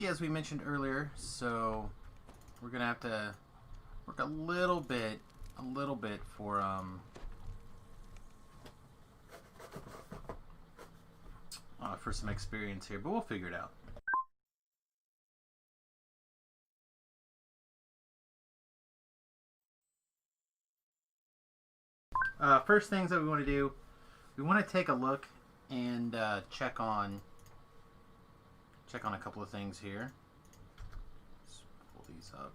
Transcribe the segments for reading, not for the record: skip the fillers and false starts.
as we mentioned earlier, so we're gonna have to work a little bit for some experience here, but we'll figure it out. First things that we want to do, we want to take a look and check on a couple of things here. Let's pull these up.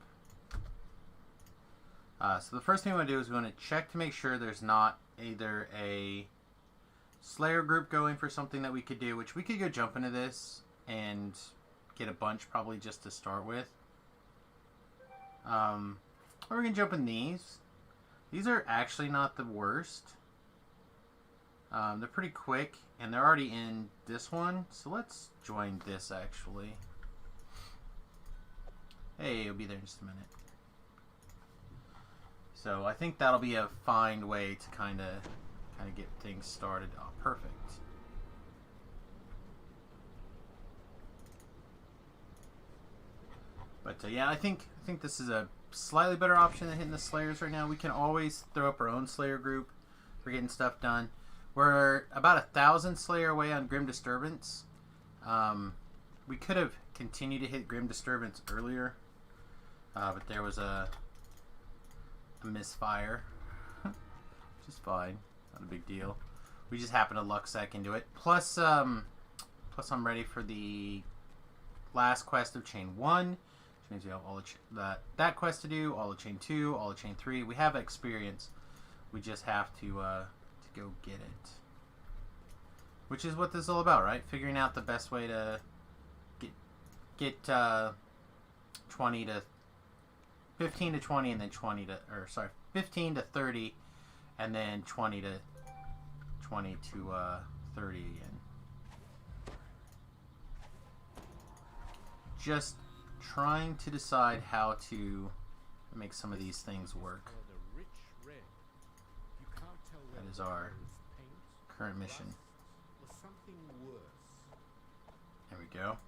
So the first thing we want to do is we want to check to make sure there's not either a Slayer group going for something that we could do, which we could go jump into this and get a bunch probably just to start with. Or we can jump in these. These are actually not the worst. They're pretty quick, and they're already in this one. So let's join this, actually. Hey, it'll be there in just a minute. So I think that'll be a fine way to kind of get things started. Oh, perfect. But yeah, I think this is a slightly better option than hitting the Slayers right now. We can always throw up our own Slayer group for getting stuff done. We're about 1,000 Slayer away on Grim Disturbance. We could have continued to hit Grim Disturbance earlier, but there was a misfire, which is fine, not a big deal. We just happened to luck sec into it. Plus I'm ready for the last quest of Chain 1, which means we have all that quest to do, all of Chain 2, all of Chain 3. We have experience. We just have to go get it. Which is what this is all about, right? Figuring out the best way to get 20 to 15 to 20 and then 15 to 30 and then 20 to 30 again. Just trying to decide how to make some of these things work. That is our current mission. There we go.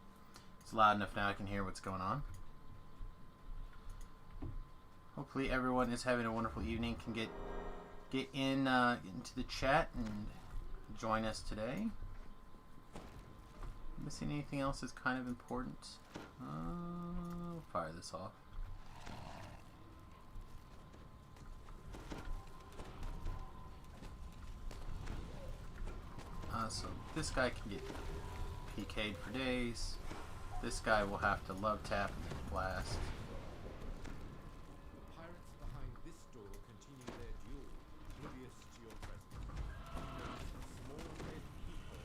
It's loud enough now I can hear what's going on. Hopefully everyone is having a wonderful evening. Can get into the chat and join us today. Missing anything else that's kind of important? We'll fire this off. So this guy can get PK'd for days. This guy will have to love tap and blast. The pirates behind this door continue their duel, oblivious to your presence. Small red people.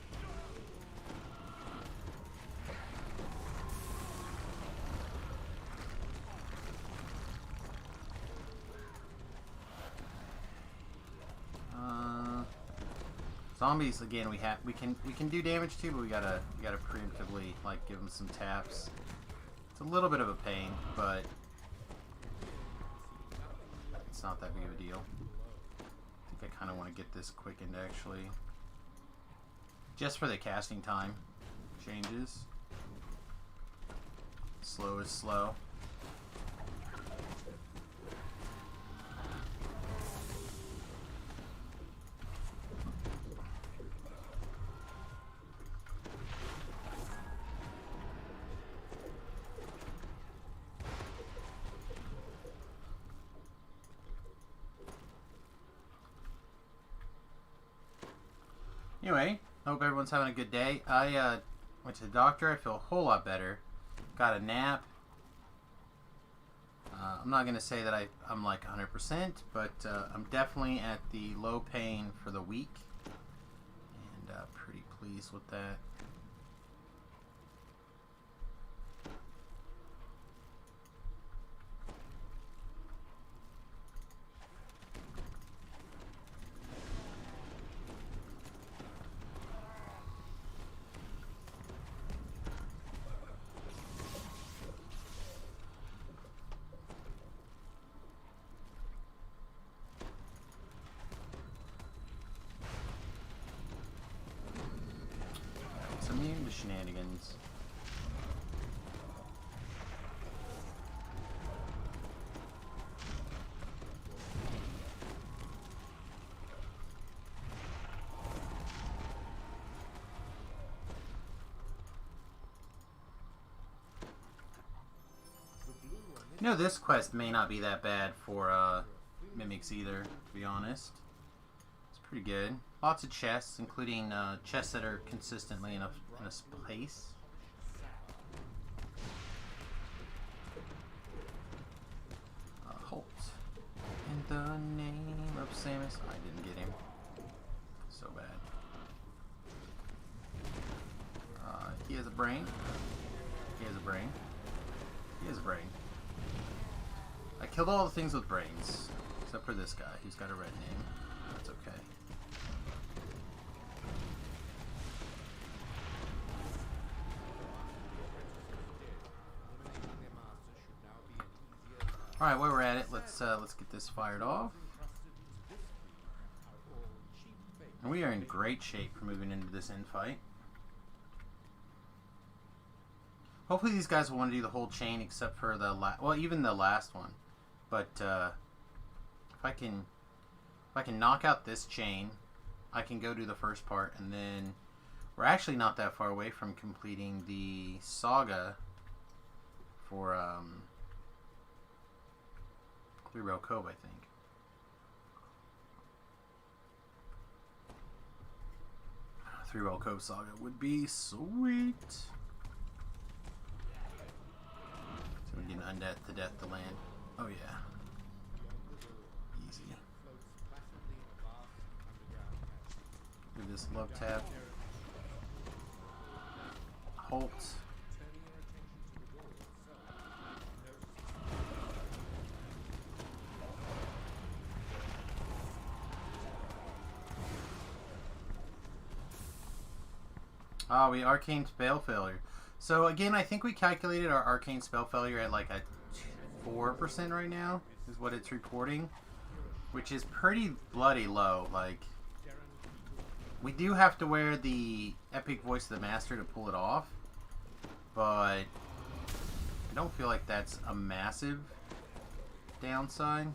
Zombies again. We can do damage too, but we gotta preemptively like give them some taps. It's a little bit of a pain, but it's not that big of a deal. I think I kind of want to get this quickened actually, just for the casting time changes. Slow is slow. Anyway, hope everyone's having a good day. I went to the doctor. I feel a whole lot better. Got a nap. I'm not going to say that I'm like 100%, but I'm definitely at the low pain for the week. And pretty pleased with that. Immune to shenanigans. You know, this quest may not be that bad for mimics either, to be honest. It's pretty good. Lots of chests, including chests that are consistently in a place. Halt. In the name of Samus. I didn't get him. So bad. He has a brain. He has a brain. He has a brain. I killed all the things with brains. Except for this guy, who's got a red name. That's okay. Alright, while we're at it, let's get this fired off. And we are in great shape for moving into this infight. Hopefully these guys will want to do the whole chain except for the well, even the last one. But if I can knock out this chain, I can go do the first part, and then we're actually not that far away from completing the saga for Three Rail Cove, I think. Three Rail Cove saga would be sweet. So we can undeath the death to land. Oh yeah. Easy. Do this love tab. Halt. Oh, we arcane spell failure. So again, I think we calculated our arcane spell failure at like a 4% right now, is what it's reporting, which is pretty bloody low. Like, we do have to wear the Epic Voice of the Master to pull it off, but I don't feel like that's a massive downside.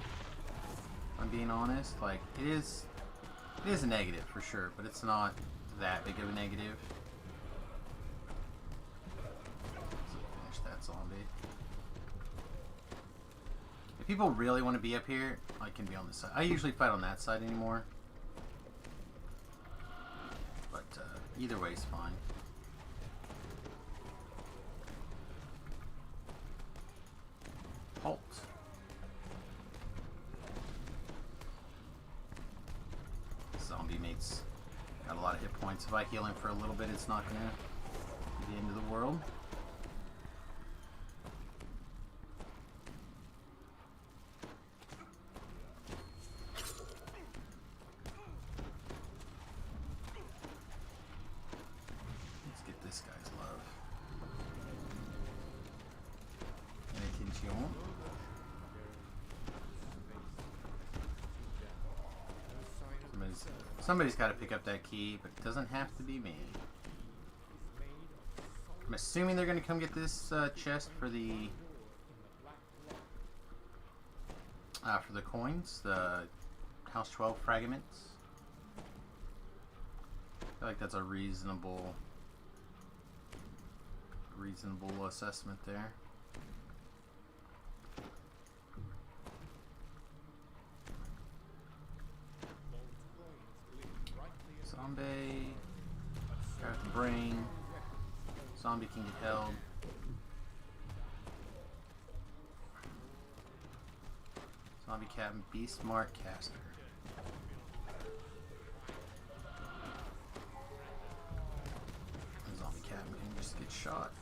If I'm being honest, like it is a negative for sure, but it's not that big of a negative. Finish that zombie. If people really want to be up here, I can be on this side. I usually fight on that side anymore, but either way is fine. Halt. Zombie mates got a lot of hit points. If I heal him for a little bit, it's not gonna be the end of the world. Let's get this guy's love. Attention. Somebody's got to pick up that key, but it doesn't have to be me. I'm assuming they're going to come get this chest for the coins, the House 12 fragments. I feel like that's a reasonable assessment there. Zombie, got the brain. Zombie can get held. Zombie Captain, Beast Mark Caster. The zombie Captain can just get shot.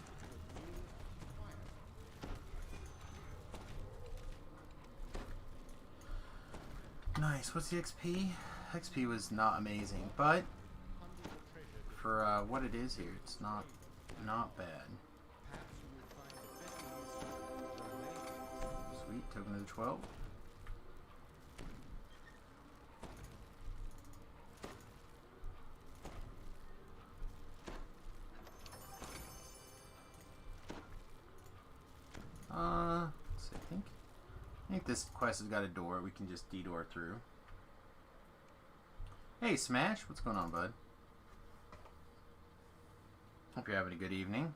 Nice. What's the XP? XP was not amazing, but for what it is here, it's not bad. Sweet, token of the 12. Let's see, I think this quest has got a door. We can just detour through. Hey Smash, what's going on, bud? Hope you're having a good evening.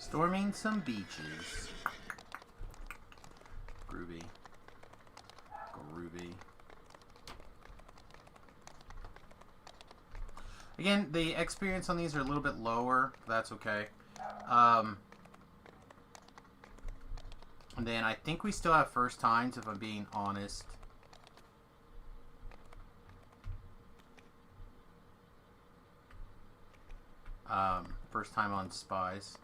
Storming some beaches. Groovy. Groovy. Again, the experience on these are a little bit lower. That's okay. And then I think we still have first times, if I'm being honest. First time on spies.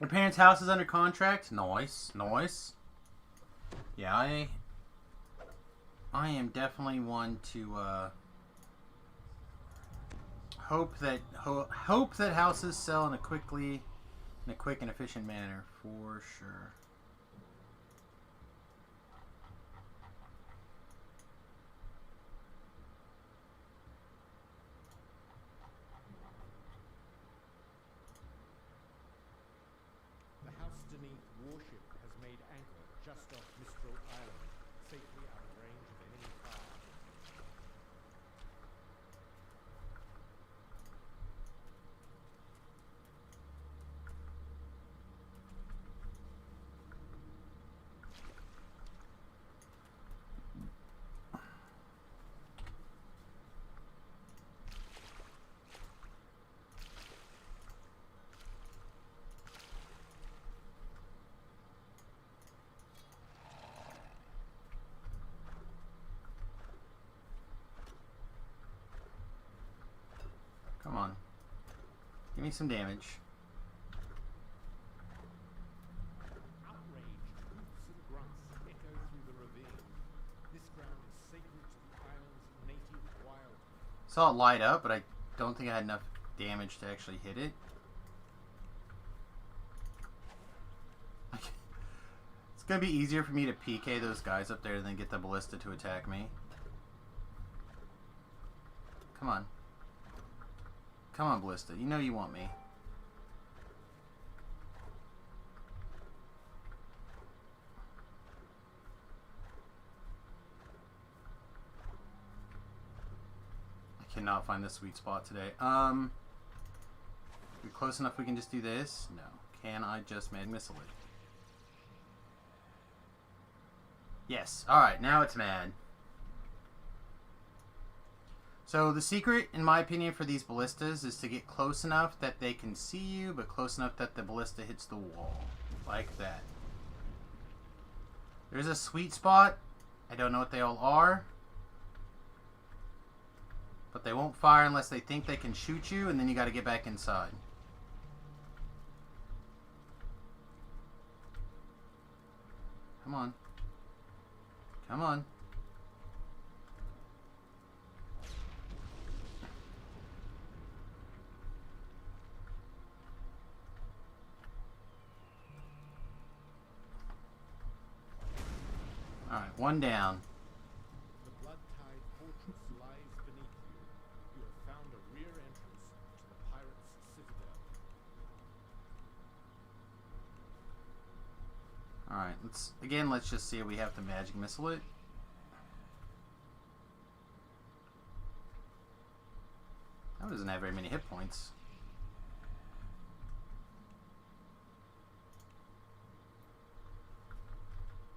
Your parents' house is under contract? Nice, nice. Yeah, I am definitely one to hope that houses sell in a quick and efficient manner, for sure. Warship has made anchor just off Mistral Island, safely out of range of enemy fire. Come on. Give me some damage. Outraged hoots and grunts echo through the ravine. This ground is sacred to the island's native wild. Saw it light up, but I don't think I had enough damage to actually hit it. It's gonna be easier for me to PK those guys up there than get the ballista to attack me. Come on. Come on, ballista. You know you want me. I cannot find the sweet spot today. We're close enough we can just do this? No. Can I just mag missile it? Yes. Alright, now it's mad. So the secret, in my opinion, for these ballistas is to get close enough that they can see you, but close enough that the ballista hits the wall. Like that. There's a sweet spot. I don't know what they all are. But they won't fire unless they think they can shoot you, and then you got to get back inside. Come on. Come on. Alright, one down. The blood-tide fortress lies beneath you. You have found a rear entrance to the pirates' citadel. Alright, let's just see if we have to magic missile it. That doesn't have very many hit points.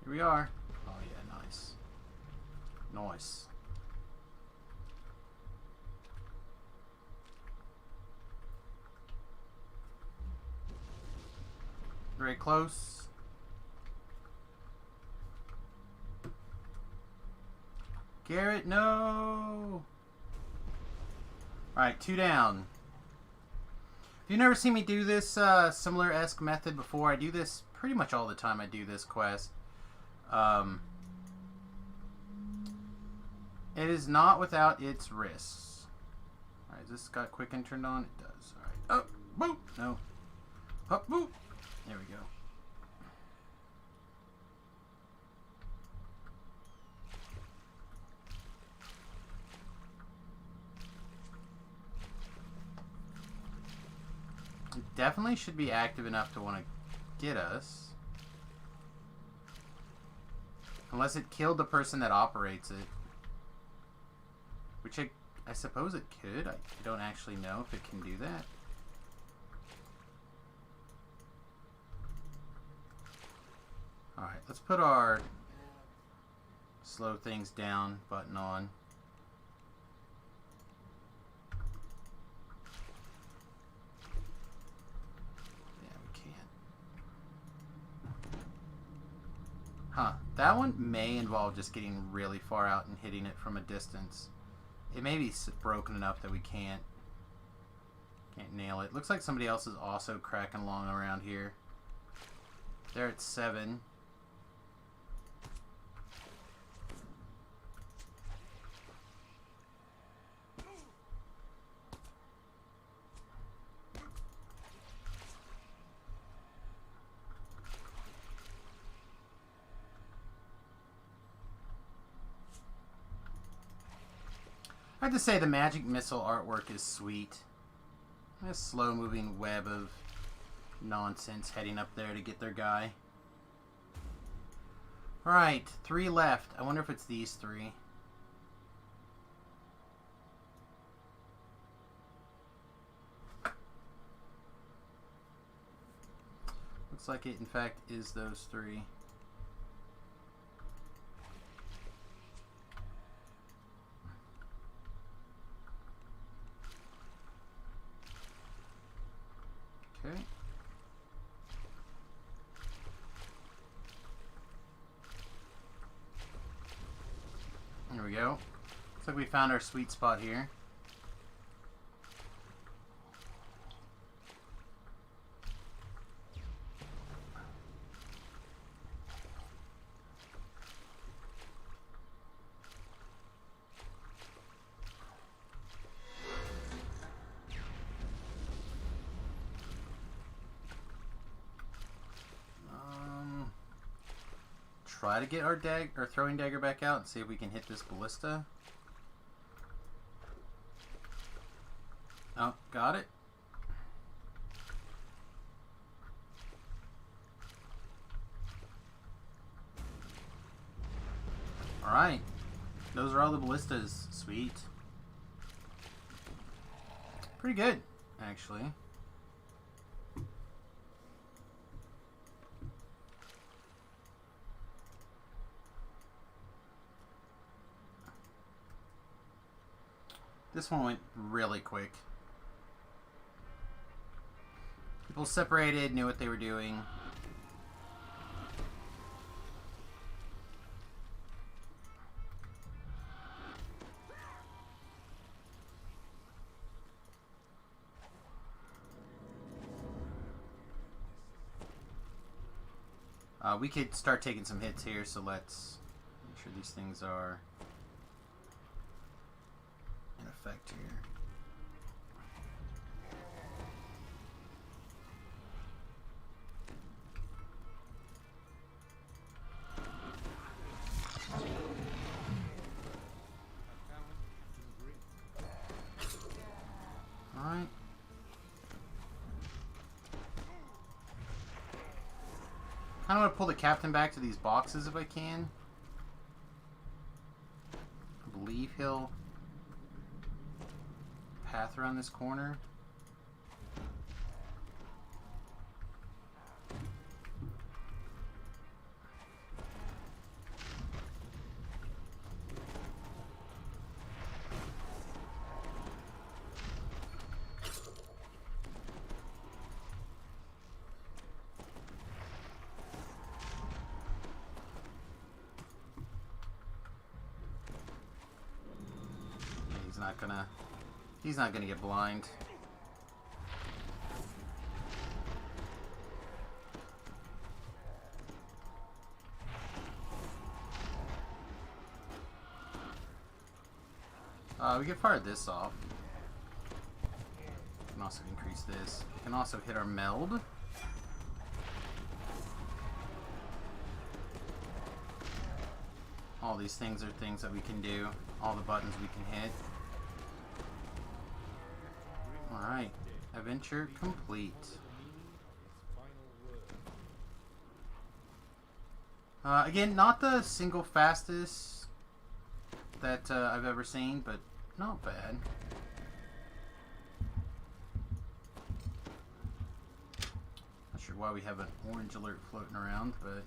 Here we are. Oh yeah, nice. Nice. Very close. Garrett, no! Alright, 2 down. If you've never seen me do this similar-esque method before, I do this pretty much all the time I do this quest. It is not without its risks. Alright, has this got quicken turned on? It does. Alright. Oh, boop! No. Up, boop! There we go. It definitely should be active enough to want to get us. Unless it killed the person that operates it. Which I suppose it could. I don't actually know if it can do that. Alright, let's put our slow things down button on. Huh. That one may involve just getting really far out and hitting it from a distance. It may be broken enough that we can't nail it. Looks like somebody else is also cracking along around here. They're at 7. I have to say the magic missile artwork is sweet. A slow-moving web of nonsense heading up there to get their guy. Alright, 3 left. I wonder if it's these 3. Looks like it, in fact, is those 3. Okay. There we go. Looks like we found our sweet spot here. Try to get our throwing dagger back out and see if we can hit this ballista. Oh, got it. Alright. Those are all the ballistas. Sweet. Pretty good, actually. This one went really quick. People separated, knew what they were doing. We could start taking some hits here, so let's make sure these things are in effect here. Alright. I kind of want to pull the captain back to these boxes if I can. I believe he'll path around this corner. not gonna... He's not gonna get blind. We can fire this off. We can also increase this. We can also hit our meld. All these things are things that we can do. All the buttons we can hit. Alright. Adventure complete. Again, not the single fastest that I've ever seen, but not bad. Not sure why we have an orange alert floating around, but...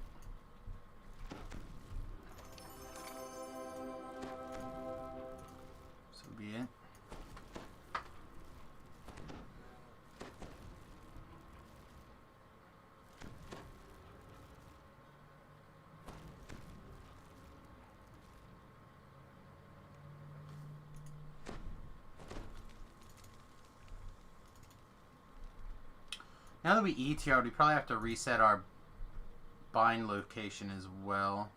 so be it. Now that we ETR'd, we probably have to reset our bind location as well.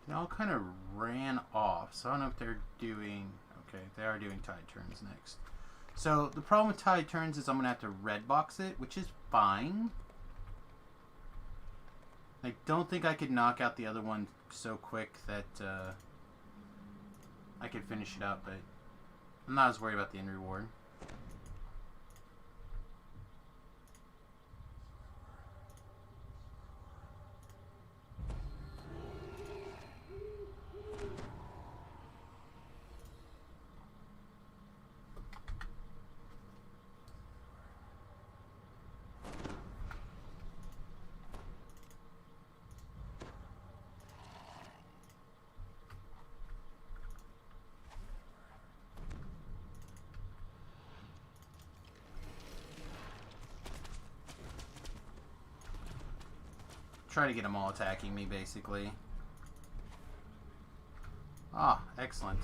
They all kind of ran off, so I don't know if they're doing... Okay, they are doing tide turns next. So the problem with tide turns is I'm going to have to red box it, which is fine. I don't think I could knock out the other one so quick that I could finish it up, but I'm not as worried about the end reward. Try to get them all attacking me, basically. Ah, excellent.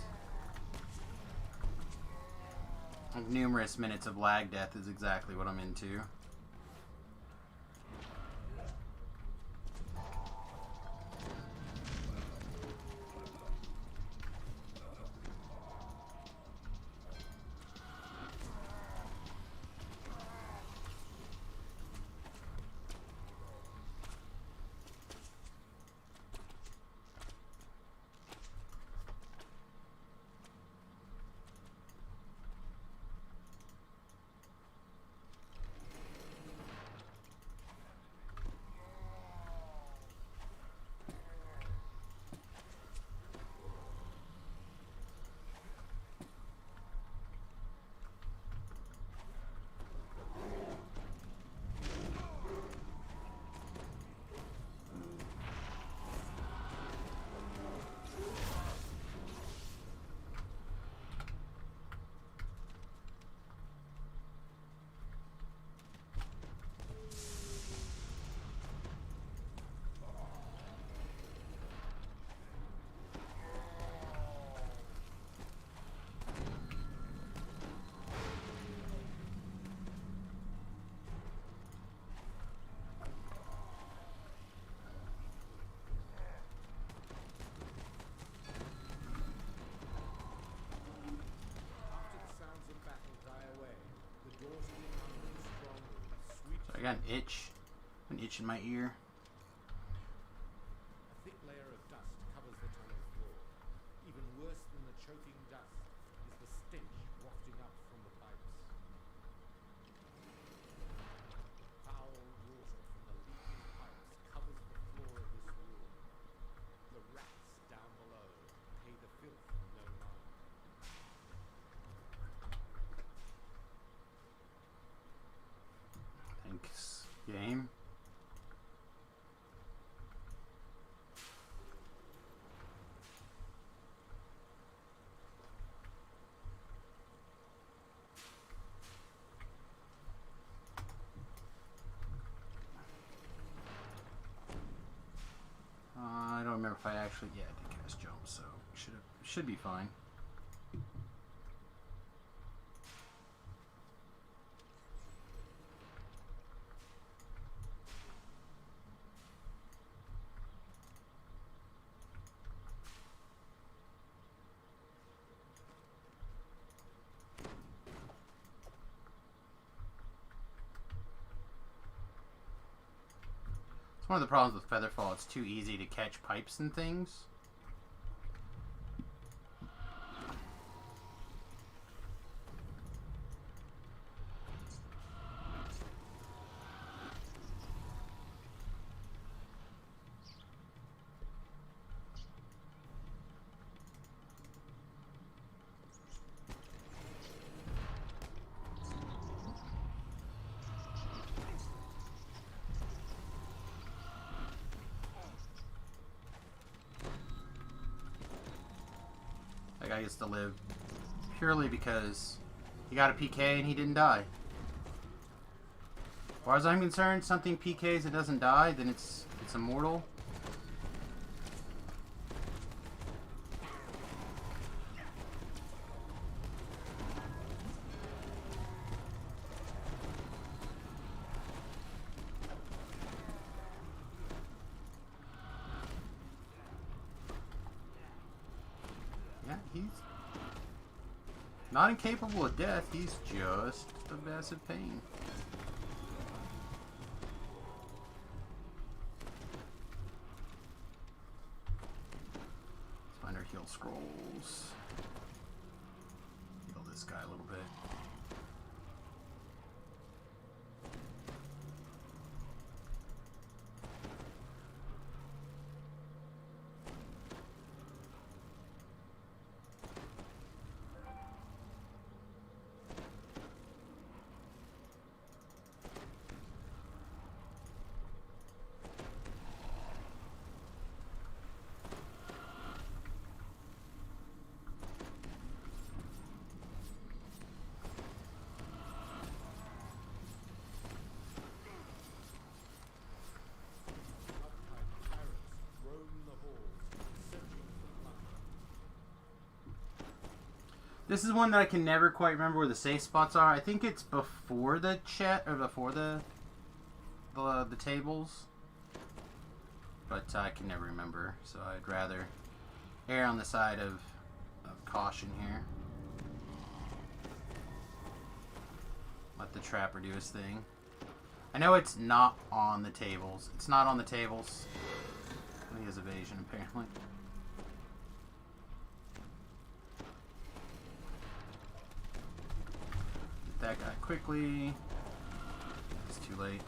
Numerous minutes of lag death is exactly what I'm into. I got an itch in my ear. A thick layer of dust covers the tunnel floor. Even worse than the choking dust is the stench wafting up from the pipes. Foul water from the leaking pipes covers the floor of this room. if I actually... Yeah, I did cast jump, so should be fine. One of the problems with Featherfall, it's too easy to catch pipes and things. That guy gets to live purely because he got a PK and he didn't die. As far as I'm concerned, something PKs and doesn't die, then it's immortal. Yeah, he's not incapable of death, he's just a massive pain. Let's find our heal scrolls. Heal this guy a little bit. This is one that I can never quite remember where the safe spots are. I think it's before the chat or before the tables, but I can never remember. So I'd rather err on the side of caution here. Let the trapper do his thing. I know it's not on the tables. It's not on the tables. He has evasion apparently. That guy quickly. It's too late.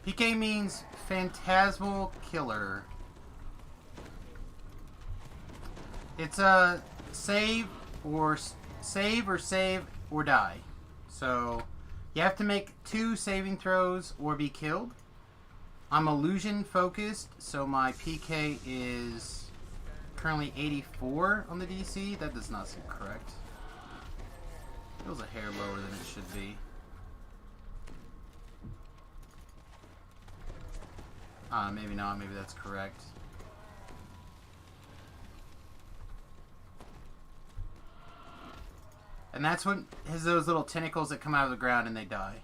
PK means Phantasmal Killer. It's a save or die. So you have to make 2 saving throws or be killed. I'm illusion focused, so my PK is currently 84 on the DC. That does not seem correct. Feels a hair lower than it should be. Maybe not. Maybe that's correct. And that's when has those little tentacles that come out of the ground and they die.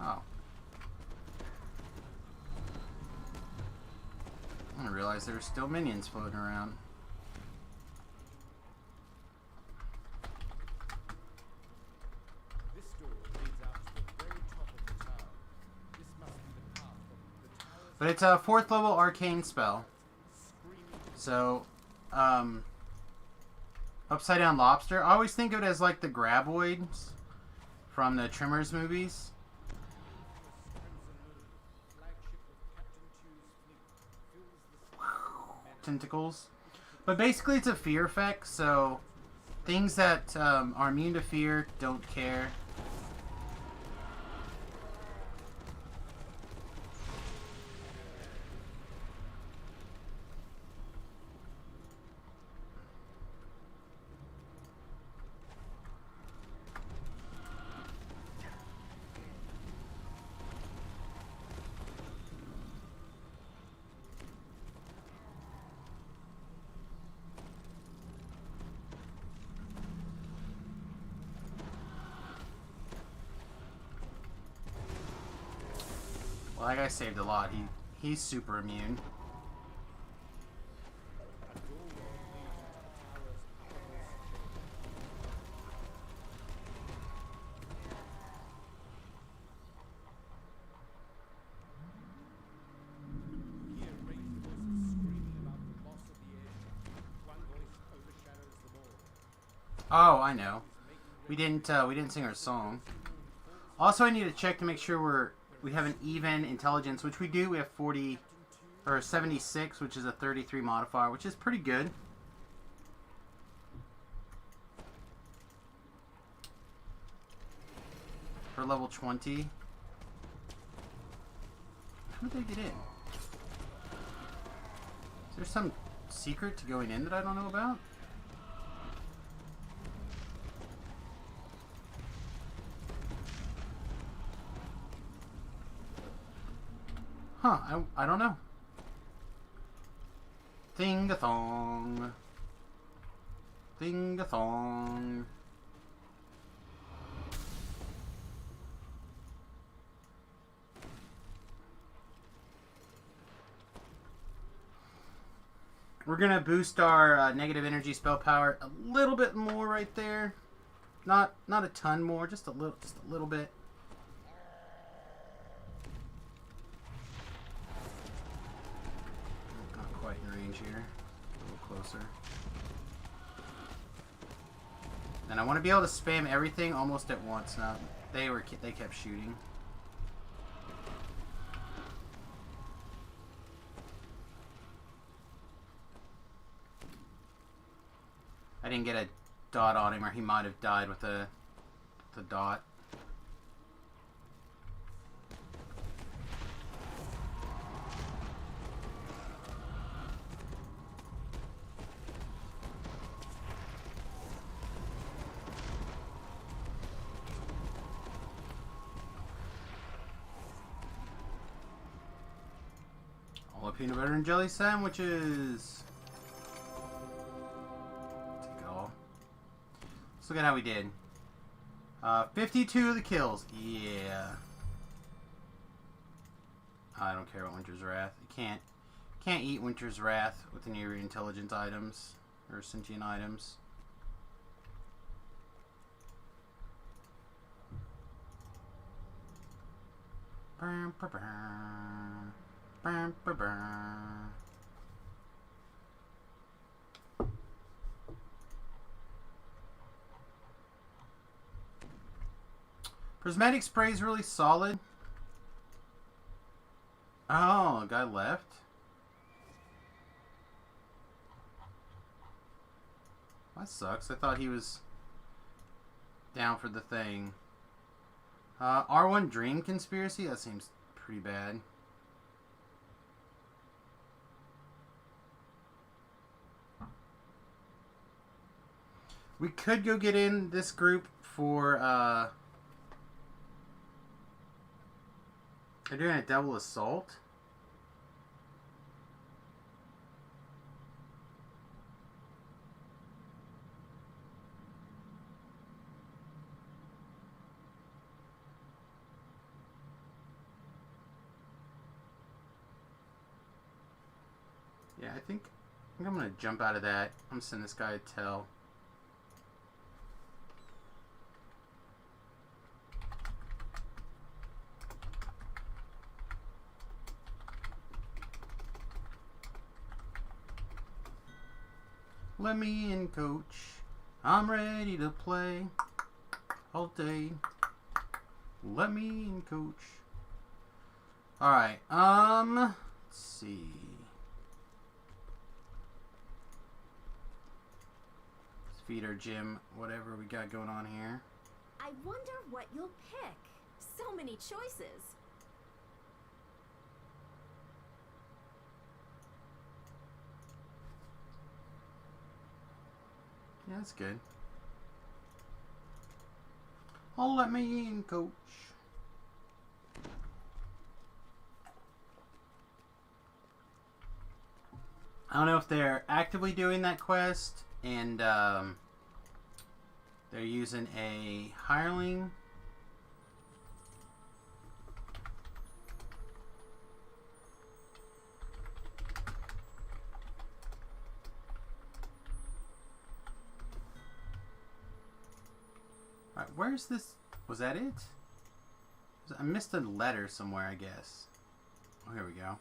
Oh. I didn't realize there were still minions floating around. This door leads out to the very top of the tower. This must be the path from the tower's But it's a 4th level arcane spell. screaming. So, Upside Down Lobster. I always think of it as like the Graboids from the Tremors movies. Tentacles. But basically it's a fear effect, so things that are immune to fear don't care. Well, that guy saved a lot. He's super immune. Hear raised voices screaming about the loss of the air. One voice overshadows them all. Oh, I know. We didn't sing our song. Also, I need to check to make sure we have an even intelligence, which we do. We have 40 or 76, which is a 33 modifier, which is pretty good. For level 20. How did they get in? Is there some secret to going in that I don't know about? Huh, I don't know. Thing-a-thong. Thing-a-thong. We're gonna boost our negative energy spell power a little bit more right there. Not a ton more, just a little bit. Not quite in range here. A little closer. And I want to be able to spam everything almost at once. Now they kept shooting. I didn't get a dot on him, or he might have died with the dot. All the peanut butter and jelly sandwiches. Let's look at how we did. 52 of the kills. Yeah. I don't care about Winter's Wrath. You can't eat Winter's Wrath with any of your intelligent items or sentient items. Bam, ba, bam. Bam, ba, bam. Prismatic spray is really solid. Oh, a guy left. That sucks. I thought he was down for the thing. R1 Dream Conspiracy? That seems pretty bad. We could go get in this group for, they're doing a double assault. think I'm gonna jump out of that. I'm gonna send this guy a tell. Let me in, coach. I'm ready to play all day. Let me in, coach. Alright, let's see. Let's feed our gym, whatever we got going on here. I wonder what you'll pick. So many choices. Yeah, that's good. Oh, let me in, coach. I don't know if they're actively doing that quest and they're using a hireling. Alright, where's this? Was that it? I missed a letter somewhere, I guess. Oh, here we go.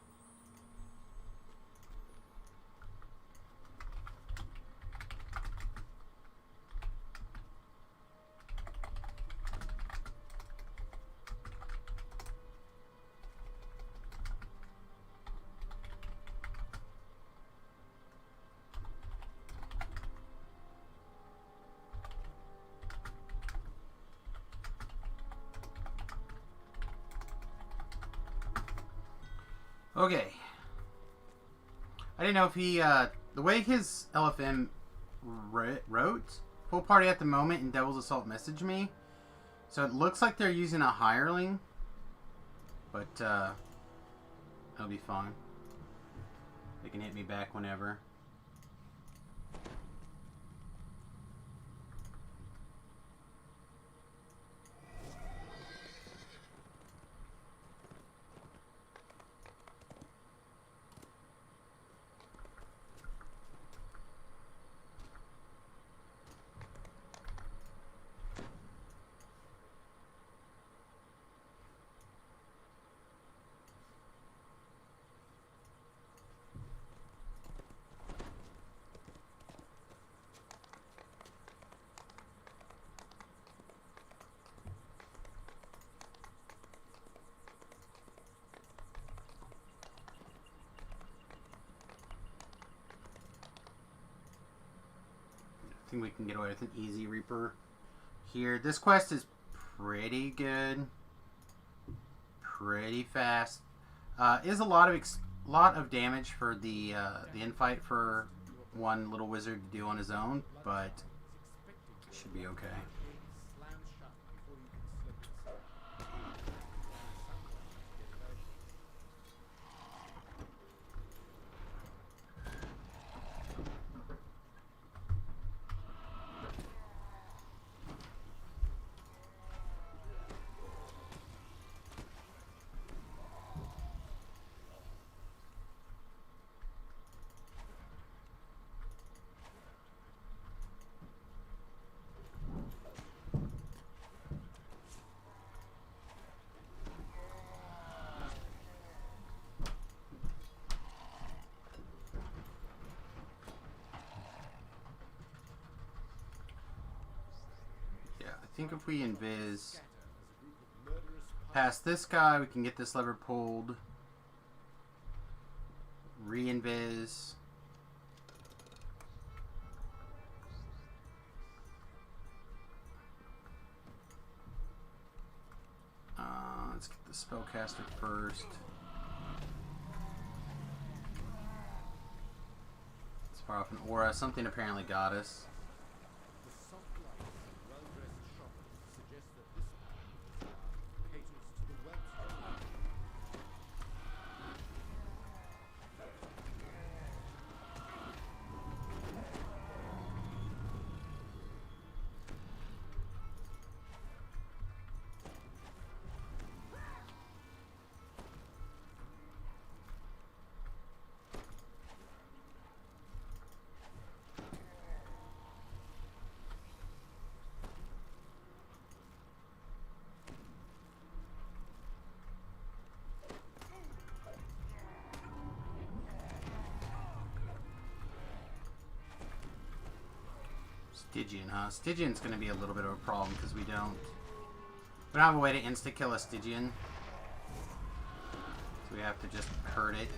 Okay. I didn't know if he, the way his LFM wrote, full party at the moment and Devil's Assault messaged me. So it looks like they're using a hireling. But, that'll be fine. They can hit me back whenever. I think we can get away with an easy Reaper here. This quest is pretty good. Pretty fast. Is a lot of damage for the infight for one little wizard to do on his own, but should be okay. I think if we invis past this guy, we can get this lever pulled. Re-invis. Let's get the spellcaster first. Let's fire off an aura. Something apparently got us. Stygian, huh? Stygian's going to be a little bit of a problem because we don't have a way to insta-kill a Stygian. So we have to just hurt it.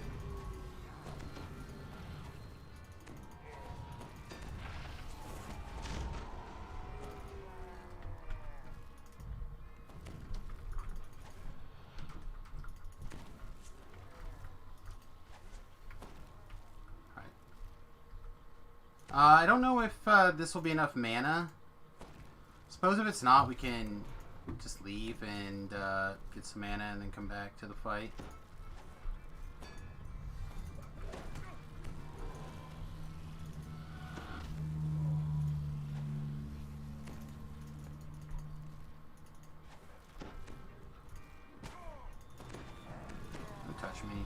I don't know if this will be enough mana. Suppose if it's not, we can just leave and get some mana and then come back to the fight. Don't touch me.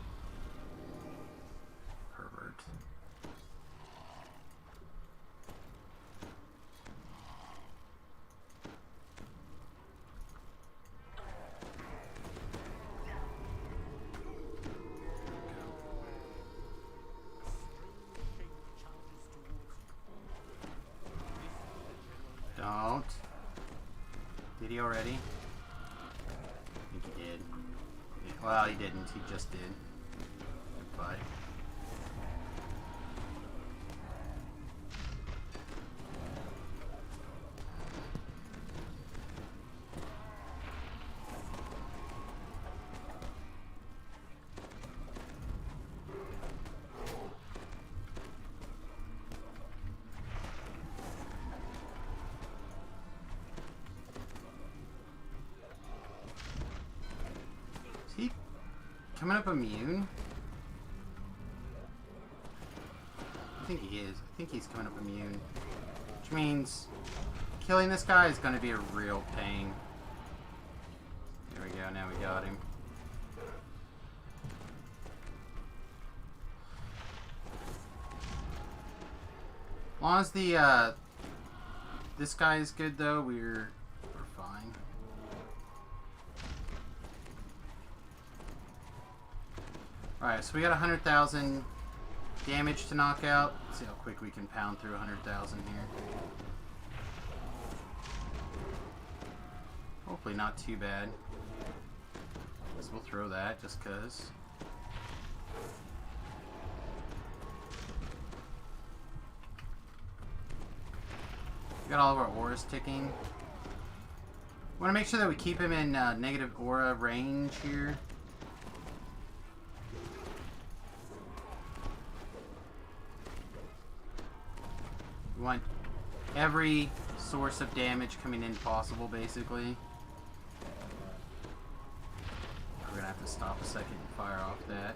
Pervert. Don't. Did he already? I think he did. Well, he didn't. He just did. Goodbye. Is he coming up immune? I think he is. I think he's coming up immune. Which means killing this guy is going to be a real pain. There we go. Now we got him. As long as the this guy is good, though, we're fine. Alright, so we got 100,000 damage to knock out. Let's see how quick we can pound through 100,000 here. Hopefully not too bad. Guess we'll throw that just cause. We got all of our auras ticking. We want to make sure that we keep him in negative aura range here. We want every source of damage coming in possible, basically. We're gonna have to stop a second and fire off that.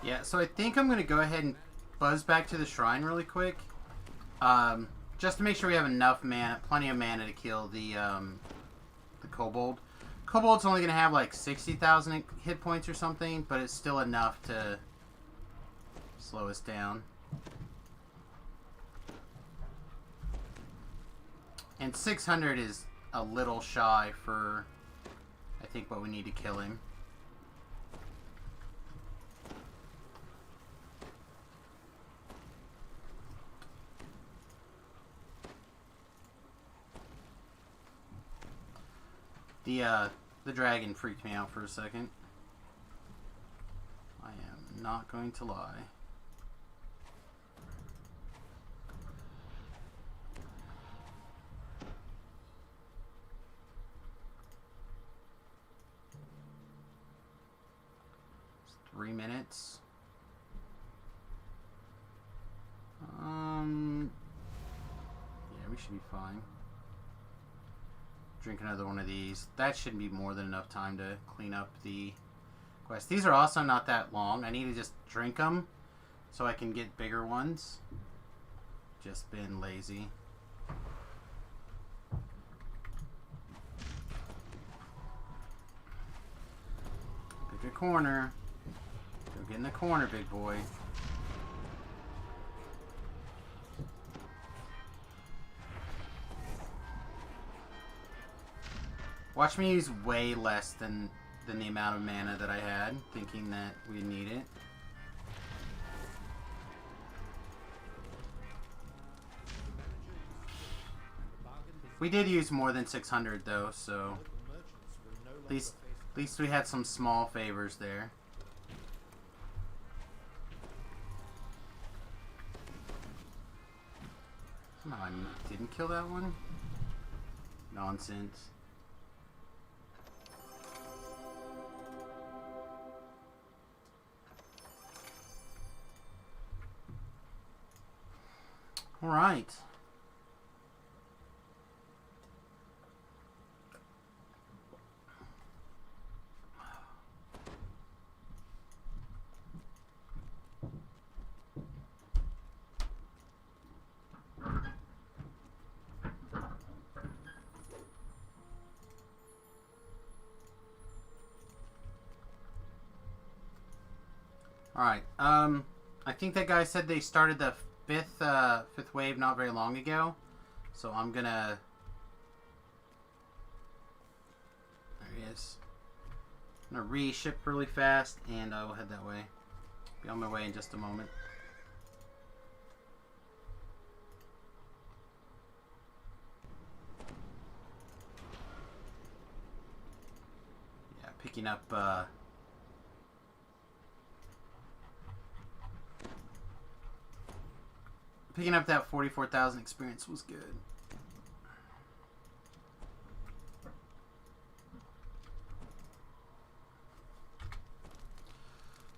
Yeah, so I think I'm going to go ahead and buzz back to the shrine really quick. Just to make sure we have enough mana, plenty of mana to kill the kobold. Kobold's only going to have like 60,000 hit points or something, but it's still enough to slow us down. And 600 is a little shy for, I think, what we need to kill him. The dragon freaked me out for a second. I am not going to lie. It's 3 minutes. Yeah, we should be fine. Drink another one of these. That should be more than enough time to clean up the quest. These are also not that long. I need to just drink them so I can get bigger ones. Just been lazy. Pick a corner. Go get in the corner, big boy. Watch me use way less than the amount of mana that I had, thinking that we need it. We did use more than 600 though, so at least we had some small favors there. Somehow I didn't kill that one? Nonsense. All right. All right. I think that guy said they started the fifth wave not very long ago, so I'm gonna. There he is. I'm gonna re-ship really fast, and I will head that way. Be on my way in just a moment. Yeah, picking up. Picking up that 44,000 experience was good.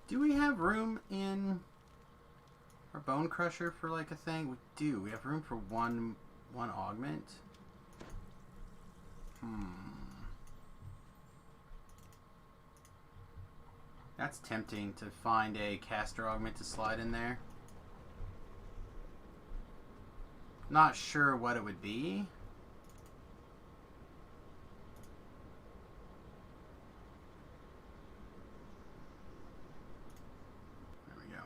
Do we have room in our Bone Crusher for like a thing? We do. We have room for one augment. That's tempting to find a caster augment to slide in there. Not sure what it would be. There we go.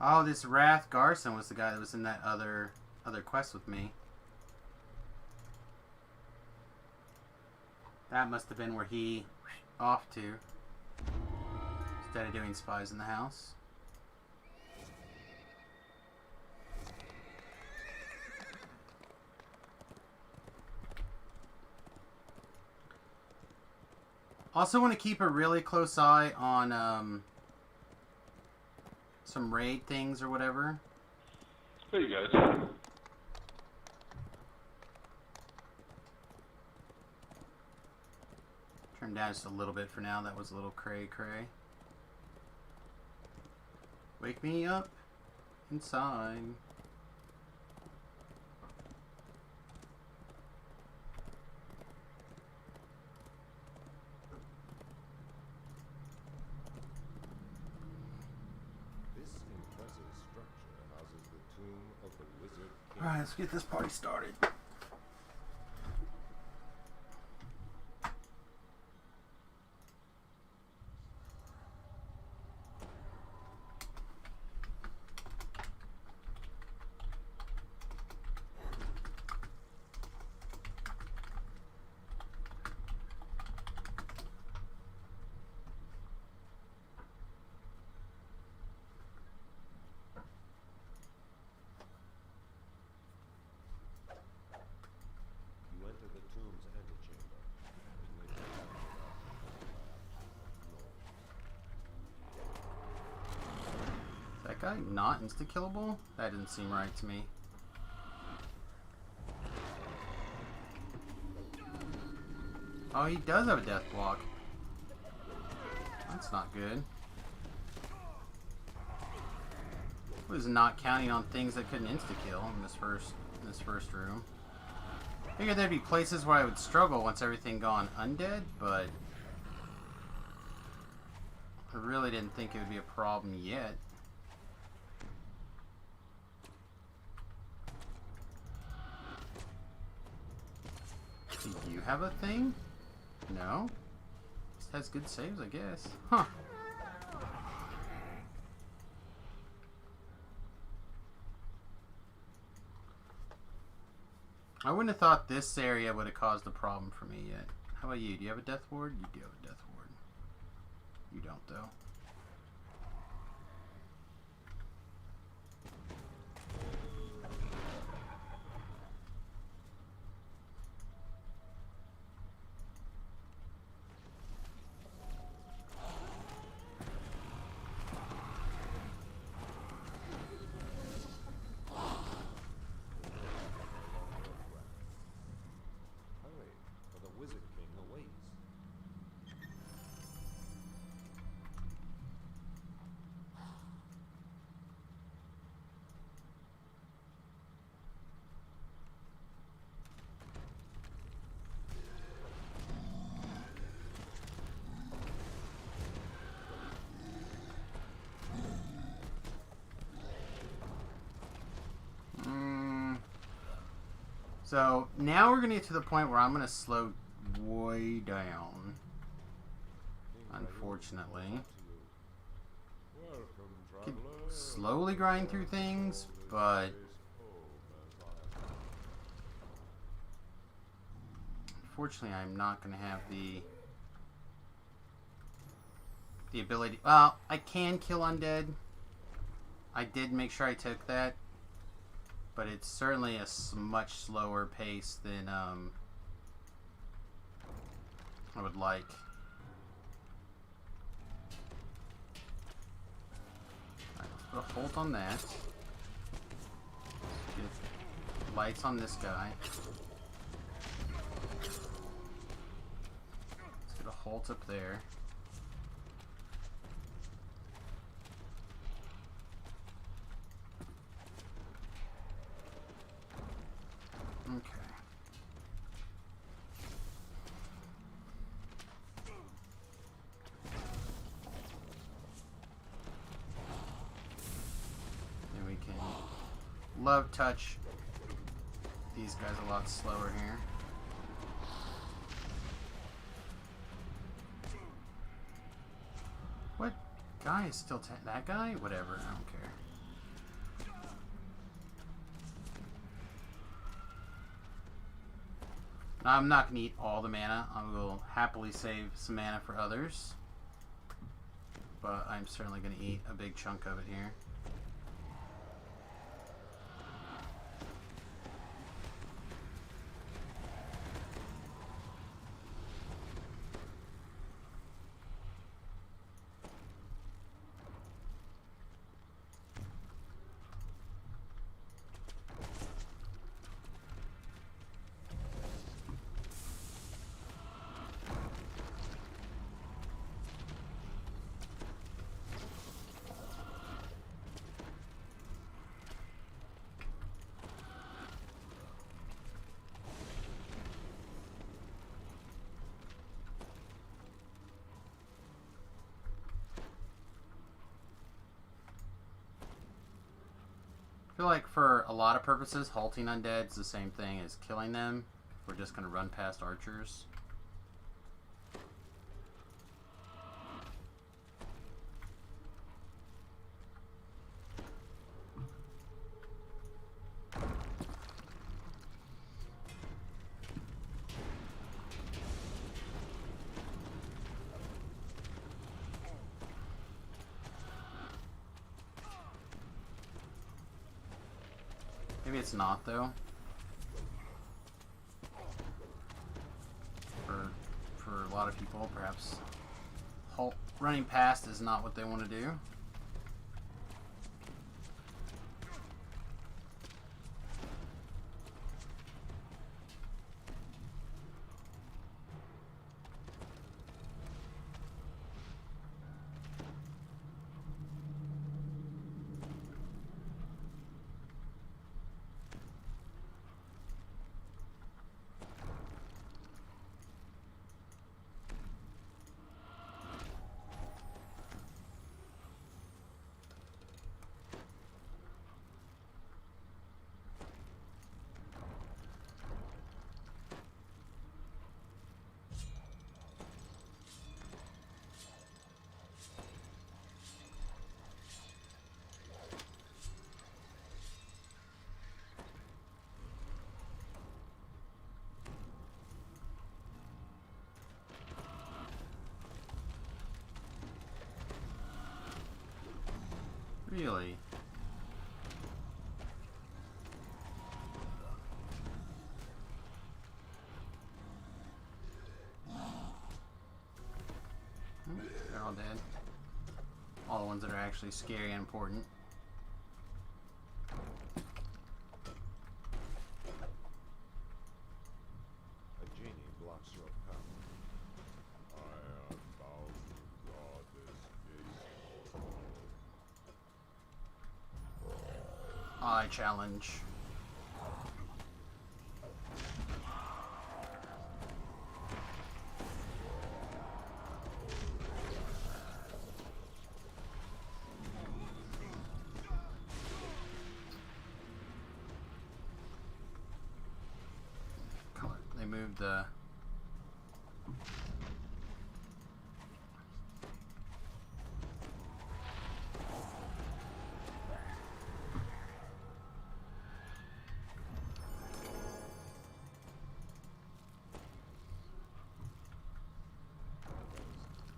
Oh, this Wrath Garson was the guy that was in that other quest with me. That must have been where he off to instead of doing spies in the house. Also want to keep a really close eye on some raid things or whatever. There you go. Turn down just a little bit for now. That was a little cray. Wake me up inside. Alright, let's get this party started. guy not insta-killable? That didn't seem right to me. Oh, he does have a death block. That's not good. I was not counting on things that couldn't insta-kill in this first room. Figured there'd be places where I would struggle once everything gone undead, but I really didn't think it would be a problem yet. Do you have a thing? No? Just has good saves, I guess. Huh. I wouldn't have thought this area would have caused a problem for me yet. How about you? Do you have a death ward? You do have a death ward. You don't, though. Hurry, for the Wizard King awaits. So now we're gonna get to the point where I'm gonna slow way down. Unfortunately, could slowly grind through things, but unfortunately, I'm not gonna have the ability. Well, I can kill undead. I did make sure I took that. But it's certainly a much slower pace than I would like. Alright, let's put a halt on that. Get lights on this guy. Let's get a halt up there. Okay. Then we can love touch these guys a lot slower here. What guy is still that guy? Whatever, I don't care. I'm not going to eat all the mana. I will happily save some mana for others. But I'm certainly going to eat a big chunk of it here. I feel like for a lot of purposes, halting undead is the same thing as killing them. We're just going to run past archers. Maybe it's not, though. For a lot of people, perhaps running past is not what they want to do. Really? They're all dead. All the ones that are actually scary and important. A genie blocks your path. I am bound to guard this gate. I challenge. They moved the...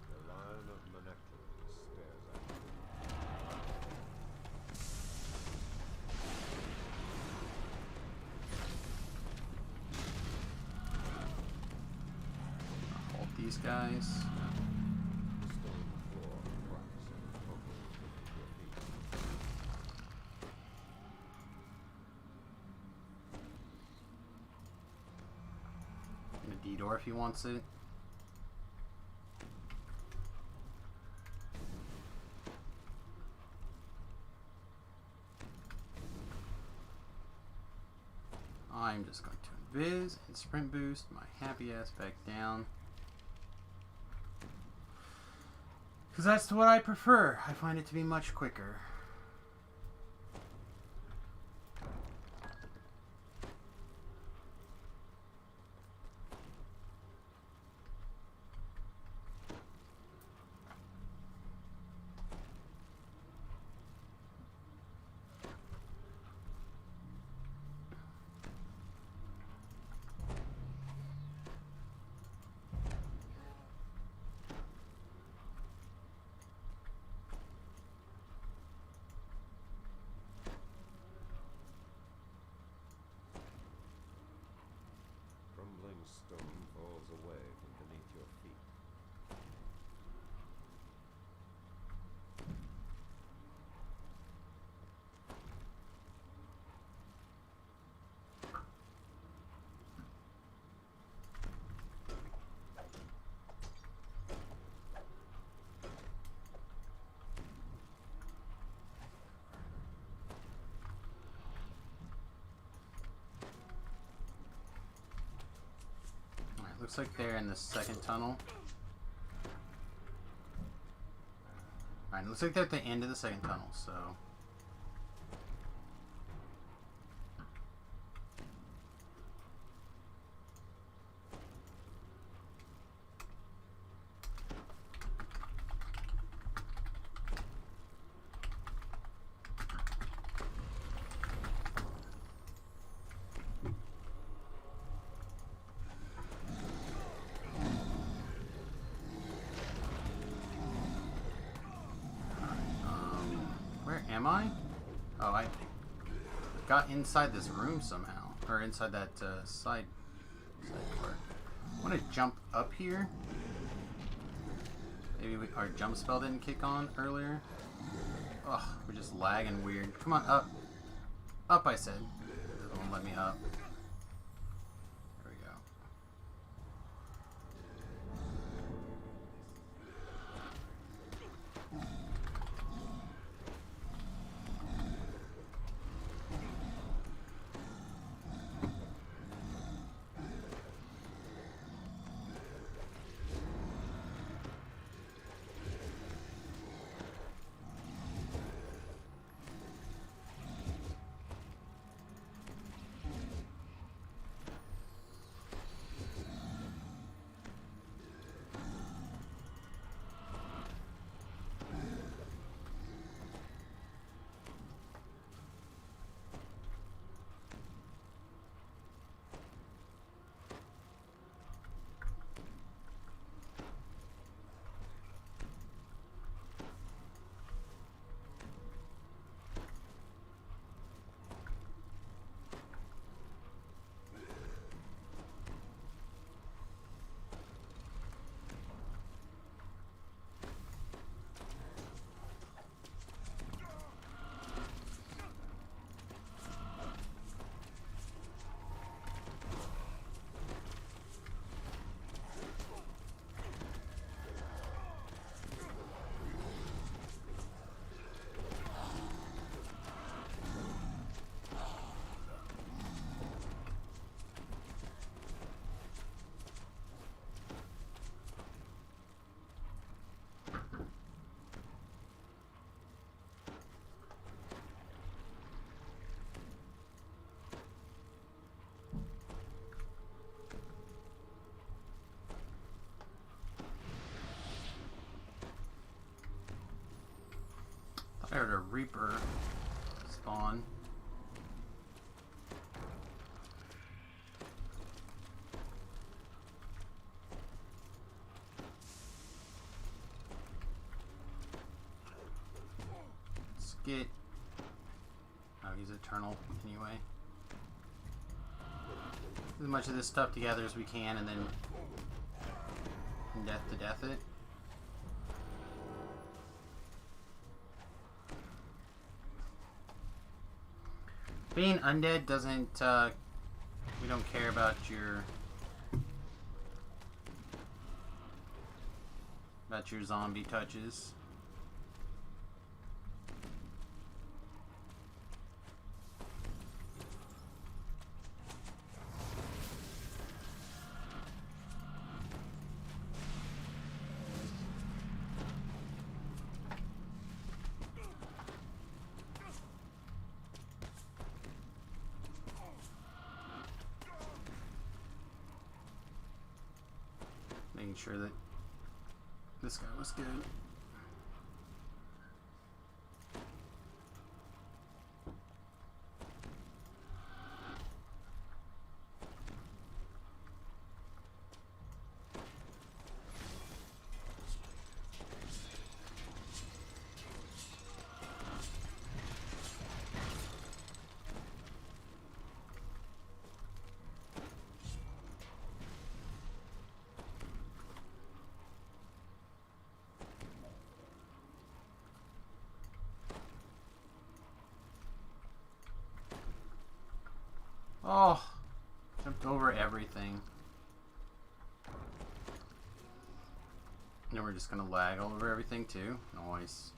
The line of Manectrians stares at you. hold these guys. The stone floor cracks and crumbles beneath your feet. And a D-door if he wants it. I'm just going to invis and sprint boost my happy ass back down. Because that's what I prefer. I find it to be much quicker. Crumbling stone falls away from beneath your feet. Alright, looks like they're in the second tunnel. Alright, looks like they're at the end of the second tunnel, so... Where am I? Oh, I got inside this room somehow. Or inside that side part. I want to jump up here. Maybe our jump spell didn't kick on earlier. Ugh, we're just lagging weird. Come on, up. Up, I said. It won't let me up. There we go. heard a Reaper spawn. Let's get... Oh, he's eternal anyway. As much of this stuff together as we can, and then death to death it. Being undead doesn't, we don't care about your zombie touches. Making sure that this guy was good. Oh, jumped over everything. And we're just gonna lag all over everything too. Nice.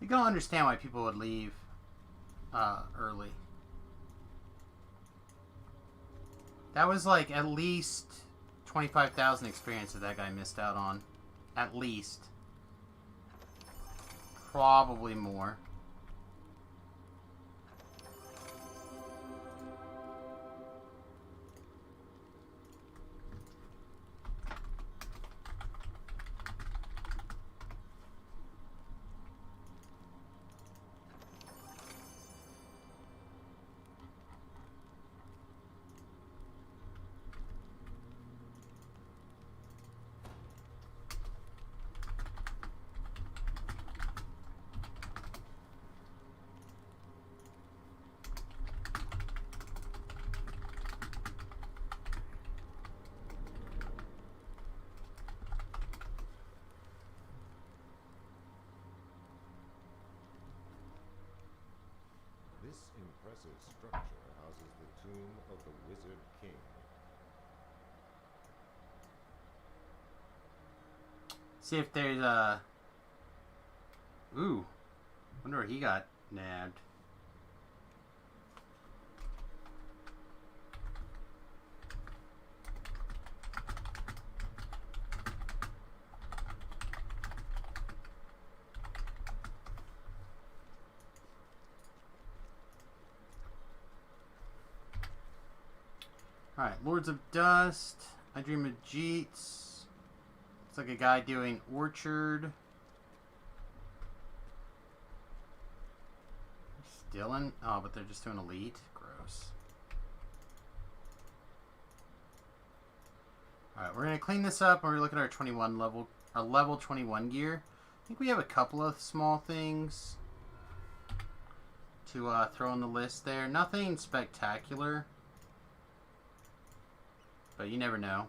You don't understand why people would leave early. That was like at least 25,000 experience that guy missed out on. At least. Probably more. This impressive structure houses the tomb of the Wizard King. See if there's Ooh. Wonder where he got nabbed. Alright, Lords of Dust. I Dream of Jeets. Looks like a guy doing Orchard. Dylan? Oh, but they're just doing Elite? Gross. Alright, we're going to clean this up and we're looking at our 21 level, our level 21 gear. I think we have a couple of small things to throw on the list there. Nothing spectacular. But you never know.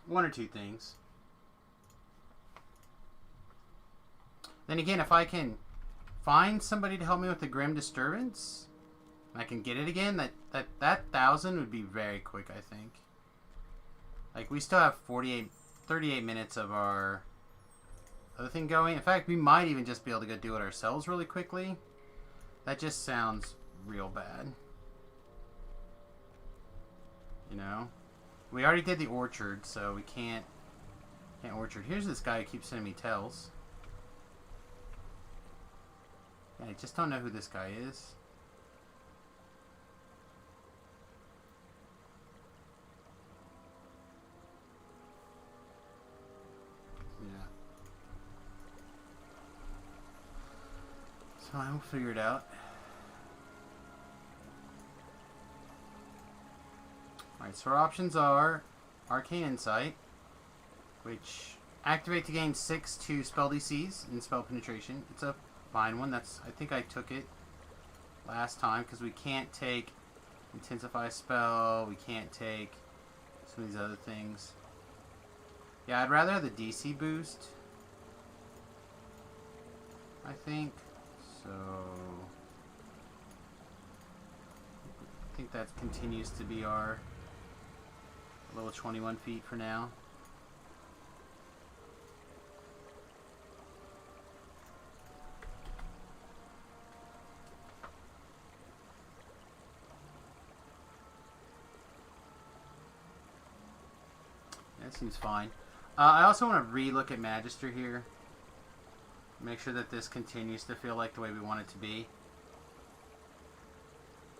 One or two things. Then again, if I can find somebody to help me with the Grim Disturbance, and I can get it again, that 1,000 would be very quick, I think. Like, we still have 38 minutes of our other thing going. In fact, we might even just be able to go do it ourselves really quickly. That just sounds real bad. You know? We already did the Orchard, so we can't Orchard. Here's this guy who keeps sending me tells. Yeah, I just don't know who this guy is. Yeah. So I will figure it out. Alright, so our options are Arcane Insight, which activate to gain 6 to spell DCs and spell penetration. It's a fine one. That's, I think I took it last time because we can't take Intensify Spell, we can't take some of these other things. Yeah, I'd rather have the DC boost, I think. So I think that continues to be our level 21 feet for now. That seems fine. I also want to re-look at Magister here. Make sure that this continues to feel like the way we want it to be.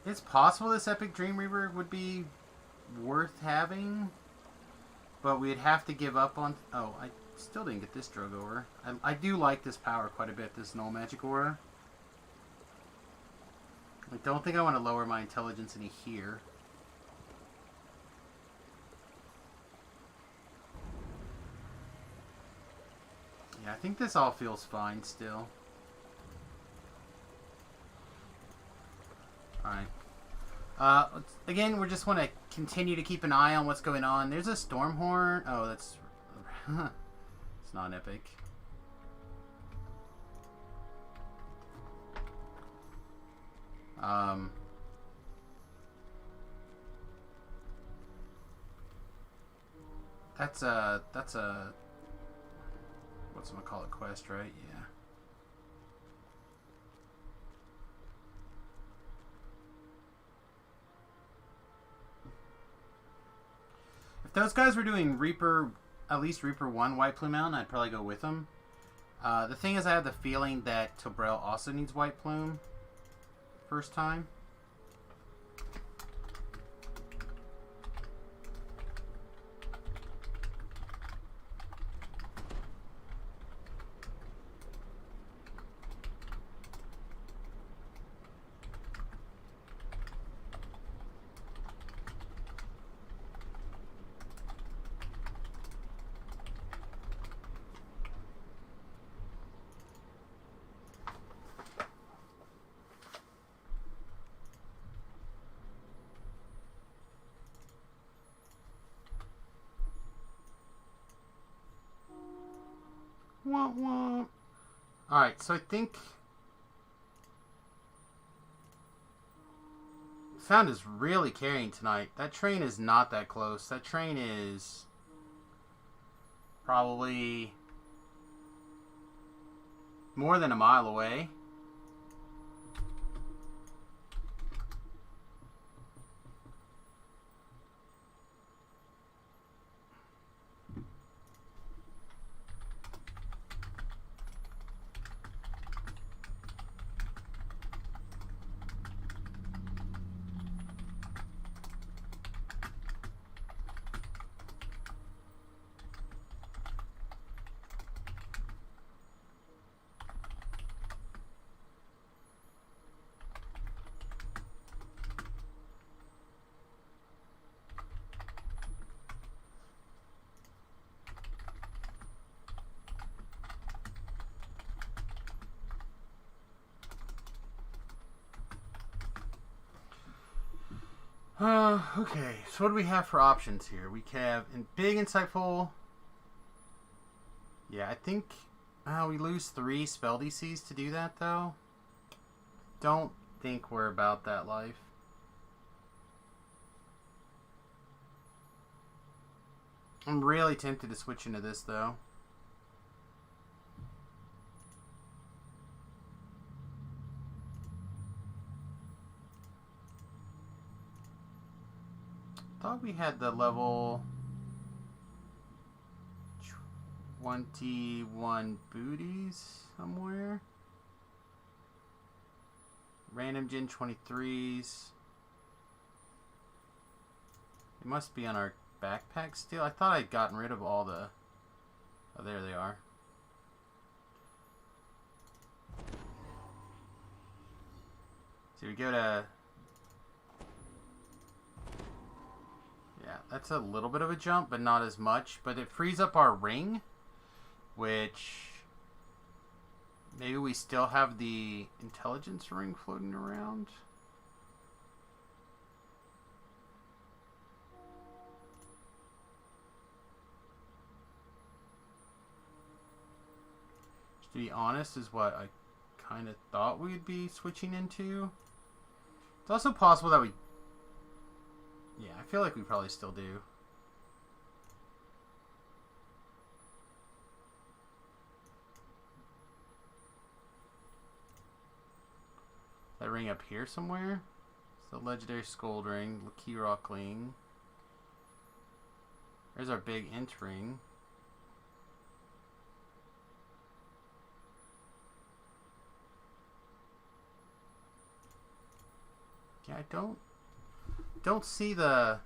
It's possible this Epic Dream Reaver would be worth having, but we'd have to give up on... Oh, I still didn't get this Drug Aura. I do like this power quite a bit, this Null Magic Aura. I don't think I want to lower my intelligence any here. Yeah, I think this all feels fine still. Alright. Again, we just want to continue to keep an eye on what's going on. There's a Stormhorn. Oh, that's... it's not an epic. That's a... What's I'm gonna call it, quest, right? Yeah. If those guys were doing Reaper, at least Reaper 1 White Plume Mountain, I'd probably go with them. The thing is, I have the feeling that Tobrel also needs White Plume. First time. Womp womp. Alright, so I think sound is really carrying tonight. That train is not that close. That train is probably more than a mile away. Okay, so what do we have for options here? We have big, insightful. Yeah, I think we lose 3 spell DCs to do that, though. Don't think we're about that life. I'm really tempted to switch into this, though. Thought we had the level 21 booties somewhere. Random Gen 23s. It must be on our backpack still. I thought I'd gotten rid of all the... Oh, there they are. So we go to... Yeah, that's a little bit of a jump, but not as much. But it frees up our ring, which maybe we still have the intelligence ring floating around. Just to be honest, is what I kind of thought we'd be switching into. It's also possible that we... Yeah, I feel like we probably still do. That ring up here somewhere? It's the legendary Scold ring, Key Rock ring. There's our big int ring. Yeah, I don't see the...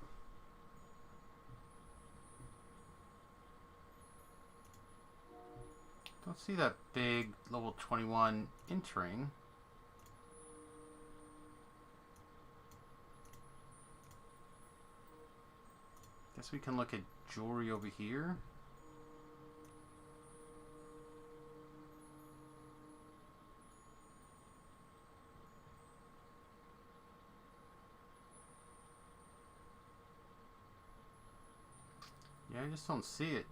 Don't see that big level 21 entering. Guess we can look at jewelry over here. Yeah, I just don't see it.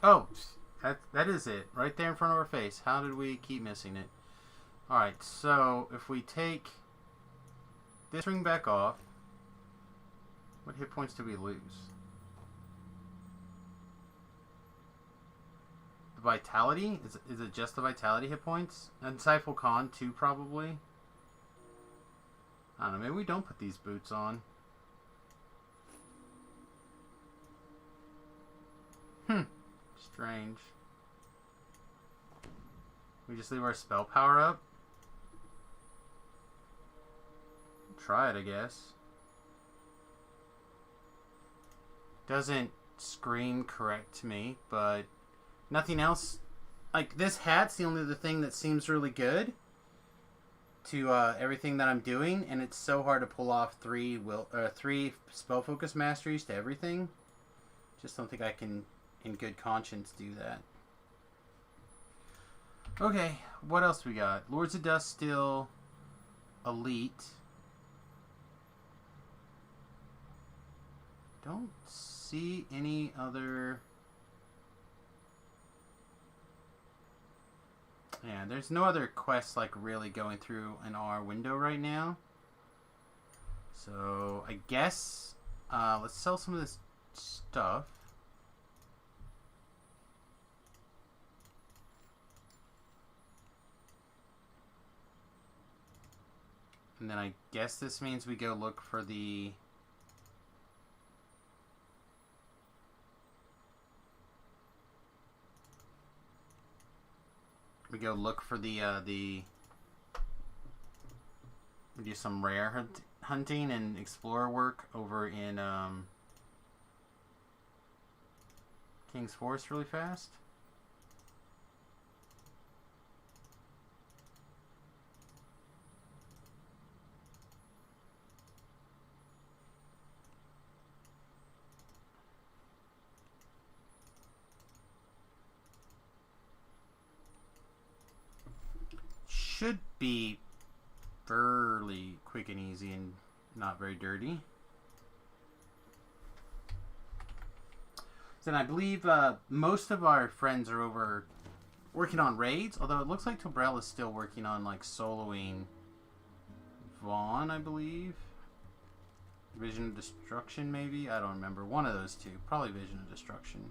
Oh, that is it. Right there in front of our face. How did we keep missing it? Alright, so if we take this ring back off, what hit points do we lose? The vitality? Is it just the vitality hit points? And Insightful Con too, probably? I don't know, maybe we don't put these boots on. Strange. We just leave our spell power up? Try it, I guess. Doesn't scream correct to me, but nothing else. Like, this hat's the only other thing that seems really good to everything that I'm doing, and it's so hard to pull off 3 spell focus masteries to everything. Just don't think I can, in good conscience, do that. Okay, what else we got? Lords of Dust still elite. Don't see any other... Yeah, there's no other quests like really going through in our window right now. So I guess let's sell some of this stuff. And then I guess this means we go look for the... We go look for the... We do some rare hunting and explorer work over in King's Forest really fast. Should be fairly quick and easy and not very dirty. Then I believe most of our friends are over working on raids, although it looks like Tobrel is still working on like soloing Vaughn, I believe. Vision of Destruction, maybe? I don't remember. One of those two. Probably Vision of Destruction.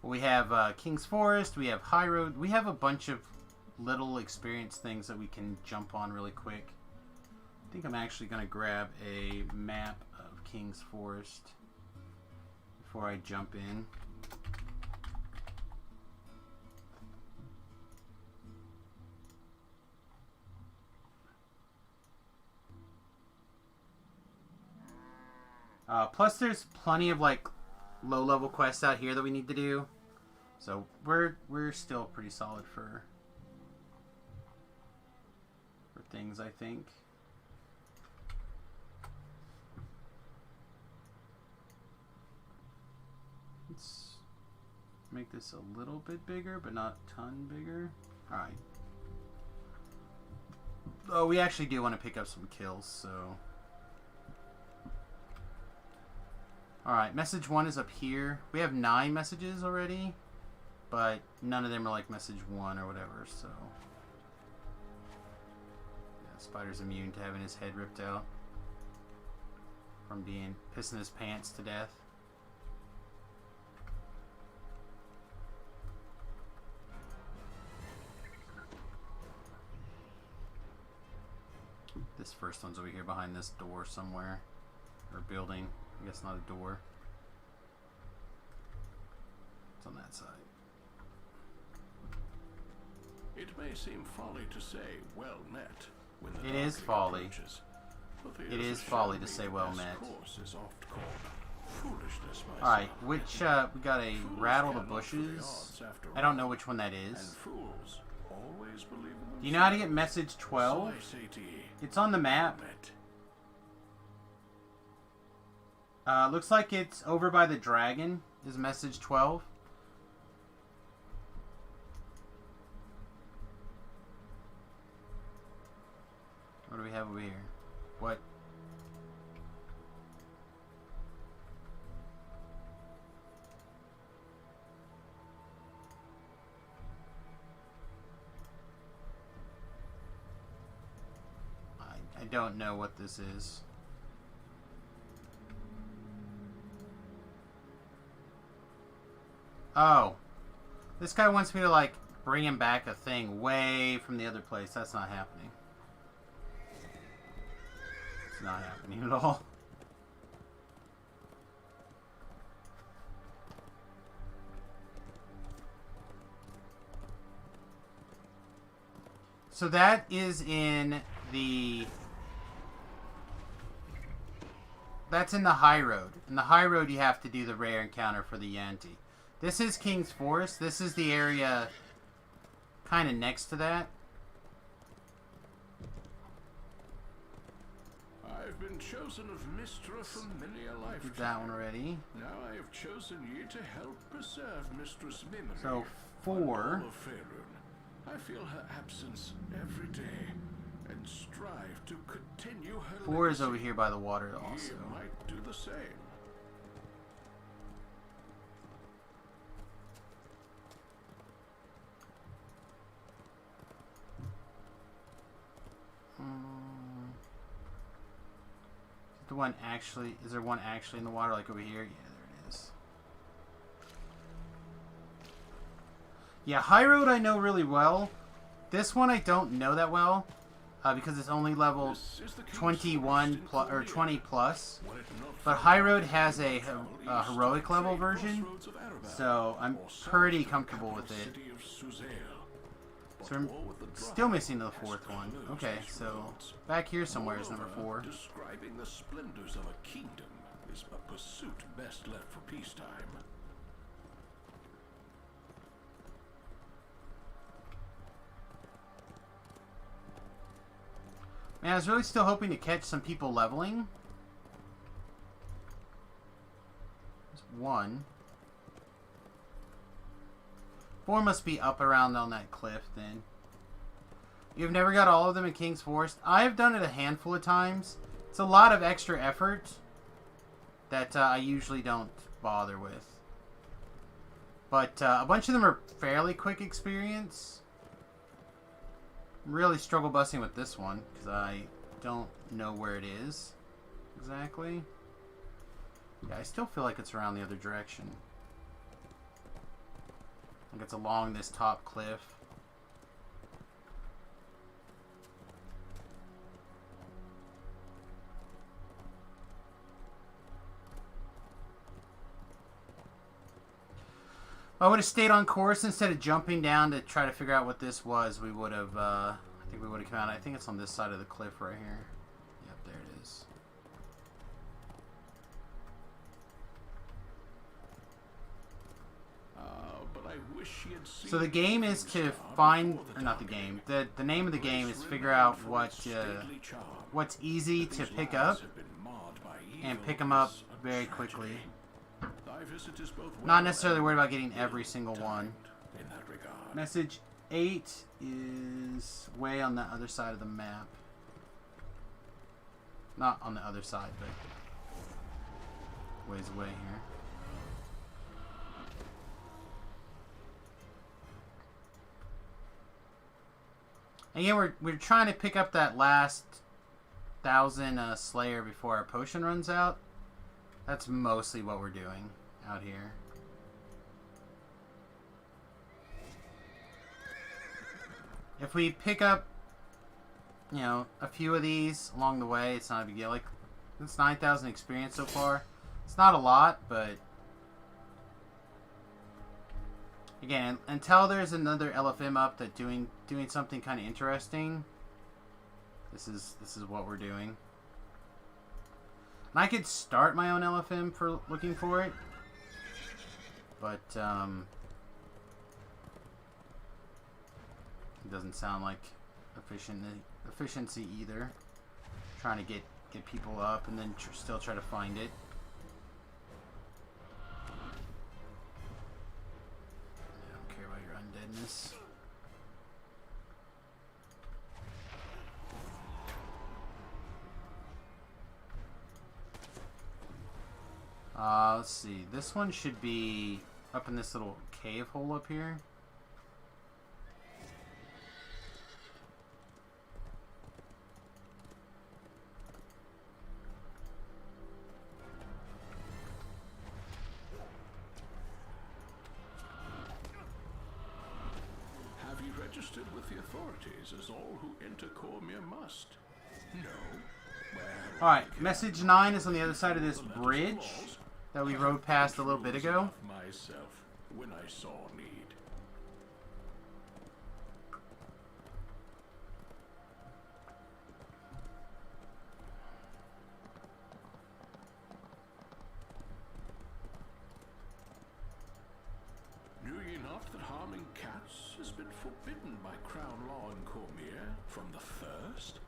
We have King's Forest, we have High Road, we have a bunch of little experience things that we can jump on really quick. I think I'm actually going to grab a map of King's Forest before I jump in. Plus there's plenty of like low-level quests out here that we need to do. So we're still pretty solid for things, I think. Let's make this a little bit bigger, but not a ton bigger. Alright. Oh, we actually do want to pick up some kills, so... Alright, message 1 is up here. We have 9 messages already, but none of them are like message 1 or whatever, so... Yeah, Spider's immune to having his head ripped out from being pissing his pants to death. This first one's over here behind this door somewhere, or building. I guess not a door. It's on that side. It may seem folly to say well met when the It is darkling folly. approaches, but the It years is have folly shown to me say the well best met. course is oft called foolishness, my Alright, son. which, we got a Fools rattle the cannot for the bushes. odds after I don't all, know which one that and is. fools always believe in Do you know how to get themselves. message 12? So I say to ye, It's on the map. met. Looks like it's over by the dragon, is message 12. What do we have over here? What? I don't know what this is. Oh. This guy wants me to, like, bring him back a thing way from the other place. That's not happening. It's not happening at all. So that is in the... That's in the high road. In the high road you have to do the rare encounter for the Yanti. This is King's Forest. This is the area kind of next to that. I've been chosen of Mystra for many a lifetime. Did that one already. Now I have chosen ye to help preserve Mistress Mimir. So, on 4. Hall of Faerun. I feel her absence every day and strive to continue her 4 is legacy. over here by the water Ye also. might do the same. one actually... Is there one actually in the water, like over here? Yeah, there it is. Yeah, High Road I know really well. This one I don't know that well. Because it's only level 21 plus, or 20 plus. But High Road has a heroic level version. So I'm pretty comfortable with it. So I'm still missing the fourth one. Okay, so back here somewhere is number 4. Describing the splendors of a kingdom is a pursuit best left for peacetime. Man, I was really still hoping to catch some people leveling. There's 1. 4 must be up around on that cliff then. You've never got all of them in King's Forest? I have done it a handful of times. It's a lot of extra effort that I usually don't bother with. But a bunch of them are fairly quick experience. Really struggle busting with this one because I don't know where it is exactly. Yeah, I still feel like it's around the other direction. Like it's along this top cliff. If I would have stayed on course instead of jumping down to try to figure out what this was, we would have, I think we would have come out. I think it's on this side of the cliff right here. Yep, there it is. But I wish she had seen So the game is to find, or not the game, the name of the game is figure out what's easy to pick up and pick them up very quickly. Not necessarily worried about getting every single one. In that regard. Message 8 is way on the other side of the map. Not on the other side, but ways away here. Again, we're trying to pick up that last 1,000 Slayer before our potion runs out. That's mostly what we're doing out here. If we pick up, you know, a few of these along the way, it's not a big deal. Like, it's 9,000 experience so far. It's not a lot, but again, until there's another LFM up that doing something kind of interesting, this is what we're doing. And I could start my own LFM for looking for it, but it doesn't sound like efficiency either. Trying to get people up and then still try to find it. I don't care about your undeadness. Let's see. This one should be up in this little cave hole up here. Have you registered with the authorities as all who enter Cormyr must? No. Well, Alright, message 9 is on the other side of this bridge that we rode past a little bit ago. Myself, when I saw need. Knew ye not that harming cats has been forbidden by Crown law in Cormyr from the first?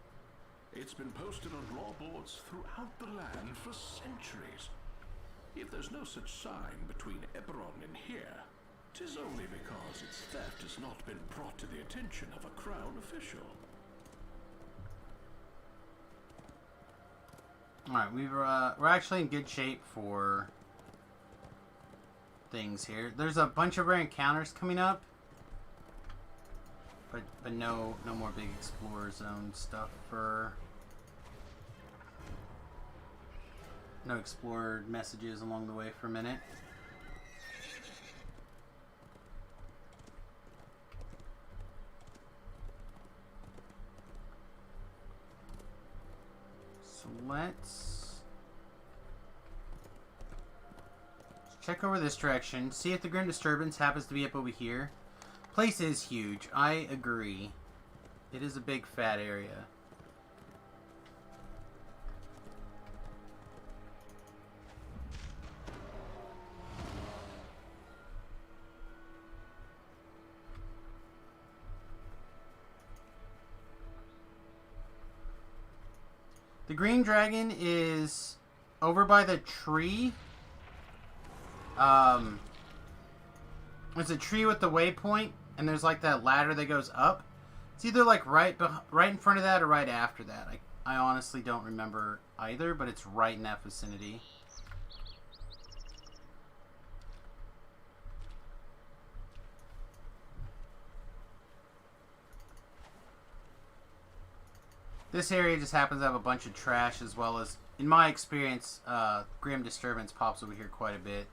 It's been posted on law boards throughout the land for centuries. If there's no such sign between Eberron and here, 'tis only because its theft has not been brought to the attention of a Crown official. Alright, we're actually in good shape for things here. There's a bunch of rare encounters coming up, but no more big Explorer Zone stuff for No explorer messages along the way for a minute. So let's check over this direction. See if the Grim Disturbance happens to be up over here. Place is huge. I agree. It is a big fat area. The green dragon is over by the tree. There's a tree with the waypoint, and there's like that ladder that goes up. It's either like right in front of that or right after that. I honestly don't remember either, but it's right in that vicinity. This area just happens to have a bunch of trash, as well as, in my experience, Grim Disturbance pops over here quite a bit.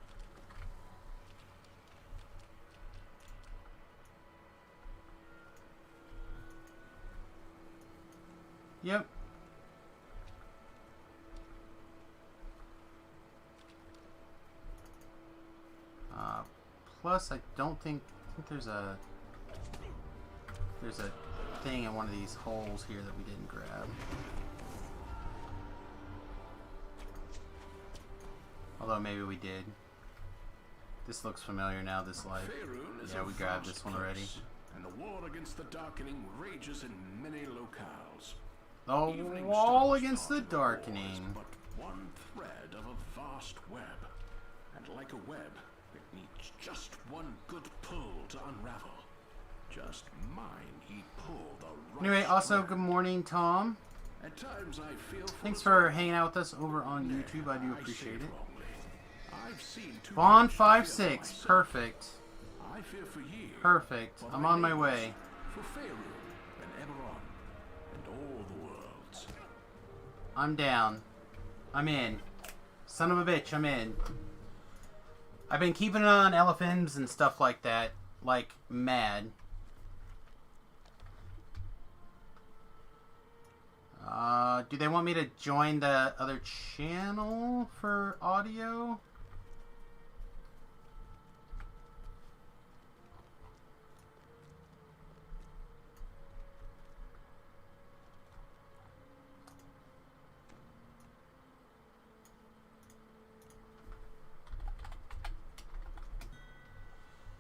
Yep. Plus, I don't think there's a thing in one of these holes here that we didn't grab. Although maybe we did. This looks familiar now, this life. Yeah, we grabbed this one already. And the war against the darkening rages in many locales. The wall against the darkening. But one thread of a vast web. And like a web, it needs just one good pull to unravel. Just mine, he pulled the right Anyway, also, strap. good morning, Tom. At times I feel Thanks for hanging out with us over on YouTube. I do appreciate it. I've seen too Bond much to 5-6. fear myself. Perfect. I fear for ye, Perfect. for I'm thy on my neighbors, way. For Faerun and Eberron and all the worlds. I'm down. I'm in. Son of a bitch, I'm in. I've been keeping an eye on elephants and stuff like that, like mad. Do they want me to join the other channel for audio?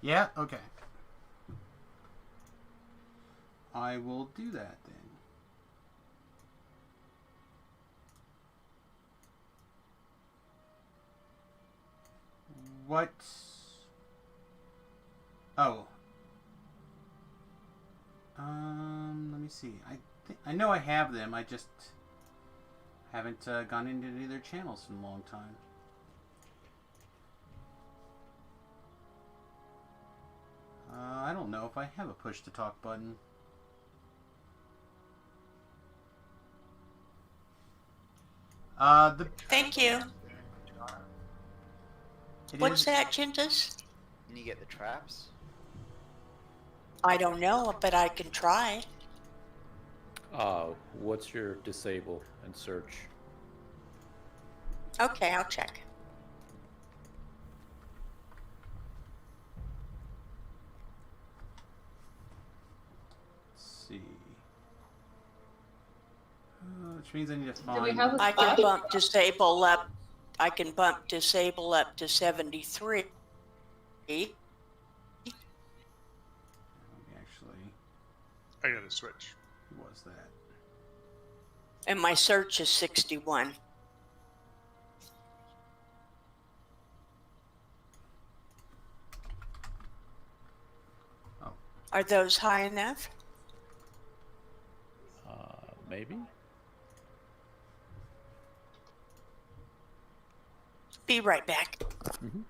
Yeah, okay. I will do that then. What? Oh. Let me see. I know I have them. I just haven't gone into any of their channels in a long time. I don't know if I have a push to talk button. Thank you. What's is- that, Gentis? Can you get the traps? I don't know, but I can try. What's your disable and search? Okay, I'll check. Let's see. Which means I need to find. we have a I can bump disable up. I can bump disable up to 73. Actually, I gotta switch. who was that? And my search is 61. Oh. Are those high enough? Maybe? Be right back. Mm-hmm.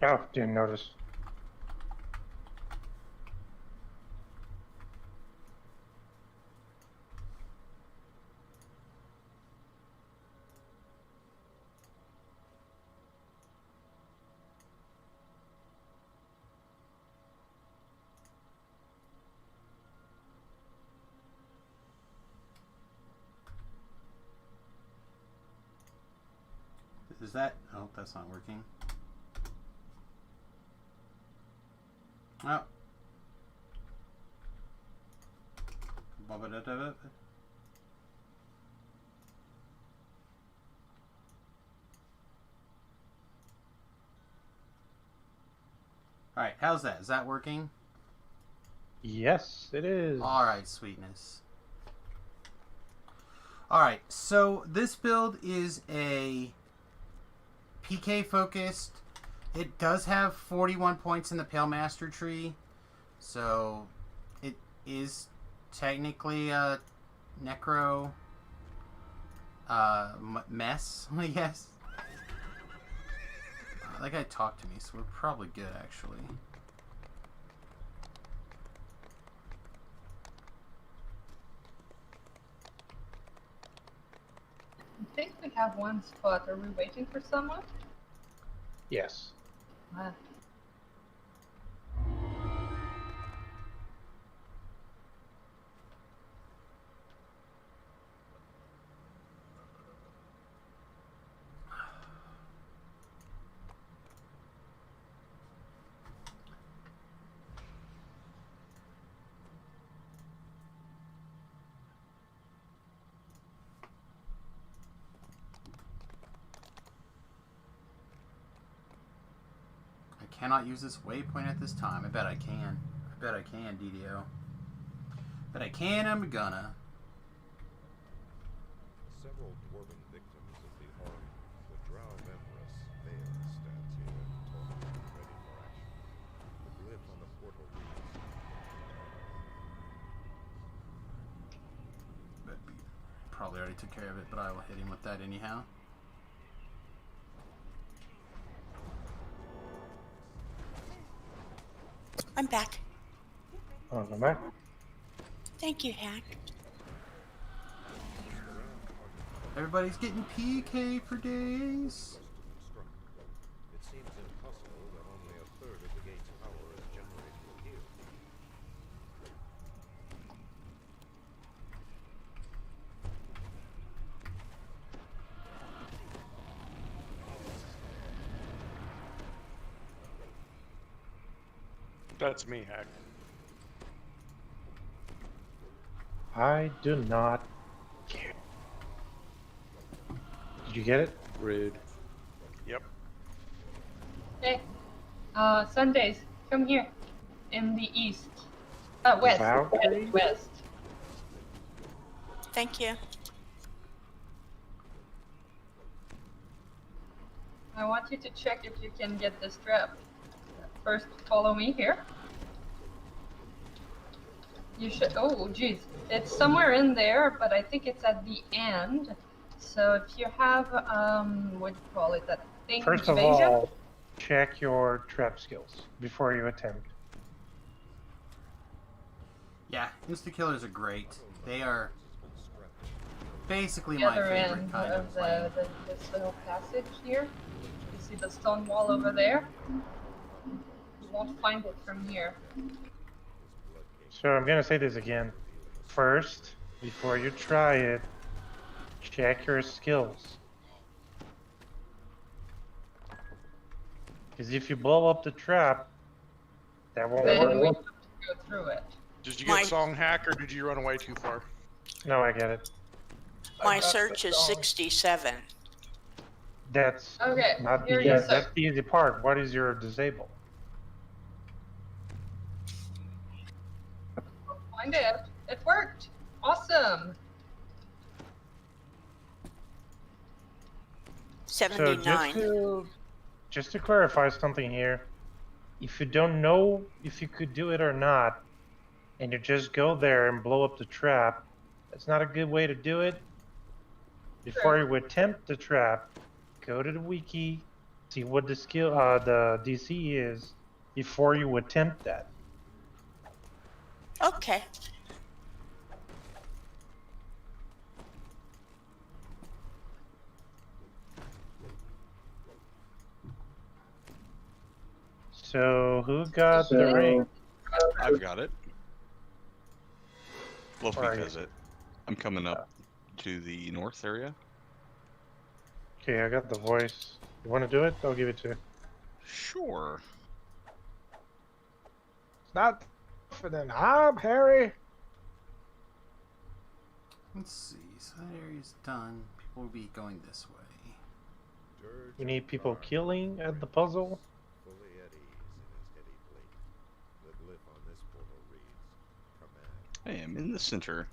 Oh, didn't notice. Is that... Oh, that's not working. Oh. Alright, how's that? Is that working? Yes, it is. Alright, sweetness. Alright, so this build is a PK focused. It does have 41 points in the Pale Master tree, so it is technically a necro mess, I guess. That guy talked to me, so we're probably good, actually. I think we have one spot. Are we waiting for someone? Yes. Ah. I cannot use this waypoint at this time. I bet I can. I bet I can, DDO. Bet I can, I'm gonna. Several dwarven victims of the Horde, the Drow Memorous Veil stands here, taut, ready for action. The glyph on the portal reads, Probably already took care of it, but I will hit him with that anyhow. I'm back. Welcome back. Thank you, Hack. Everybody's getting PK for days. it seems impossible that only a third of the gate's power is generated here. That's me, Hack. I do not care. Did you get it? Rude. Yep. Hey, Sundays, come here. In the east. West. Valkyrie? West. Thank you. I want you to check if you can get this trap. First, follow me here. You should. Oh, geez. It's somewhere in there, but I think it's at the end. So if you have, what do you call it? That thing. First of evasion? all, check your trap skills before you attempt. Yeah, insta-killers are great. They are basically The my other favorite end kind of of flame. this little passage here. You see the stone wall over there? You won't find it from here. So I'm gonna say this again. First, before you try it, check your skills. Because if you blow up the trap, that won't Then we work. have to go through it. Did you My- get Song Hack or did you run away too far? No, I get it. My I got search the is stone. 67. That's Okay, not here the you that's the easy part. What is your disable? Find it. It worked. Awesome. So 79. just to clarify something here, if you don't know if you could do it or not, and you just go there and blow up the trap, that's not a good way to do it. Before you attempt the trap, go to the wiki, see what the the DC is before you attempt that. Okay. So who got the ring? I've got it. Well, Where are because I'm coming up to the north area. Okay, I got the voice. You want to do it? I'll give it to you. Sure. It's not for the knob, Harry. Let's see. So that area's done. People will be going this way. Dirge We need of people Karn, killing at the puzzle. fully at ease in his heady plate. The glyph on this portal reads, command. I am in the center.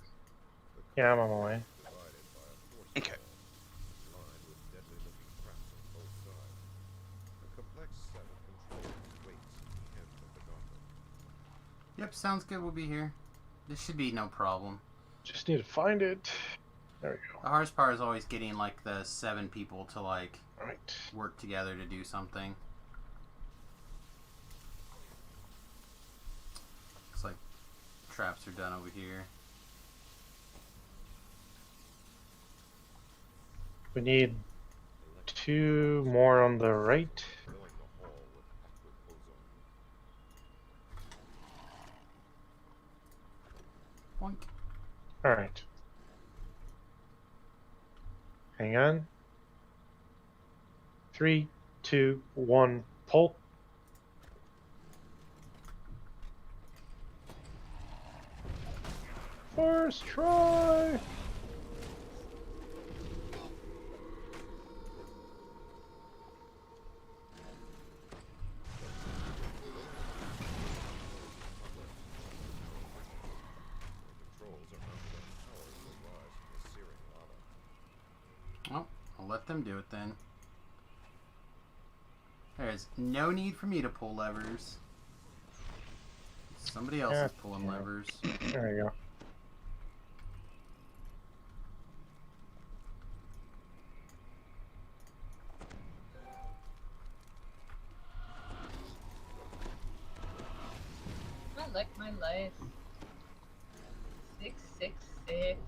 Yeah, I'm on my way. Divided by a force Okay. wall, lined with deadly-looking traps on both sides. A complex set of controls waits at the end of the gauntlet. Yep, sounds good. We'll be here. This should be no problem. Just need to find it. There we go. The hardest part is always getting like the 7 people to like Right. work together to do something. Looks like traps are done over here. We need 2 more on the right. Filling the hall with ozone. Boink. Alright. Hang on. 3, 2, 1, pull. First try! Controls are mounted on towers that rise from the searing lava. Well, I'll let them do it then. There's no need for me to pull levers. Somebody else is pulling levers. There we go. I like my life. 666.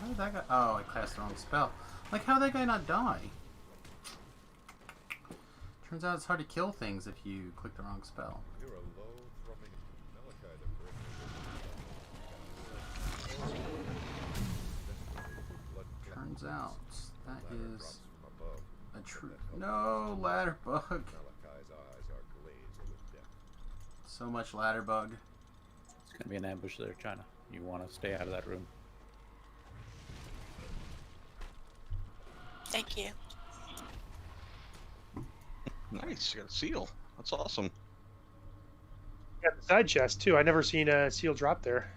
How did that guy? Oh, I cast the wrong spell. Like, how did that guy not die? Turns out it's hard to kill things if you click the wrong spell. Hear a low thrumming Malachi the Turns out that is drops from above. a true. No ladder bug. Malachi's eyes are glazed with death. So much ladder bug. It's gonna be an ambush there, China. You want to stay out of that room. Thank you. Nice, you got a seal. That's awesome. Got the side chest too. I never seen a seal drop there.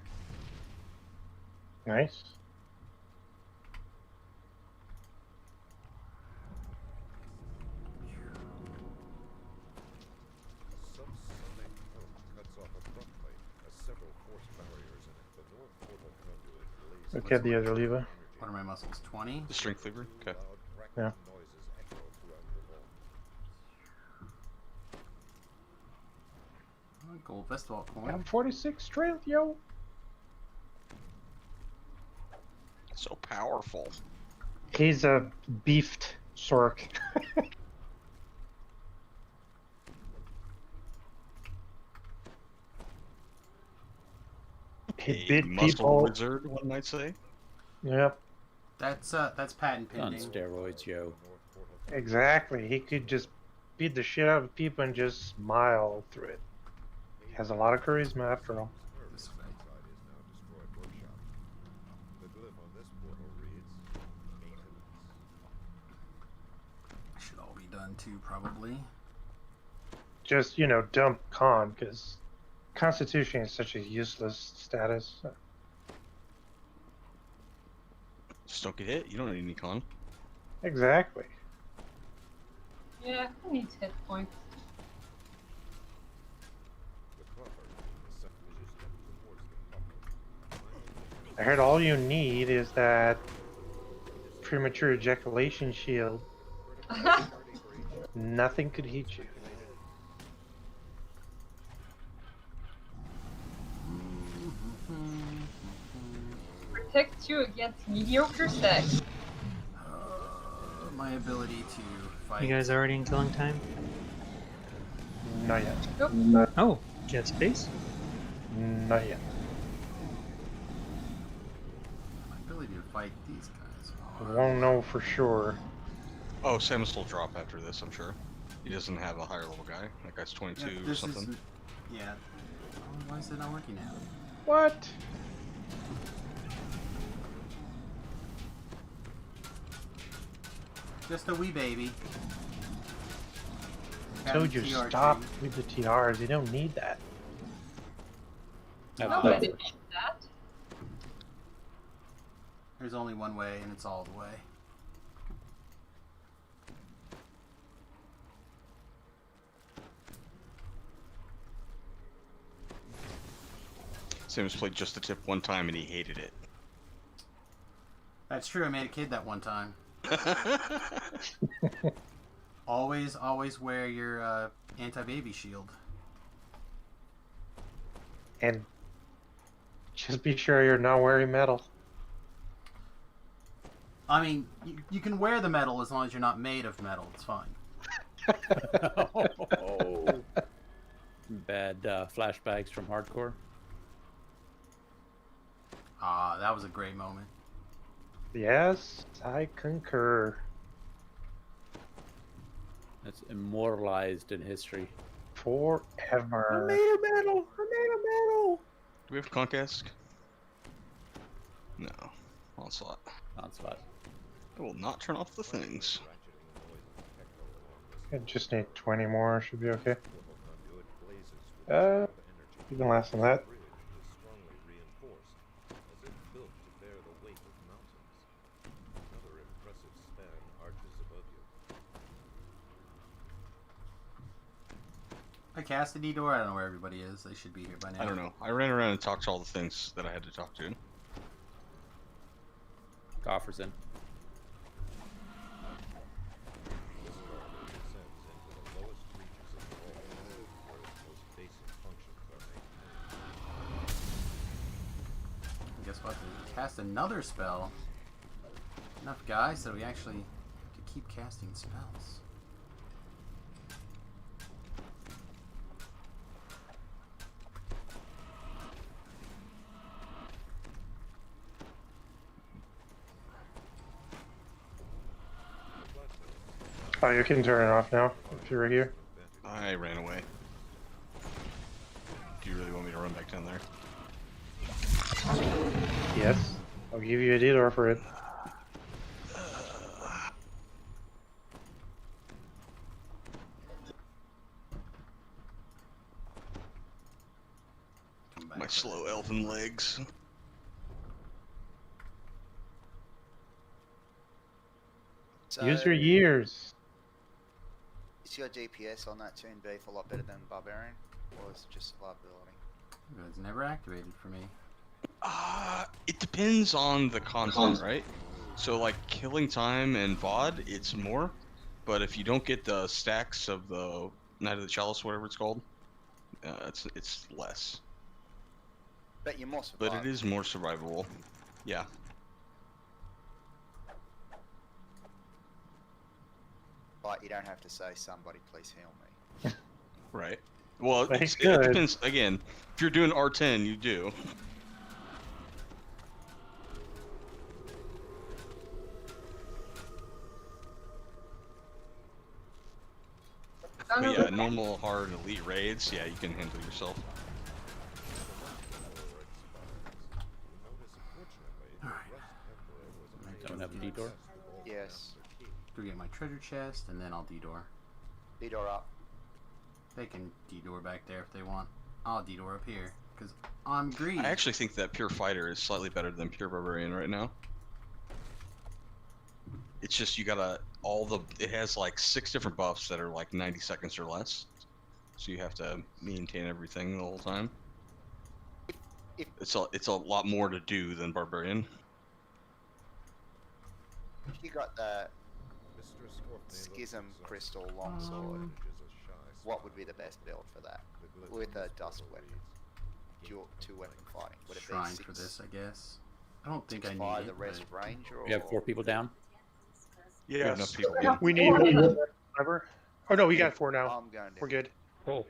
Nice. A subsonic note cuts off abruptly as several force barriers in it. The north portal conduit blazes Look at the other lever. What are my muscles? 20? The strength lever? Okay. loud crackling Yeah. noises echo throughout the vault. Oh, gold vest vault coin. I'm 46 strength, yo. So powerful. He's a beefed Sork. He A bit muscle people. wizard, one might say. Yep, That's patent On pending. steroids, yo. North portal exactly. He could just beat the shit out of people and just smile through it. He has a lot of charisma after all. This way. inside is now destroyed workshop. The glyph on this portal reads maintenance. Should all be done too, probably. Just, dump Khan, because Constitution is such a useless status. Just don't get hit. You don't need any con. Exactly. Yeah, who needs hit points? The crawler is set position towards the crawler. I heard all you need is that premature ejaculation shield. Nothing could hit you. Protects you against mediocre sex. My ability to fight. You guys already in killing time? Not yet. Nope. Oh, jet space? Not yet. My ability to fight these guys. Won't know for sure. Oh, Samus will drop after this, I'm sure. He doesn't have a higher level guy. That guy's 22 or This something. is, yeah. Oh, why is it not working now? What? Just a wee baby. Told you, TR2. stop with the TRs. You don't need that. Nobody needs that. There's only one way, and it's all the way. Samus played just the tip one time and he hated it. That's true. I made a kid that one time. Always wear your anti-baby shield. And just be sure you're not wearing metal. I mean, you can wear the metal as long as you're not made of metal. It's fine. Oh. Bad flashbacks from hardcore. Ah, that was a great moment. Yes, I concur. That's immortalized in history. Forever. of metal! I'm made of metal! Do we have Conquest? No. Onslaught. Onslaught. I will not turn off the things. I just need 20 more. Should be okay. Conduit blazes with a stream of energy. You can last on that. The bridge is strongly reinforced, as if built to bear the weight of mountains. Another impressive span arches above you. I cast a D-door. I don't know where everybody is. They should be here by now. I don't know. I ran around and talked to all the things that I had to talk to. Coffers in. This corridor descends into the lowest reaches of the vault, where its most basic functions are maintained. And guess what? They cast another spell. Enough guys so we actually could keep casting spells. Oh, you can turn it off now if you're here. I ran away. Do you really want me to run back down there? Yes. I'll give you a D-door for it. Come back My for slow that. elven legs. So, Use your years. is your DPS on that Toon Beef a lot better than Barbarian? Or is it just survivability? It's never activated for me. It depends on the content, right? So like killing time and VOD, it's more. But if you don't get the stacks of the Night of the Chalice, whatever it's called, it's less. But you're more But survivable. it is more survivable. Yeah. But you don't have to say, somebody please heal me. Right. Well, But it good. depends. Again, if you're doing R10, you do. But yeah, normal, hard, elite raids, yeah, you can handle yourself. Don't have a D-door? Yes. Go get my treasure chest, and then I'll D-door. D-door up. They can D-door back there if they want. I'll detour up here because I'm green. I actually think that Pure Fighter is slightly better than Pure Barbarian right now. It's just you gotta it has like 6 different buffs that are like 90 seconds or less, so you have to maintain everything the whole time. It's a lot more to do than Barbarian. If you got the Schism Crystal Longsword, what would be the best build for that? With a Dusk Weapon. Dual 2-weapon fighting. Would it Shrine be for this, I guess. I don't think I 6-5 need the it. rest but- range, or We have 4 people down. We have enough people. Yeah. We need whatever. Oh no, we got 4 now. I'm going to. We're good. Cool.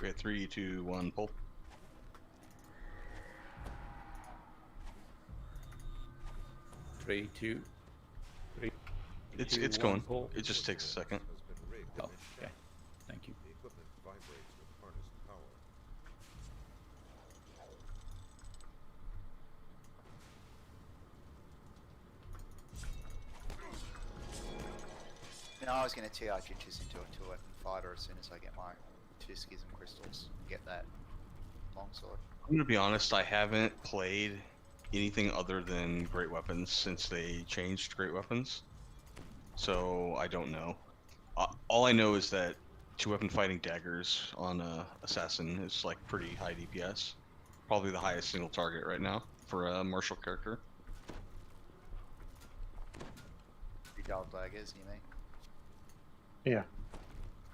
We had 3, 2, 1, pull. Three, two. It's two, it's one, going. pull. It just takes a second. Oh, okay. Thank you. The equipment vibrates with harnessed power. I was going to TR Jutsus into a 2-weapon fighter as soon as I get my 2 Schism Crystals and get that longsword. I'm gonna be honest. I haven't played anything other than Great Weapons since they changed Great Weapons, so I don't know. All I know is that 2-weapon fighting daggers on Assassin is like pretty high DPS, probably the highest single target right now for a martial character. 3 double daggers, you mean? Yeah.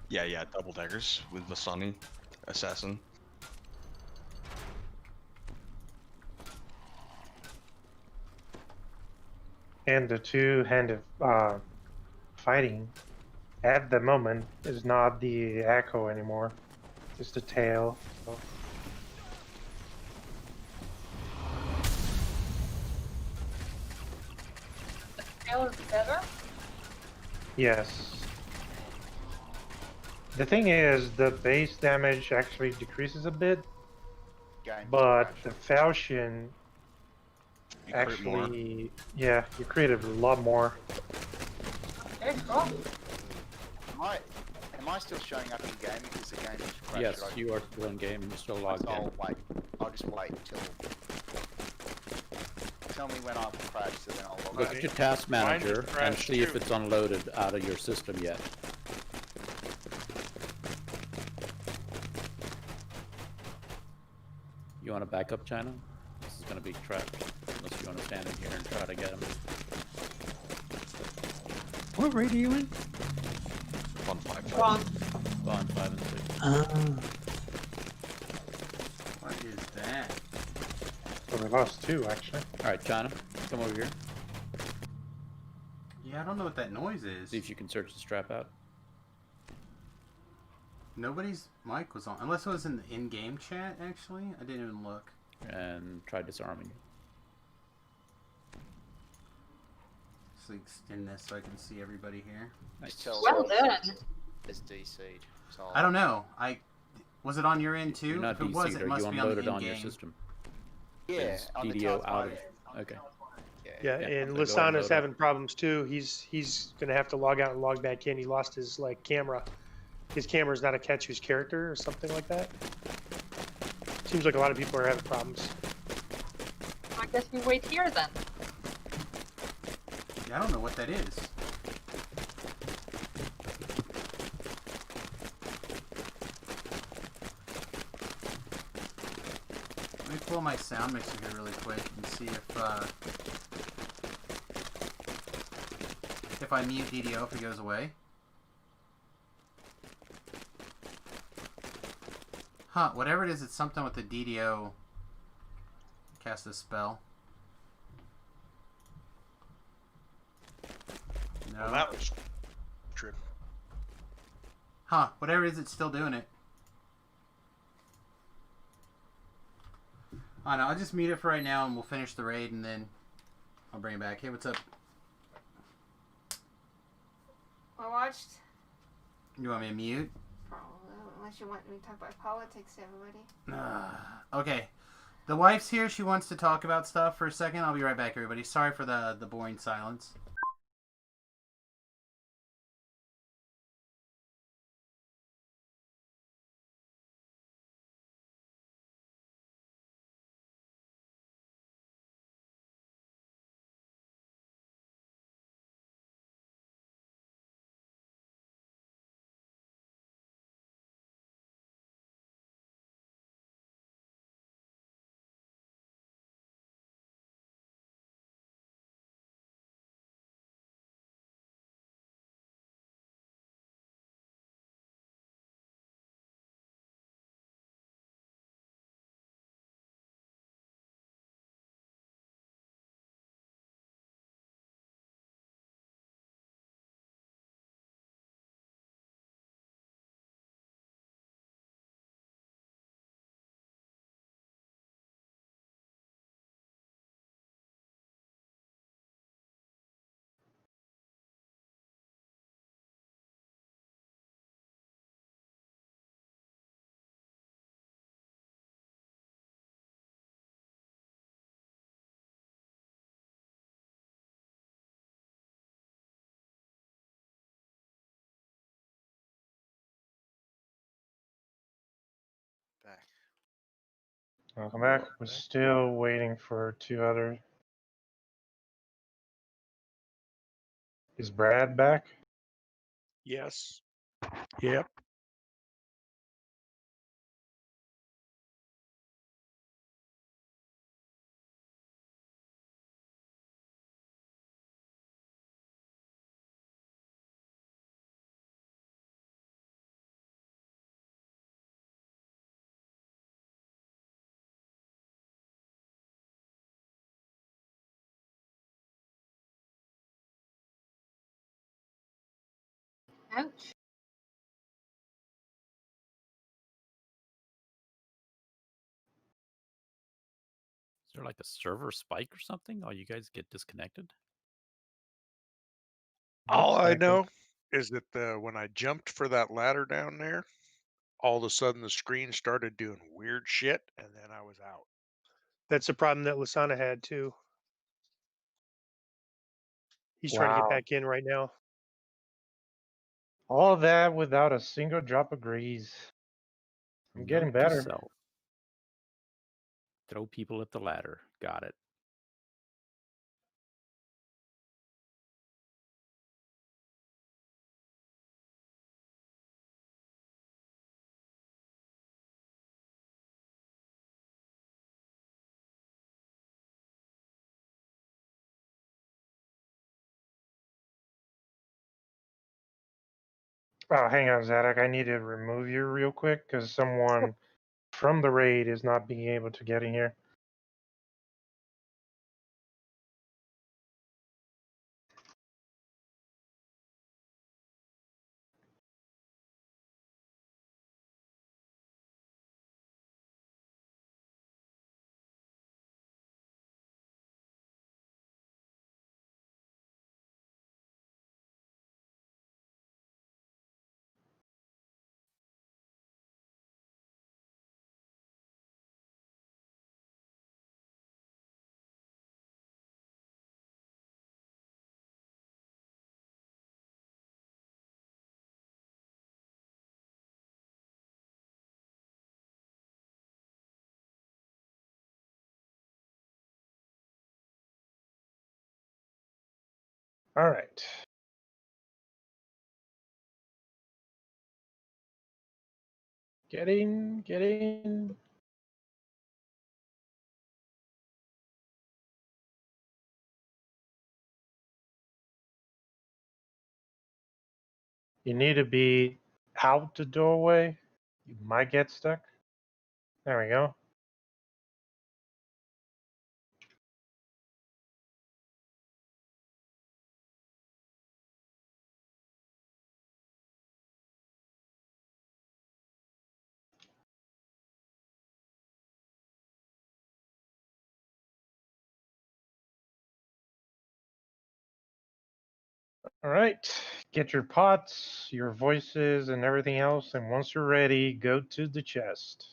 Yeah, double daggers with Vasani, Assassin. And the two-handed fighting at the moment is not the echo anymore. Just the tail. So. The tail is better? Yes. The thing is, the base damage actually decreases a bit, but the falchion You crit more. actually, yeah, you created a lot more. Okay, cool. Am I still showing up in game because the game is crashed? Yes, you are still in game and you're still logged in. I'll just wait until. Tell me when I've crashed, so then I'll log Look out. at your task manager and crashed see if too. it's unloaded out of your system yet. You want to back up, China? This is going to be trapped. Unless you want to stand in here and try to get him. What raid are you in? 155. Wrong. Bond 5 and 6. What is that? So we lost 2 actually. Alright, China, come over here. Yeah, I don't know what that noise is. See if you can search the strap out. Nobody's mic was on, unless it was in the in-game chat. Actually, I didn't even look. And try disarming it. Just like extend this so I can see everybody here. Just tell Well us done. it's DC'd. So I don't know. Was it on your end too? You're not if it was, DC'd, it or must you be on the unloaded on your in-game. system. Yeah, Is on the DDO top out right. of... Okay. Yeah, Yeah, and so go and Lisana's load up. having problems too. He's gonna have to log out and log back in. He lost his camera. His camera's not a catch-use character or something like that. Seems like a lot of people are having problems. I guess we wait here then. Yeah, I don't know what that is. Let me pull my sound mixer here really quick and see if I mute DDO if it goes away. Huh, whatever it is, it's something with the DDO. Cast a spell. No. Well, that was true. Huh, whatever it is, it's still doing it. I don't know, I'll just mute it for right now and we'll finish the raid and then I'll bring it back. Hey, what's up? I watched. You want me to mute? Unless you want me to talk about politics to everybody. Okay. The wife's here. She wants to talk about stuff for a second. I'll be right back, everybody. Sorry for the boring silence. Welcome back. We're still waiting for 2 others. Is Brad back? Yes. Yep. Ouch. Is there like a server spike or something? Oh, you guys get disconnected? All Looks I like it. know is that when I jumped for that ladder down there, all of a sudden the screen started doing weird shit, and then I was out. That's a problem that Lasana had too. He's trying to get Wow. back in right now. All that without a single drop of grease. I'm getting Note to better. self. Throw people at the ladder. Got it. Oh, hang on, Zadok. I need to remove you real quick because someone from the raid is not being able to get in here. All right. Get in, get in. You need to be out the doorway. You might get stuck. There we go. All right. Get your pots, your voices, and everything else. And once you're ready, go to the chest.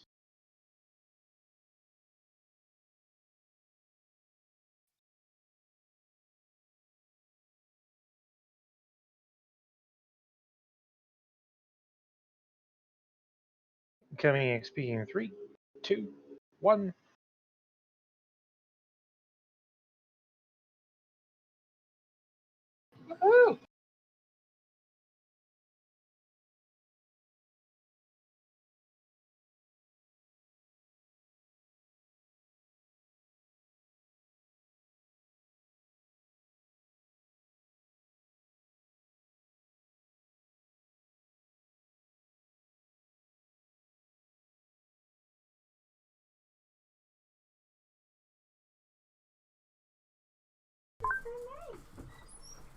Coming and speaking in 3, 2, 1. Woohoo!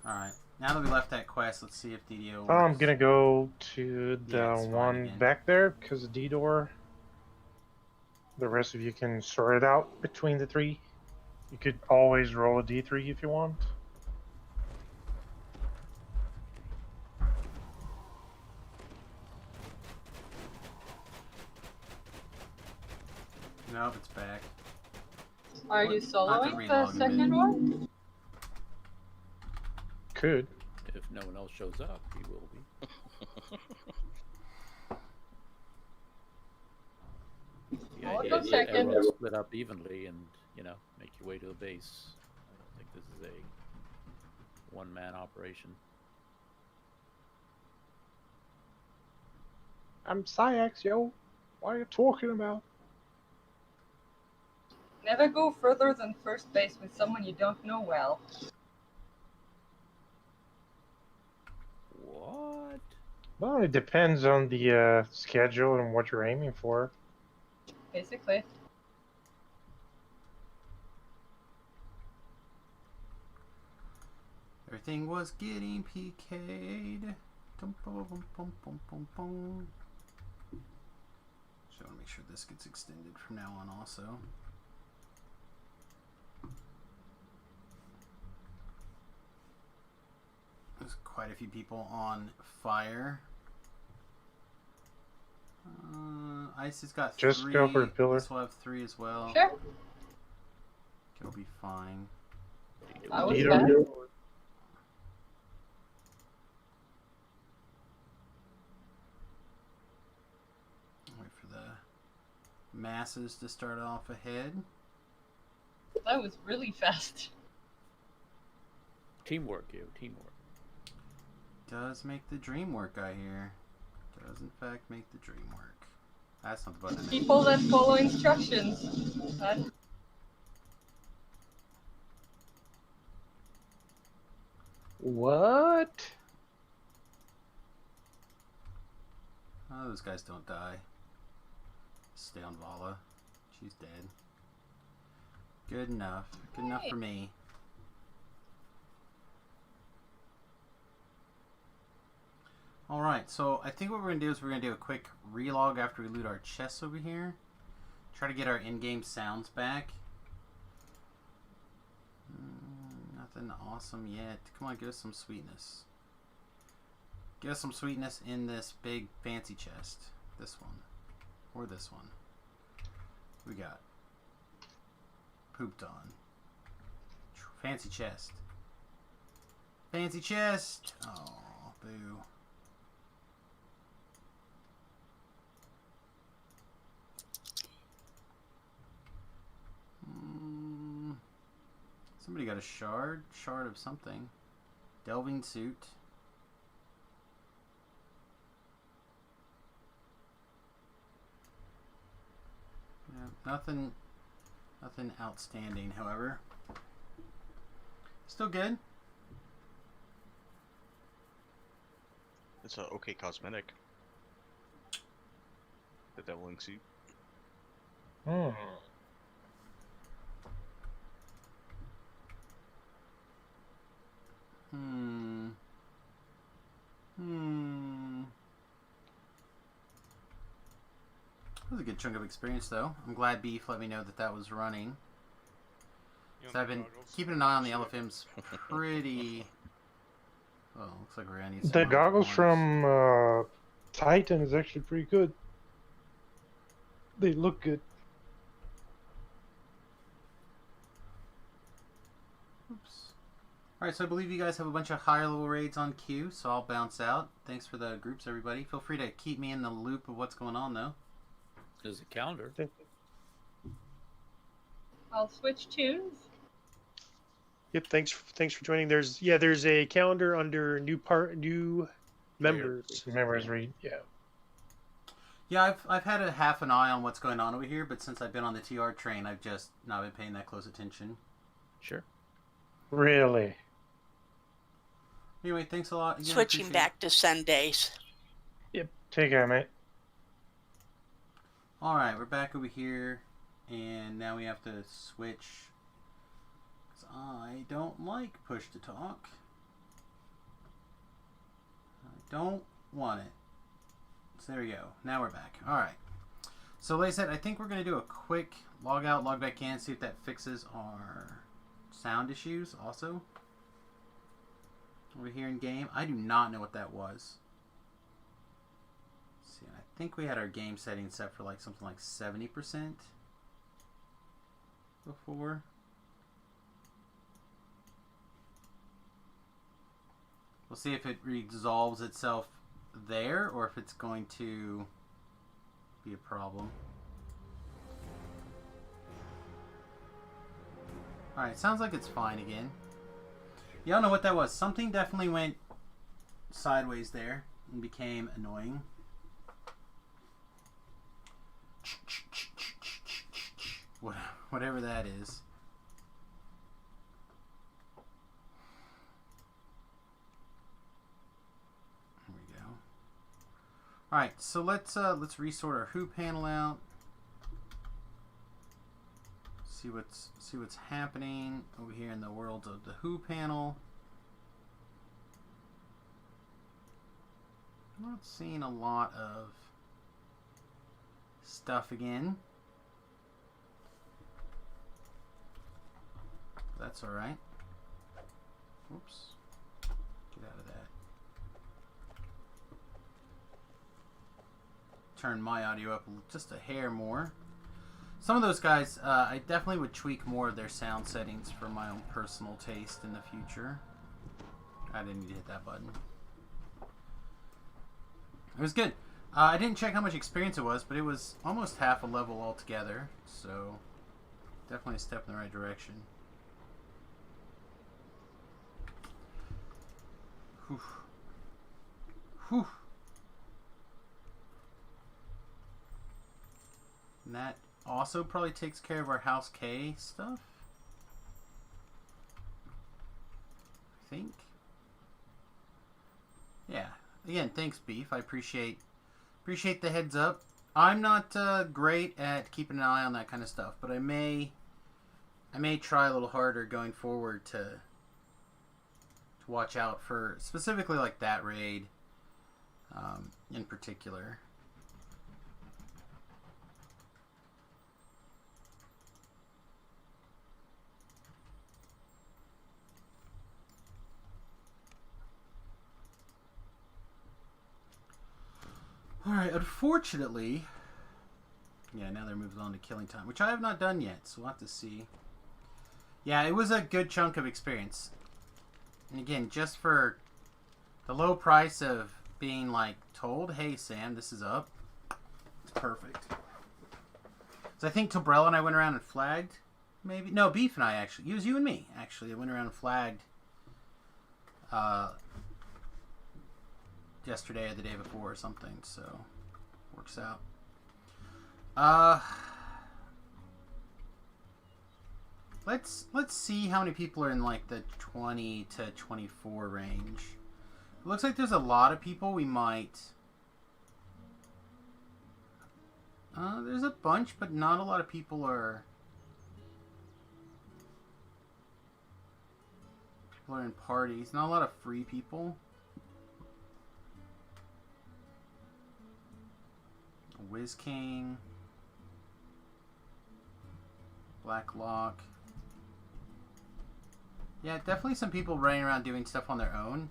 Alright, now that we left that quest, let's see if DDO works. I'm gonna go to the Yeah, it's fine one again. back there because of D-door. The rest of you can sort it out between the 3. You could always roll a D3 if you want. Nope, it's back. Are you soloing the second one? Could. If no one else shows up, he will be. Yeah, I'll go Yeah, second. everyone split up evenly and, you know, make your way to the base. I don't think this is a one-man operation. I'm Syax, yo. What are you talking about? Never go further than first base with someone you don't know well. What? Well, it depends on the schedule and what you're aiming for. Basically. Everything was getting PK'd. Dum, bum, bum, bum, bum, bum, bum. Just want to make sure this gets extended from now on also. There's quite a few people on fire. Ice has got Just 3. go for a pillar. This will have 3 as well. Sure. It'll be fine. I was Either fast. Wait for the masses to start off ahead. That was really fast. Teamwork, you. Teamwork. Does make the dream work, I hear. Does in fact make the dream work. That's not the button. People that follow instructions. What? Oh, those guys don't die. Stay on Vala. She's dead. Good enough. Good enough for me. Alright, so I think what we're going to do is we're going to do a quick relog after we loot our chests over here. Try to get our in-game sounds back. Nothing awesome yet. Come on, give us some sweetness. Give us some sweetness in this big fancy chest. This one. Or this one. We got pooped on. Fancy chest. Fancy chest! Oh, boo. Somebody got a shard. Shard of something. Delving suit. Yeah, nothing outstanding, however. Still good. It's a okay cosmetic. The Deviling suit. Hmm. That was a good chunk of experience, though. I'm glad Beef let me know that that was running. So I've been keeping an eye on the LFMs pretty... Well, looks like we're gonna need some The more goggles points. from Titan is actually pretty good. They look good. Oops. Alright, so I believe you guys have a bunch of higher level raids on queue, so I'll bounce out. Thanks for the groups, everybody. Feel free to keep me in the loop of what's going on, though. There's a calendar. I'll switch tunes. Yep. Thanks for joining. There's a calendar under new members. Members read, yeah. Yeah, I've had a half an eye on what's going on over here, but since I've been on the TR train, I've just not been paying that close attention. Sure. Really? Anyway, thanks a lot. Again, Switching appreciate back to Sundays. Yep. Take care, mate. Alright, we're back over here, and now we have to switch. 'Cause I don't like push to talk. I don't want it. So there we go. Now we're back. Alright. So like I said, I think we're going to do a quick log out, log back in, see if that fixes our sound issues also. Over here in game. I do not know what that was. Let's see, I think we had our game settings set for like something like 70% before. We'll see if it resolves itself there or if it's going to be a problem. Alright, sounds like it's fine again. You don't know what that was. Something definitely went sideways there and became annoying. Whatever that is. There we go. Alright, so let's resort our Who panel out. See what's happening over here in the world of the Who panel. I'm not seeing a lot of stuff again. That's alright. Oops. Get out of that. Turn my audio up just a hair more. Some of those guys, I definitely would tweak more of their sound settings for my own personal taste in the future. I didn't need to hit that button. It was good. I didn't check how much experience it was, but it was almost half a level altogether. So, definitely a step in the right direction. Whew. Whew. And that also probably takes care of our House K stuff. I think. Yeah. Again, thanks, Beef. I appreciate the heads up. I'm not great at keeping an eye on that kind of stuff, but I may try a little harder going forward to watch out for specifically like that raid in particular. Alright, unfortunately, yeah, now they're moving on to Killing Time, which I have not done yet, so we'll have to see. Yeah, it was a good chunk of experience. And again, just for the low price of being, like, told, hey, Sam, this is up, it's perfect. So I think Tobrella and I went around and flagged, maybe? No, Beef and I, actually. It was you and me, actually. I went around and flagged yesterday or the day before or something, so works out. Let's see how many people are in like the 20 to 24 range. It looks like there's a lot of people. We might there's a bunch, but not a lot of people are in parties. Not a lot of free people. Wiz King, Blacklock. Yeah, definitely some people running around doing stuff on their own.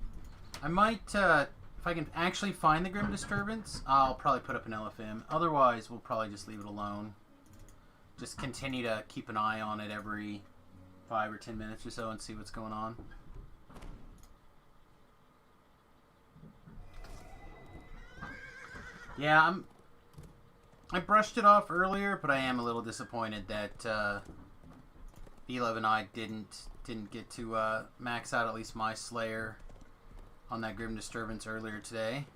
I might, if I can actually find the Grim Disturbance, I'll probably put up an LFM. Otherwise, we'll probably just leave it alone. Just continue to keep an eye on it every 5 or 10 minutes or so and see what's going on. Yeah, I brushed it off earlier, but I am a little disappointed that B-Love and I didn't get to max out at least my Slayer on that Grim Disturbance earlier today.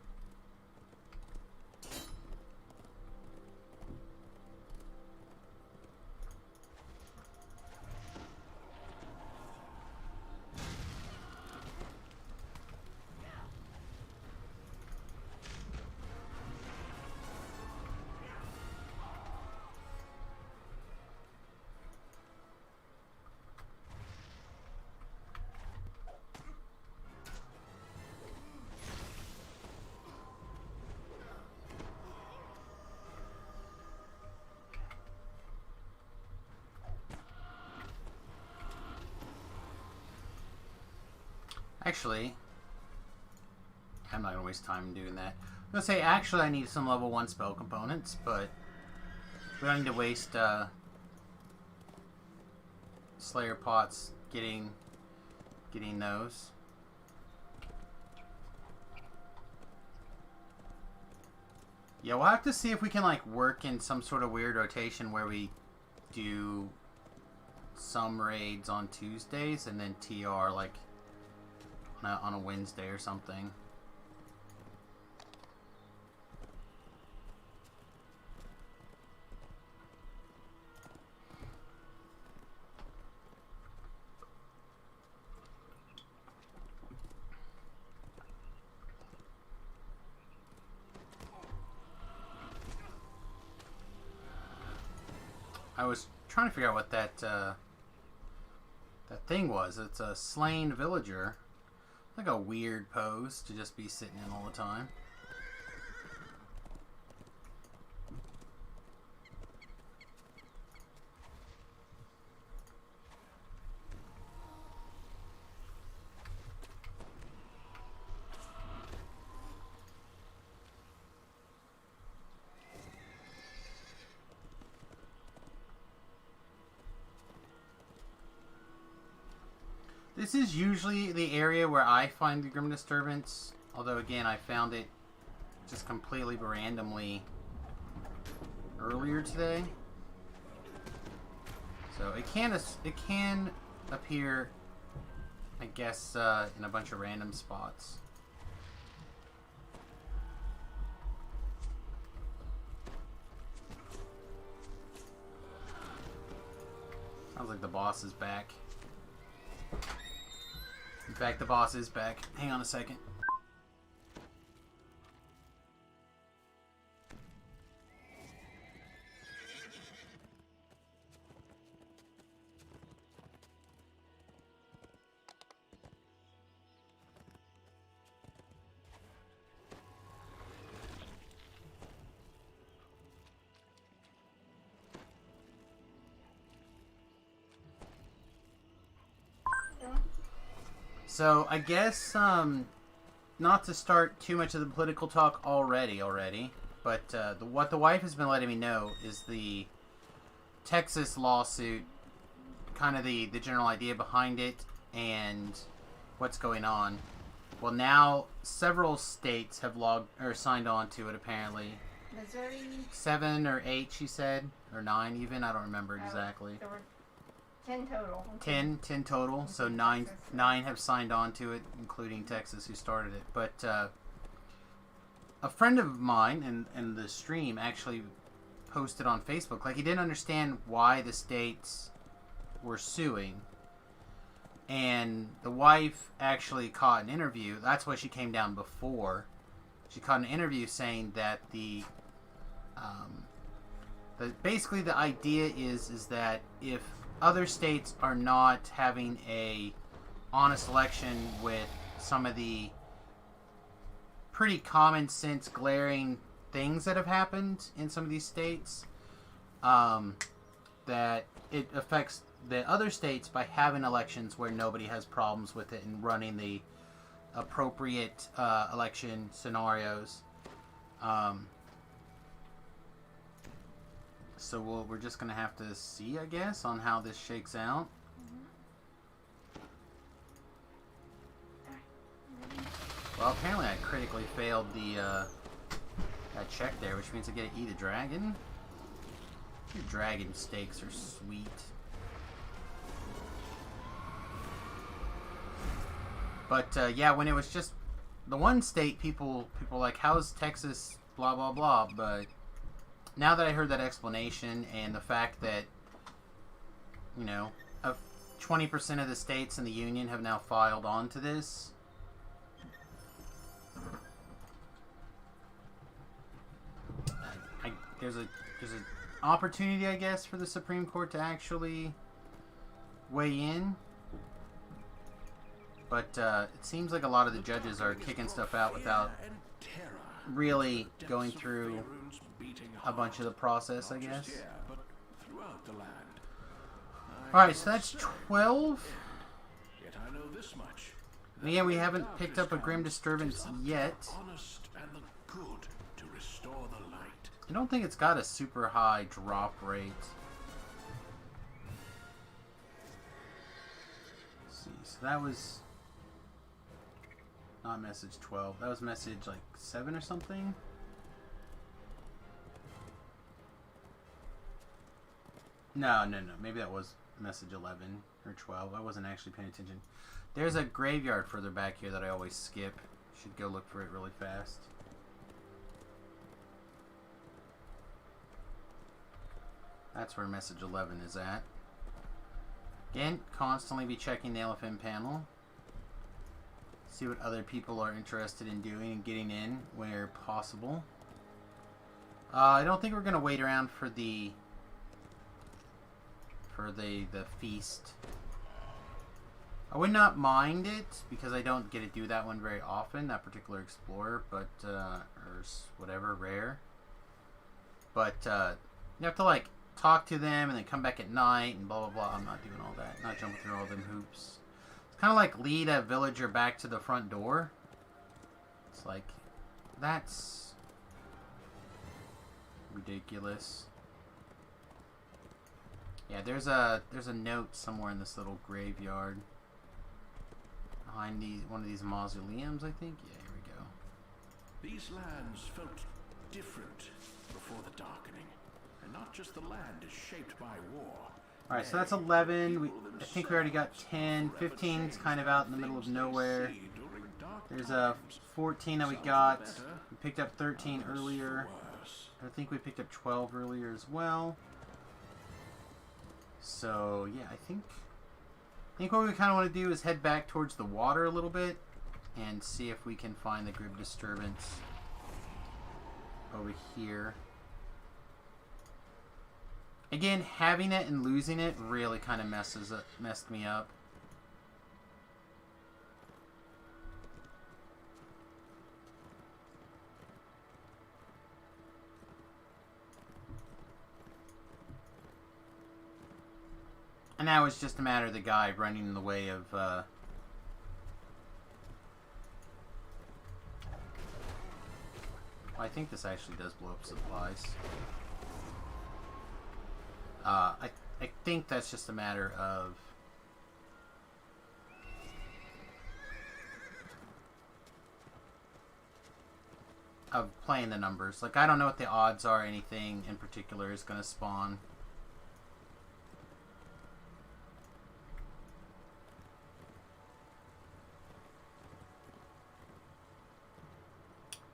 Actually, I'm not going to waste time doing that. I'm going to say, actually, I need some level 1 spell components, but we don't need to waste Slayer pots getting those. Yeah, we'll have to see if we can like work in some sort of weird rotation where we do some raids on Tuesdays and then TR like on a Wednesday or something. I was trying to figure out what that thing was. It's a slain villager. Like a weird pose to just be sitting in all the time. This is usually the area where I find the Grim Disturbance, although again I found it just completely randomly earlier today. So it can appear, I guess, in a bunch of random spots. Sounds like the boss is back. In fact, the boss is back. Hang on a second. So, I guess, not to start too much of the political talk already, but what the wife has been letting me know is the Texas lawsuit, kind of the general idea behind it, and what's going on. Well, now, several states have signed on to it, apparently. Missouri. 7 or 8, she said, or 9 even, I don't remember exactly. There were 10 total. 10 total, so nine have signed on to it, including Texas, who started it. But a friend of mine in the stream actually posted on Facebook, like, he didn't understand why the states were suing. And the wife actually caught an interview. That's why she came down before. She caught an interview saying that basically the idea is that if other states are not having a honest election with some of the pretty common sense glaring things that have happened in some of these states, that it affects the other states by having elections where nobody has problems with it and running the appropriate election scenarios. So we're just going to have to see, I guess, on how this shakes out. Well, apparently I critically failed that check there, which means I get to eat a dragon. Your dragon steaks are sweet. But yeah, when it was just the one state, people were like, how's Texas, blah, blah, blah. But now that I heard that explanation and the fact that, 20% of the states in the union have now filed onto this, there's an opportunity, I guess, for the Supreme Court to actually weigh in. But it seems like a lot of the judges are kicking stuff out without really going through a bunch of the process, I guess. Alright, so that's 12. And yeah, we haven't picked up a Grim Disturbance yet. I don't think it's got a super high drop rate. Let's see, so that was not message 12. That was message like 7 or something. No. Maybe that was message 11 or 12. I wasn't actually paying attention. There's a graveyard further back here that I always skip. Should go look for it really fast. That's where message 11 is at. Again, constantly be checking the elephant panel. See what other people are interested in doing and getting in where possible. I don't think we're gonna wait around for the feast. I would not mind it because I don't get to do that one very often, that particular explorer, but or whatever, rare. But you have to like talk to them and then come back at night and blah blah blah. I'm not doing all that. Not jumping through all them hoops. It's kind of like lead a villager back to the front door. It's like that's ridiculous. Yeah, there's a note somewhere in this little graveyard behind one of these mausoleums, I think. Yeah, here we go. These lands felt different before the darkening, and not just the land is shaped by war. All right, so that's 11. I think we already got 10. 15's kind of out in the middle of nowhere. There's a 14 that we got. We picked up 13 earlier. I think we picked up 12 earlier as well. So yeah, I think what we kind of want to do is head back towards the water a little bit and see if we can find the Grib disturbance over here. Again, having it and losing it really kind of messed me up. And now it's just a matter of the guy running in the way of, I think this actually does blow up supplies. I think that's just a matter of playing the numbers. Like, I don't know what the odds are anything in particular is going to spawn.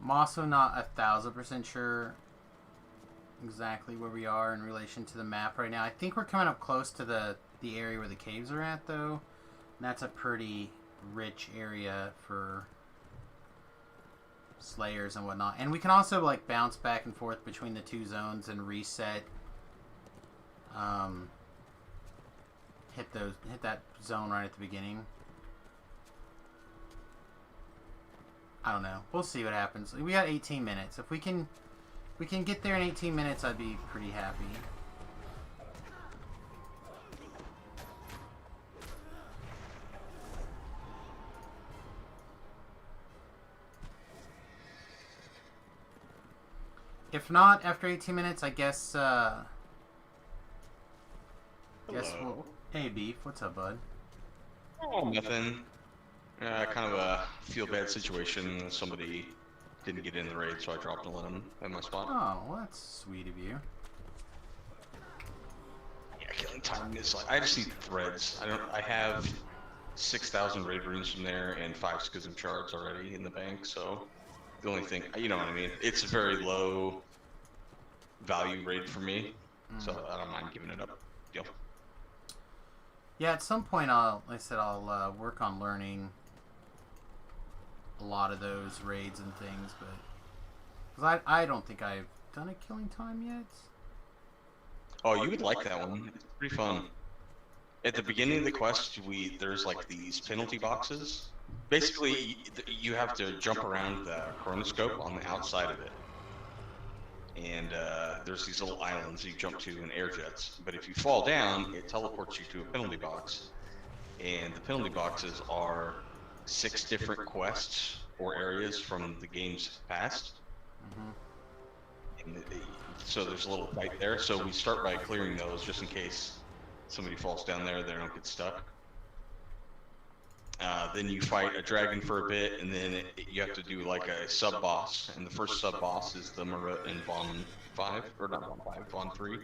I'm also not 1000% sure exactly where we are in relation to the map right now. I think we're coming up close to the area where the caves are at, though. And that's a pretty rich area for slayers and whatnot. And we can also like bounce back and forth between the two zones and reset. Hit that zone right at the beginning. I don't know. We'll see what happens. We got 18 minutes. If we can get there in 18 minutes, I'd be pretty happy. If not, after 18 minutes, I guess, we'll... Hey, Beef. What's up, bud? Oh, nothing. Kind of a feel-bad situation. Somebody didn't get in the raid, so I dropped and let him at my spot. Oh, well, that's sweet of you. Yeah, killing time is like... I just need threads. I have 6,000 raid runes from there and 5 schism shards already in the bank, so... The only thing... You know what I mean? It's a very low value raid for me, so I don't mind giving it up. Deal. Yeah, at some point, I'll work on learning a lot of those raids and things, but because I don't think I've done a killing time yet. Oh, you would like that one. It's pretty fun. At the beginning of the quest, there's like these penalty boxes. Basically, you have to jump around the chronoscope on the outside of it. And there's these little islands you jump to in air jets. But if you fall down, it teleports you to a penalty box. And the penalty boxes are 6 different quests or areas from the game's past. And so there's a little fight there. So we start by clearing those just in case somebody falls down there, they don't get stuck. Then you fight a dragon for a bit, and then you have to do like a sub-boss. And the first sub-boss is the Marut in Vaughn 5, or not Vaughn 5, Vaughn 3.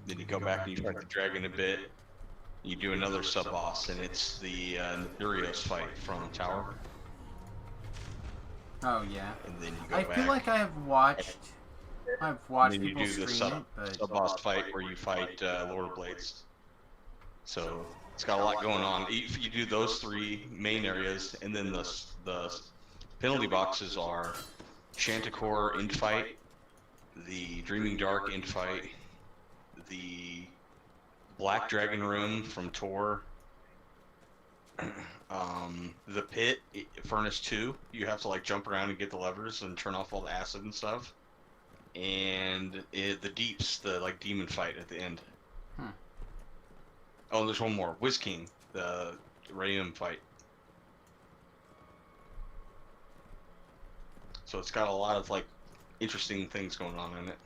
Then you go back and you fight the dragon a bit. You do another sub-boss, and it's the Nefarious fight from Tower. Oh yeah. And then you go I back. feel like I've watched And then you people do the stream it, but sub-boss fight where you fight Lord of Blades. So it's got a lot going on. You do those 3 main areas, and then the penalty boxes are Chanticleer Infight, the Dreaming Dark Infight, the Black Dragon Room from Tor, the Pit, Furnace 2, you have to like jump around and get the levers and turn off all the acid and stuff, and the Deeps, the like demon fight at the end. Oh, there's one more, Whiz King, the Rayum fight. So it's got a lot of like interesting things going on in it.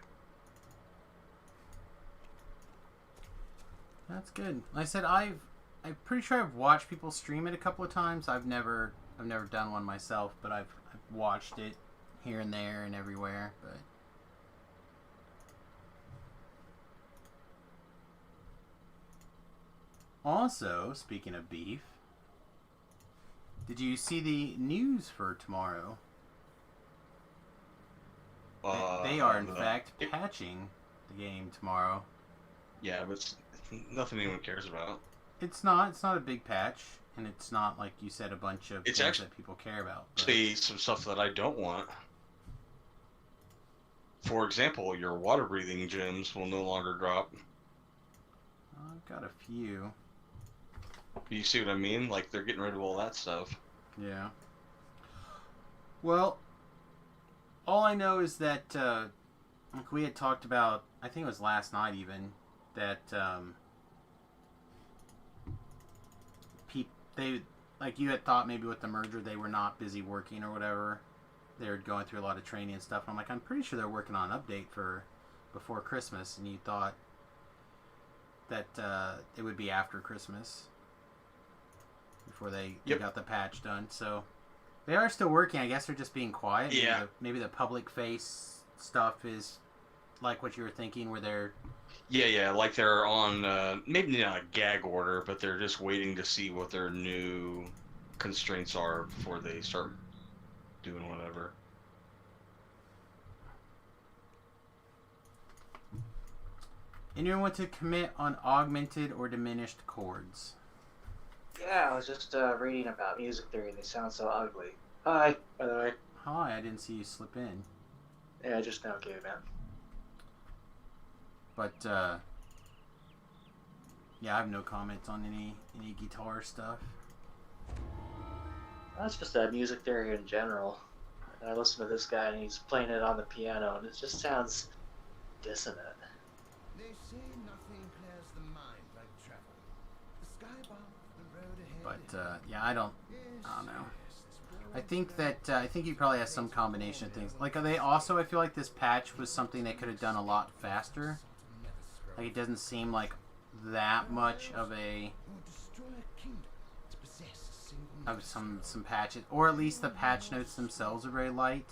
that's good. Like I said, I'm pretty sure I've watched people stream it a couple of times. I've never done one myself, but I've watched it here and there and everywhere. But also, speaking of beef, did you see the news for tomorrow? They are in fact patching the game tomorrow. Yeah, but it's nothing anyone cares about. It's not a big patch, and it's not like you said a bunch of It's things actually- that people care about. but- See some stuff that I don't want. For example, your water breathing gems will no longer drop. I've got a few. You see what I mean? Like they're getting rid of all that stuff. Yeah. Well, all I know is that like we had talked about, I think it was last night even, that they, like you had thought maybe with the merger they were not busy working or whatever. They were going through a lot of training and stuff. And I'm like, I'm pretty sure they're working on an update for before Christmas, and you thought that it would be after Christmas before they got the patch done. So they are still working. I guess they're just being quiet. Yeah. Maybe the public face stuff is like what you were thinking, where they're Yeah, like they're on maybe not a gag order, but they're just waiting to see what their new constraints are before they start doing whatever. Anyone want to commit on augmented or diminished chords? Yeah, I was just reading about music theory and they sound so ugly. Hi, by the way. Hi, I didn't see you slip in. Yeah, I just now came in. But yeah, I have no comments on any guitar stuff. That's just music theory in general. And I listen to this guy and he's playing it on the piano and it just sounds dissonant. They say nothing clears the mind like travel. The sky above, the road ahead. But yeah, I don't know. I think that I think he probably has some combination of things. Like they also, I feel like this patch was something they could have done a lot faster. Like it doesn't seem like that much of some patches, or at least the patch notes themselves are very light.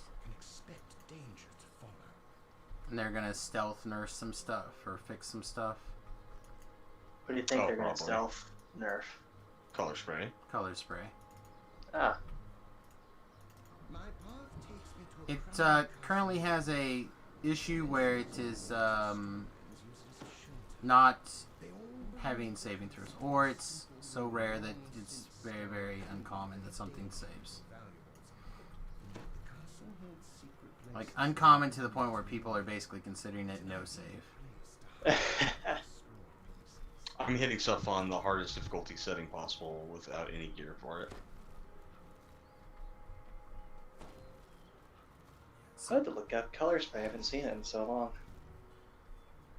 And they're gonna stealth nurse some stuff or fix some stuff. What do you think they're gonna stealth nerf? Color spray. Color spray. Ah. It currently has a issue where it is not having saving throws, or it's so rare that it's very, very uncommon that something saves. Like uncommon to the point where people are basically considering it no save. I'm hitting stuff on the hardest difficulty setting possible without any gear for it. I had to look up color spray. I haven't seen it in so long.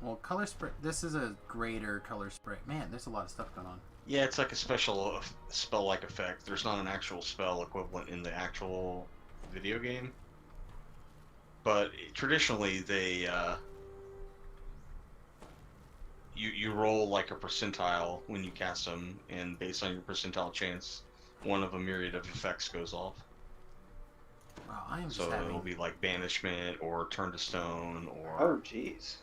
Well, color spray. This is a greater color spray. Man, there's a lot of stuff going on. Yeah, it's like a special spell-like effect. There's not an actual spell equivalent in the actual video game. But traditionally, they you roll like a percentile when you cast them, and based on your percentile chance, one of a myriad of effects goes off. Wow, I am So just it'll be like banishment or turn to stone or. Oh, jeez.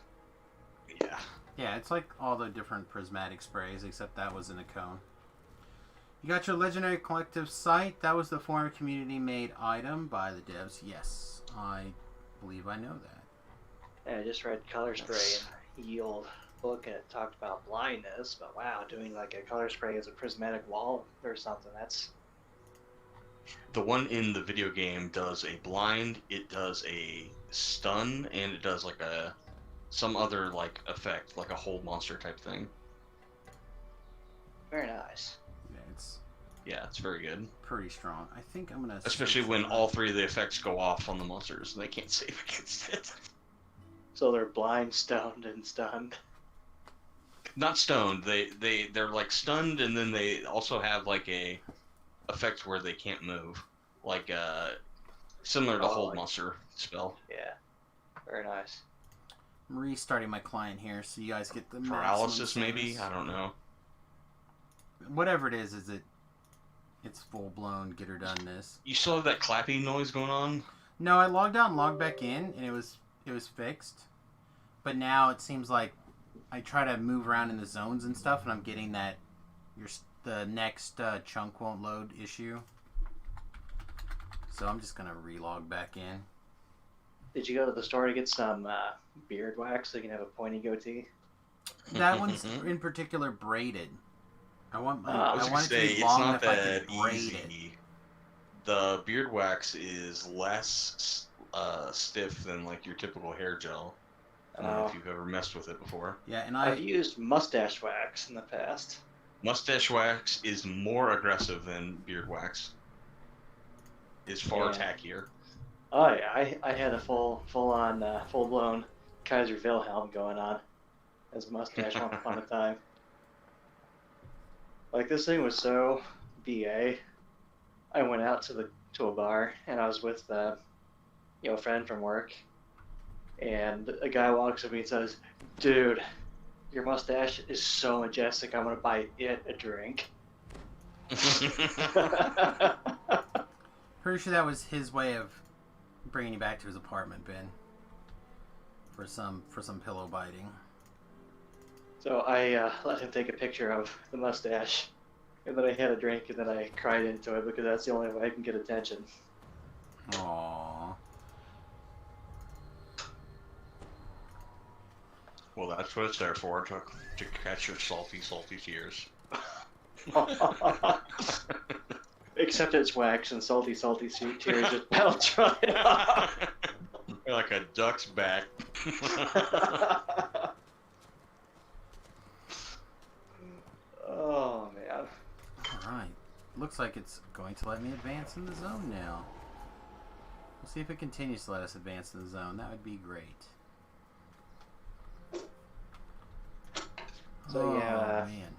Yeah. Yeah, it's like all the different prismatic sprays, except that was in a cone. You got your Legendary Collective Sight. That was the former community-made item by the devs. Yes, I believe I know that. Yeah, I just read Color Spray in the old book, and it talked about blindness, but wow, doing like a color spray as a prismatic wall or something, that's... The one in the video game does a blind, it does a stun, and it does like some other like effect, like a hold monster type thing. Very nice. Yeah, it's very good. Pretty strong. I think I'm gonna... Especially when all three of the effects go off on the monsters, and they can't save against it. So they're blind, stoned, and stunned. Not stoned. They're like stunned, and then they also have like a effect where they can't move, like similar to hold monster spell. Yeah, very nice. I'm restarting my client here, so you guys get the Paralysis, maximum maybe. saves. I don't know. Whatever it is it's full blown get her done this. You still have that clapping noise going on? No, I logged out and logged back in, and it was fixed. But now it seems like I try to move around in the zones and stuff, and I'm getting that the next chunk won't load issue. So I'm just gonna relog back in. Did you go to the store to get some beard wax so you can have a pointy goatee? That one's in particular braided. I want I was I gonna want it to say, be it's long not enough I that can braid it. easy. The beard wax is less stiff than like your typical hair gel. I don't know if you've ever messed with it before. Yeah, and I've used mustache wax in the past. Mustache wax is more aggressive than beard wax. It's far tackier. Oh yeah, I had a full-blown Kaiser Wilhelm going on as a mustache once upon a time. Like, this thing was so BA. I went out to a bar, and I was with a friend from work, and a guy walks up to me and says, "Dude, your mustache is so majestic, I'm gonna buy it a drink." Pretty sure that was his way of bringing you back to his apartment, Ben. For some pillow biting. So I let him take a picture of the mustache, and then I had a drink, and then I cried into it because that's the only way I can get attention. Aww. Well, that's what it's there for, to catch your salty tears. Except it's wax and salty tears just bounce right off. Like a duck's back. Oh, man. Alright. Looks like it's going to let me advance in the zone now. We'll see if it continues to let us advance in the zone. That would be great. So yeah, man.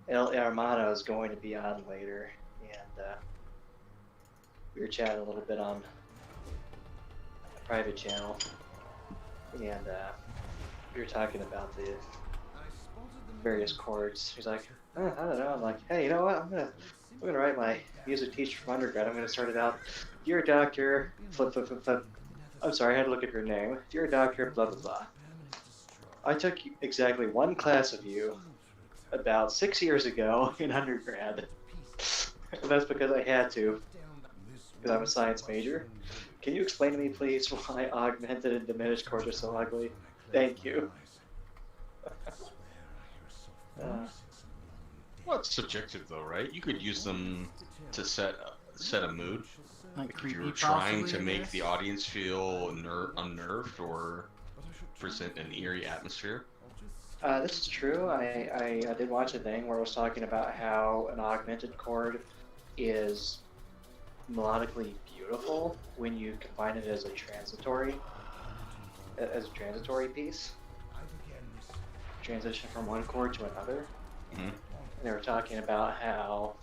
El Hermano is going to be on later, and we were chatting a little bit on a private channel, and we were talking about the various chords. He's like, I don't know. I'm like, hey, you know what? I'm gonna write my music teacher from undergrad. I'm gonna start it out. Dear Doctor, flip. I'm sorry, I had to look at your name. Dear Doctor, blah blah blah. I took exactly one class of you about 6 years ago in undergrad. And that's because I had to, because I'm a science major. Can you explain to me, please, why augmented and diminished chords are so ugly? Thank you. Well, it's subjective though, right? You could use them to set a mood. Like if you're trying to make the audience feel unnerved or present an eerie atmosphere. This is true. I did watch a thing where it was talking about how an augmented chord is melodically beautiful when you combine it as a transitory piece. Transition from one chord to another. Mm-hmm. And they were talking about how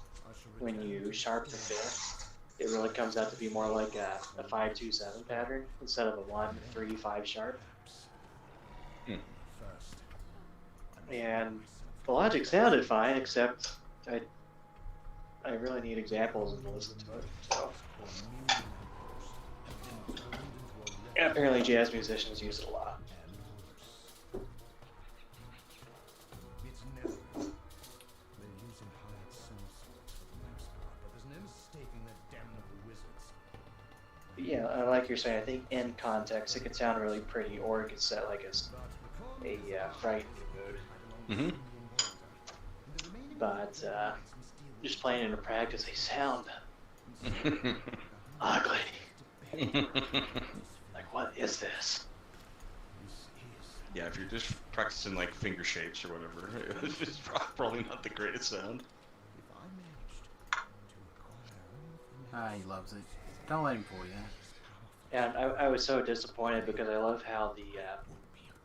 when you sharp the fifth, it really comes out to be more like a 5-2-7 pattern instead of a 1-3-5 sharp. And the logic sounded fine, except I really need examples and to listen to it. So. And apparently jazz musicians use it a lot. like you're saying, I think in context it could sound really pretty, or it could set like a frightening mood. But just playing into practice, they sound ugly. Like, what is this? Yeah, if you're just practicing like finger shapes or whatever, it's probably not the greatest sound. Ah, he loves it. Don't let him fool you. And I was so disappointed because I love how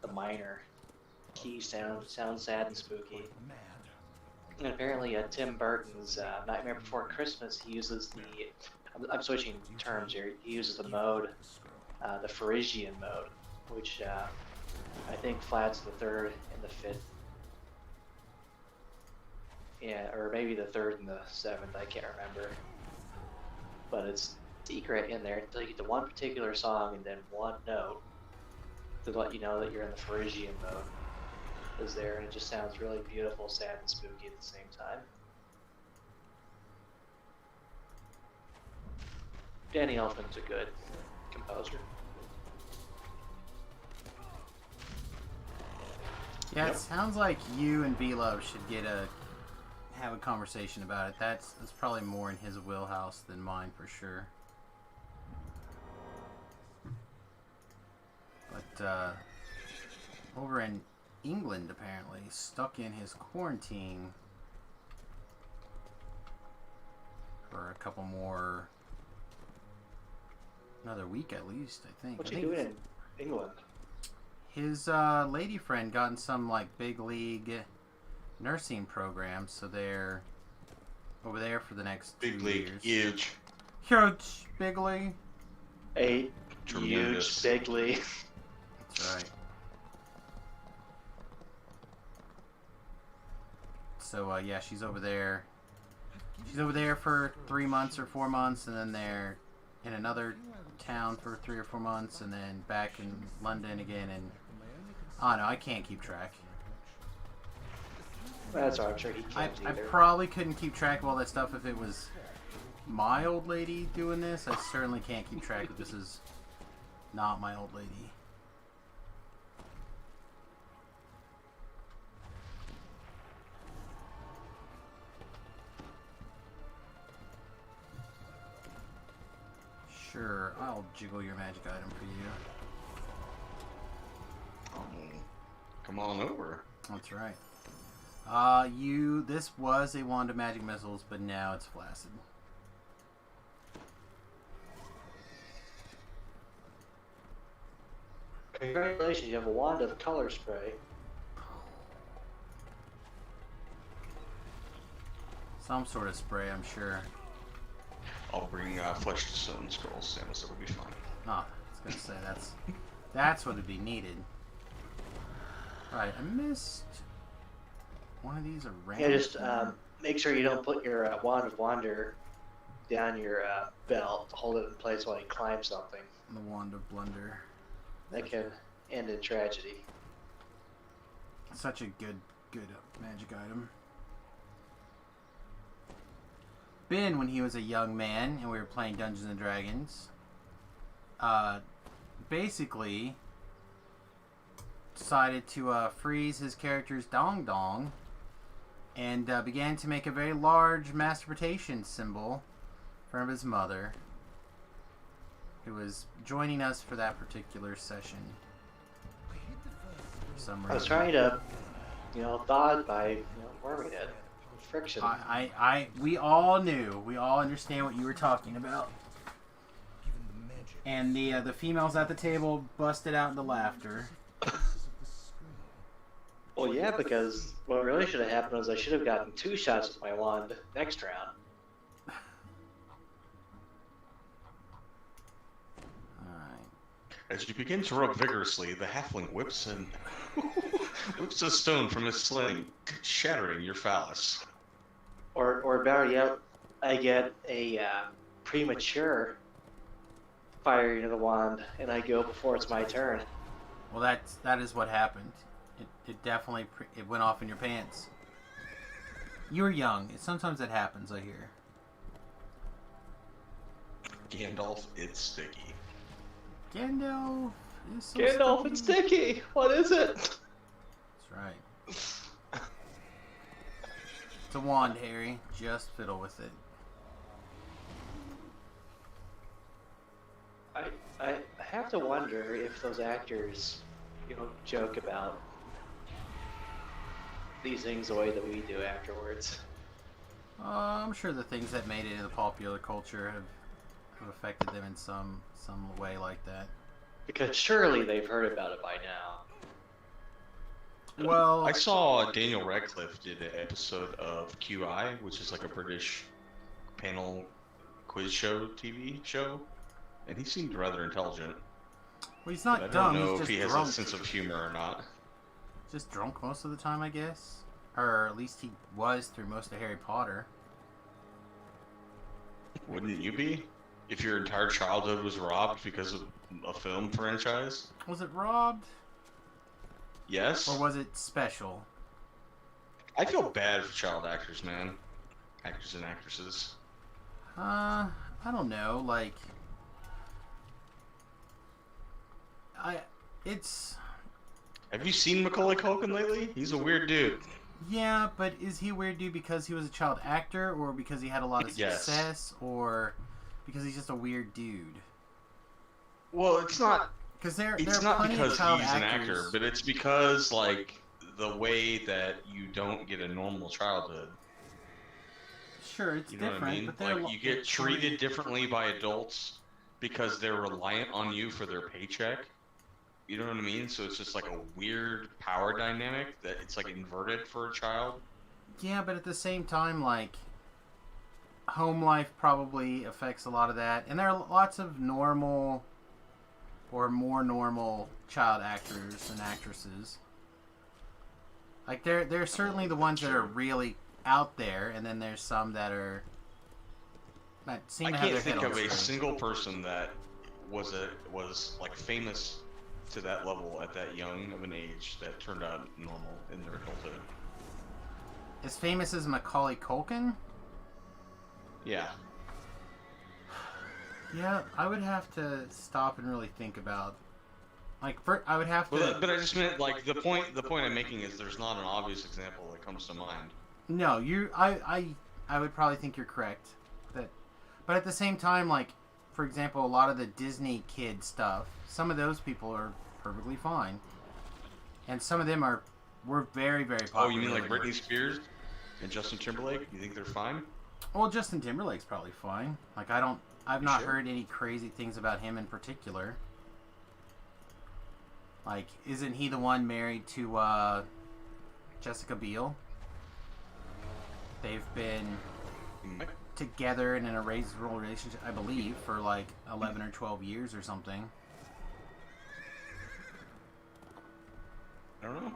the minor key sounds sad and spooky. And apparently, Tim Burton's Nightmare Before Christmas, he uses I'm switching terms here. He uses the mode, the Phrygian mode, which I think flats the 3rd and the 5th. Yeah, or maybe the 3rd and the 7th. I can't remember. But it's secret in there until you get to one particular song and then one note to let you know that you're in the Phrygian mode is there, and it just sounds really beautiful, sad, and spooky at the same time. Danny Elfman's a good composer. Yeah, it sounds like you and B-Love should have a conversation about it. That's probably more in his wheelhouse than mine for sure. But over in England, apparently, stuck in his quarantine for a couple more, another week at least, I think. What's he doing in England? His lady friend got in some like big league nursing program, so they're over there for the next 2 years. Huge. Huge, big league. A huge, big league. That's right. So yeah, she's over there. She's over there for 3 months or 4 months, and then they're in another town for 3 or 4 months, and then back in London again. And I don't know, I can't keep track. That's all right, I'm sure he can't I either. probably couldn't keep track of all that stuff if it was my old lady doing this. I certainly can't keep track if this is not my old lady. Sure, I'll jiggle your magic item for you. Oh, come on over. That's right. This was a wand of magic missiles, but now it's flaccid. Congratulations, you have a wand of color spray. Some sort of spray, I'm sure. I'll bring Flesh to Stone scrolls, Samus. It'll be fine. Oh, I was gonna say that's what would be needed. Right, I missed one of these around. Yeah, just make sure you don't put your wand of wander down your belt. Hold it in place while you climb something. The wand of blunder. That can end in tragedy. Such a good magic item. Ben, when he was a young man and we were playing Dungeons and Dragons, basically decided to freeze his character's dong dong and began to make a very large masturbation symbol in front of his mother, who was joining us for that particular session. For some reason. I was trying to, thaw by, warming it. Friction. We all knew. We all understand what you were talking about. And the females at the table busted out into laughter. Well, yeah, because what really should have happened was I should have gotten 2 shots with my wand next round. As you begin to rub vigorously, the halfling whips a stone from his sling, shattering your phallus. Or better yet, I get a premature firing of the wand, and I go before it's my turn. Well, that is what happened. It definitely it went off in your pants. You were young. Sometimes that happens, I hear. Gandalf, it's sticky. Gandalf is so Gandalf and Sticky. What is it? That's right. It's a wand, Harry. Just fiddle with it. I have to wonder if those actors, joke about these things the way that we do afterwards. I'm sure the things that made it into the popular culture have affected them in some way like that. Because surely they've heard about it by now. Well, I saw Daniel Radcliffe did an episode of QI, which is like a British panel quiz show TV show, and he seemed rather intelligent. Well, he's not but dumb. I don't know He's if just he drunk. has a sense of humor or not. Just drunk most of the time, I guess. Or at least he was through most of Harry Potter. Wouldn't you be? If your entire childhood was robbed because of a film franchise? Was it robbed? Yes. Or was it special? I feel bad for child actors, man. Actors and actresses. I don't know. Like, Have you seen Macaulay Culkin lately? He's a weird dude. Yeah, but is he a weird dude because he was a child actor, or because he had a lot of Yes. success, or because he's just a weird dude? Well, it's not. Because there It's are not plenty because of child he's an actors. actor, but it's because like the way that you don't get a normal childhood. Sure, it's You know different, what I mean? but they're Like you get treated differently by adults because they're reliant on you for their paycheck. You know what I mean? So it's just like a weird power dynamic that it's like inverted for a child. Yeah, but at the same time, like, home life probably affects a lot of that. And there are lots of normal or more normal child actors and actresses. Like, there are certainly the ones that are really out there, and then there's some that seem I to have can't their think head on of a straight. single person that was like famous to that level at that young of an age that turned out normal in their adulthood. As famous as Macaulay Culkin? Yeah. Yeah, I would have to stop and really think about. Like, I would have to. Well, but I just meant like the point I'm making is there's not an obvious example that comes to mind. No, I would probably think you're correct. But at the same time, like, for example, a lot of the Disney kid stuff, some of those people are perfectly fine, and some of them were very, very popular. Oh, you mean like Britney Spears and Justin Timberlake? You think they're fine? Well, Justin Timberlake's probably fine. Like, I've not sure? heard any crazy things about him in particular. Like, isn't he the one married to Jessica Biel? They've been together and in a reasonable relationship, I believe, for like 11 or 12 years or something. I don't know.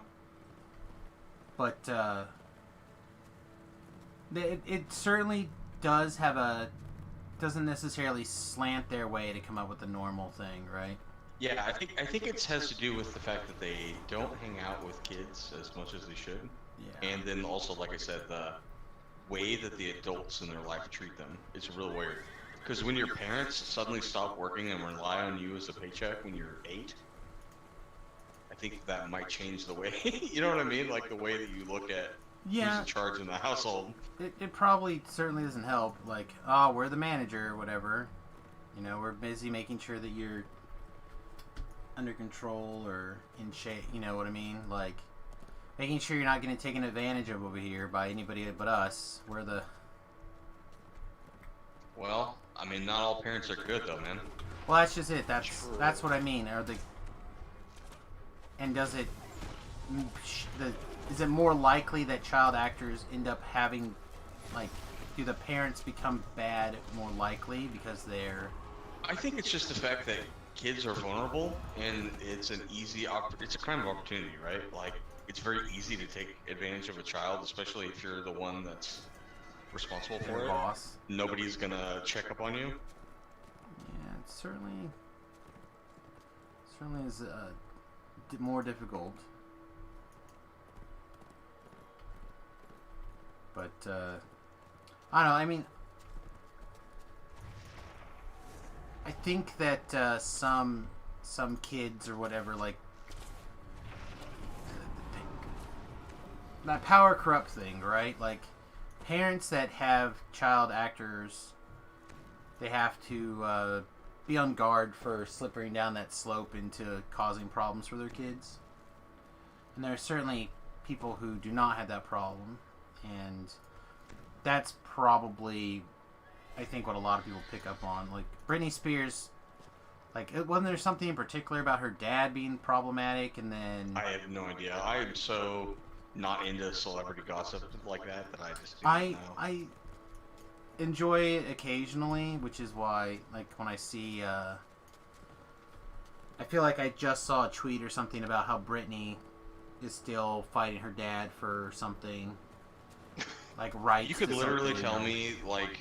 But it certainly doesn't necessarily slant their way to come up with a normal thing, right? Yeah, I think it has to do with the fact that they don't hang out with kids as much as they should. Yeah. And then also, like I said, the way that the adults in their life treat them is real weird. Because when your parents suddenly stop working and rely on you as a paycheck when you're 8, I think that might change the way, you know what I mean? Like the way that you look at who's in charge in the household. It probably certainly doesn't help. Like, oh, we're the manager or whatever. You know, we're busy making sure that you're under control or in shape. You know what I mean? Like, making sure you're not getting taken advantage of over here by anybody but us. We're the... Well, I mean, not all parents are good though, man. Well, that's just it. That's what I mean. And does it... Is it more likely that child actors end up having, like, do the parents become bad more likely because they're... I think it's just the fact that kids are vulnerable and it's it's a crime of opportunity, right? Like, it's very easy to take advantage of a child, especially if you're the one that's responsible for it. Boss. Nobody's gonna check up on you. Yeah, it certainly is more difficult. But I don't know. I mean, I think that some some kids or whatever, like that power corrupt thing, right? Like parents that have child actors, they have to be on guard for slipping down that slope into causing problems for their kids. And there are certainly people who do not have that problem, and that's probably, I think, what a lot of people pick up on. Like Britney Spears, like wasn't there something in particular about her dad being problematic, and then I have no idea. I am so not into celebrity gossip like that I just do not know. I enjoy it occasionally, which is why, like, when I see I feel like I just saw a tweet or something about how Britney is still fighting her dad for something, like rights. You could to literally something. tell me like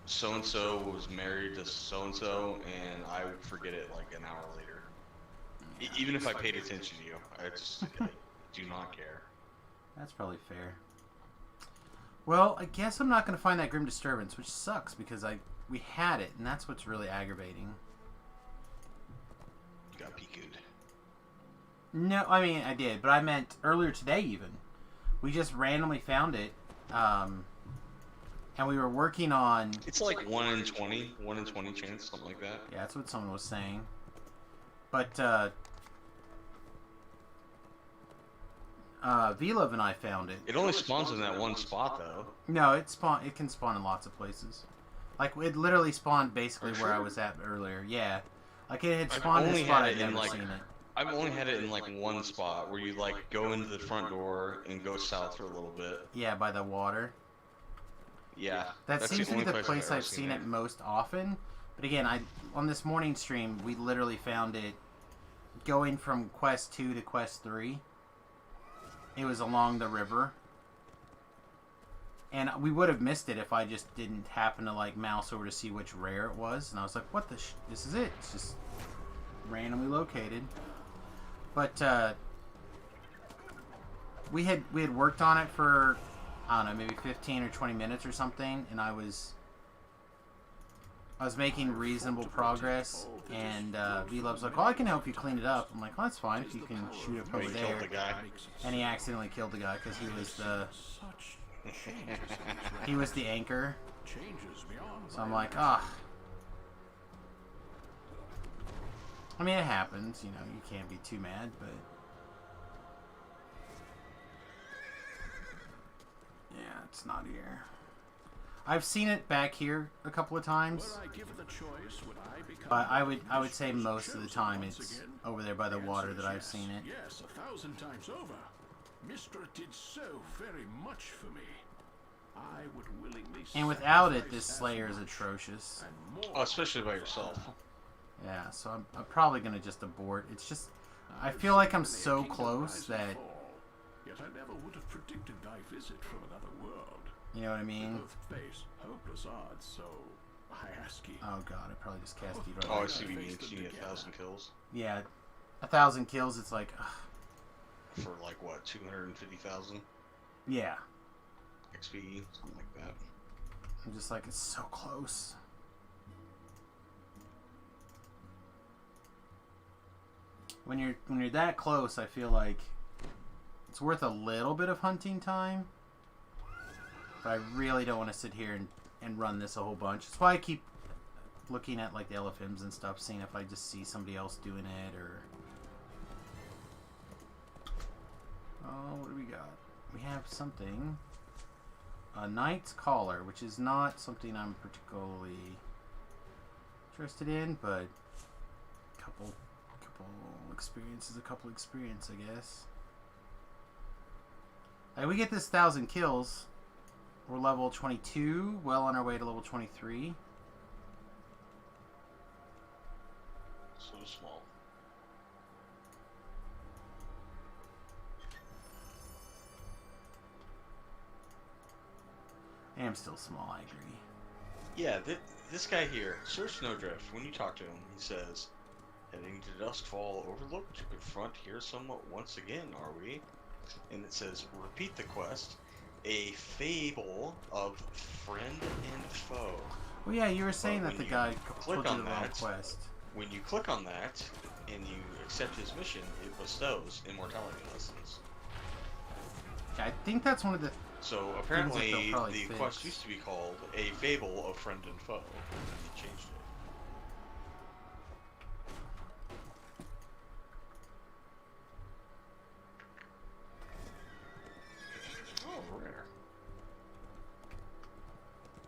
so and so was married to so and so, and I would forget it like an hour later. Even if I paid attention to you, I just do not care. That's probably fair. Well, I guess I'm not going to find that Grim Disturbance, which sucks because we had it, and that's what's really aggravating. You got PQ'd. No, I mean, I did, but I meant earlier today even. We just randomly found it, and we were working on... It's like 1 in 20 chance, something like that. Yeah, that's what someone was saying. But, V-Love and I found it. It only spawns in that one spot, though. No, it can spawn in lots of places. Like, it literally spawned basically where I was at earlier. Yeah. Like, it had spawned in a spot I'd never seen it. I've only had it in like one spot where you like go into the front door and go south for a little bit. Yeah, by the water. Yeah. That that's seems to be the place ever I've seen it most often. But again, on this morning stream, we literally found it going from Quest 2 to Quest 3. It was along the river. And we would have missed it if I just didn't happen to like mouse over to see which rare it was. And I was like, what the this is it. It's just randomly located. But we had worked on it for, I don't know, maybe 15 or 20 minutes or something, and I was making reasonable progress, and V-Love's like, well, I can help you clean it up. I'm like, well, that's fine if you can shoot it over there. And he accidentally killed the guy because he was the anchor. So I'm like, ah. I mean, it happens, you know, you can't be too mad, but... Yeah, it's not here. I've seen it back here a couple of times. But I would say most of the time it's over there by the water that I've seen it. Yes, 1,000 times over. Mistra did so very much for me. I would willingly. And without it, this Slayer is atrocious. Oh, especially by yourself. Yeah, so I'm probably gonna just abort. It's just, I feel like I'm so close that. Yet I never would have predicted thy visit from another world. You know what I mean? Both face hopeless odds, so I ask you. Oh god, I probably just cast you. Oh, I see what you mean. You need 1,000 kills. Yeah, 1,000 kills. It's like. For like what, 250,000? Yeah. XP, something like that. I'm just like, it's so close. When you're that close, I feel like it's worth a little bit of hunting time. But I really don't want to sit here and run this a whole bunch. That's why I keep looking at like the LFMs and stuff, seeing if I just see somebody else doing it or... Oh, what do we got? We have something. A Knight's Caller, which is not something I'm particularly interested in, but a couple experience, I guess. Like, we get this 1,000 kills. We're level 22, well on our way to level 23. So small. I am still small, I agree. Yeah, this guy here, Sir Snowdrift, when you talk to him, he says, heading to Duskfall Overlook to confront here somewhat once again, are we? And it says, repeat the quest, a fable of friend and foe. Well, yeah, you were saying that the guy click told you on the wrong that quest. When you click on that, and you accept his mission, it bestows immortality lessons. I think that's one of the. So they'll apparently, probably the fix. quest used to be called A Fable of Friend and Foe, and they changed it. Oh, rare.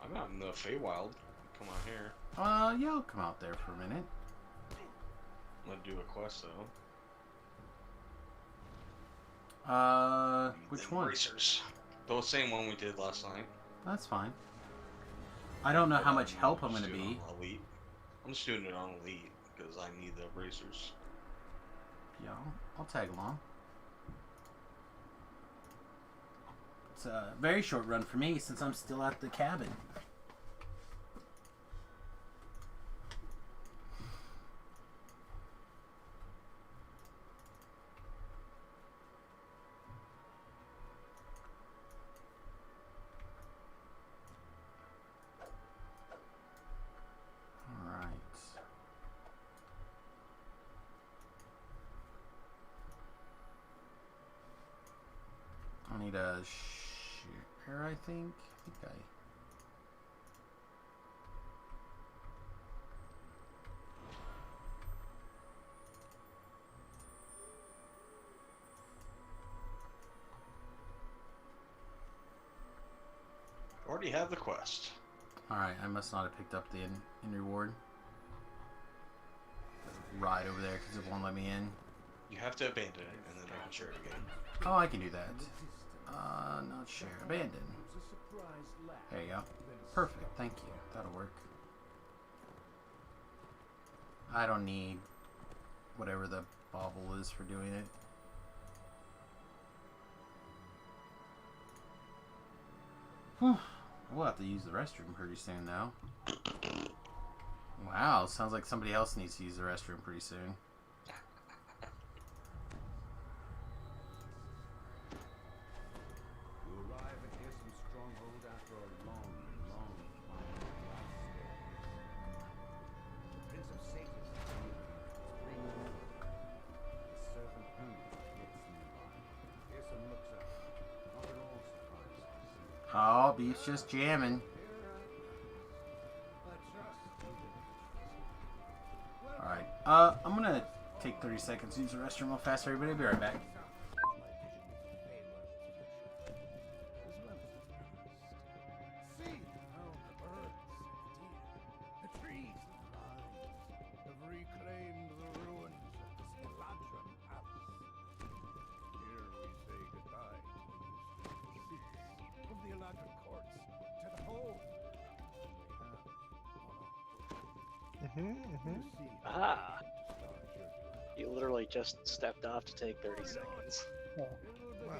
I'm out in the Feywild. Come on here. Yeah, I'll come out there for a minute. I'm gonna do a quest though. Which one? Bracers. The same one we did last night. That's fine. I don't know how much help I'm just gonna doing be. it on Elite. I'm just doing it on Elite because I need the bracers. Yeah, I'll tag along. It's a very short run for me since I'm still at the cabin. I need a share, I think. Already have the quest. Alright, I must not have picked up the in reward. Ride over there because it won't let me in. You have to abandon it and then I can share it again. Oh, I can do that. Not share. Abandon. There you go. Perfect. Thank you. That'll work. I don't need whatever the bauble is for doing it. Whew. We'll have to use the restroom pretty soon, though. Wow, sounds like somebody else needs to use the restroom pretty soon. Oh, beef's just jamming. Alright, I'm gonna take 30 seconds to use the restroom real fast, everybody. I'll be right back. Ah. You literally just stepped off to take 30 seconds. Oh, wow.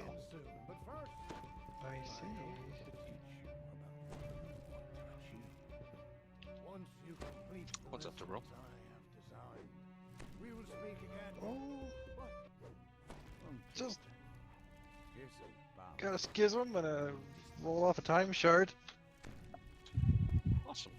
I see. What's up, bro? Oh. Just got a schism and a roll off a time shard. Awesome.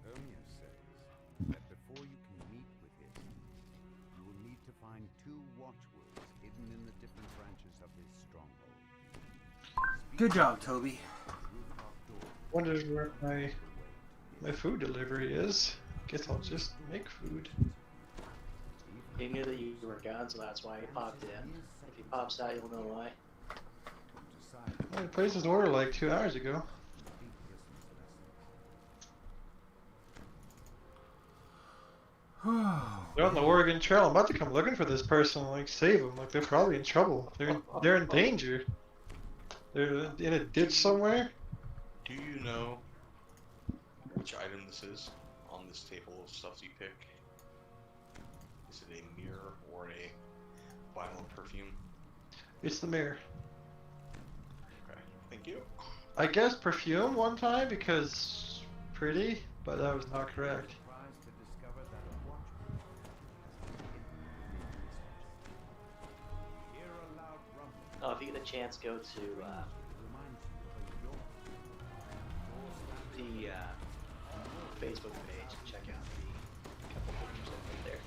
Hermia says that before you can meet with him, you will need to find 2 watchwords hidden in the different branches of his stronghold. Good job, Toby. Wonders where my food delivery is. Guess I'll just make food. He knew that you were gone, so that's why he popped in. If he pops out, you'll know why. I placed his order like 2 hours ago. They're on the Oregon Trail. I'm about to come looking for this person and like save them. Like they're probably in trouble. They're in danger. They're in a ditch somewhere. Do you know which item this is on this table of stuff you pick? Is it a mirror or a vial of perfume? It's the mirror. Okay, thank you. I guess perfume one time because pretty, but that was not correct. Oh, if you get a chance, go to Facebook page and check out the couple pictures I put there.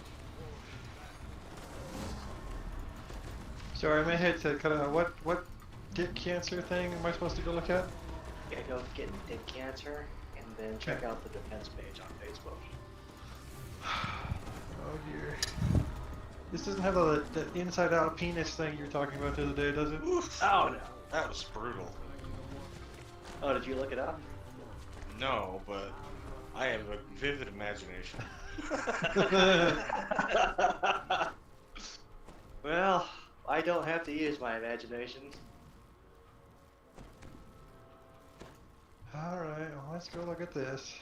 Sorry, my head said cut out. What dick cancer thing am I supposed to go look at? You gotta go get dick cancer and then check out the defense page on Facebook. Oh dear. This doesn't have the inside out penis thing you were talking about the other day, does it? Oh no. That was brutal. Oh, did you look it up? No, but I have a vivid imagination. Well, I don't have to use my imagination. Alright, well, let's go look at this.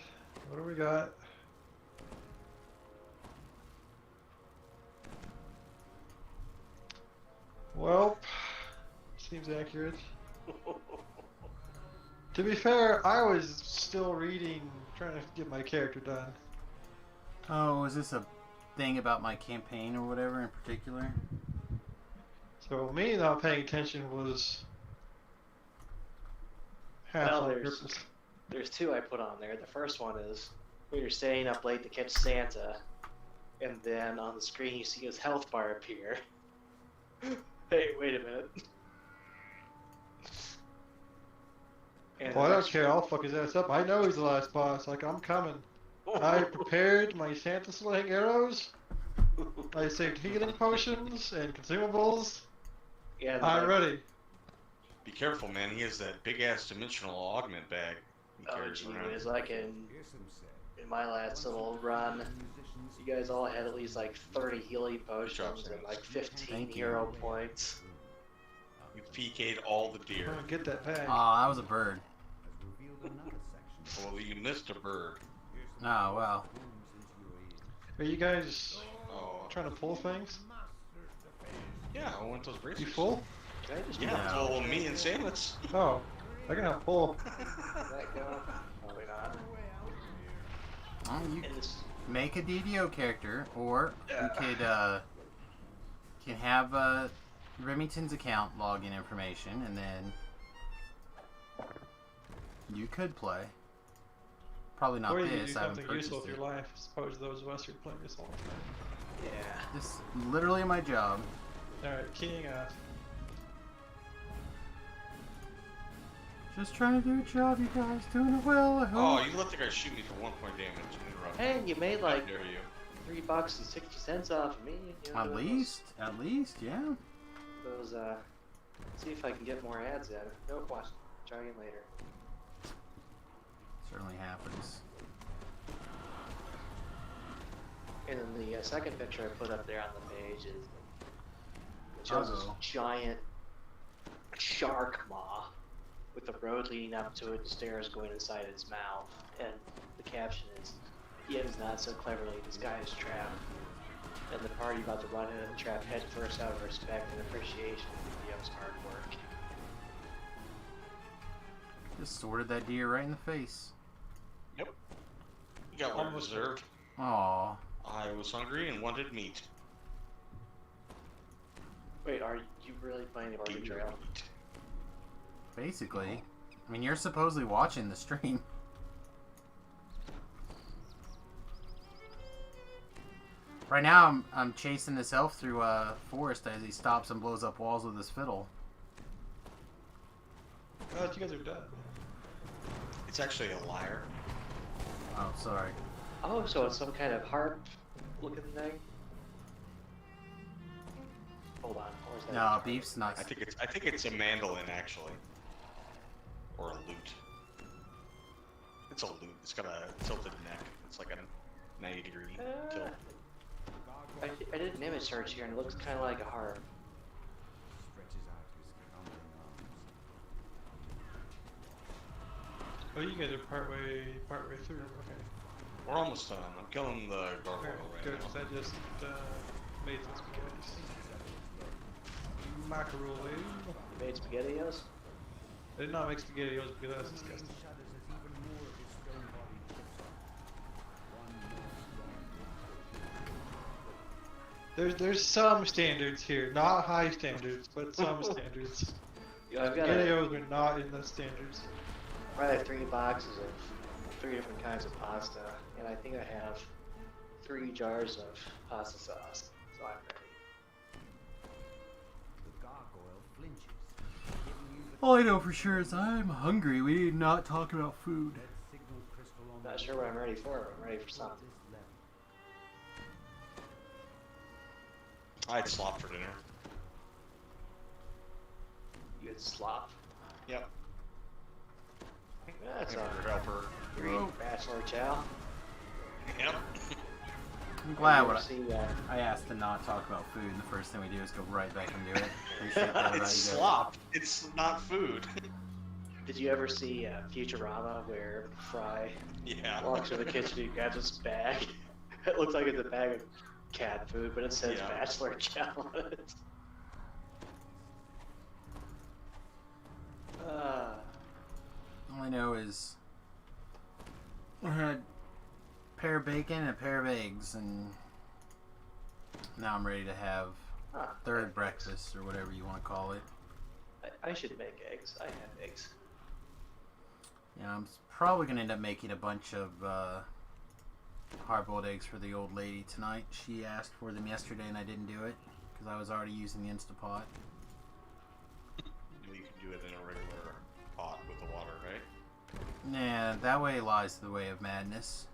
What do we got? Well, seems accurate. To be fair, I was still reading, trying to get my character done. Oh, is this a thing about my campaign or whatever in particular? So me not paying attention was half Well, on there's purpose. There's two I put on there. The first one is when you're staying up late to catch Santa, and then on the screen you see his health bar appear. Hey, wait a minute. And Well, I the don't next care. one- I'll fuck his ass up. I know he's the last boss. Like, I'm coming. I prepared my Santa slaying arrows. I saved healing potions and consumables. Yeah, I'm ready. Be careful, man. He has that big ass dimensional augment bag he Oh, carries around. geez, like in my last little run, you guys all had at least like 30 healing potions and like 15 Thank you. hero points. You PK'd all the deer. I'm gonna get that bag. Oh, that was a bird. Well, you missed a bird. Oh, well. Are you guys Oh. trying to pull things? Yeah, I want those braces. You full? Can I just Yeah, No. well, me and Samus. Oh, I can help pull. let that go? Probably not. Oh, you And this, make a DDO character, or you could can have Remington's account login information, and then you could play. Probably not Or you could do this. I haven't something useful purchased with it. your life, as opposed to those of us who are playing this all the time. yeah. This is literally my job. Alright, keying off. Just trying to do a job, you guys. Doing it well, I Oh, hope. you let the guy shoot me for 1 point damage. Interrupt. Hey, you made How like dare you? $3.60 off of me. You know, At doing least, yeah. Those, see if I can get more ads in. Nope, watch. Try again later. Certainly happens. And then the second picture I put up there on the page is it shows this Uh-oh. giant shark maw with the road leading up to it, the stairs going inside its mouth, and the caption is, "He ends not so cleverly disguised trap." And the party about to run into the trap head first out of respect and appreciation for DM's hard work. Just sorted that deer right in the face. Yep. You got what I deserved. Aw. I was hungry and wanted meat. Wait, are you really playing the Oregon Trail? Basically. I mean, you're supposedly watching the stream. Right now, I'm chasing this elf through a forest as he stops and blows up walls with his fiddle. Oh, you guys are done. It's actually a lyre. Oh, sorry. Oh, so it's some kind of harp looking thing? Hold on, or is that No, beef's not. I think it's a mandolin actually, or a lute. It's a lute. It's got a tilted neck. It's like a 90-degree tilt. I did an image search here and it looks kind of like a harp. Oh, you guys are partway through. Okay. We're almost done. I'm killing the gargoyle Good, right 'cause now. I just made some spaghettis. Macaroni. You made SpaghettiOs? I did not make spaghettios because that's disgusting. There's some standards here, not high standards, but some standards. Yeah, I've got Spaghettios are not in the standards. probably 3 boxes of 3 different kinds of pasta, and I think I have 3 jars of pasta sauce, so I'm ready. The gargoyle flinches, giving you the All I know for sure is I'm hungry. We need not talk about food. red signal crystal on Not the sure what I'm ready for, but I'm ready for this something. level. I had slop for dinner. You had slop. Yep. That's a Hamburger helper. great bachelor chow. Yep. I'm glad You what ever see that? I asked to not talk about food, and the first thing we do is go right back into it. Appreciate that about It's you guys. slop. It's not food. Did you ever see Futurama where Fry Yeah. walks to the kitchen and grabs this bag? It looks like it's a bag of cat food, but it says Yeah. bachelor chow on it. All I know is I had a pair of bacon and a pair of eggs, and now I'm ready to have third breakfast, or whatever you want to call it. I should make eggs. I have eggs. Yeah, I'm probably going to end up making a bunch of hard-boiled eggs for the old lady tonight. She asked for them yesterday, and I didn't do it because I was already using the Instapot. You can do it in a regular pot with the water, right? Nah, that way lies the way of madness.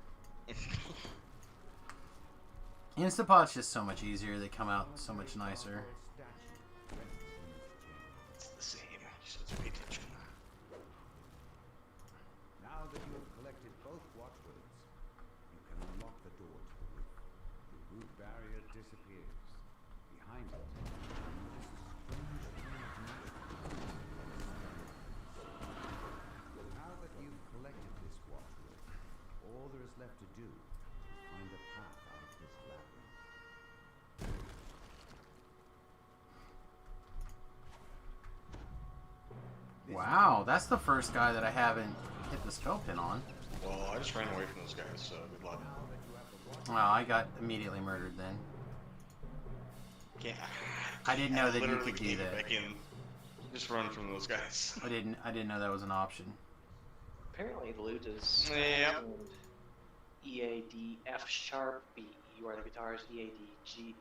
Instapot's just so much easier. They come out so much nicer. It's the same. You just have to pay attention. Now that you have collected both watchwords, you can unlock the door to the roof. The roof barrier disappears. Behind it, now that you've collected this watchword, all there is left to do is find a path out of this labyrinth. Wow, that's the first guy that I haven't hit the spell pin on. Well, I just ran away from those guys, so good luck. Well, I got immediately murdered then. Yeah. I didn't know that you Literally could do came that. back in. Just run from those guys. I didn't know that was an option. Apparently, the loot is Yep. EAD F sharp B, where the guitar is EAD G B.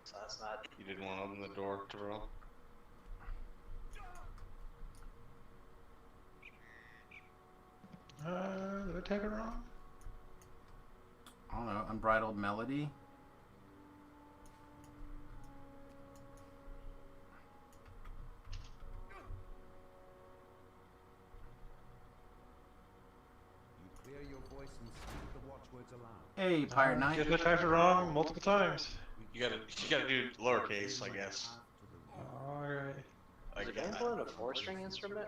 So that's not. You didn't want to open the door, Terrell? Did I type it wrong? I don't know, Unbridled Melody? You clear your voice and speak the watchwords aloud. Hey, Pirate Knight. Guess I typed it wrong multiple times. You gotta do lowercase, I guess. Alright. Is a mandolin a 4-string instrument?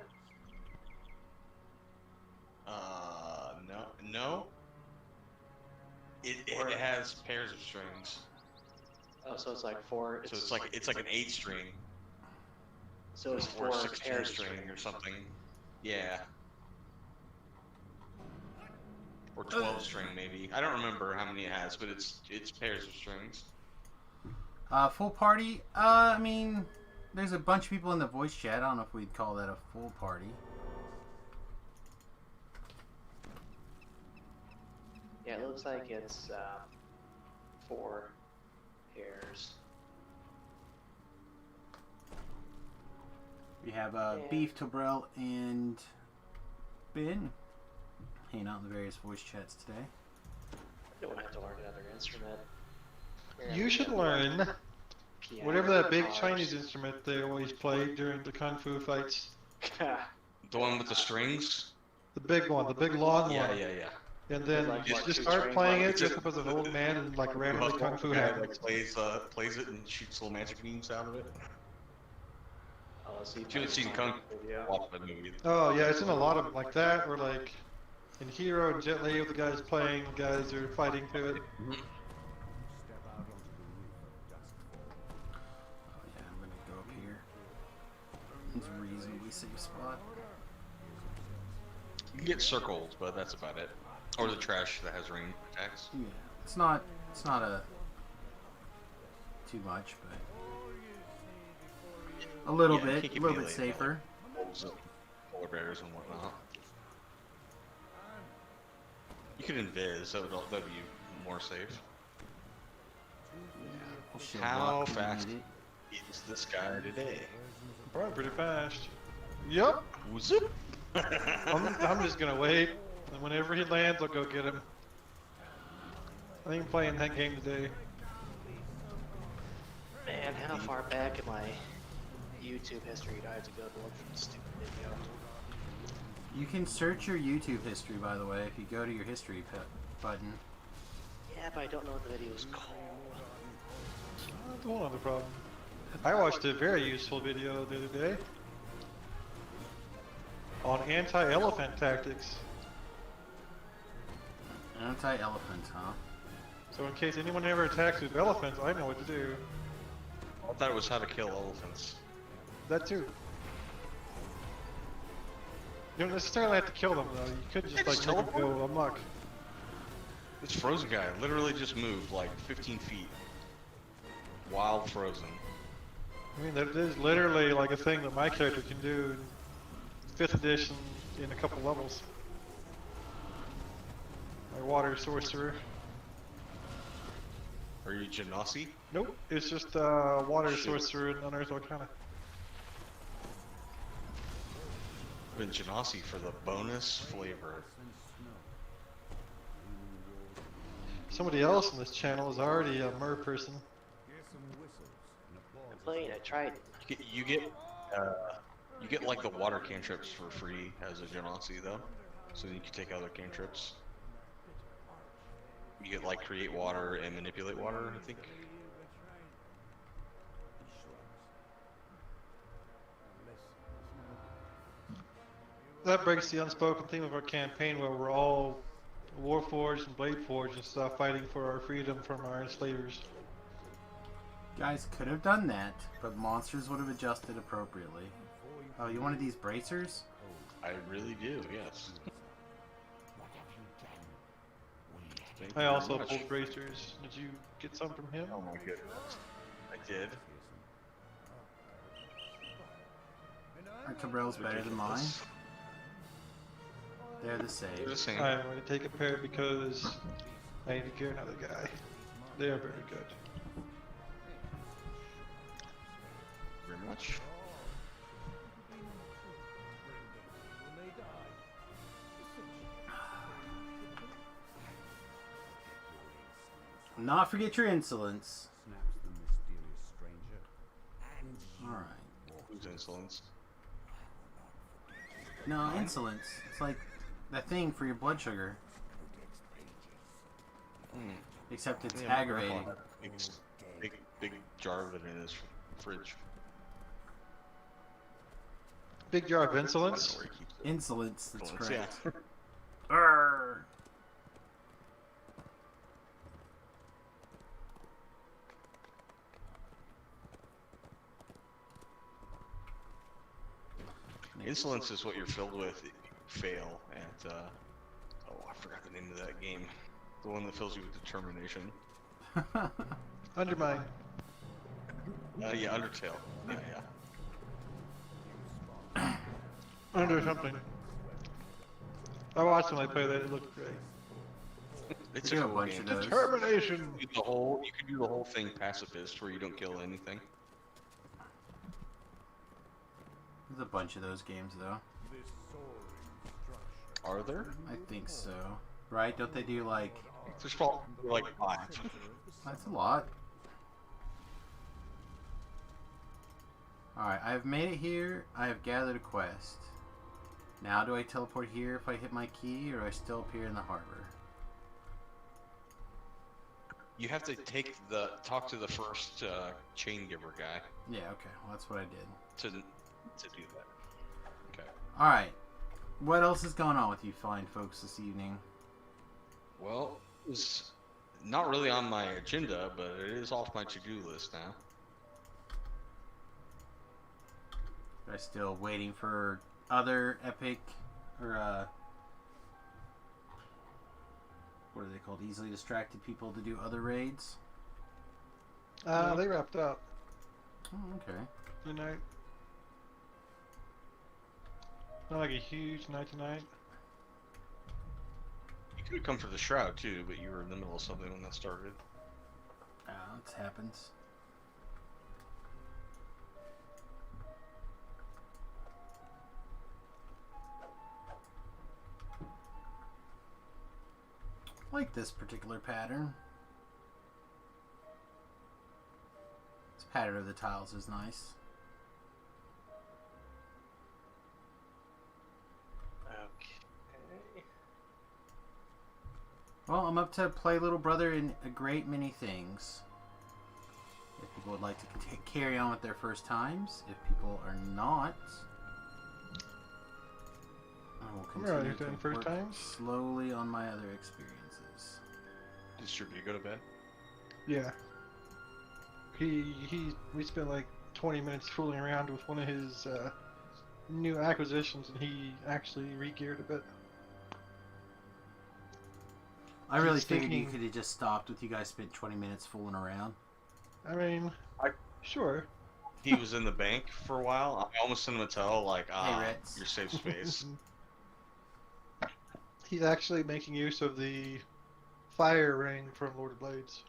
No. It has pairs of strings. Oh, so it's like 4. So it's like an 8-string. So it's or 4 16 pairs of string strings. or something. Yeah. Or 12 string maybe. I don't remember how many it has, but it's pairs of strings. Full party? I mean, there's a bunch of people in the voice chat. I don't know if we'd call that a full party. Yeah, it looks like it's 4 pairs. We have Beef, Tobrel, and Ben hanging out in the various voice chats today. I don't have to learn another instrument. You should learn Piano. whatever that big Chinese instrument they always play during the kung fu fights. The one with the strings? The big one, the big long Yeah, one. yeah. And then Like you what, just two start strings, playing like- it just up as an old man and like randomly kung fu guy happens. like plays it and shoots little magic beams out of it. Oh, let's see. If you haven't seen Kung Video. Fu, watch that movie. Oh yeah, it's in a lot of them like that, or like in Hero and Jet Li, with the guys playing, the guys are fighting to it. Step out onto the roof of Duskfall. Oh yeah, I'm gonna go up here. It's a reasonably safe spot. You can get circled, but that's about it. Or the trash that has ring attacks. Yeah, it's not a too much, but a little Yeah, bit safer. Polar bears and whatnot. You could invis, that'd be more safe. Shit, How block fast needed. is this guy today? Probably pretty fast. Yep. What's up? I'm just gonna wait, and whenever he lands, I'll go get him. I think I'm playing that game today. Man, how far back in my YouTube history do I have to go to look for the stupid video? You can search your YouTube history, by the way, if you go to your history button. Yeah, but I don't know what the video is called. That's one other problem. I watched a very useful video the other day on anti-elephant tactics. Anti-elephant, huh? So in case anyone ever attacks with elephants, I know what to do. I thought it was how to kill elephants. That too. You don't necessarily have to kill them though. You could just like Just make them go amok. This frozen guy literally just moved like 15 feet while frozen. I mean, that is literally like a thing that my character can do in 5th edition in a couple levels. My water sorcerer. Are you Genasi? Nope, it's just water sorcerer in Unearthed Arcana. Been Genasi for the bonus flavor. Somebody else on this channel is already a mer person. I'm playing, I tried. You get like the water cantrips for free as a Genasi though, so you can take other cantrips. You get like create water and manipulate water, I think. That breaks the unspoken theme of our campaign where we're all Warforged and Bladeforged and stuff fighting for our freedom from our enslavers. Guys could have done that, but monsters would have adjusted appropriately. Oh, you wanted these bracers? I really do, yes. Thank I you also very much. pulled bracers. Did you get some from him? Oh my goodness. I did. Are Cabrell's better than mine? They're the same. They're the same. I'm going to take a pair because I need to get another guy. They are very good. Very much. Not forget your insolence. Alright. Who's insolence? No, insolence. It's like that thing for your blood sugar. Except it's Yeah, aggravating. Big jar of it in his fridge. Big jar of insolence? Insolence, that's Insolence, correct. yeah. Arrgh. Insolence is what you're filled with if you fail at, oh, I forgot the name of that game. The one that fills you with determination. Undermine. Yeah, Undertale. Yeah. Under something. I watched when I play that, it looked great. It's We a do a cool bunch game. of those. Determination! You can do the whole thing pacifist where you don't kill anything. There's a bunch of those games, though. Are there? I think so. Right? Don't they do like... There's probably like 5. That's a lot. Alright, I've made it here. I have gathered a quest. Now do I teleport here if I hit my key, or do I still appear in the harbor? You have to talk to the first chain giver guy Yeah, okay. Well, that's what I did. to do that. Okay. Alright. What else is going on with you fine folks this evening? Well, it's not really on my agenda, but it is off my to-do list now. Am I still waiting for other epic, or what are they called? Easily distracted people to do other raids? They wrapped up. Oh, okay. Good night. Not like a huge night tonight. You could have come for the shroud too, but you were in the middle of something when that started. It happens. I like this particular pattern. This pattern of the tiles is nice. Okay. Well, I'm up to play Little Brother in a great many things. If people would like to carry on with their first times, if people are not, I will continue to first work times? slowly on my other experiences. Distributor, go to bed. Yeah. We spent like 20 minutes fooling around with one of his new acquisitions, and he actually re-geared a bit. I really He's figured you thinking- could have just stopped with you guys spent 20 minutes fooling around. I mean, sure. He was in the bank for a while. I almost sent him a tell, like, Ritz. your safe space. He's actually making use of the fire ring from Lord of Blades.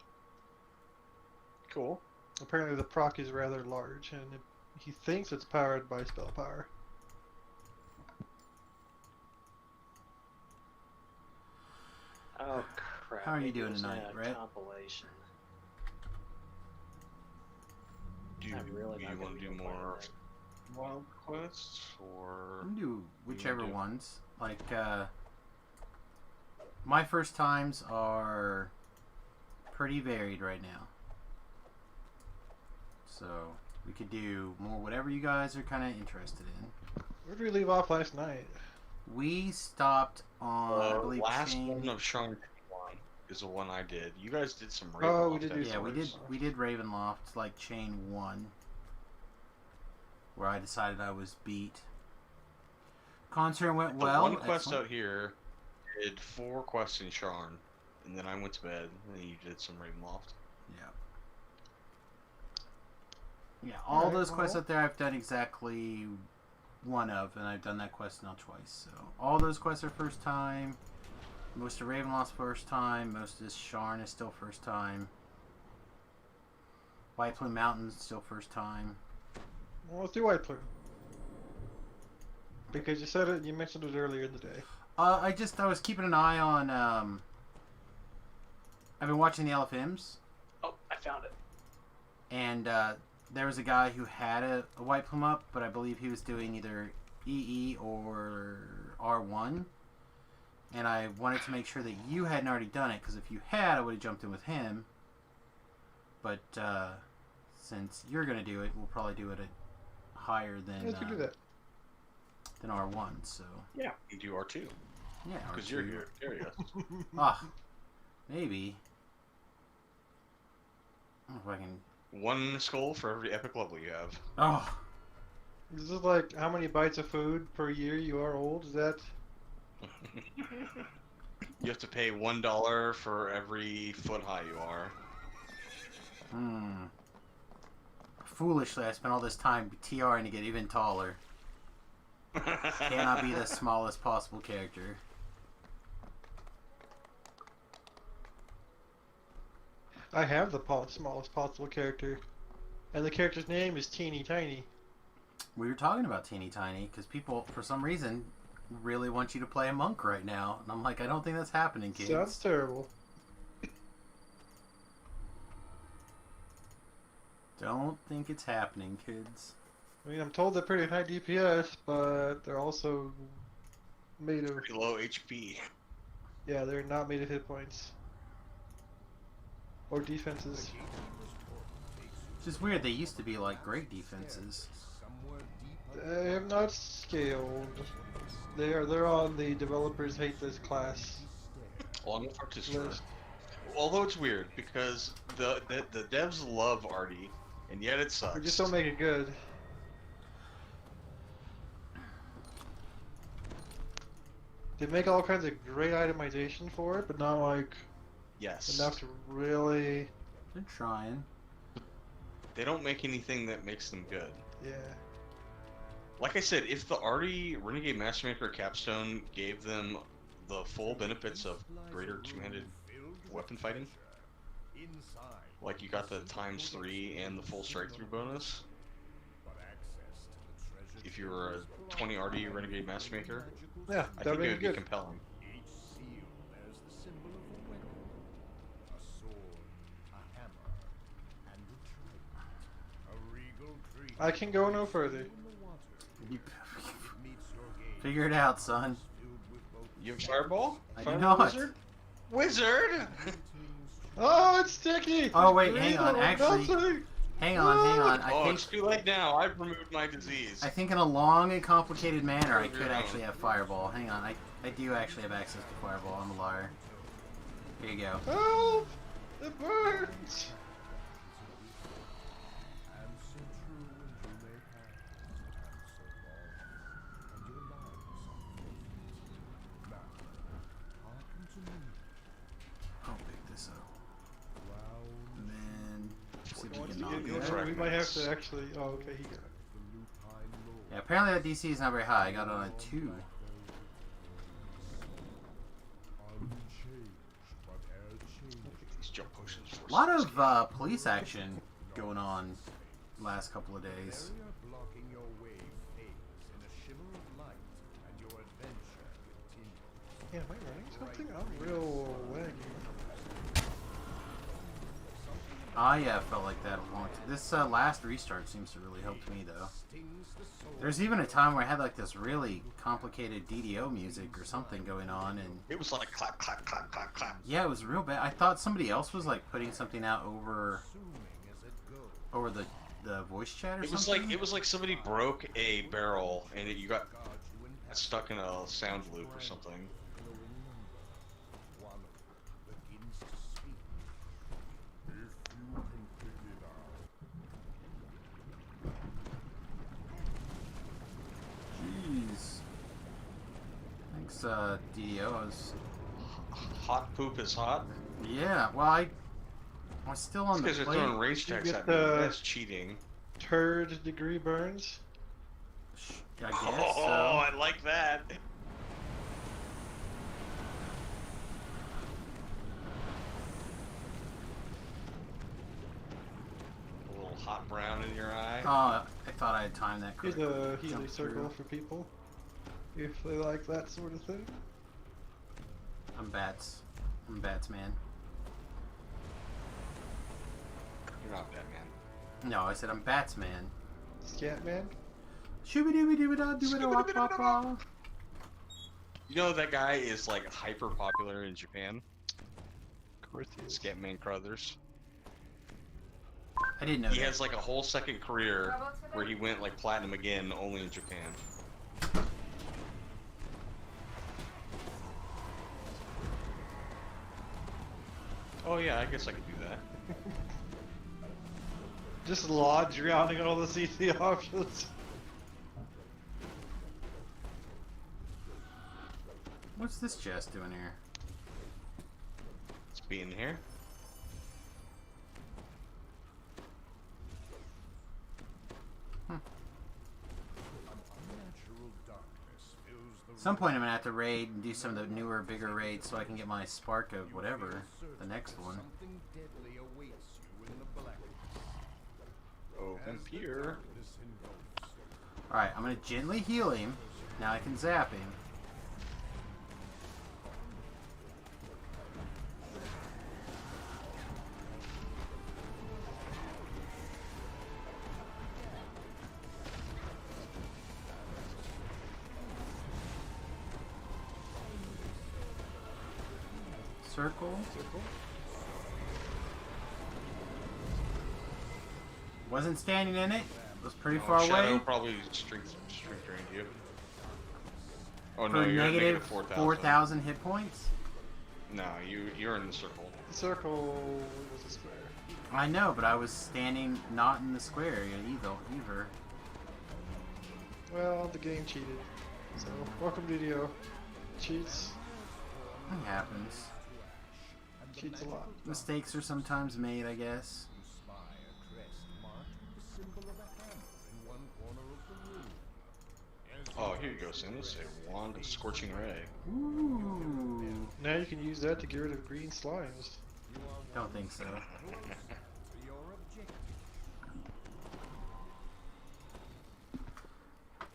Cool. Apparently the proc is rather large, and he thinks it's powered by spell power. Oh crap! How are you maybe it doing was in tonight, a Brett? Compilation. Do I'm really not you gonna want to be do playing more that. wild quests, or You can do whichever do- ones. Like, my first times are pretty varied right now. So, we could do more whatever you guys are kind of interested in. Where did we leave off last night? We stopped on, I believe, last chain... one of Sean is the one I did. You guys did some Ravenloft. Oh, we did do Yeah, we did Ravenloft, like chain 1, where I decided I was beat. Concert went The well. one quest excellent. out here did 4 quests in Sharn, and then I went to bed, and then you did some Ravenloft. Yeah, all Alright, those quests well. out there I've done exactly one of, and I've done that quest now twice. So all those quests are first time. Most of Ravenloft's first time. Most of Sharn is still first time. White Plume Mountain's still first time. Well, let's do White Plume. Because you said it, you mentioned it earlier in the day. I was keeping an eye on. I've been watching the LFMs, Oh, I found it. and there was a guy who had a White Plume up, but I believe he was doing either EE or R1. And I wanted to make sure that you hadn't already done it, because if you had, I would have jumped in with him. But since you're going to do it, we'll probably do it at higher than Let's do that. than R1. So Yeah, you do R2. yeah, Because R2. you're here. There you go. Ah, maybe. I don't know if I can. 1 skull for every epic level you have. Oh, This is like how many bites of food per year you are old? Is that? You have to pay $1 for every foot high you are. foolishly, I spent all this time TRing to get even taller. Cannot be the smallest possible character. I have the smallest possible character, and the character's name is Teeny Tiny. We were talking about Teeny Tiny because people, for some reason, really want you to play a monk right now, and I'm like, I don't think that's happening, kids. Sounds terrible. Don't think it's happening, kids. I mean, I'm told they're pretty high DPS, but they're also made of... Pretty low HP. Yeah, they're not made of hit points. Or defenses. It's just weird, they used to be like great defenses. They have not scaled. They're on the developers hate this class Well, I'm gonna talk to list. Stuart. Although it's weird because the devs love Artie, and yet it sucks. We just don't make it good. They make all kinds of great itemization for it, but not like Yes. enough to really. They're trying. They don't make anything that makes them good. Yeah. Like I said, if the Artie Renegade Matchmaker Capstone gave them the full benefits of greater two-handed weapon fighting. Like you got the ×3 and the full strike-through bonus. If you were a 20 RD Renegade Matchmaker, Yeah, I that'd think it be would be good. compelling. I can go no further. Figure it out, son. You have Fireball? I do Fireball not. Wizard? Wizard! Oh, it's sticky! Oh wait, It's hang on. green, Actually, nothing. hang on. I Oh, think it's too late now. I've removed my disease. I think in a long and complicated manner, I Prove your could own. actually have Fireball. Hang on, I do actually have access to Fireball. I'm a liar. Here you go. Help! It burns! I'll pick this up. And then see if we Once can you knock get it there, out. we might have to actually. Oh, okay, he got it. Yeah, apparently that DC is not very high. I got it on a 2. These jump potions. A lot of police action going on last couple of days. Yeah, am I running something? I'm real laggy. I felt like that a long time. This last restart seems to really help me though. There's even a time where I had like this really complicated DDO music or something going on, and It was like clap, clap, clap, clap, clap. yeah, it was real bad. I thought somebody else was like putting something out over the voice chat or It was something. like somebody broke a barrel and you got stuck in a sound loop or something. Jeez. Thanks, DDO. I was... Hot poop is hot. Yeah, well, I was still on the Because they're plate. throwing range Did you checks get at me. the- That's cheating. Turd degree burns? I guess Oh, so. I like that. A little hot brown in your eye. Oh, I thought I had timed that Here's correctly. a Healy Jump circle through. for people. If they like that sort of thing. I'm Bats. I'm Bats, man. You're not Batman. No, I said I'm Bats, man. Scatman? Shooby dooby dooby da dooby da wop wop wop. You know that guy is like hyper popular in Japan? Of course he is. Scatman Crothers. I didn't know He that. has like a whole second career where he went like platinum again only in Japan. Oh yeah, I guess I could do that. Just law drowning all the CC options. What's this chest doing here? It's being here. At some point I'm gonna have to raid and do some of the newer, bigger raids so I can get my spark of whatever, the next one. Oh, Vampire. Alright, I'm gonna gently heal him. Now I can zap him. Circle. Wasn't standing in it. Was pretty far Shadow away. probably strength drained you. Oh For no, you're at negative -4,000. 4,000 hit points. No, you're in the circle. The circle was a square. I know, but I was standing not in the square area either. Well, the game cheated. So, welcome DDO. Cheats. It happens. Cheats a lot. Mistakes are sometimes made, I guess. Oh, here you go, Sinus. A wand of scorching ray. Ooh. Now you can use that to get rid of green slimes. Don't think so.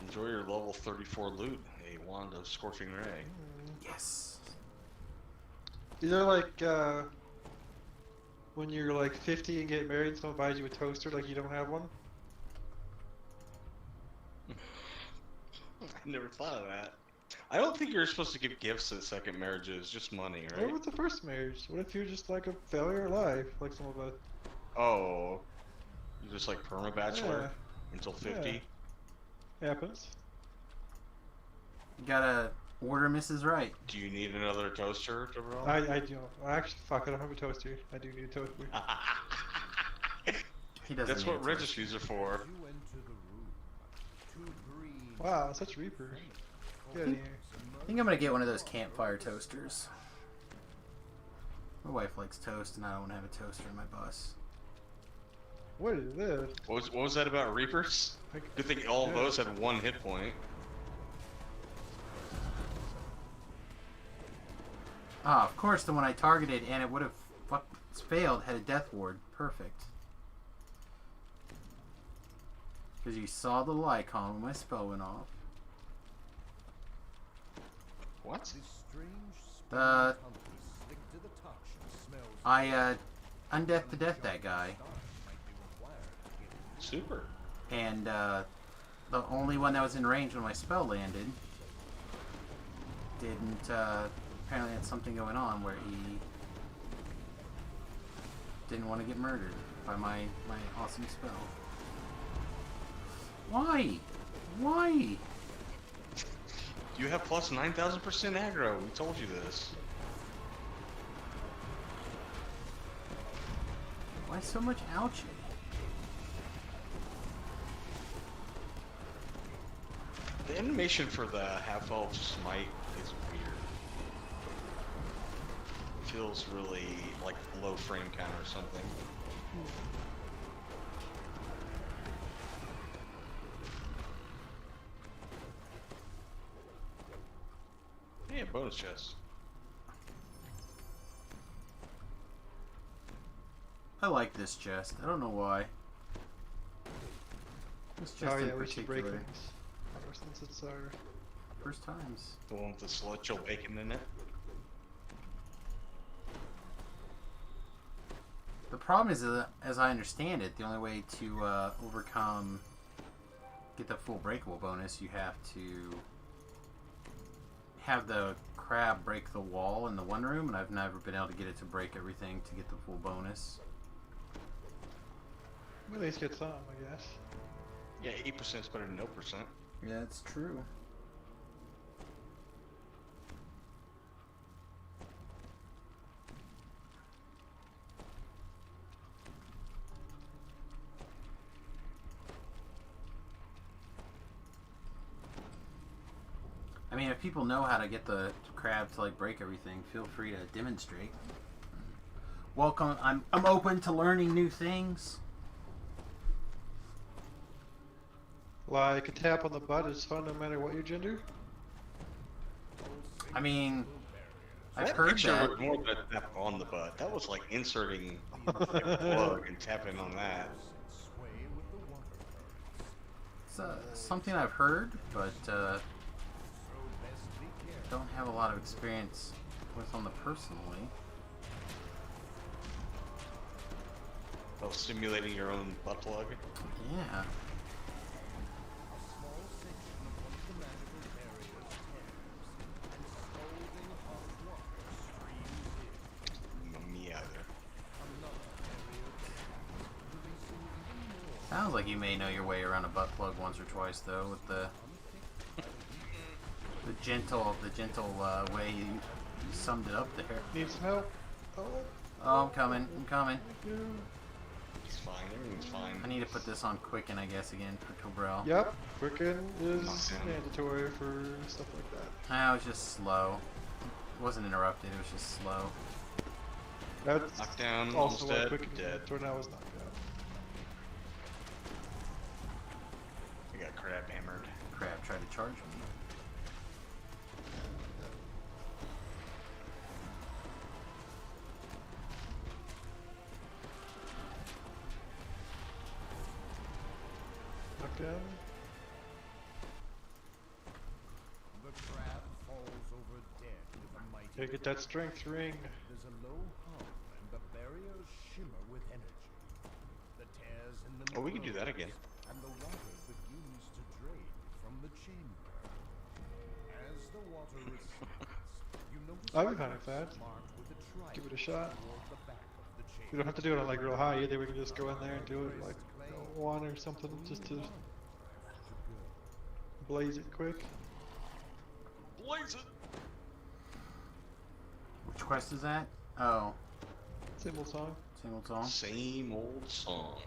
Enjoy your level 34 loot. A wand of scorching ray. Yes. These are like when you're like 50 and get married, someone buys you a toaster like you don't have one. I never thought of that. I don't think you're supposed to give gifts at second marriages, just money, right? What with the first marriage? What if you're just like a failure in life, like some of us? Oh, you're just like perma bachelor Yeah. until 50. Yeah. Happens. You gotta order Mrs. Right. Do you need another toaster, Gabriel? I do. Actually, fuck, I don't have a toaster. I do need a toaster. He doesn't. That's need what it. registries are for. Wow, such Reaper. Get in here. I think I'm gonna get one of those campfire toasters. My wife likes toast, and I don't want to have a toaster in my bus. What is this? What was that about Reapers? Good thing all of those had 1 hit point. Ah, of course, the one I targeted and it would have failed had a death ward. Perfect. Because you saw the little icon when my spell went off. What? I undeath to death that guy. Super. And the only one that was in range when my spell landed didn't apparently had something going on where he didn't want to get murdered by my awesome spell. Why? Why? You have plus 9,000% aggro. We told you this. Why so much ouchie? The animation for the half-elf smite is weird. It feels really like low frame count or something. Yeah, bonus chest. I like this chest. I don't know why. This chest Oh yeah, in we should break particular. things. Ever since it's our First times. The one with the celestial bacon in it. The problem is that, as I understand it, the only way to get the full breakable bonus, you have to have the crab break the wall in the one room, and I've never been able to get it to break everything to get the full bonus. we at least get some, I guess. Yeah, 8% is better than 0%. Yeah, it's true. I mean, if people know how to get the crab to like break everything, feel free to demonstrate. Welcome. I'm open to learning new things. Like a tap on the butt is fun no matter what your gender. I mean, I've That heard picture that. was more than a tap on the butt. That was like inserting a plug and tapping on that. It's something I've heard, but don't have a lot of experience with on the personally. Oh, simulating your own butt plug. Yeah. Me either. Sounds like you may know your way around a butt plug once or twice, though, with the gentle way you summed it up there. Need some help? Oh, Oh, I'm coming. I'm coming. It's fine. Everything's fine. I need to put this on Quicken, I guess, again for Tobrel. Yep, Quicken is Knockdown. mandatory for stuff like that. I was just slow. It wasn't interrupted. It was just slow. That's Knockdown, also almost why dead, Quicken dead. Tornado was knocked out. I got crab hammered. crab tried to charge me. Knock down. The crab falls over dead with a mighty. Gotta get that strength ring. There's a low hum and the barriers shimmer with energy. The tears in the Oh, we can do that again. and the water begins to drain from the chamber. As the water recedes, you notice I'll be fine with that. marked with a trident Give it a shot. toward the back of the chamber. We don't have to do it on like real high either. We can just go in there and do it like 1 or something just to blaze it quick. Blaze it! Which quest is that? Oh, Symbol song. single song. Same old song.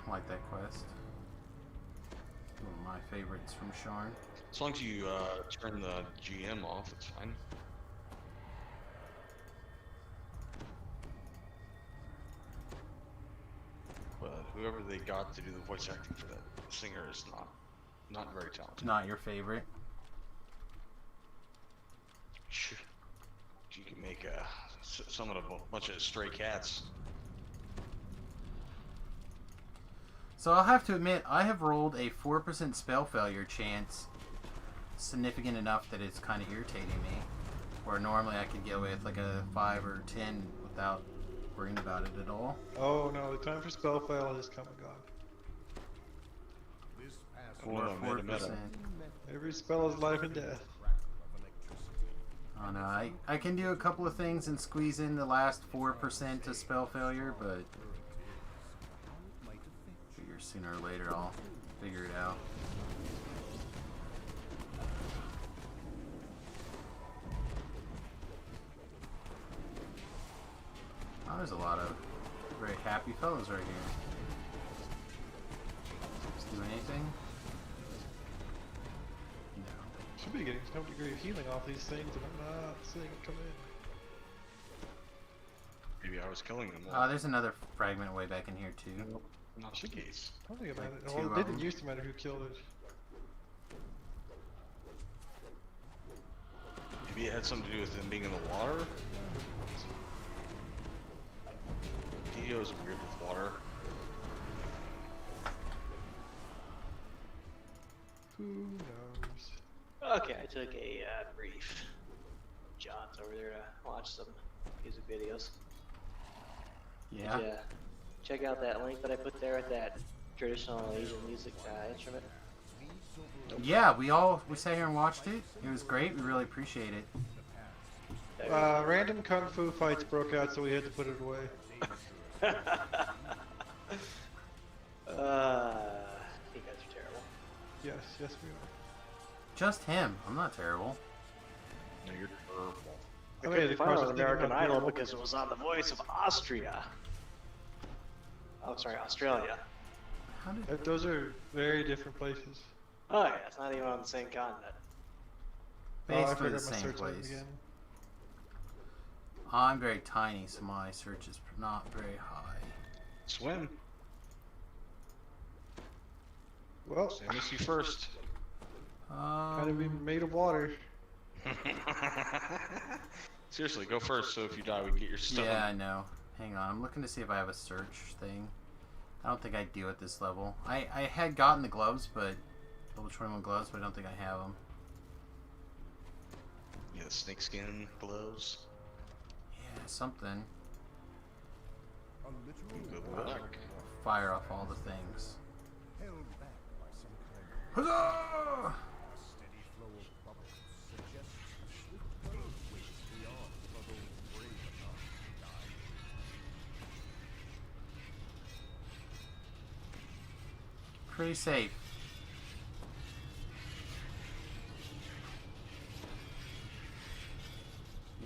I like that quest. One of my favorites from Sharn. As long as you turn the GM off, it's fine. But whoever they got to do the voice acting for that singer is not very talented. Not your favorite. Sure. You can make summon a bunch of stray cats. So I'll have to admit, I have rolled a 4% spell failure chance significant enough that it's kind of irritating me. Where normally I could get away with like a 5 or 10 without worrying about it at all. Oh no, the time for spell fail has come and gone. This past Or Meta, meta. 4%. Every spell is life and death. Oh no, I can do a couple of things and squeeze in the last 4% to spell failure, but figure sooner or later I'll figure it out. Oh, there's a lot of very happy fellows right here. Just do anything? No. Should be getting some degree of healing off these things, and I'm not seeing them come in. Maybe I was killing them all. There's another fragment way back in here too. Not the case. I don't think it Like mattered. two Well, of it didn't them. used to matter who killed it. Maybe it had something to do with them being in the water? Dio's weird with water. Who knows? Okay, I took a brief jaunt over there to watch some music videos. Yeah. Did ya check out that link that I put there with that traditional Asian music instrument? Yeah, we sat here and watched it. It was great. We really appreciate it. Random kung fu fights broke out, so we had to put it away. You guys are terrible. Yes, yes we are. Just him. I'm not terrible. No, you're terrible. I Okay, made the fun question of is American not Idol terrible. because it was on the voice of Austria. Oh, sorry, Australia. How did... Those are very different places. Oh yeah, it's not even on the same continent. Oh, I Basically the forgot my same search line place. again. I'm very tiny, so my search is not very high. Swim. Well, I miss you first. kind of be made of water. Seriously, go first so if you die we can get your stuff. Yeah, I know. Hang on, I'm looking to see if I have a search thing. I don't think I do at this level. I had gotten the gloves, but level 21 gloves, but I don't think I have them. Yeah, the snakeskin gloves. Yeah, something. Good luck. Fire off all the things. held back by some kind of Huzzah! a steady flow of bubbles suggests a swift current waits beyond for those brave enough to die. Pretty safe.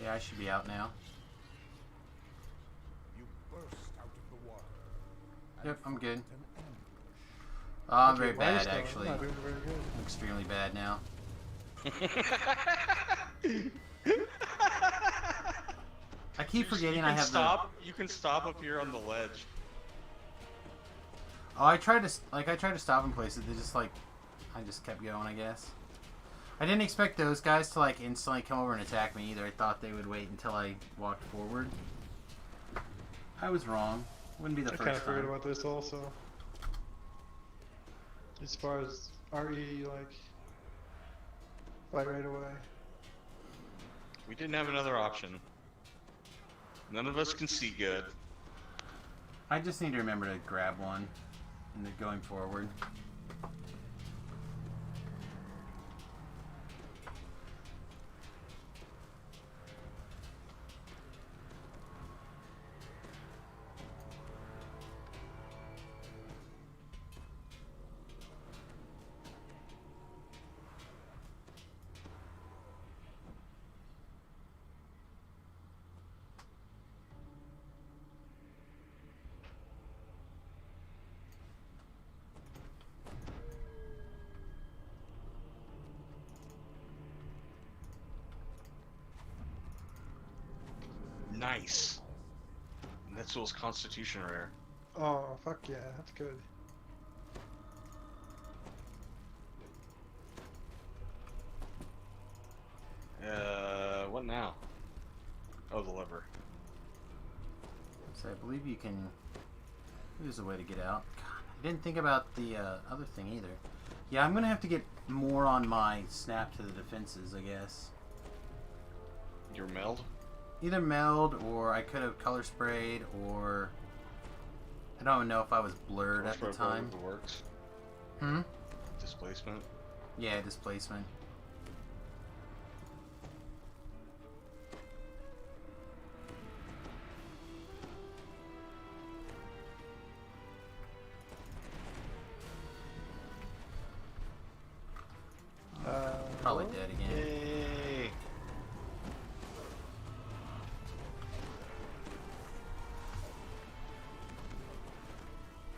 Yeah, I should be out now. You burst out of the water. Yep, I'm good. An ambush. Oh, I'm Okay, very why is bad, that? actually. I'm not doing very good. I'm extremely bad now. I keep forgetting I have stop. You can stop up here on the ledge. Oh, I tried to stop in places. They just like, I just kept going, I guess. I didn't expect those guys to like instantly come over and attack me either. I thought they would wait until I walked forward. I was wrong. Wouldn't be the I first kind of forgot time. about this also. As far as RE, like, fight right away. We didn't have another option. None of us can see good. I just need to remember to grab one and then going forward. Nice. Netzuel's Constitution rare. Oh, fuck yeah, that's good. What now? Oh, the lever. So I believe you can. There's a way to get out. God, I didn't think about the other thing either. Yeah, I'm gonna have to get more on my snap to the defenses, I guess. Your meld? Either meld, or I could have color sprayed, or I don't know if I was blurred at the time. Works. Hmm? Displacement? Yeah, displacement. Probably dead again. Yay!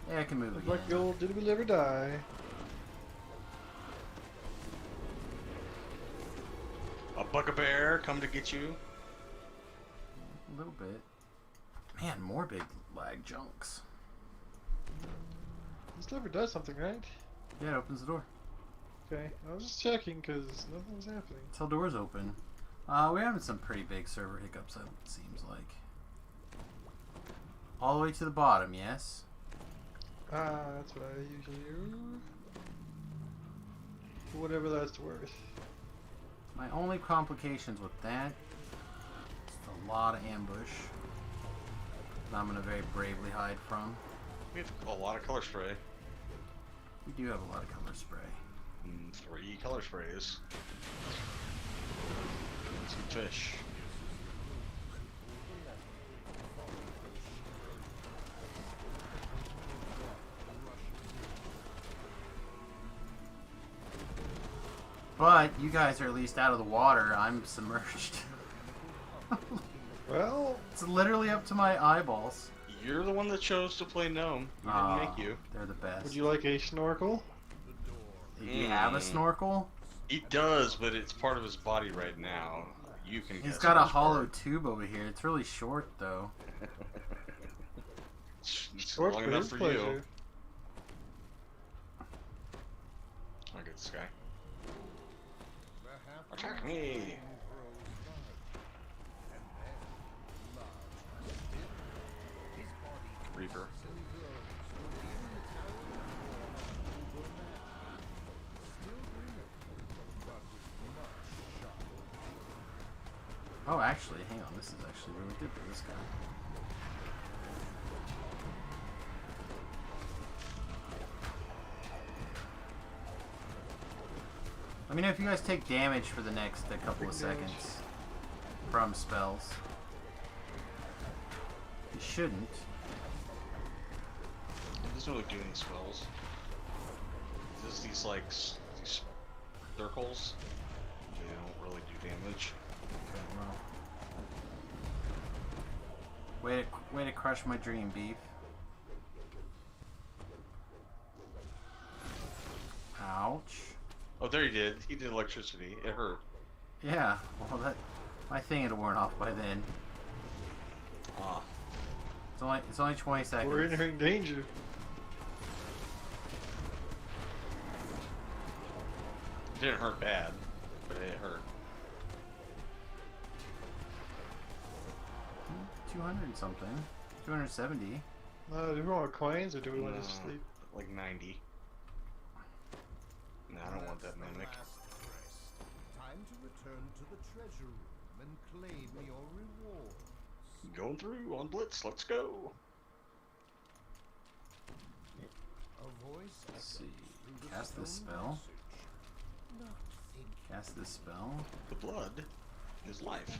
Yeah, I can move Look again. like the old Did We Live or Die? A bugbear come to get you. A little bit. Man, more big lag junks. This lever does something, right? Yeah, it opens the door. Okay, I was just checking because nothing was happening. Till doors open. We're having some pretty big server hiccups, it seems like. All the way to the bottom, yes? That's what I usually do. Whatever that's worth. My only complications with that is a lot of ambush that I'm going to very bravely hide from. We have a lot of color spray. We do have a lot of color spray. 3 color sprays. Some fish. But you guys are at least out of the water. I'm submerged. Well, it's literally up to my eyeballs. You're the one that chose to play gnome. We didn't make you. They're the best. Would you like a snorkel? Do you have a snorkel? He does, but it's part of his body right now. You can. He's guess got a which hollow part. tube over here. It's really short, though. It's Short long for enough his for pleasure. you. I'll get this guy. Attack me! Reaper. Oh, actually, hang on. This is actually really good for this guy. Let me know if you guys take damage for the next couple of seconds from spells. You shouldn't. It doesn't really do any spells. Just these like these circles. They don't really do damage. Okay, well. Way to crush my dream, beef. Ouch. Oh, there he did. He did electricity. It hurt. Yeah, well my thing had worn off by then. Ah. It's only 20 seconds. We're entering danger. didn't hurt bad, but it hurt. 200 and something. 270. Do we want coins or do we want to just sleep? Like 90. No, I don't want that mimic. Time to return to the treasure room and claim your reward. Going through on Blitz, let's go. A voice Let's see. Cast this spell. Cast this spell. The blood is life.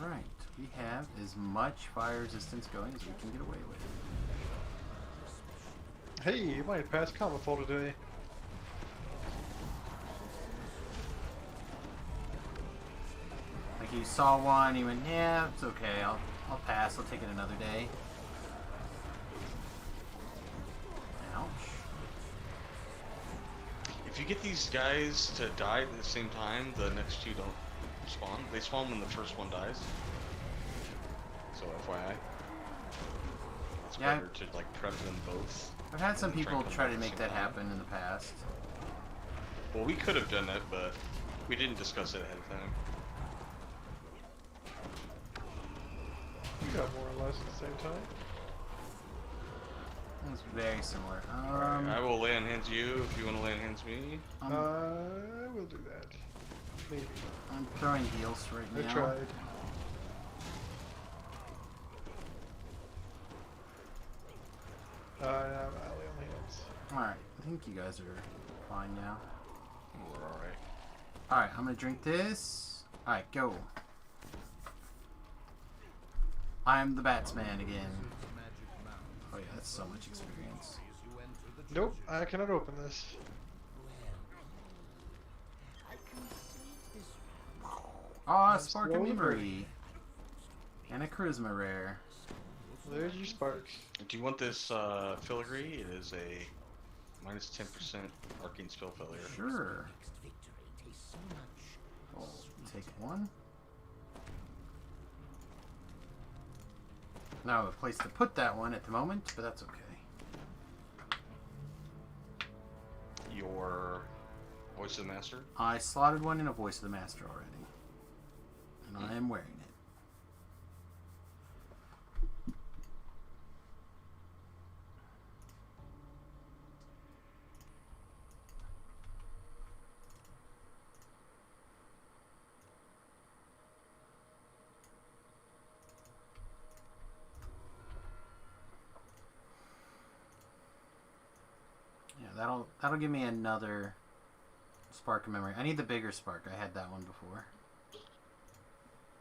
Alright, we have as much fire resistance going as we can get away with. Hey, you might have passed combat fall today. Like you saw one, you went, yeah, it's okay, I'll pass, I'll take it another day. Ouch. If you get these guys to die at the same time, the next two don't spawn. They spawn when the first one dies. So FYI. It's Yeah. better to like prep them both. I've had some and people them try at to the make same that time. happen in the past. Well, we could have done that, but we didn't discuss it ahead of time. We got more or less at the same time. It's very similar. Alright, I will lay on hands you if you want to lay on hands me. I will do that. Maybe. I'm throwing heals right I now. tried. I'll lay on hands. Alright, I think you guys are fine now. We're alright. Alright, I'm gonna drink this. Alright, go. I'm the Batsman again. Oh yeah, that's so much experience. Nope, I cannot open this. Ah, oh, Spark of Memory. And a Charisma Rare. There's your sparks. Do you want this filigree? It is a minus 10% arcane spell failure. Sure. I'll take one. Now a place to put that one at the moment, but that's okay. Your Voice of the Master? I slotted one in a Voice of the Master already. And I am wearing it. Yeah, that'll give me another Spark of Memory. I need the bigger spark. I had that one before.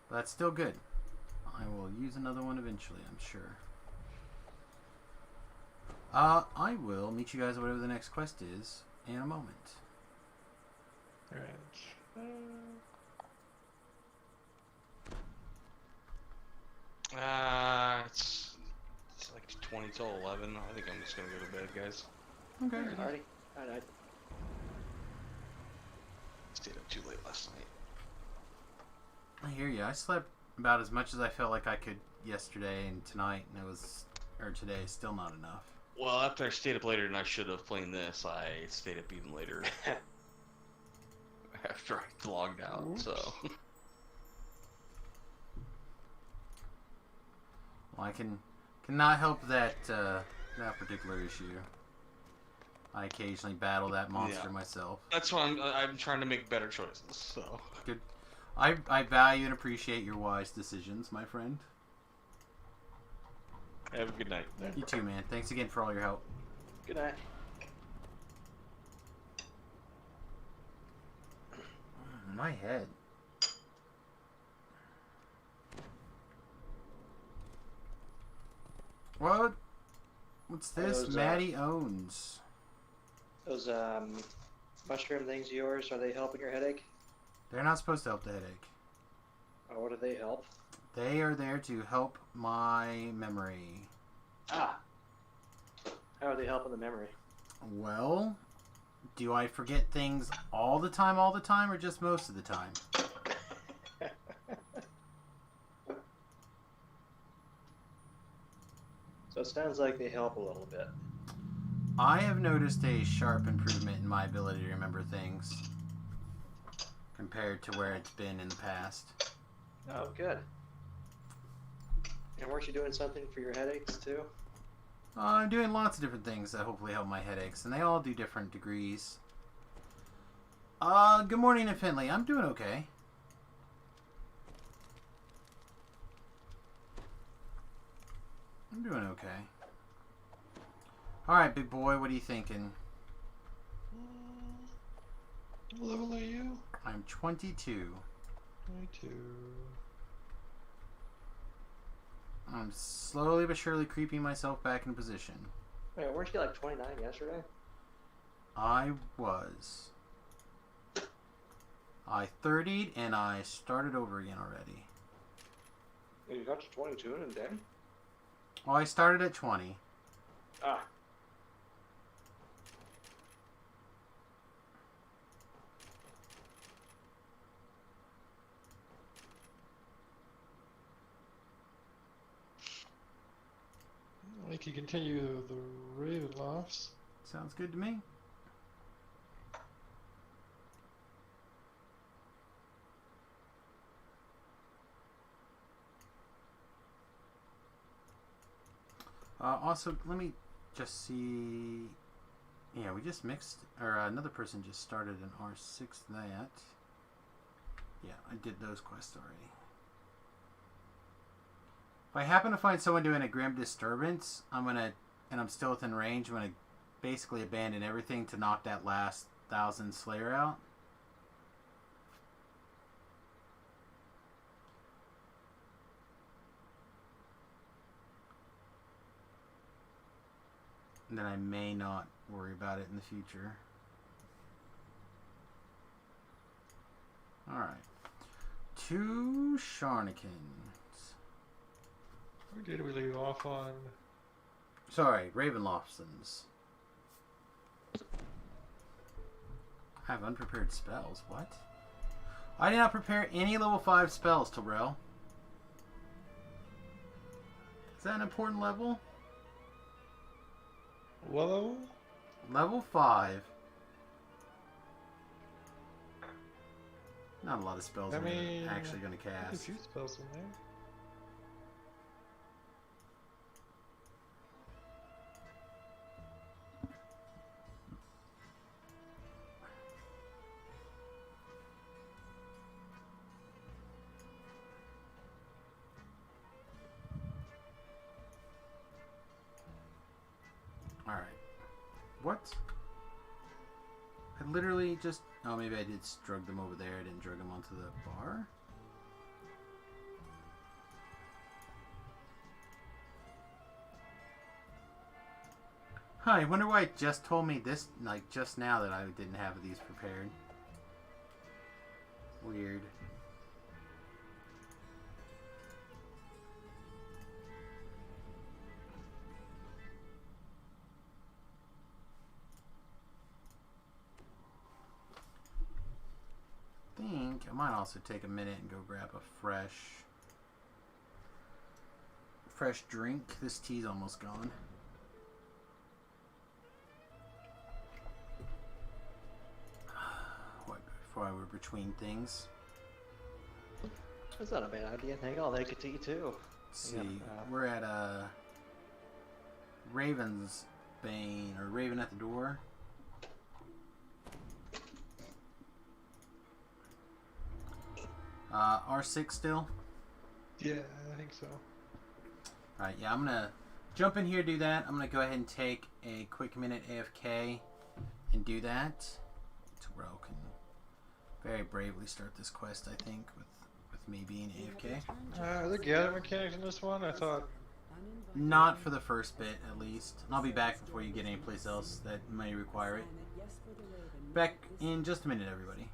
But that's still good. I will use another one eventually, I'm sure. I will meet you guys at whatever the next quest is in a moment. Alright. It's like 20 till 11. I think I'm just gonna go to bed, guys. Okay. Alrighty. Alright. Stayed up too late last night. I hear you. I slept about as much as I felt like I could yesterday and tonight, and it was, or today, still not enough. Well, after I stayed up later than I should have playing this, I stayed up even later. After I logged out, Oops. so. Well, I cannot help that that particular issue. I occasionally battle that monster Yeah. myself. That's why I'm trying to make better choices, so. Good. I value and appreciate your wise decisions, my friend. Have a good night. You too, man. Thanks again for all your help. Good night. My head. What? What's this? Those, Maddie owns. Those mushroom things of yours, are they helping your headache? They're not supposed to help the headache. Or what do they help? They are there to help my memory. Ah! How are they helping the memory? Well, do I forget things all the time, or just most of the time? So it sounds like they help a little bit. I have noticed a sharp improvement in my ability to remember things. compared to where it's been in the past. Oh, good. And weren't you doing something for your headaches too? I'm doing lots of different things that hopefully help my headaches, and they all do different degrees. Good morning, Finley. I'm doing okay. I'm doing okay. Alright, big boy, what are you thinking? What level are you? I'm 22. 22. I'm slowly but surely creeping myself back in position. Wait, weren't you like 29 yesterday? I was. I 30'd and I started over again already. You got to 22 in a day? Well, I started at 20. Ah. We can continue the Ravenlofts. Sounds good to me. Also, let me just see. Yeah, we just mixed, or another person just started an R6 that. Yeah, I did those quests already. If I happen to find someone doing a Grim Disturbance, and I'm still within range, I'm gonna basically abandon everything to knock that last 1,000 Slayer out. And then I may not worry about it in the future. Alright. 2 Sharnikins. Where did we leave off on? Sorry, Ravenloftsons. I have unprepared spells. What? I did not prepare any level 5 spells, Terrell. Is that an important level? What level? Level 5. Not a lot of spells I'm actually going to cast. A few spells in there. Alright. What? I literally just... Oh, maybe I did drug them over there. I didn't drug them onto the bar? Huh, I wonder why it just told me this, like, just now that I didn't have these prepared. Weird. I might also take a minute and go grab a fresh drink. This tea's almost gone. What, before I were between things. That's not a bad idea. Hang on, they could tea too. Let's see, we're at Raven's Bane, or Raven at the Door. R6 still? Yeah, I think so. Alright, yeah, I'm gonna jump in here, do that. I'm gonna go ahead and take a quick minute AFK and do that. Terrell can very bravely start this quest, I think, with me being AFK. Are there gathering mechanics in this one? I thought... Not for the first bit, at least. And I'll be back before you get anyplace else that may require it. Back in just a minute, everybody.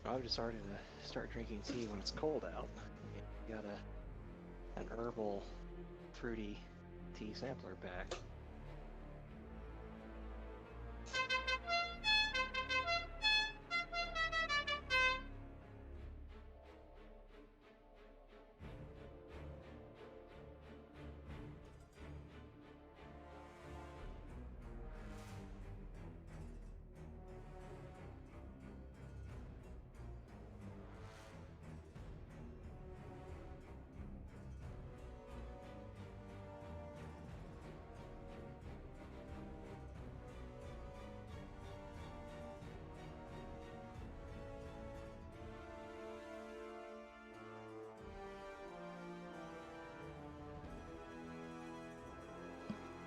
I've just started to start drinking tea when it's cold out. You got an herbal, fruity tea sampler pack.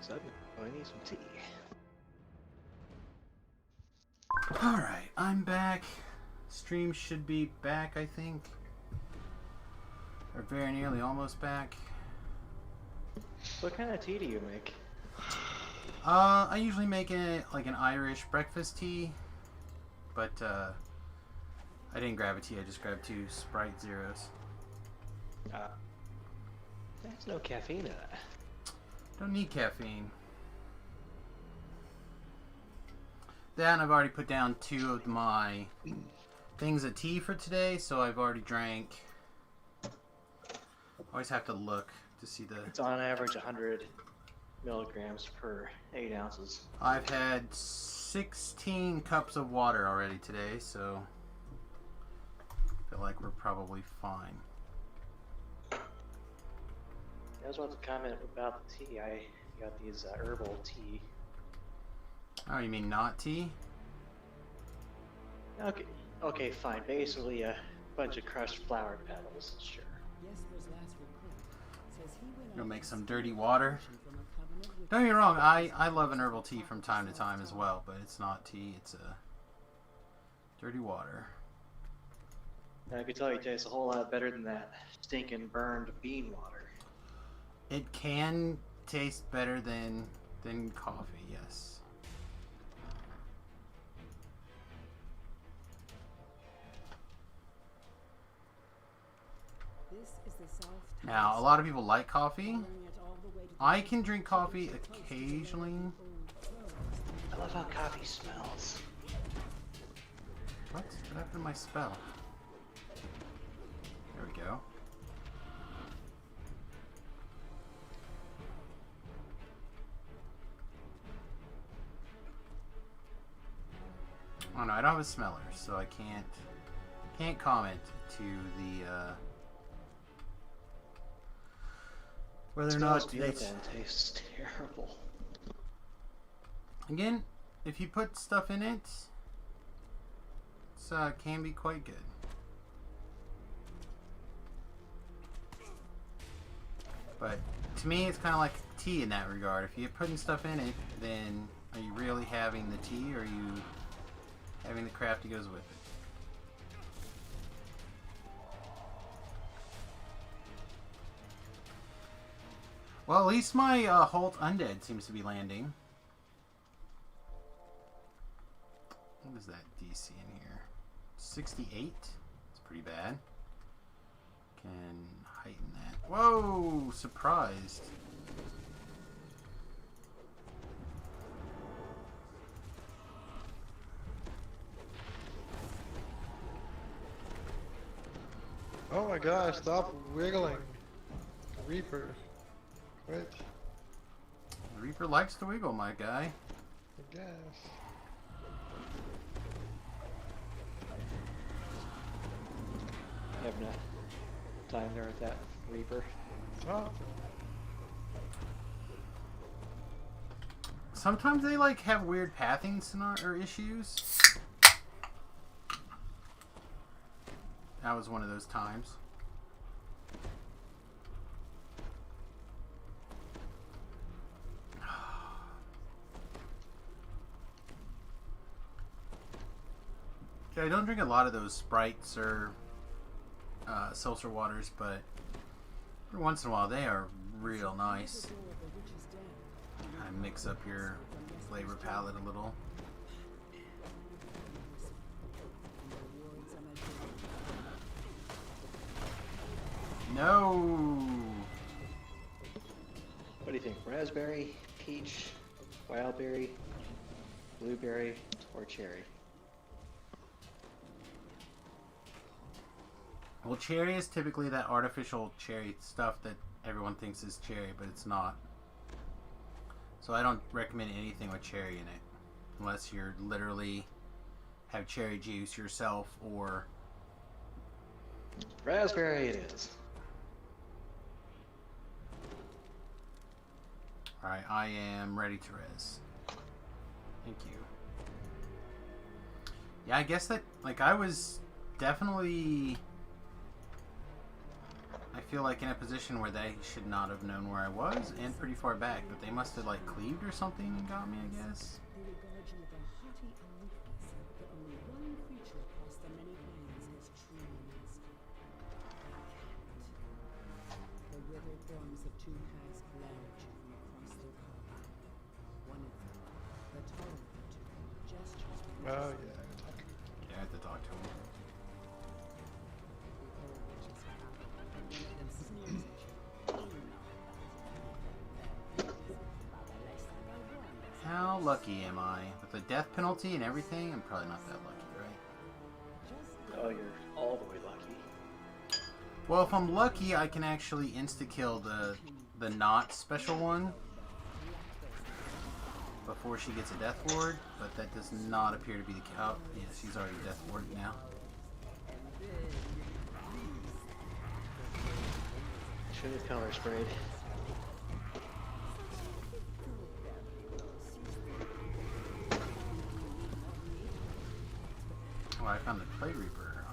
So I need some tea. Alright, I'm back. Stream should be back, I think. Or very nearly almost back. What kind of tea do you make? I usually make it like an Irish breakfast tea. But, I didn't grab a tea, I just grabbed 2 Sprite Zeros. There's no caffeine in that. Don't need caffeine. Then I've already put down 2 of my things of tea for today, so I've already drank. Always have to look to see the... It's on average 100 milligrams per 8 ounces. I've had 16 cups of water already today, so I feel like we're probably fine. I was about to comment about the tea. I got these herbal tea. Oh, you mean not tea? Okay, fine. Basically a bunch of crushed flower petals, sure. You'll make some dirty water. Don't get me wrong, I love an herbal tea from time to time as well, but it's not tea, it's dirty water. I can tell you it tastes a whole lot better than that stinking burned bean water. It can taste better than coffee, yes. Now, a lot of people like coffee. I can drink coffee occasionally. I love how coffee smells. What? What happened to my spell? There we go. Oh no, I don't have a smeller, so I can't comment to the whether or not it's tastes terrible. Again, if you put stuff in it, it can be quite good. But to me, it's kind of like tea in that regard. If you're putting stuff in it, then are you really having the tea, or are you having the crap that goes with it? Well, at least my Holt Undead seems to be landing. What is that DC in here? 68? It's pretty bad. Can heighten that. Whoa! Surprised. Oh my gosh, stop wiggling. Reaper. Quit. The Reaper likes to wiggle, my guy. I guess. You have enough time there with that Reaper. Oh. Sometimes they like have weird pathing or issues. That was one of those times. Yeah, I don't drink a lot of those Sprites or seltzer waters, but every once in a while they are real nice. Kind of mix up your flavor palette a little. No. What do you think? Raspberry, peach, wildberry, blueberry, or cherry? Well, cherry is typically that artificial cherry stuff that everyone thinks is cherry, but it's not. So I don't recommend anything with cherry in it, unless you're literally have cherry juice yourself or... Raspberry it is. Alright, I am ready to res. Thank you. Yeah, I guess that, like, I was definitely... I feel like in a position where they should not have known where I was, and pretty far back, but they must have like cleaved or something and got me, I guess. They regard you with a haughty aloofness that only one creature across the many planes has truly mastered. The withered forms of two hags glare at you from across their corridor. One of them, the taller of the two, gestures with Oh, yeah, I had to talk to him. How lucky am I? With the death penalty and everything, I'm probably not that lucky, right? Oh, you're all the way lucky. Well, if I'm lucky, I can actually insta-kill the not special one before she gets a death ward, but that does not appear to be the case. Oh, yeah, she's already death warded now. Should have counter sprayed. Oh, I found the Clay Reaper.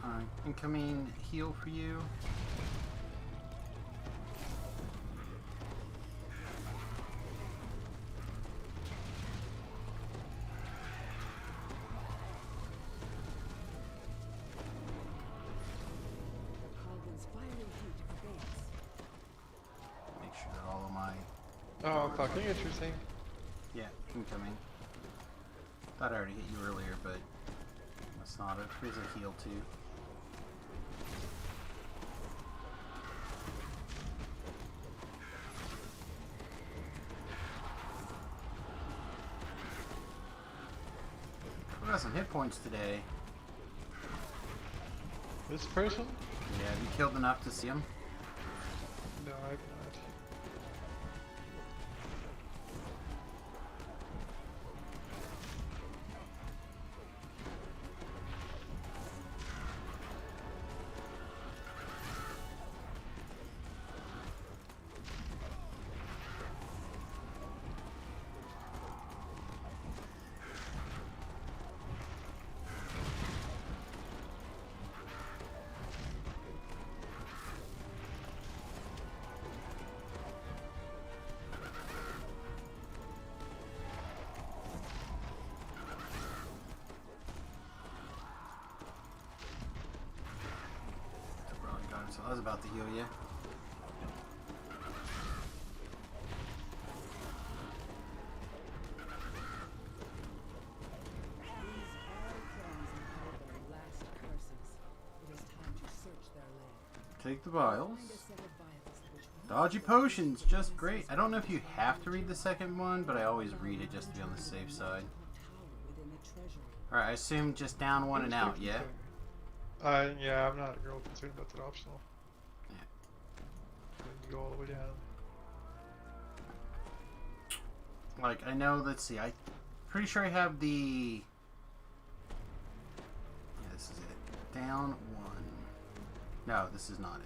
Alright. Incoming heal for you. Make sure that all of my... Oh, fucking interesting. Yeah, incoming. Thought I already hit you earlier, but that's not it. Here's a heal too. We got some hit points today. This person? Yeah, have you killed enough to see him? No, I've not. So I was about to heal you. Take the vials. Dodgy potions, just great. I don't know if you have to read the second one, but I always read it just to be on the safe side. Alright, I assume just down one and out, yeah? Yeah, I'm not real concerned about that optional. Yeah. You go all the way down. Like, I know, let's see, I'm pretty sure I have the... Yeah, this is it. Down one. No, this is not it.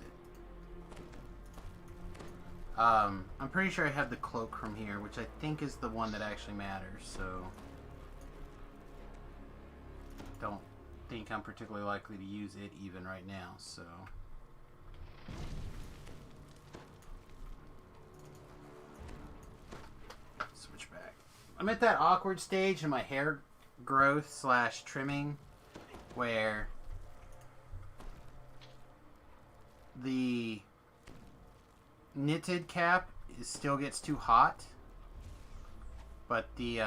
I'm pretty sure I have the cloak from here, which I think is the one that actually matters, so... Don't think I'm particularly likely to use it even right now, so... Switch back. I'm at that awkward stage in my hair growth / trimming where the knitted cap still gets too hot, but the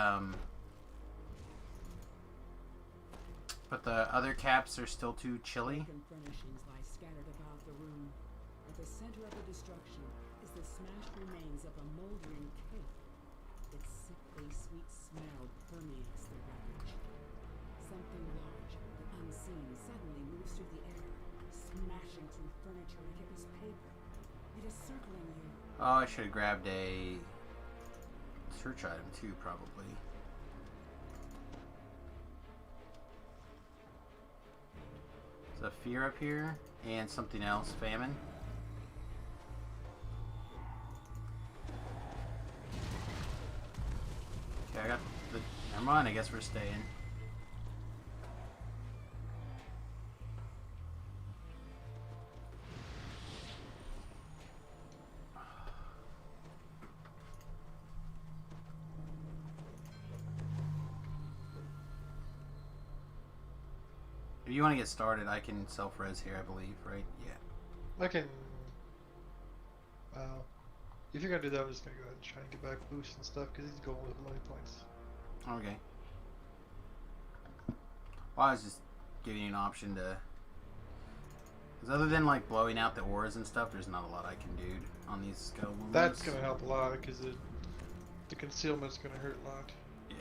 other caps are still too chilly. Furnishings lie scattered about the room. At the center of the destruction is the smashed remains of a moldering cake. Its sickly sweet smell permeates the wreckage. Something large but unseen suddenly moves through the air, smashing through furniture like it was paper. It is circling you. Oh, I should have grabbed a search item too, probably. So fear up here and something else, famine. Okay, I got the. Never mind. I guess we're staying. If you want to get started, I can self-res here, I believe, right? Yeah. I can. Well, if you're gonna do that, I'm just gonna go ahead and try and get back boost and stuff because he's going with money points. Okay. Well, I was just giving you an option to. Because other than like blowing out the auras and stuff, there's not a lot I can do on these skeletal wounds. That's gonna help a lot because the concealment's gonna hurt a lot. Yeah.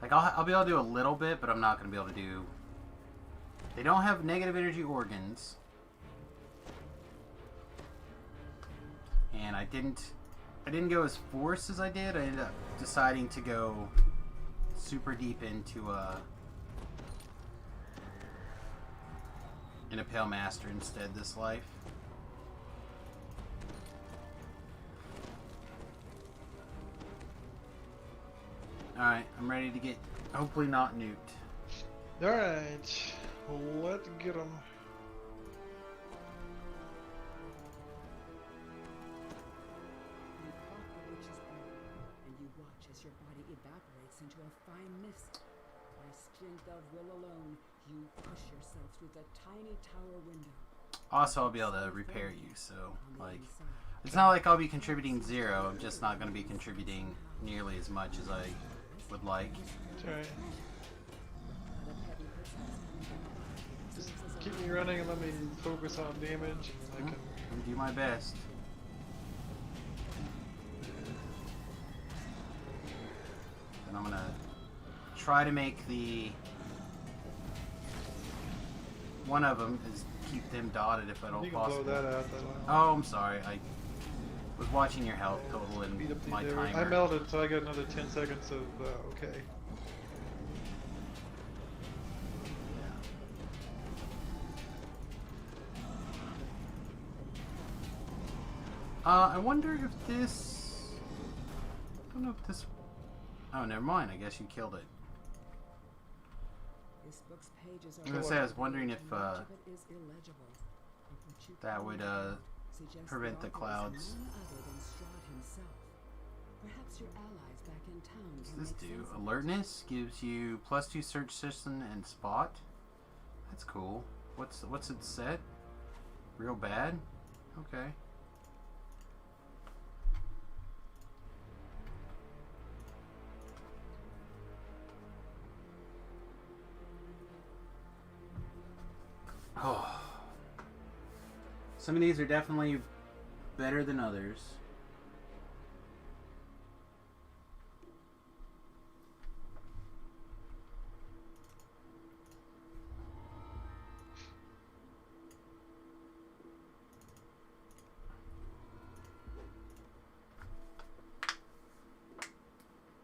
Like I'll be able to do a little bit, but I'm not gonna be able to do. They don't have negative energy organs, and I didn't go as forced as I did. I ended up deciding to go super deep into an Impale Master instead this life. Alright, I'm ready to get hopefully not nuked. Alright, let's get him. And you watch as your body evaporates into a fine mist. By strength of will alone, you push yourself through the tiny tower window. Also, I'll be able to repair you, so, like, it's not like I'll be contributing 0, I'm just not going to be contributing nearly as much as I would like. Alright. Just keep me running and let me focus on damage and I can... I'll do my best. And I'm gonna try to make the one of them is keep them dotted if at all possible. Blow that out. Oh, I'm sorry. I was watching your health total and my timer. I melted, so I got another 10 seconds of okay. I wonder if this. I don't know if this. Oh, never mind. I guess you killed it. This book's pages I was gonna say, I was wondering if that would prevent the clouds. Perhaps your allies back in town. What does this do? Alertness gives you +2 search system and spot. That's cool. What's it set? Real bad? Okay. Oh. Some of these are definitely better than others.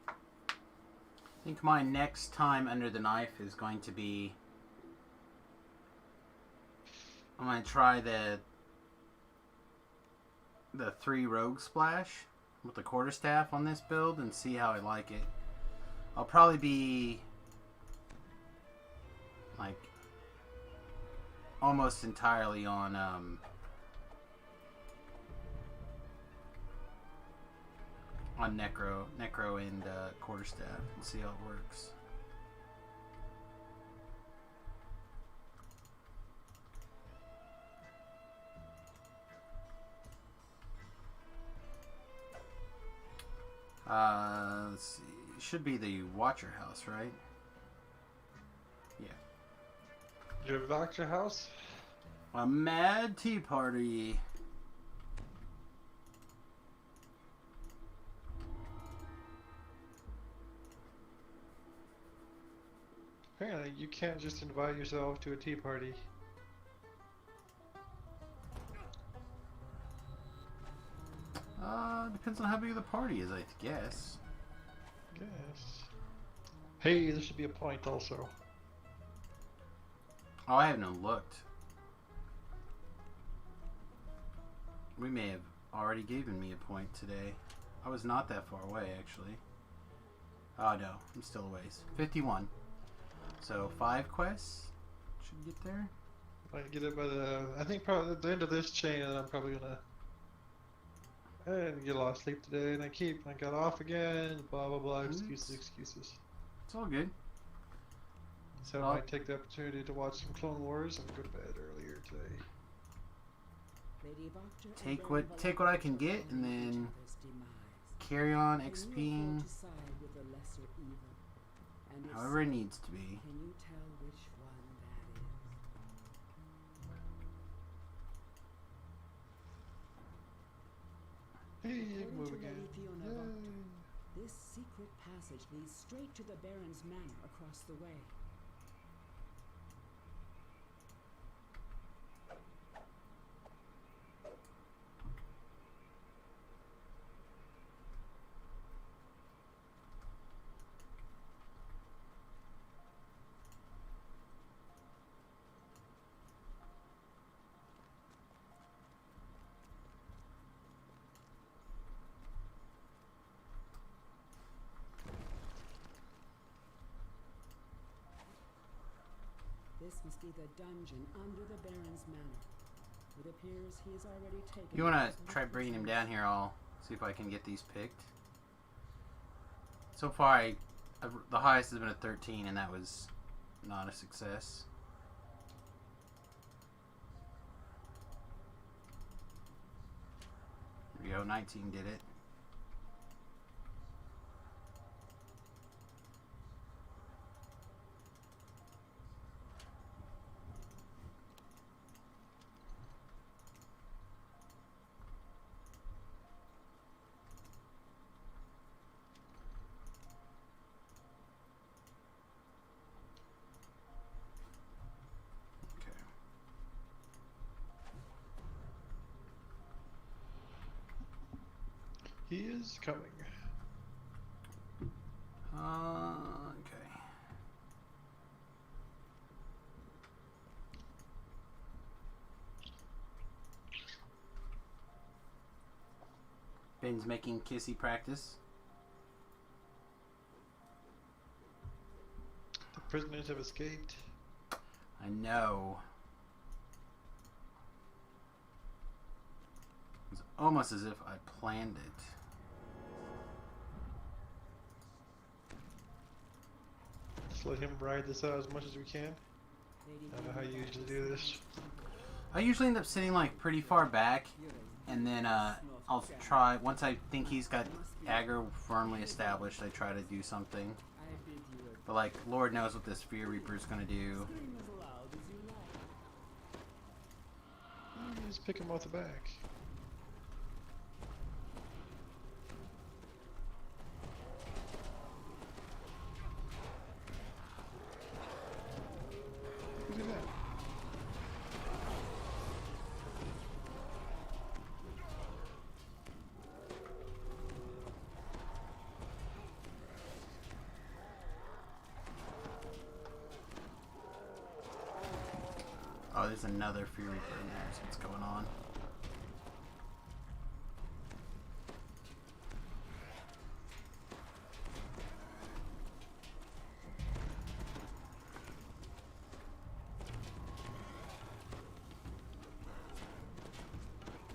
I think my next time under the knife is going to be... I'm going to try the 3 rogue splash with the quarterstaff on this build and see how I like it. I'll probably be like almost entirely on necro and quarterstaff and see how it works. Let's see. It should be the Watcher House, right? Yeah. Do you have a Watcher House? A mad tea party. Apparently, you can't just invite yourself to a tea party. Depends on how big the party is, I guess. Guess. Hey, there should be a point also. Oh, I haven't even looked. We may have already given me a point today. I was not that far away, actually. Oh, no. I'm still a ways. 51. So, 5 quests should get there. I get it by the. I think probably at the end of this chain, and I'm probably gonna. I didn't get a lot of sleep today, and I got off again. Blah blah blah. Excuses. It's all good. So I might take the opportunity to watch some Clone Wars and go to bed earlier today. Take what I can get, and then carry on XPing however it needs to be. Can you tell which one that is? Hey, move again. This secret passage leads straight to the Baron's manor across the way. This must be the dungeon under the Baron's manor. It appears he has already taken. You want to try bringing him down here? I'll see if I can get these picked. So far, the highest has been a 13, and that was not a success. There we go, 19 did it. He is coming. Okay. Ben's making kissy practice. The prisoners have escaped. I know. It's almost as if I planned it. Just let him ride this out as much as we can. I don't know how you usually do this. I usually end up sitting like pretty far back, and then I'll try, once I think he's got aggro firmly established, I try to do something. But like, Lord knows what this Fear Reaper is going to do. You just pick him off the back. Look at that. Oh, there's another Fear Reaper in there. So what's going on?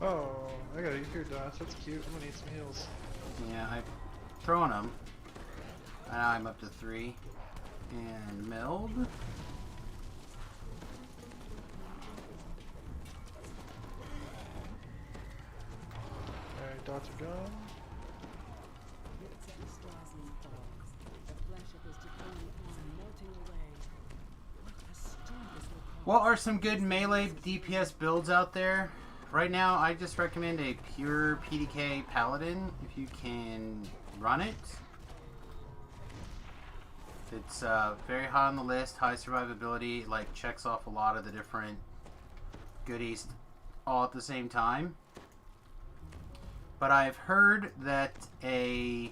Oh, I got a gear dots. That's cute. I'm gonna need some heals. Yeah, I've thrown them. Now I'm up to 3. And meld. Alright, dots are gone. What are some good melee DPS builds out there? Right now, I just recommend a pure PDK Paladin if you can run it. It's very high on the list, high survivability, like checks off a lot of the different goodies all at the same time. But I've heard that a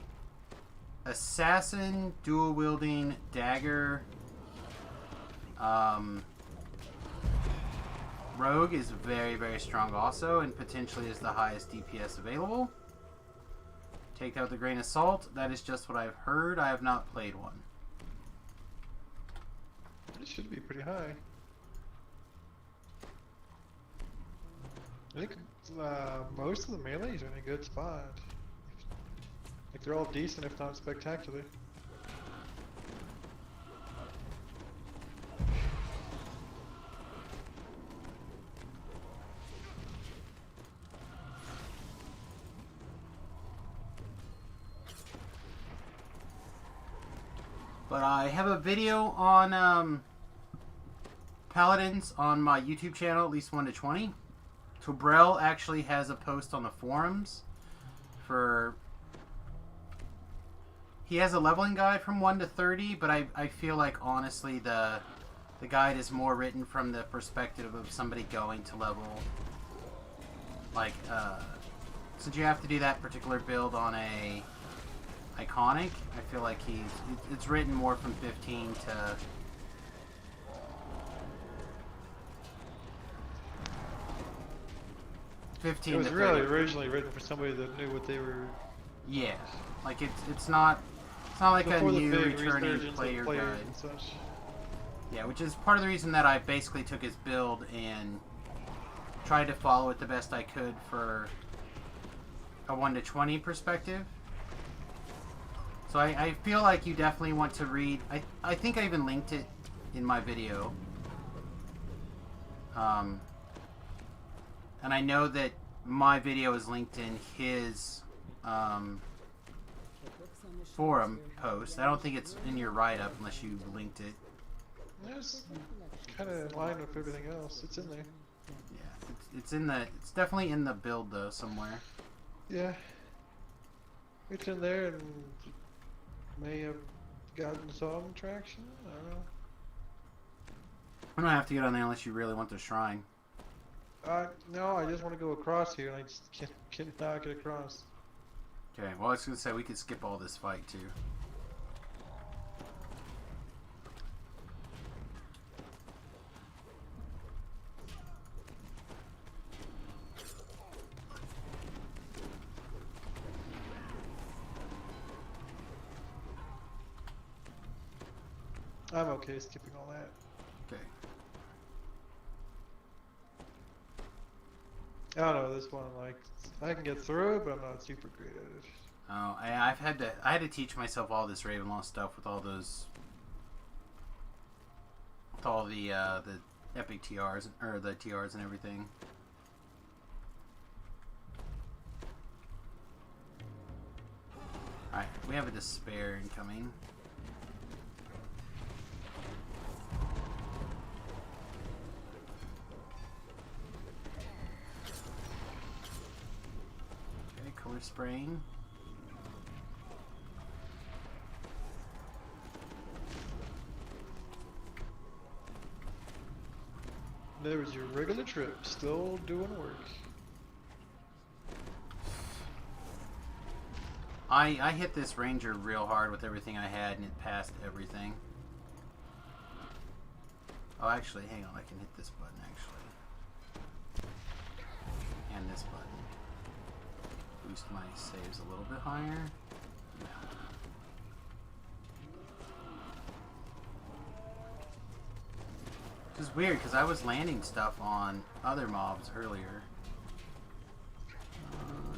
assassin dual wielding dagger Rogue is very, very strong also, and potentially is the highest DPS available. Take that with a grain of salt. That is just what I've heard. I have not played one. It should be pretty high. I think most of the melees are in a good spot. Like they're all decent, if not spectacular. But I have a video on Paladins on my YouTube channel, at least 1 to 20. Tobrel actually has a post on the forums for... He has a leveling guide from 1 to 30, but I feel like, honestly, the guide is more written from the perspective of somebody going to level... Like, since you have to do that particular build on a Iconic, I feel like it's written more from 15 to... It was really originally written for somebody that knew what they were... Yeah, like it's not like a Before the new big returning resurgence of player players guide. and such. Yeah, which is part of the reason that I basically took his build and tried to follow it the best I could for a 1 to 20 perspective. So I feel like you definitely want to read... I think I even linked it in my video. And I know that my video is linked in his forum post. I don't think it's in your write-up unless you linked it. It's kind of in line with everything else. It's in there. Yeah, it's in the... It's definitely in the build, though, somewhere. Yeah. It's in there and... may have gotten some traction. I don't know. I don't have to get on there unless you really want the shrine. No, I just want to go across here and I just cannot get across. Okay, well I was going to say we could skip all this fight too. I'm okay skipping all that. Okay. I don't know this one. Like I can get through it, but I'm not super great at it. Oh, I had to teach myself all this Ravenloft stuff with all those, with all the epic TRs or the TRs and everything. All right, we have a despair incoming. Color spraying. There's your regular trip, still doing work. I hit this ranger real hard with everything I had and it passed everything. Oh, actually, hang on, I can hit this button actually. And this button. Boost my saves a little bit higher. No. Which is weird because I was landing stuff on other mobs earlier.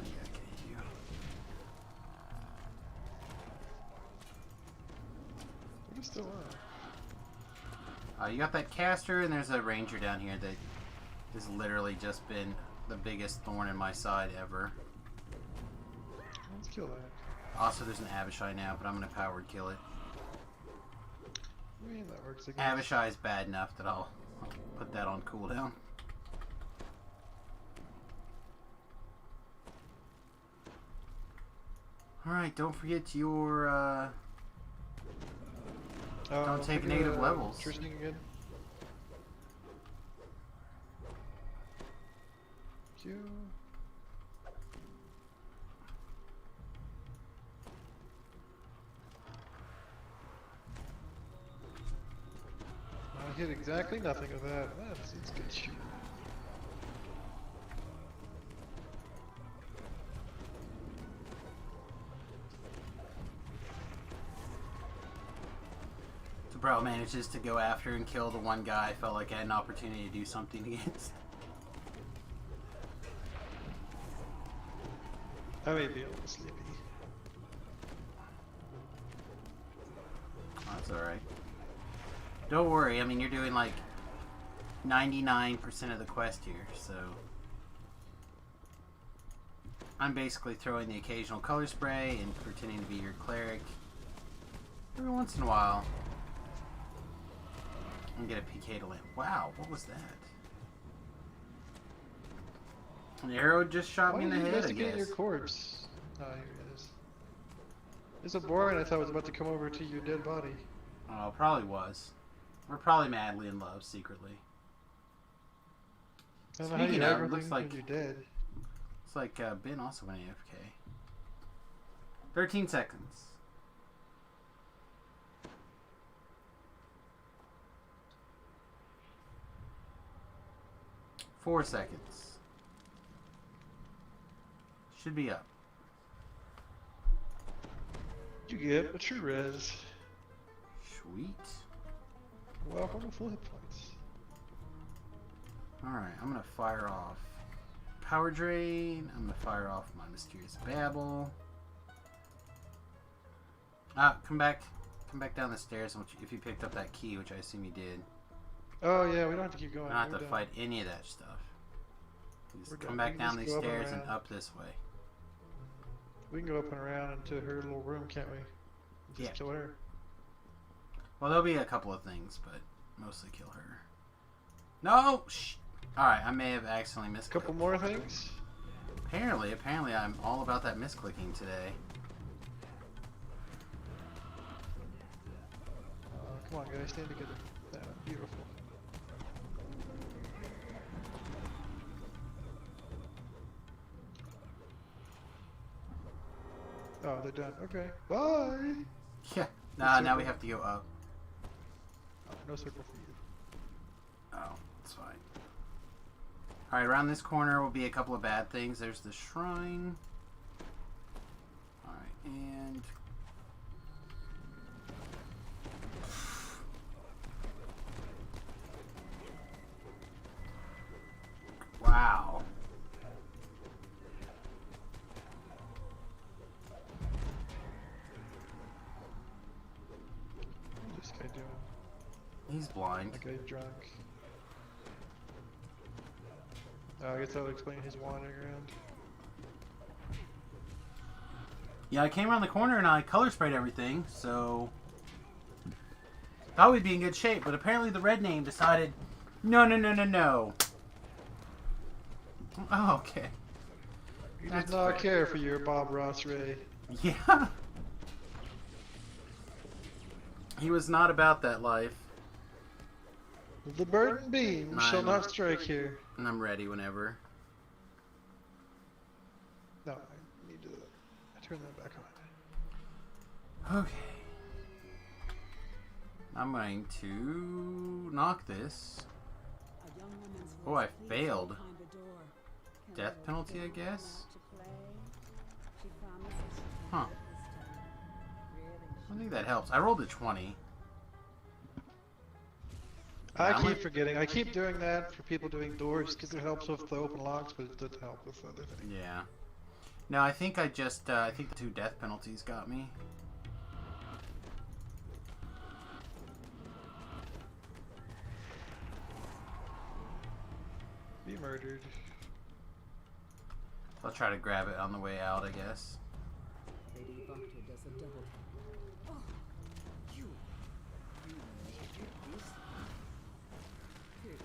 Yeah, okay, you. What is still on? You got that caster and there's a ranger down here that has literally just been the biggest thorn in my side ever. Let's kill that. Also, there's an Abishai now, but I'm gonna powered kill it. I mean, that works again. Abishai is bad enough that I'll put that on cooldown. Alright, don't forget your, don't take negative levels. Tritioning again. Q. I hit exactly nothing of that. That seems good shooting. Bro manages to go after and kill the one guy I felt like I had an opportunity to do something against. I may be a little sleepy. That's alright. Don't worry, I mean, you're doing like 99% of the quest here, so... I'm basically throwing the occasional color spray and pretending to be your cleric. Every once in a while. And get a PK to land. Wow, what was that? An arrow just shot me in the head, I investigate guess. your corpse? Oh, here it is. It's a boring. I thought it was about to come over to your dead body. Oh, probably was. We're probably madly in love secretly. I don't know how Speaking you of, ever looks think like you're dead. looks like Ben also went AFK. 13 seconds. Four seconds. Should be up. You get a true res. Sweet. Welcome to full hit points. Alright, I'm gonna fire off Power Drain. I'm gonna fire off my Mysterious Babble. Come back down the stairs if you picked up that key, which I assume you did. Oh yeah, we don't have to keep going. I don't have We're to done. fight any of that stuff. You just We're come done. back We down just these go up and stairs and around. up this way. We can go up and around into her little room, can't we? Just Yeah. kill her. Well, there'll be a couple of things, but mostly kill her. No! Shh! Alright, I may have accidentally misclicked. Couple more things. Apparently I'm all about that misclicking today. Come on, guys, stand together. Beautiful. Oh, they're done. Okay. Bye. Yeah. Nah, now we have to go up. Oh, no circle for you. Oh, it's fine. Alright, around this corner will be a couple of bad things. There's the shrine. Alright, and... Wow. What's this guy doing? He's blind. That guy's drunk. Oh, I guess that'll explain his wandering around. Yeah, I came around the corner and I color sprayed everything, so... Thought we'd be in good shape, but apparently the red name decided, no. Oh, okay. He That's does not fair. care for your Bob Ross Ray. Yeah. He was not about that life. The burden beam shall I'm- not strike here. And I'm ready whenever. No, I need to turn that back on. Okay. I'm going to knock this. Oh, I failed. Death penalty, I guess? Huh. I think that helps. I rolled a 20. I Yeah, keep forgetting. I keep doing that for people doing doors because it helps with the open locks, but it doesn't help with other things. Yeah. No, I think I just, I think the 2 death penalties got me. Be murdered. I'll try to grab it on the way out, I guess. Lady Vokta does a double tap. Oh, you made this. Pity.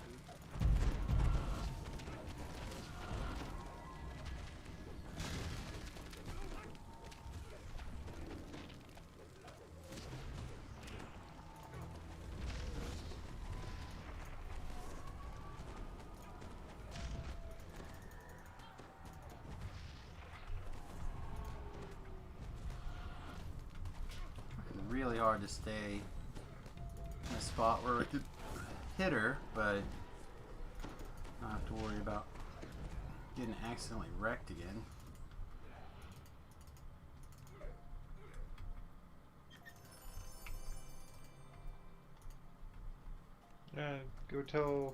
Really hard to stay in a spot where we could hit her, but not have to worry about getting accidentally wrecked again. Go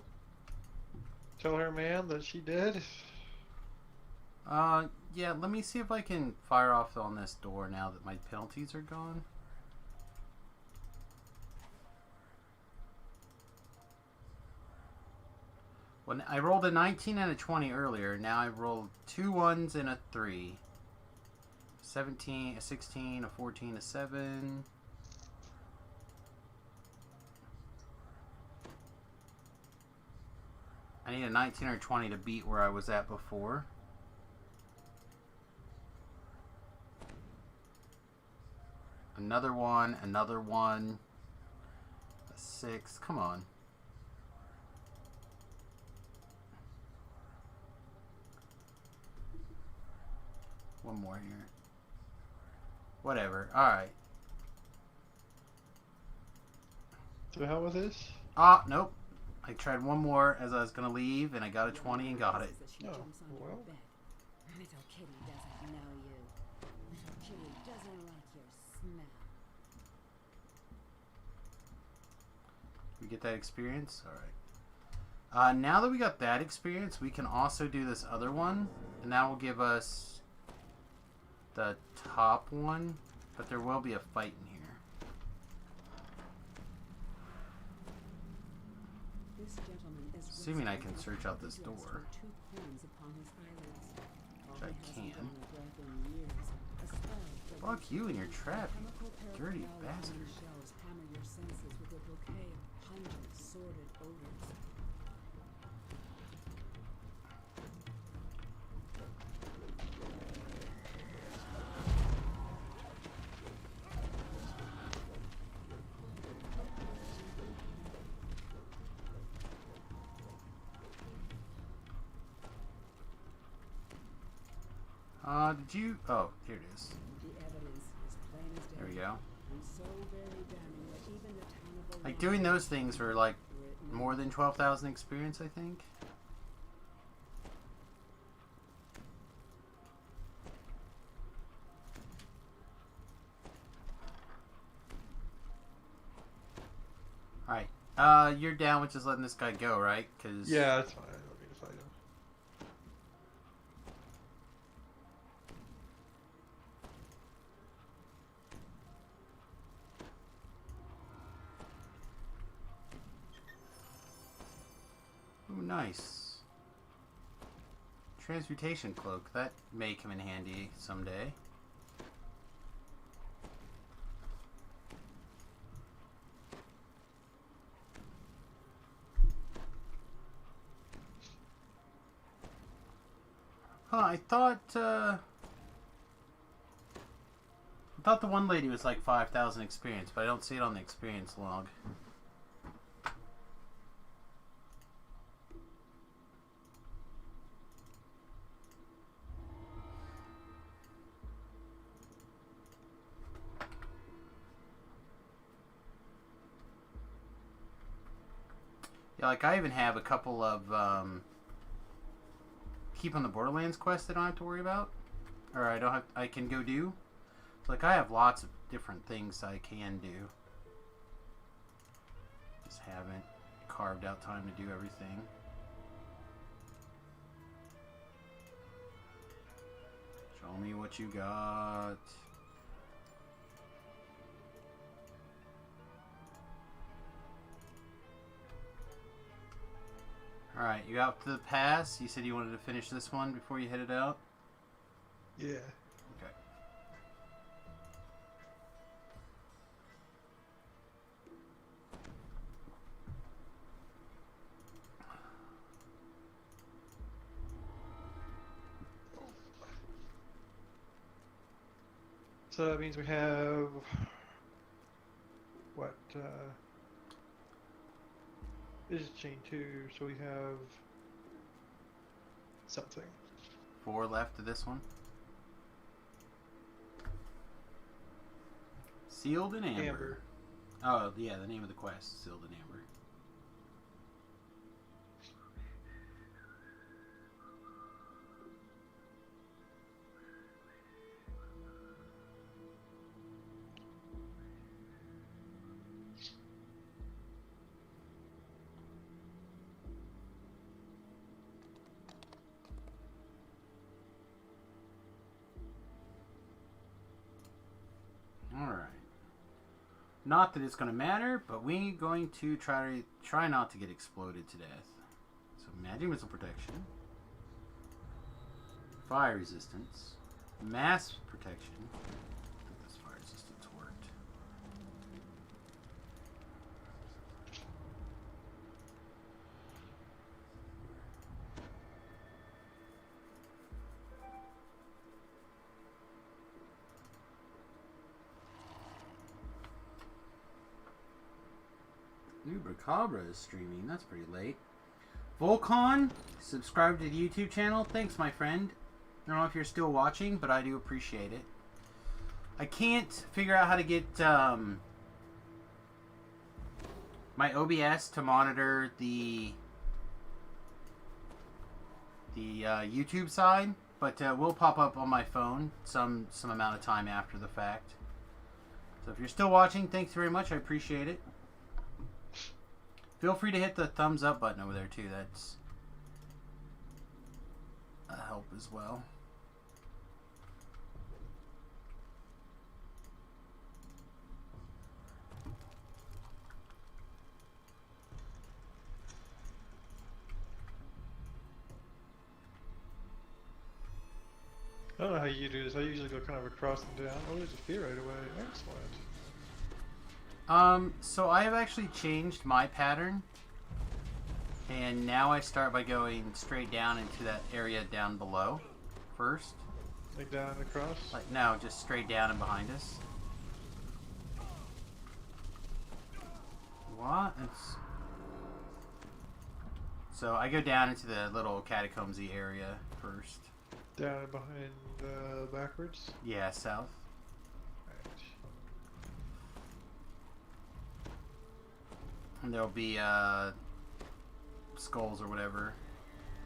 tell her man that she did. Yeah, let me see if I can fire off on this door now that my penalties are gone. When I rolled a 19 and a 20 earlier, now I rolled 2 1s and a 3. 17, a 16, a 14, a 7. I need a 19 or 20 to beat where I was at before. Another 1, another 1. A 6. Come on. One more here. Whatever. Alright. To hell with this? Ah, nope. I tried one more as I was going to leave, and I got a 20 and got it. Oh, well. Little kitty doesn't know you. Little kitty doesn't like your smell. We get that experience? Alright. Now that we got that experience, we can also do this other one. And that will give us the top one. But there will be a fight in here. This gentleman is Assuming I can search out this door. two coins upon his eyelids. Which I can. Fuck you and your trap, you dirty bastard. Shells hammer your senses with a bouquet of pungent, sordid odors. Did you? Oh, here it is. The evidence is plain as day. There we go. And so very damning that even the town of Like, doing those things are like more than 12,000 experience, I think. Alright. You're down with just letting this guy go, right? Cause Yeah, that's fine. I don't need to fight him. Ooh, nice. Transmutation cloak. That may come in handy someday. Huh, I thought the one lady was like 5,000 experience, but I don't see it on the experience log. Yeah, like I even have a couple of Keep on the Borderlands quests that I don't have to worry about, or I can go do. So, like, I have lots of different things I can do. Just haven't carved out time to do everything. Show me what you got. Alright, you out to the pass. You said you wanted to finish this one before you headed out? Yeah. Okay. So that means we have what? This is chain 2, so we have something. 4 left to this one. Sealed in Amber. Amber. Oh, yeah, the name of the quest, Sealed in Amber. Alright. Not that it's going to matter, but we're going to try not to get exploded to death. So magic missile protection. Fire resistance. Mass protection. I think this fire resistance worked. Ubracabra is streaming. That's pretty late. Volcon, subscribe to the YouTube channel. Thanks, my friend. I don't know if you're still watching, but I do appreciate it. I can't figure out how to get my OBS to monitor the YouTube side, but will pop up on my phone some amount of time after the fact. So if you're still watching, thanks very much. I appreciate it. Feel free to hit the thumbs up button over there too. That's a help as well. I don't know how you do this. I usually go kind of across and down. Oh, there's a fear right away. Excellent. So I have actually changed my pattern, and now I start by going straight down into that area down below first. Like down and across? Like, no, just straight down and behind us. What? So I go down into the little catacombsy area first. Down and behind, backwards? Yeah, south. And there'll be skulls or whatever.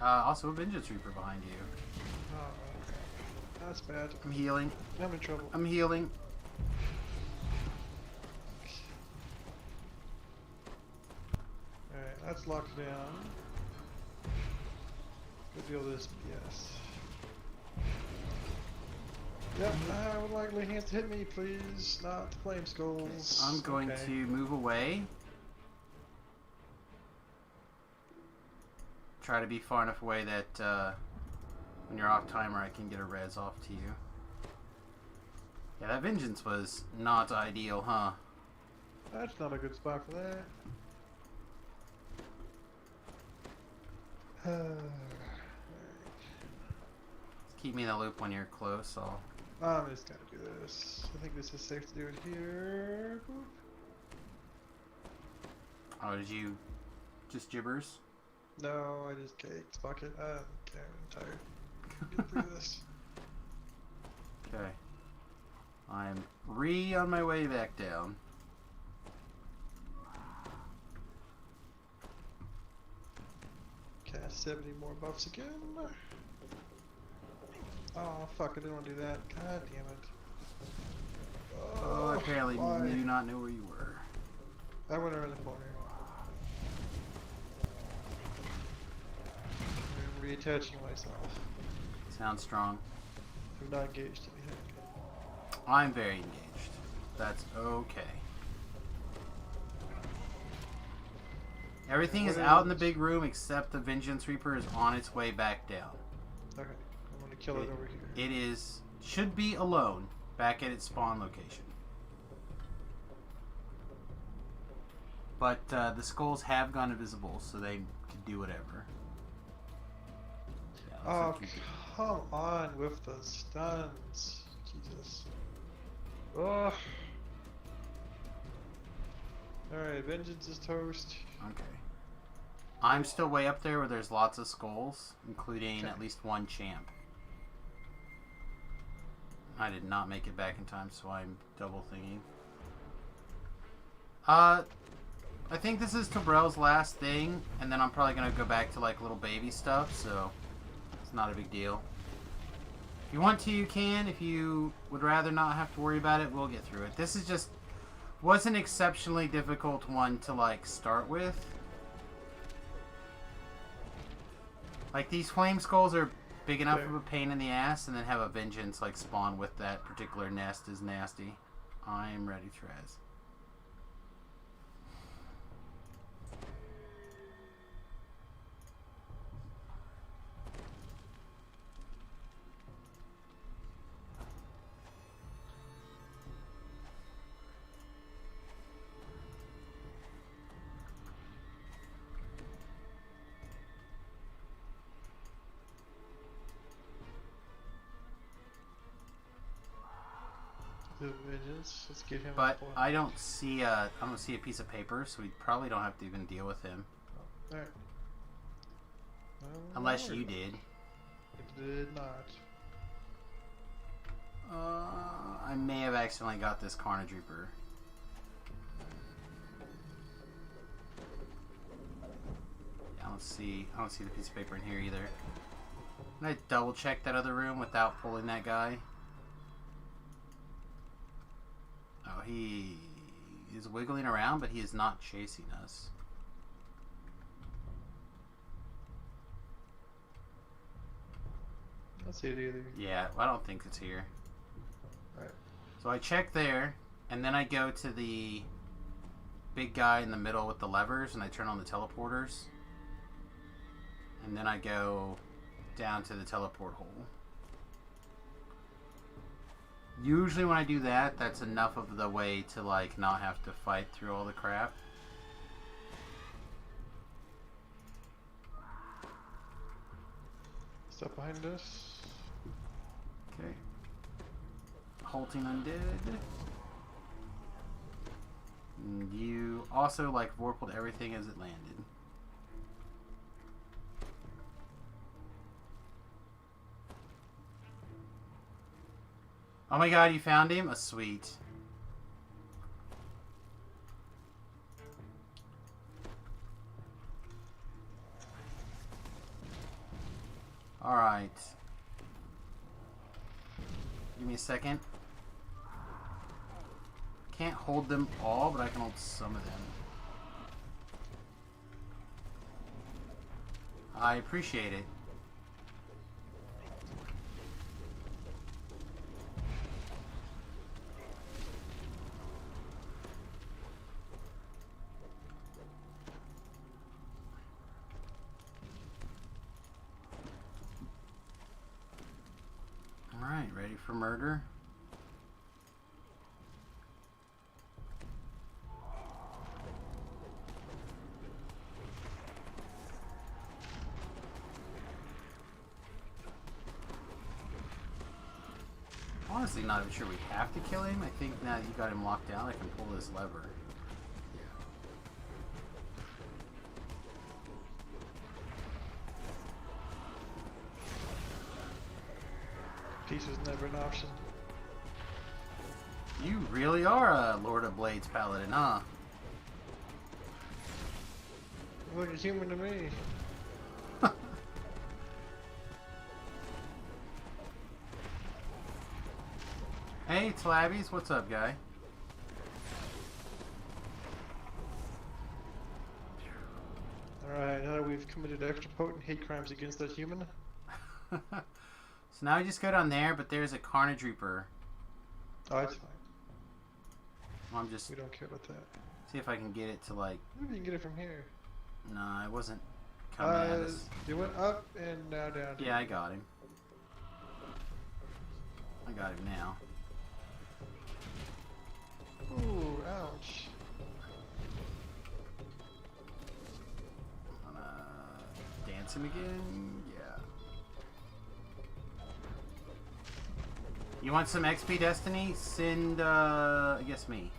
Also a Vengeance Reaper behind you. Oh, that's bad. I'm healing. I'm in trouble. I'm healing. Alright, that's locked down. Good deal this BS. Yep, I would like Lehands to hit me, please. Not the flame skulls. I'm going to move away. Try to be far enough away that when you're off timer I can get a res off to you. Yeah, that Vengeance was not ideal, huh? That's not a good spot for that. Keep me in the loop when you're close. I'm just gonna do this. I think this is safe to do it here. Boop. Oh, did you just gibbers? No, I just caked. Fuck it. I'm tired. Get through this. Okay. I'm on my way back down. Cast 70 more buffs again. Oh, fuck, I didn't want to do that. God damn it. Oh, apparently why? you do not know where you were. I went around the corner. I'm reattaching myself. Sounds strong. I'm not engaged anything. I'm very engaged. That's okay. Everything is out in the big room except the Vengeance Reaper is on its way back down. Okay, I'm gonna kill it over here. It should be alone back at its spawn location. But the skulls have gone invisible, so they can do whatever. Yeah, oh, come on with the stuns. Jesus. Ugh. Alright, Vengeance is toast. Okay. I'm still way up there where there's lots of skulls, including at least one champ. I did not make it back in time, so I'm double thinking. I think this is Tobrel's last thing, and then I'm probably going to go back to like little baby stuff, so it's not a big deal. If you want to, you can. If you would rather not have to worry about it, we'll get through it. This is just was an exceptionally difficult one to like start with. Like these flame skulls are big enough of a pain in the ass, and then have a Vengeance like spawn with that particular nest is nasty. I'm ready, Trez. The vengeance. Let's give him. But a I don't see a piece of paper, so we probably don't have to even deal with him. Alright. Unless you did. It did not. I may have accidentally got this Carnage Reaper. Yeah, I don't see the piece of paper in here either. Can I double check that other room without pulling that guy? Oh, he is wiggling around, but he is not chasing us. I don't see it either. Yeah, I don't think it's here. Alright. So I check there, and then I go to the big guy in the middle with the levers, and I turn on the teleporters. And then I go down to the teleport hole. Usually when I do that, that's enough of the way to like not have to fight through all the crap. Step behind us. Okay. Halting Undead. And you also like vorpaled everything as it landed. Oh my god, you found him? A sweet. Alright. Give me a second. Can't hold them all, but I can hold some of them. I appreciate it. Alright, ready for murder? Honestly, not even sure we have to kill him. I think now that you got him locked down, I can pull this lever. Peace was never an option. You really are a Lord of Blades paladin, huh? Look, a human to me. Hey, Tlabbies, what's up, guy? Alright, now that we've committed extra potent hate crimes against that human. So now I just go down there, but there's a Carnage Reaper. Oh, it's fine. I'm just... We don't care about that. See if I can get it to, like... Maybe you can get it from here. No, it wasn't coming at us. It went up and now down. Yeah, I got him. I got him now. Ooh, ouch. I'm gonna dance him again. Yeah. You want some XP, Destiny? Send, I guess me.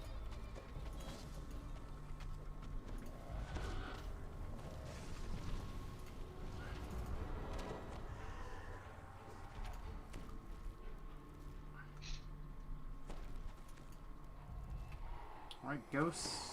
Alright, ghosts.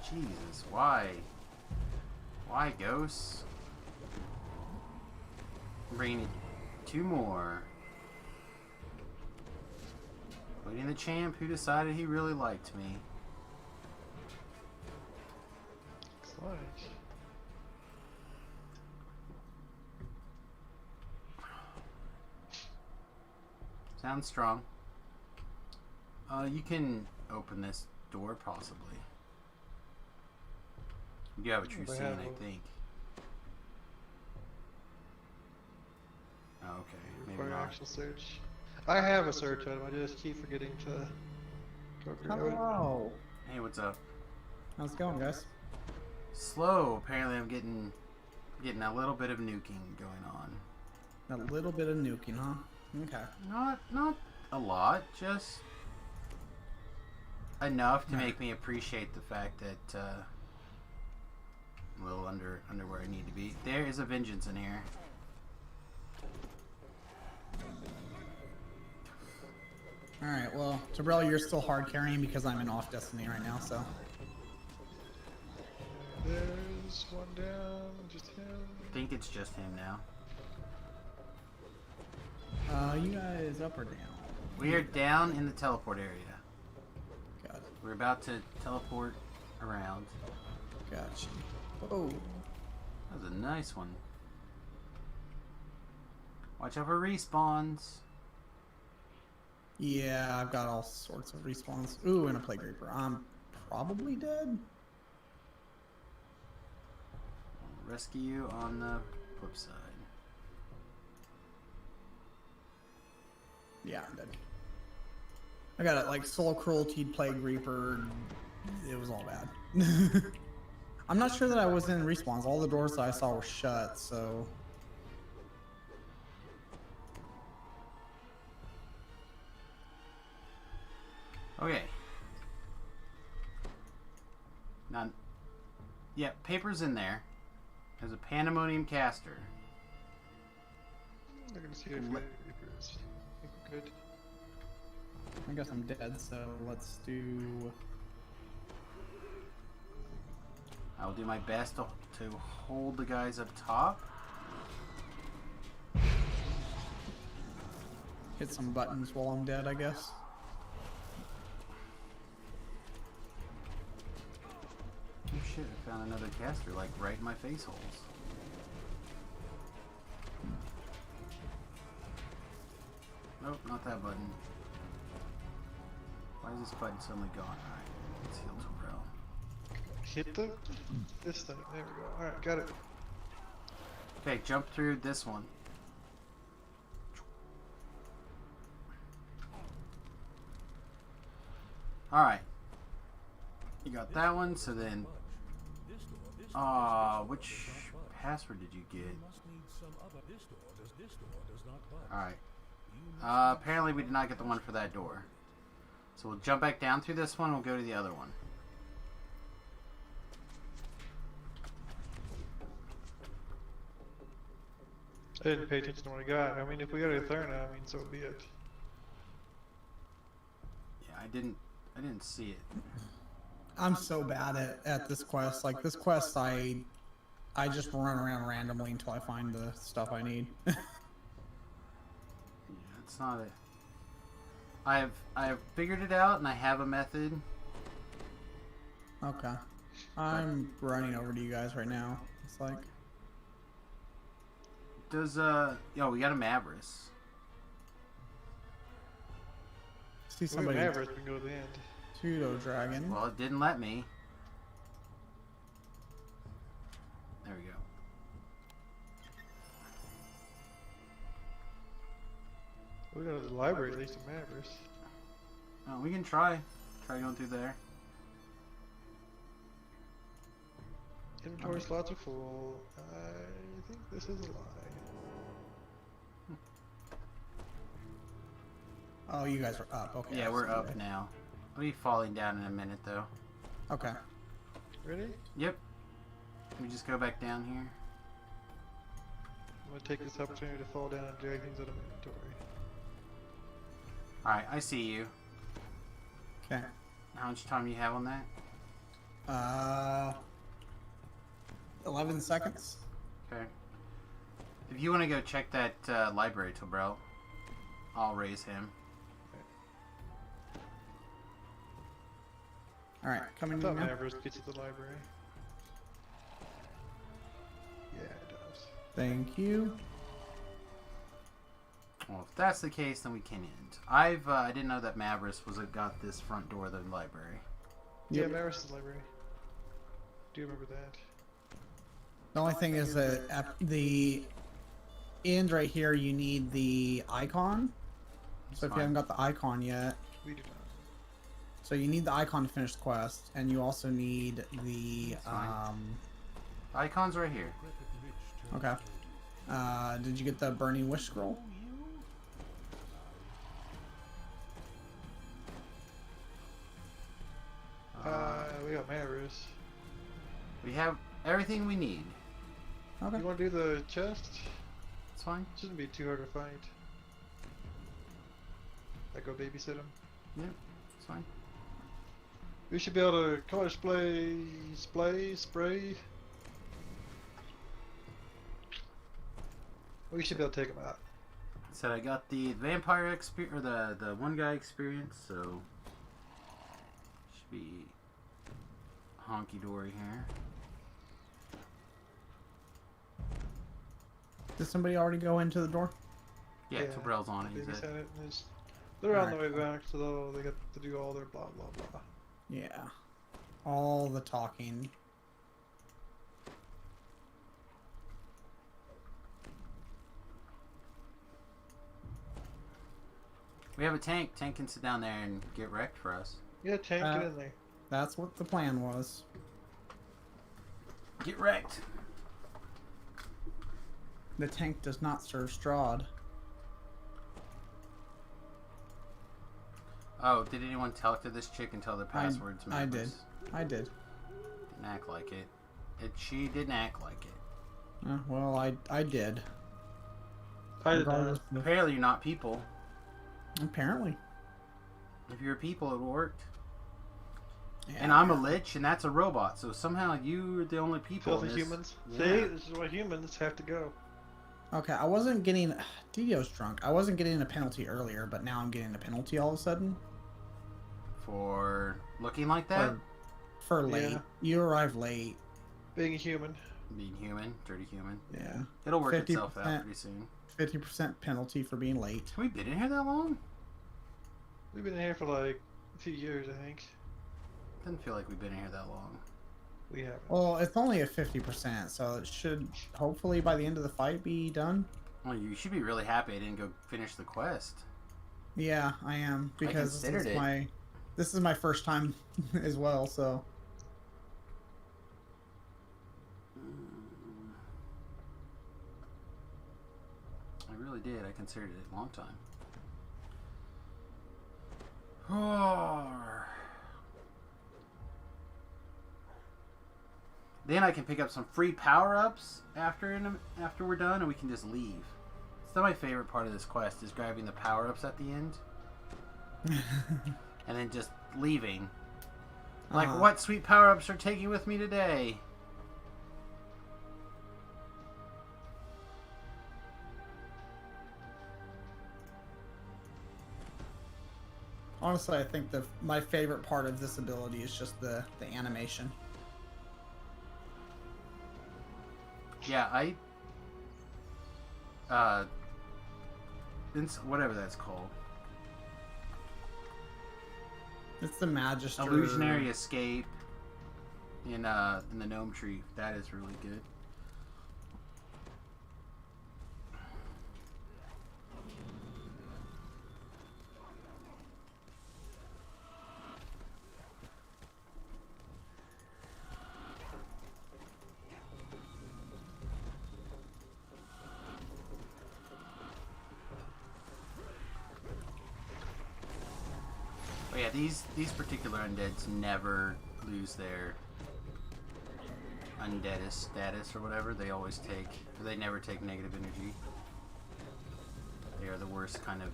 Jesus, why? Why, Ghosts? I'm bringing 2 more. Waiting the champ who decided he really liked me. Excellent. Sounds strong. You can open this door, possibly. You do have a true scene, I think. Oh, okay. Maybe Require not. actual search. I have a search item. I just keep forgetting to go grab it. Hello. Hey, what's up? How's it going, guys? Slow. Apparently, I'm getting a little bit of nuking going on. A little bit of nuking, huh? Okay. Not a lot, just enough to make me appreciate the fact that I'm a little under where I need to be. There is a vengeance in here. Alright, well, Jabrel, you're still hard carrying because I'm in off Destiny right now, so. There's one down, just him. I think it's just him now. You guys up or down? We are down in the teleport area. Got it. We're about to teleport around. Gotcha. Oh. That was a nice one. Watch out for respawns. Yeah, I've got all sorts of respawns. Ooh, and a Plague Reaper. I'm probably dead. I'll rescue you on the flip side. Yeah, I'm dead. I got it, like Soul Cruelty, Plague Reaper. It was all bad. I'm not sure that I was in respawns. All the doors that I saw were shut, so. Okay. None. Yeah, paper's in there. There's a Pandemonium caster. I'm gonna see if Reapers. I think we're good. I guess I'm dead, so let's do. I'll do my best to hold the guys up top. Hit some buttons while I'm dead, I guess. Oh shit, I found another caster, like, right in my face holes. Nope, not that button. Why is this button suddenly gone? Alright, let's heal Terrell. Hit this thing. There we go. Alright, got it. Okay, jump through this one. Alright. You got that one, so then... which password did you get? Alright. Apparently we did not get the one for that door. So we'll jump back down through this one, we'll go to the other one. I didn't pay attention to what I got. I mean, if we got a Therna, I mean, so be it. Yeah, I didn't see it. I'm so bad at this quest. Like this quest, I just run around randomly until I find the stuff I need. Yeah, it's not it. I have figured it out, and I have a method. Okay. I'm running over to you guys right now. It's like. Does yo, we got a Mavris. See somebody. Mavris, we can go to the end. Pseudo Dragon. Well, it didn't let me. There we go. We go to the library, at least in Mavris. Oh, we can try going through there. Inventory slots are full. I think this is a lie. Oh, you guys are up. Okay. Yeah, we're up now. I'll be falling down in a minute, though. Okay. Ready? Yep. We just go back down here. I'm gonna take this opportunity to fall down and drag things out of inventory. Alright, I see you. Okay. How much time do you have on that? 11 seconds. Okay. If you want to go check that library, Tobrel, I'll raise him. All right, coming I thought in now. Maverick gets to the library. Yeah, it does. Thank you. Well, if that's the case, then we can end. I didn't know that Mavris got this front door of the library. Yeah, Maverick's is the library. Do you remember that? The only thing is that at the end right here, you need the icon. So if you haven't got the icon yet, We do not. so you need the icon to finish the quest, and you also need the Icon's right here. Okay. Did you get the Burning Wish scroll? We got Maris. We have everything we need. Okay. You want to do the chest? It's fine. Shouldn't be too hard to find. I go babysit him. Yeah, it's fine. We should be able to color spray. We should be able to take him out. So I got the vampire experience, or the one guy experience, so should be honky dory here. Did somebody already go into the door? Yeah, Tobrel's on it. He's Babysat it. it. They're on the way Alright. back, so they got to do all their blah blah blah. Yeah. All the talking. We have a tank. Tank can sit down there and get wrecked for us. Yeah, tank it in there. That's what the plan was. Get wrecked. The tank does not serve Strahd. Oh, did anyone talk to this chick and tell their password to I Mavris? did. I did. Didn't act like it. She didn't act like it. Well, I did. I did Regardless not. of- Apparently you're not people. Apparently. If you're people, it worked. Yeah, And I'm a lich, and that's a robot, so somehow you're the only people in Filthy this. humans. Yeah. See, this is why humans have to go. Okay, I wasn't getting... Didio's drunk. I wasn't getting a penalty earlier, but now I'm getting a penalty all of a sudden. For looking like that? For late. Yeah. You arrived late. Being a human. Being human, dirty human. Yeah. It'll work itself out 50% pretty soon. 50% penalty for being late. Have we been in here that long? We've been in here for like a few years, I think. Doesn't feel like we've been in here that long. We haven't. Well, it's only at 50%, so it should hopefully by the end of the fight be done. Well, you should be really happy I didn't go finish the quest. Yeah, I am because considered it. This is my first time as well, so I really did. I considered it a long time. Then I can pick up some free power-ups after we're done, and we can just leave. It's not my favorite part of this quest is grabbing the power-ups at the end. And then just leaving. Like, what sweet power-ups are taking with me today? honestly, I think my favorite part of this ability is just the animation. Yeah, whatever that's called. It's the Magister. Illusionary Escape in the Gnome Tree. That is really good. But yeah, these particular undeads never lose their undead status or whatever. They always take, they never take negative energy. They are the worst kind of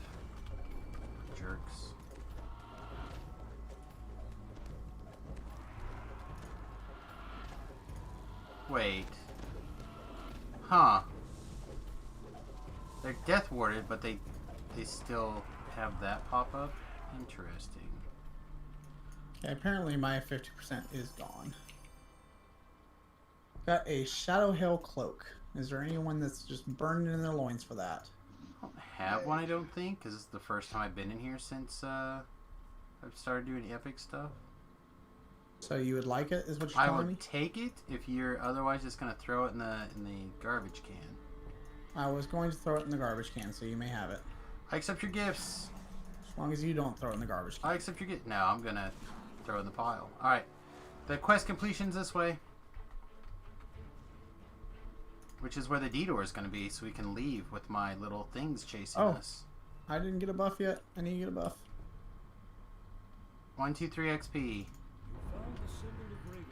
jerks. Wait. Huh. They're death warded, but they still have that pop up. Interesting. Okay, apparently my 50% is gone. Got a Shadow Hill cloak. Is there anyone that's just burning in their loins for that? I don't have one, I don't think, because it's the first time I've been in here since I've started doing epic stuff. So you would like it, is what you're I telling would me? take it if you're otherwise just gonna throw it in the garbage can. I was going to throw it in the garbage can, so you may have it. I accept your gifts. As long as you don't throw it in the garbage can. I accept your gift. No, I'm gonna throw it in the pile. All right, the quest completion's this way, which is where the D-door is gonna be, so we can leave with my little things chasing us. I didn't get a buff yet. I need to get a buff. 1, 2, 3 XP.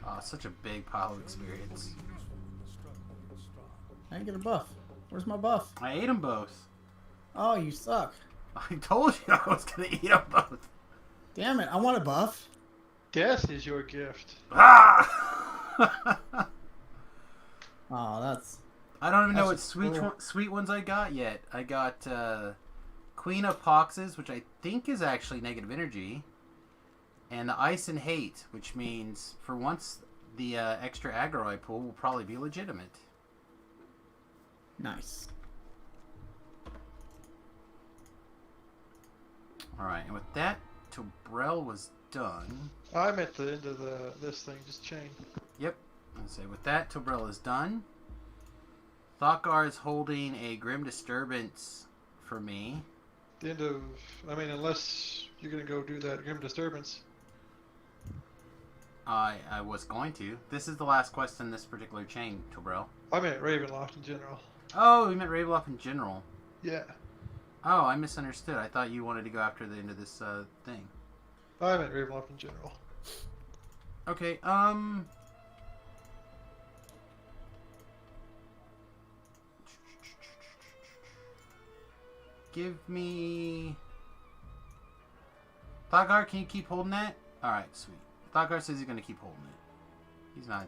Oh, such a big pile of experience. I didn't get a buff. Where's my buff? I ate them both. Oh, you suck. I told you I was gonna eat them both. Damn it, I want a buff. Death is your gift. Ah! Oh, that's... I don't even know what That's cool. sweet ones I got yet. I got Queen of Poxes, which I think is actually negative energy, and the Ice and Hate, which means for once the extra aggro I pull will probably be legitimate. Nice. Alright, and with that, Tobrel was done. I'm at the end of this thing, just chain. Yep. I'll say with that, Tobrel is done. Thokgar is holding a Grim Disturbance for me. The end of, I mean, unless you're gonna go do that Grim Disturbance. I was going to. This is the last quest in this particular chain, Tobrel. I meant Ravenloft in general. Oh, you meant Ravenloft in general. Yeah. Oh, I misunderstood. I thought you wanted to go after the end of this thing. I meant Ravenloft in general. Okay, give me... Thokgar, can you keep holding that? Alright, sweet. Thokgar says he's going to keep holding it. He's not...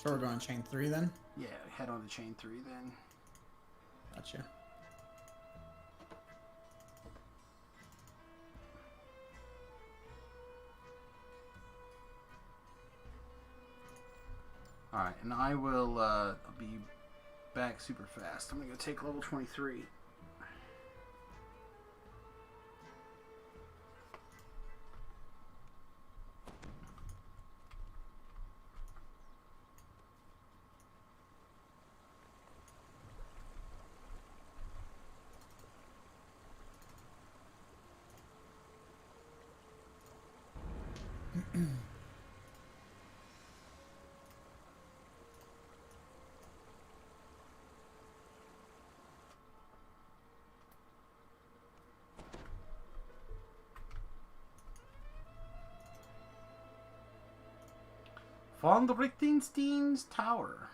So we're going chain 3 then? Yeah, head on to chain 3 then. Gotcha. Alright, and I will be back super fast. I'm going to go take level 23. Von Richtenstein's Tower.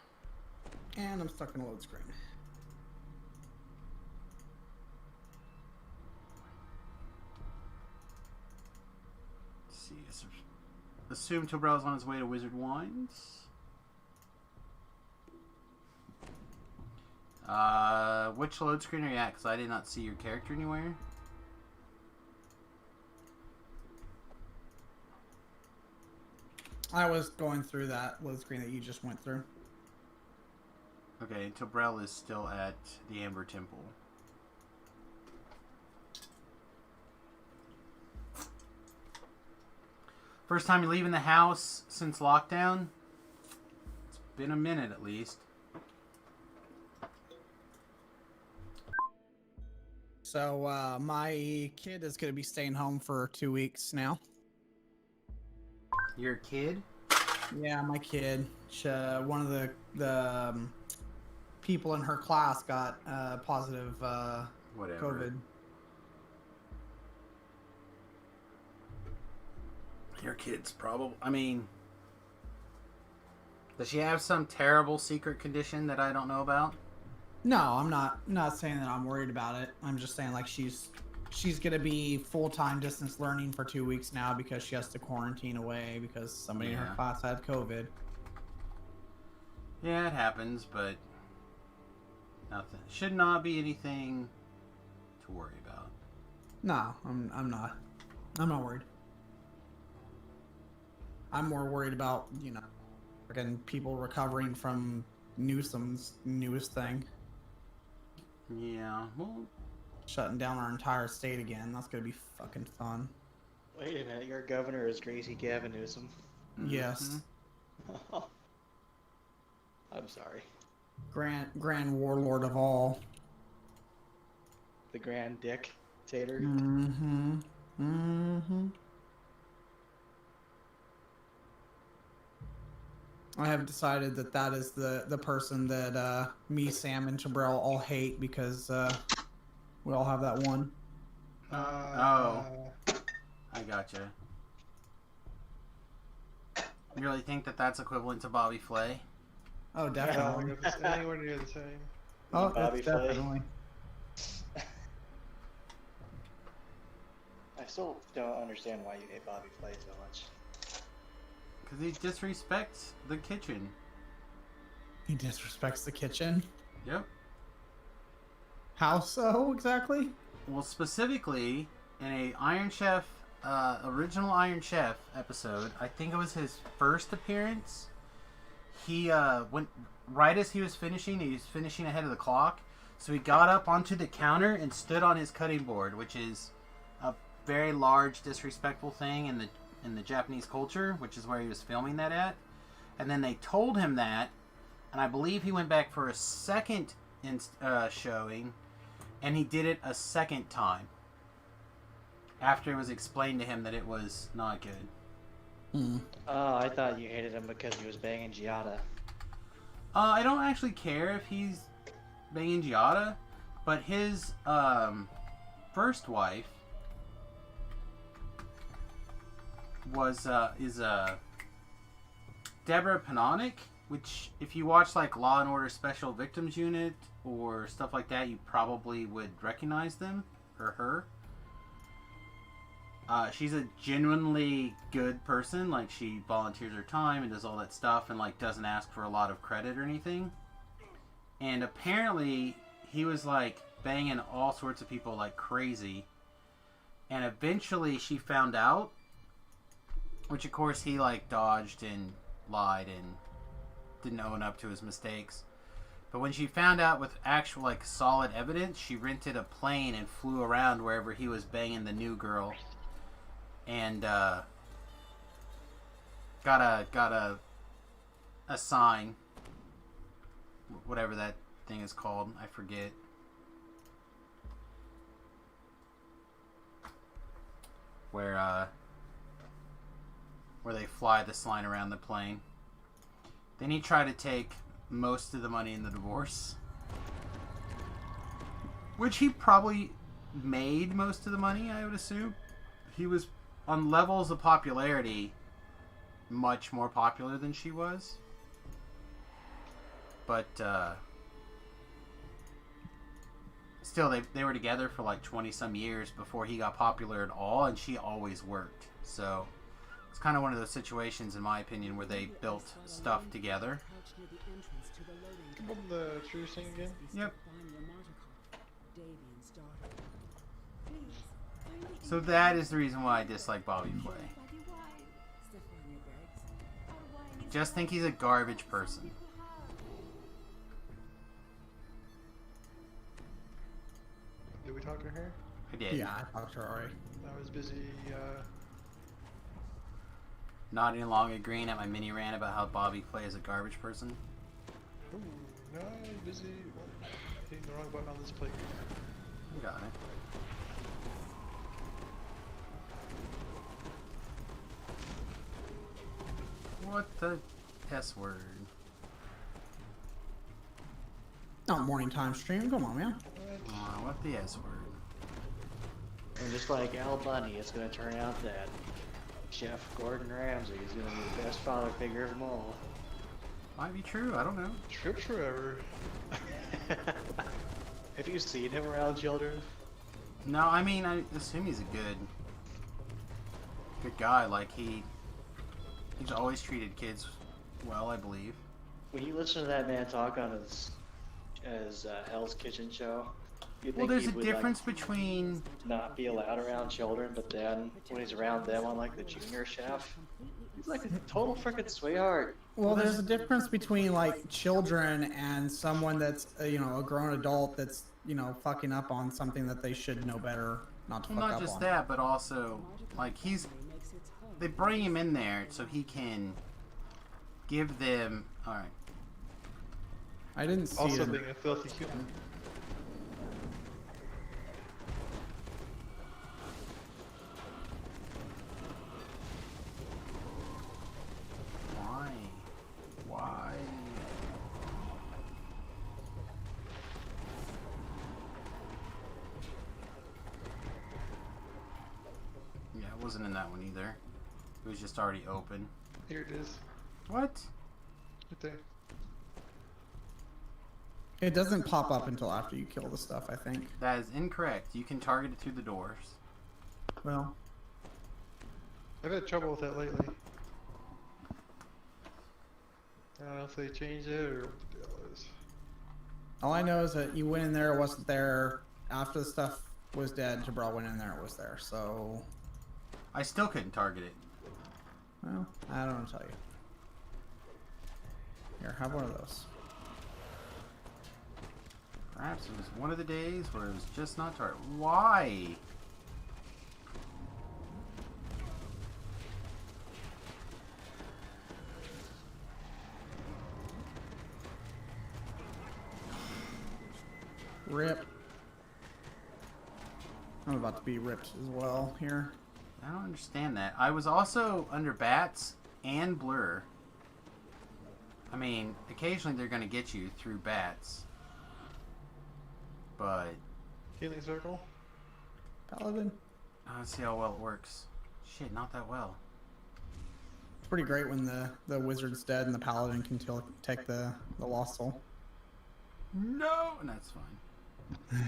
And I'm stuck in a load screen. Let's see. Assume Tobrel's on his way to Wizard Wines. Which load screen are you at? Because I did not see your character anywhere. I was going through that load screen that you just went through. Okay, Tobrel is still at the Amber Temple. First time you're leaving the house since lockdown? It's been a minute at least. So, my kid is going to be staying home for 2 weeks now. Your kid? Yeah, my kid. One of the people in her class got positive Whatever. COVID. Your kid's probably... I mean... Does she have some terrible secret condition that I don't know about? No, I'm not saying that I'm worried about it. I'm just saying like she's gonna be full-time distance learning for 2 weeks now because she has to quarantine away because somebody in her class had COVID. Yeah, it happens, but nothing. Should not be anything to worry about. No, I'm not. I'm not worried. I'm more worried about, you know, again, people recovering from Newsom's newest thing. Yeah, well, shutting down our entire state again. That's gonna be fucking fun. Wait a minute, your governor is Gracie Gavin Newsom? Yes. I'm sorry. Grand warlord of all. The Grand Dictator? Mm-hmm. Mm-hmm. I have decided that that is the person that me, Sam, and Chabrel all hate because we all have that one. Oh. I gotcha. You really think that that's equivalent to Bobby Flay? Oh, definitely. Anywhere near the same. Oh, Bobby that's Flay. definitely. I still don't understand why you hate Bobby Flay so much. Because he disrespects the kitchen. He disrespects the kitchen? Yep. How so, exactly? Well, specifically, in a Iron Chef, original Iron Chef episode, I think it was his first appearance, he went, right as he was finishing ahead of the clock, so he got up onto the counter and stood on his cutting board, which is a very large, disrespectful thing in the Japanese culture, which is where he was filming that at. And then they told him that, and I believe he went back for a second showing, and he did it a second time after it was explained to him that it was not good. Oh, I thought you hated him because he was banging Giada. I don't actually care if he's banging Giada, but his first wife is Deborah Panonic, which if you watch like Law and Order Special Victims Unit or stuff like that, you probably would recognize them or her. She's a genuinely good person. Like, she volunteers her time and does all that stuff and like doesn't ask for a lot of credit or anything. And apparently he was like banging all sorts of people like crazy, and eventually she found out, which of course he like dodged and lied and didn't own up to his mistakes. But when she found out with actual like solid evidence, she rented a plane and flew around wherever he was banging the new girl, and got a sign, whatever that thing is called, I forget. Where they fly this line around the plane. Then he tried to take most of the money in the divorce, which he probably made most of the money, I would assume. He was on levels of popularity much more popular than she was. But still, they were together for like 20 some years before he got popular at all, and she always worked. So it's kind of one of those situations, in my opinion, where they built stuff together. Come on, the true thing again? Yep. So that is the reason why I dislike Bobby Flay. Just think he's a garbage person. Did we talk to her? I did. Yeah, I talked to her already. I was busy, Nodding along, agreeing at my mini rant about how Bobby Flay is a garbage person. Ooh, no, I was busy hitting the wrong button on this plate. You got it. What the S word? Not morning time stream. Come on, man. What the S word? And just like Al Bundy, it's going to turn out that Chef Gordon Ramsay is going to be the best father figure of them all. Might be true. I don't know. Trip forever. Have you seen him around children? No, I mean, I assume he's a good guy. Like he's always treated kids well, I believe. when you listen to that man talk on his Hell's Kitchen show, you'd Well, think there's he a would, difference between. not be allowed around children, but then when he's around them on like the junior chef, he's like a total freaking sweetheart. Well, there's a difference between like children and someone that's you know, a grown adult that's, you know, fucking up on something that they should know better not to Well, fuck not up just on. that, but also like they bring him in there so he can give them. All right. I didn't see Also it. being a filthy human. Why? Why? Yeah, it wasn't in that one either. It was just already open. Here it is. What? Right there. It doesn't pop up until after you kill the stuff, I think. That is incorrect. You can target it through the doors. Well, I've had trouble with that lately. I don't know if they changed it or what the deal is. all I know is that you went in there, it wasn't there. After the stuff was dead, Jabral went in there, it was there. So, I still couldn't target it. well, I don't know what to tell you. Here, have one of those. Perhaps it was one of the days where it was just not target. Why? Rip. I'm about to be ripped as well here. I don't understand that. I was also under bats and blur. I mean, occasionally they're going to get you through bats. But... Healing circle? Paladin. Let's see how well it works. Shit, not that well. It's pretty great when the wizard's dead and the paladin can take the lost soul. No! And that's fine.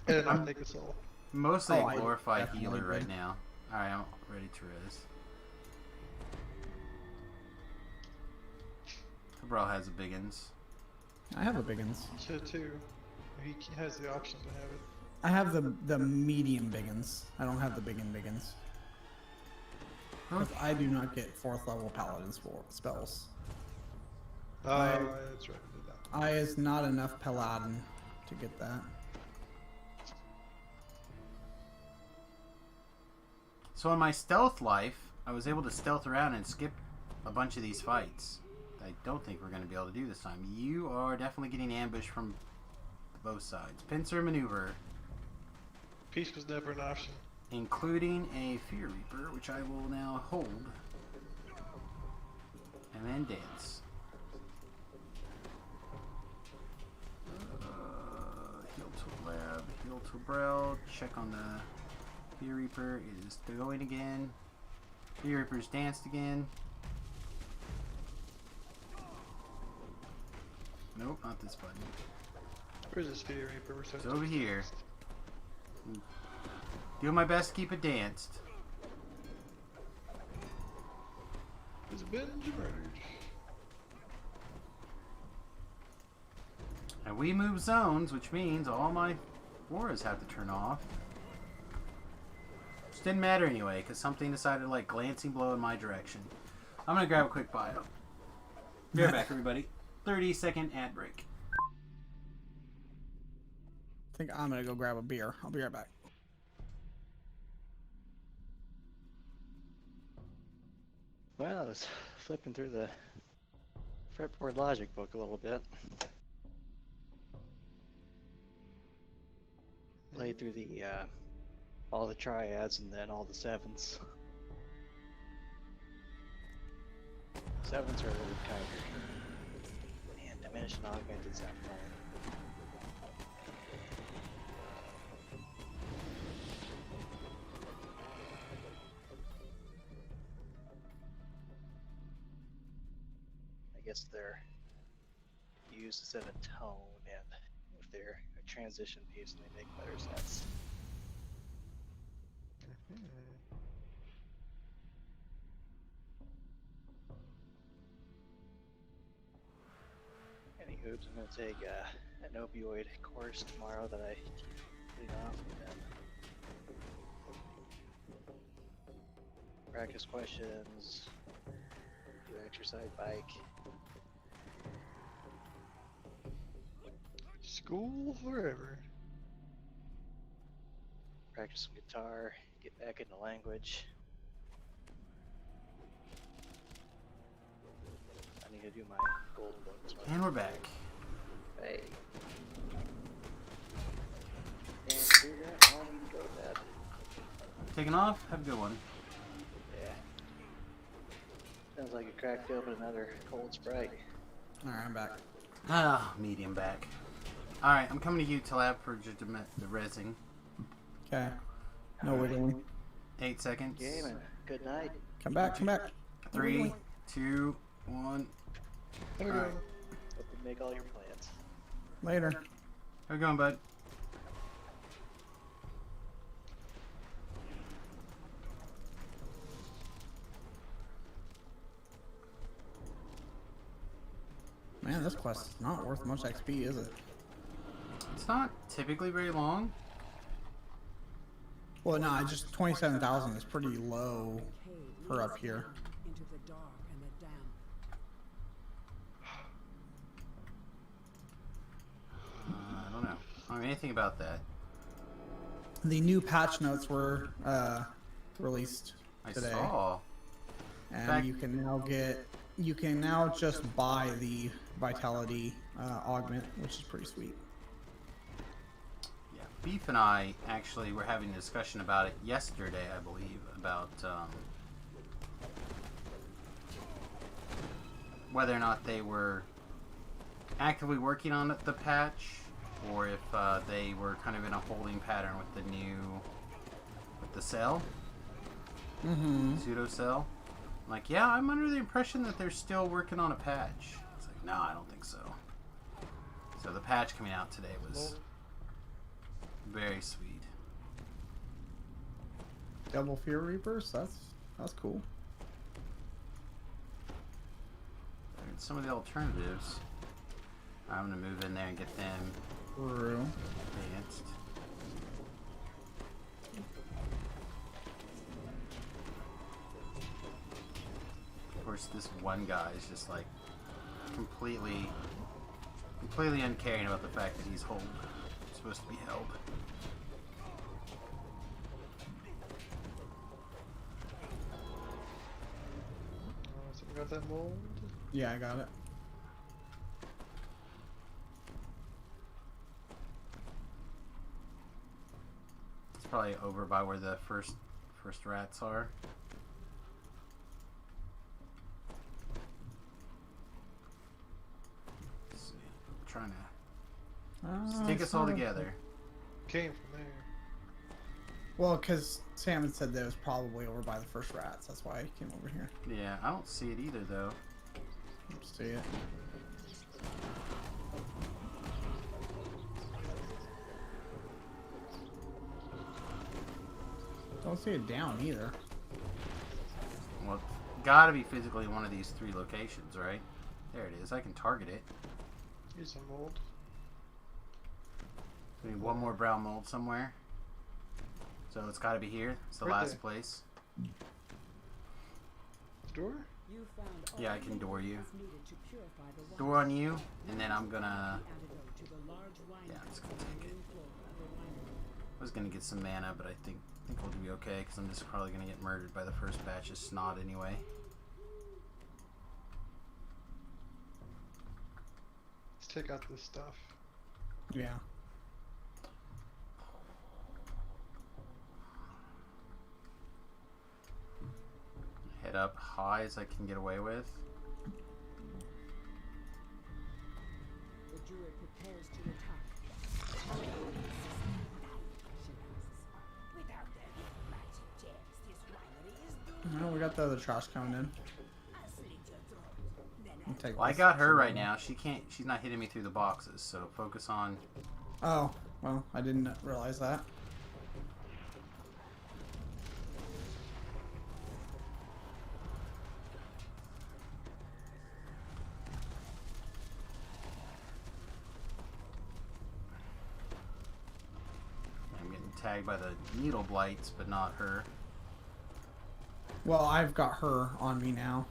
And I'll take a soul. Mostly Oh, a I glorified definitely healer right did. now. Alright, I'm ready to res. Cabral has a biggins. I have a biggins. Should too. He has the option to have it. I have the medium biggins. I don't have the biggins. 'Cause I do not get 4th level paladin spells. Oh, that's right. We did that. I is not enough paladin to get that. So in my stealth life, I was able to stealth around and skip a bunch of these fights. I don't think we're going to be able to do this time. You are definitely getting ambushed from both sides. Pincer maneuver. Peace was never an option. Including a Fear Reaper, which I will now hold. And then dance. Heal to Lab, heal to Brel, check on the Fear Reaper. It is going again. Fear Reaper's danced again. Nope, not this button. Where's this Fear Reaper? We're It's over here. Doing my best to keep it danced. Has been murdered. And we move zones, which means all my auras have to turn off. Which didn't matter anyway, because something decided to like glancing blow in my direction. I'm gonna grab a quick bio. Be right back, everybody. 30-second ad break. I think I'm gonna go grab a beer. I'll be right back. Well, I was flipping through the fretboard logic book a little bit. Played through the all the triads and then all the sevens. Sevens are a little tighter. And diminished and augmented sound fine. I guess they're used instead of tone, and if they're a transition piece, they make better sense. Anywho, I'm gonna take an opioid course tomorrow that I keep putting off, and then practice questions, do exercise bike. School forever. Practice some guitar, get back into language. I need to do my golden books. And we're back. Hey. And do that, I need to go to bed. Taking off? Have a good one. Yeah. Sounds like you cracked open another cold Sprite. Alright, I'm back. Ah, medium back. Alright, I'm coming to you, Talab, for the rezzing. Okay. No wiggling. 8 seconds. Game and good night. Come back, come back. 3, 2, 1. Alright. Hope you make all your plans. Later. How you going, bud? Man, this quest is not worth much XP, is it? It's not typically very long. Well, no, I just 27,000 is pretty low for up here. Into the dark and the damp. I don't know. I don't know anything about that. The new patch notes were released I today. saw. And fact- you can now just buy the Vitality augment, which is pretty sweet. Yeah, Beef and I actually were having a discussion about it yesterday, I believe, about whether or not they were actively working on the patch, or if they were kind of in a holding pattern with the cell, pseudo cell. I'm like, yeah, I'm under the impression that they're still working on a patch. It's like, no, I don't think so. So the patch coming out today was very sweet. Double Fear Reapers, that's cool. And some of the alternatives. I'm gonna move in there and get them True. advanced. Of course, this one guy is just like completely uncaring about the fact that he's supposed to be held. Someone got that mold? Yeah, I got it. It's probably over by where the first rats are. Let's see. I'm trying to stick us all together. Came from there. Well, because Sam had said that it was probably over by the first rats. That's why I came over here. Yeah, I don't see it either though. Let's see it. Don't see it down either. Well, it's gotta be physically in one of these 3 locations, right? There it is. I can target it. Here's some mold. We need one more brown mold somewhere. So it's gotta be here. It's the Right last there. place. Door? You found all Yeah, I can door you. ingredients needed to purify the Door on you, and then I'm gonna... antidote to the large wine Yeah, I'm just gonna on the take it. main floor of the winery. I was gonna get some mana, but I think we'll be okay, because I'm just probably gonna get murdered by the first batch of snot anyway. Let's take out this stuff. Yeah. Head up high as I can get away with. The druid prepares to attack. Without their little magic gems, this winery is doomed. No, we got the other trash coming in. I'll take Well, I this. got her right now. She's not hitting me through the boxes, so focus on... Oh, well, I didn't realize that. tagged by the needle blights, but not her. Well, I've got her on me now.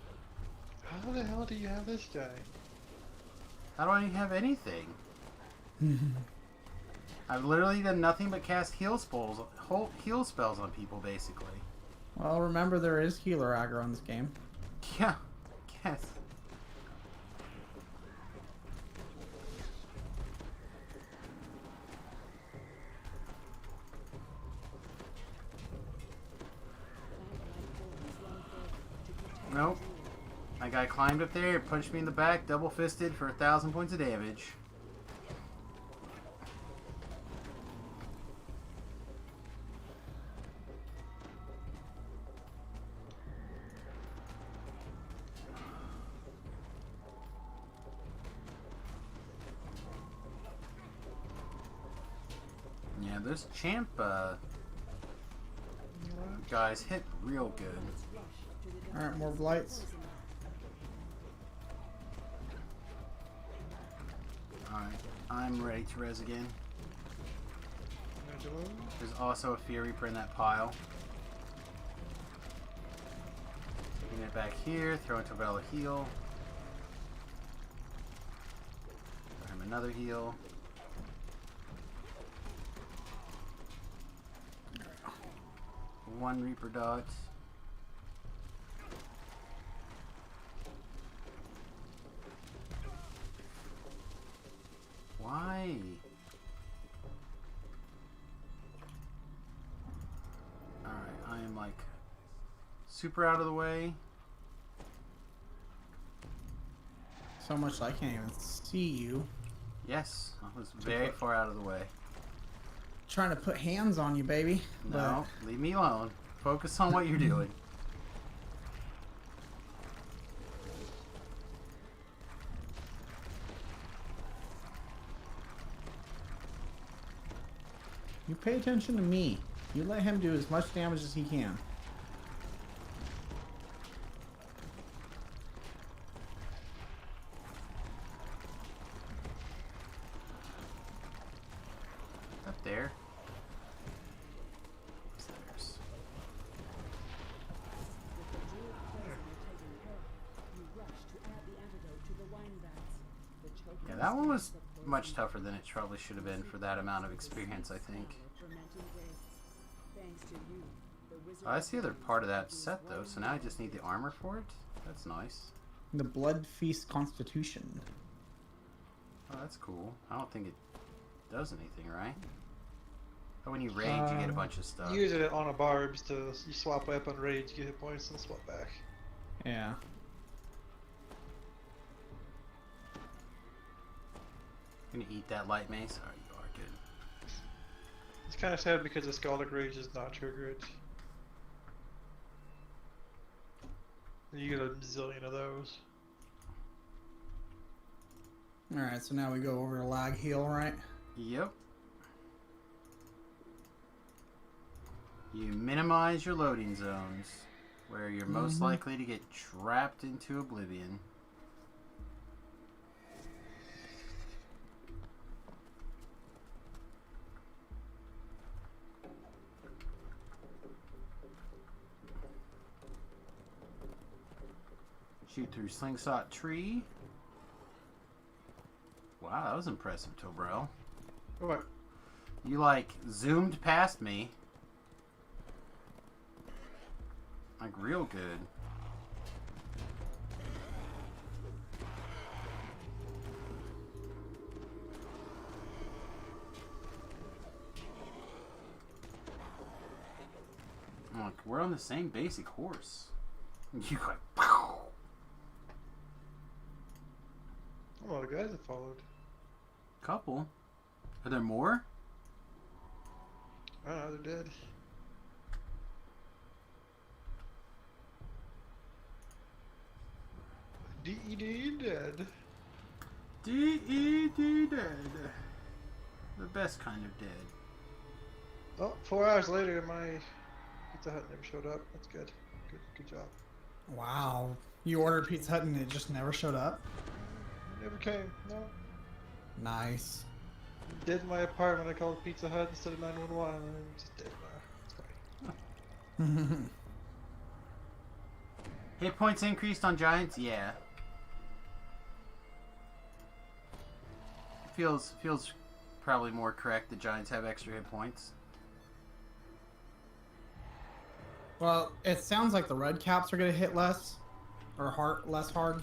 How the hell do you have this guy? How do I have anything? I've literally done nothing but cast heal spells on people, basically. Well, remember there is healer aggro in this game. Yeah, yes. Nope. That guy climbed up there, punched me in the back, double fisted for 1,000 points of damage. Yeah, those champ guys hit real good. Alright, more blights. Alright, I'm ready to res again. There's also a Fear Reaper in that pile. Taking it back here, throw into Bella heal. Throw him another heal. One Reaper dot. Why? Alright, I am like super out of the way. So much I can't even see you. Yes, I was very far out of the way. Trying to put hands on you, baby. No, leave me alone. Focus on what you're doing. You pay attention to me. You let him do as much damage as he can. Up there. Upstairs. Yeah, that one was much tougher than it probably should have been for that amount of experience, I think. Oh, that's the other part of that set, though, so now I just need the armor for it? That's nice. The Blood Feast Constitution. Oh, that's cool. I don't think it does anything, right? Oh, when you rage, you get a bunch of stuff. Use it on a barbs to you swap weapon, rage, get hit points, and swap back. Yeah. Gonna eat that light mace? Oh, you are good. It's kind of sad because the Scaldic Rage is not triggered. You get a zillion of those. Alright, so now we go over to lag heal, right? Yep. You minimize your loading zones, where you're most likely to get trapped into oblivion. Shoot through Slingshot Tree. Wow, that was impressive, Tobrel. What? You, like, zoomed past me. Like, real good. I'm like, we're on the same basic horse. You like, pow! A lot of guys have followed. Couple. Are there more? I don't know, they're dead. D.E.D. dead. D.E.D. dead. The best kind of dead. Oh, 4 hours later, my Pizza Hut never showed up. That's good. Good job. Wow. You ordered Pizza Hut and it just never showed up? It never came, no. Nice. Dead in my apartment. I called Pizza Hut instead of 911. And I'm just dead now. It's fine. Hit points increased on giants? Yeah. Feels probably more correct that giants have extra hit points. Well, it sounds like the red caps are gonna hit less, or less hard.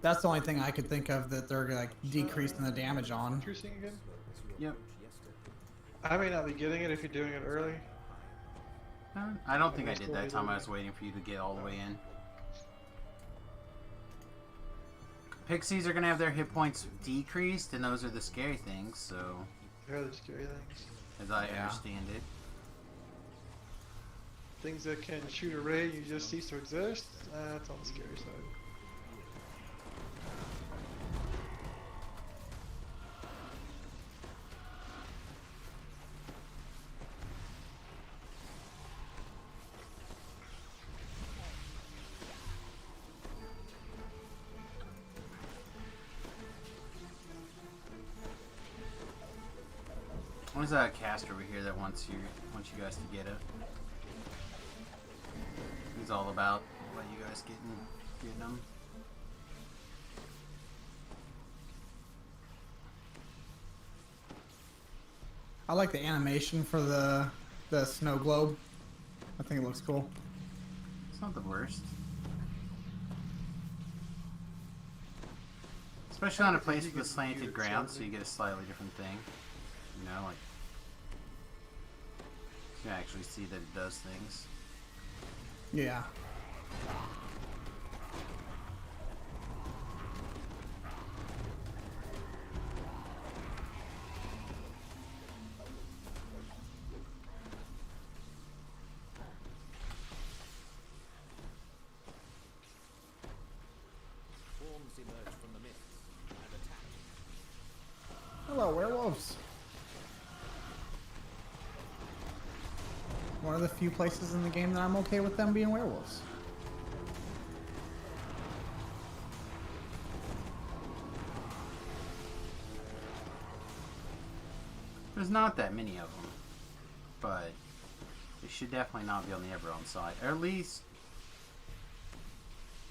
That's the only thing I could think of that they're like decreasing the damage on. Increasing again? Yep. I may not be getting it if you're doing it early. I don't think I did that time. I was waiting for you to get all the way in. Pixies are gonna have their hit points decreased, and those are the scary things. So, They're the scary things. as I understand it, Things that can shoot a ray and you just cease to exist. That's on the scary side. there's a caster over here that wants you guys to get it. He's all about what you guys getting them. I like the animation for the snow globe. I think it looks cool. It's not the worst. Especially on a place with a slanted ground, so you get a slightly different thing. You know, like, you can actually see that it does things. Yeah. Forms emerge from the mists and attack. Hello, werewolves. One of the few places in the game that I'm okay with them being werewolves. There's not that many of them, but they should definitely not be on the Eberron side. Or at least,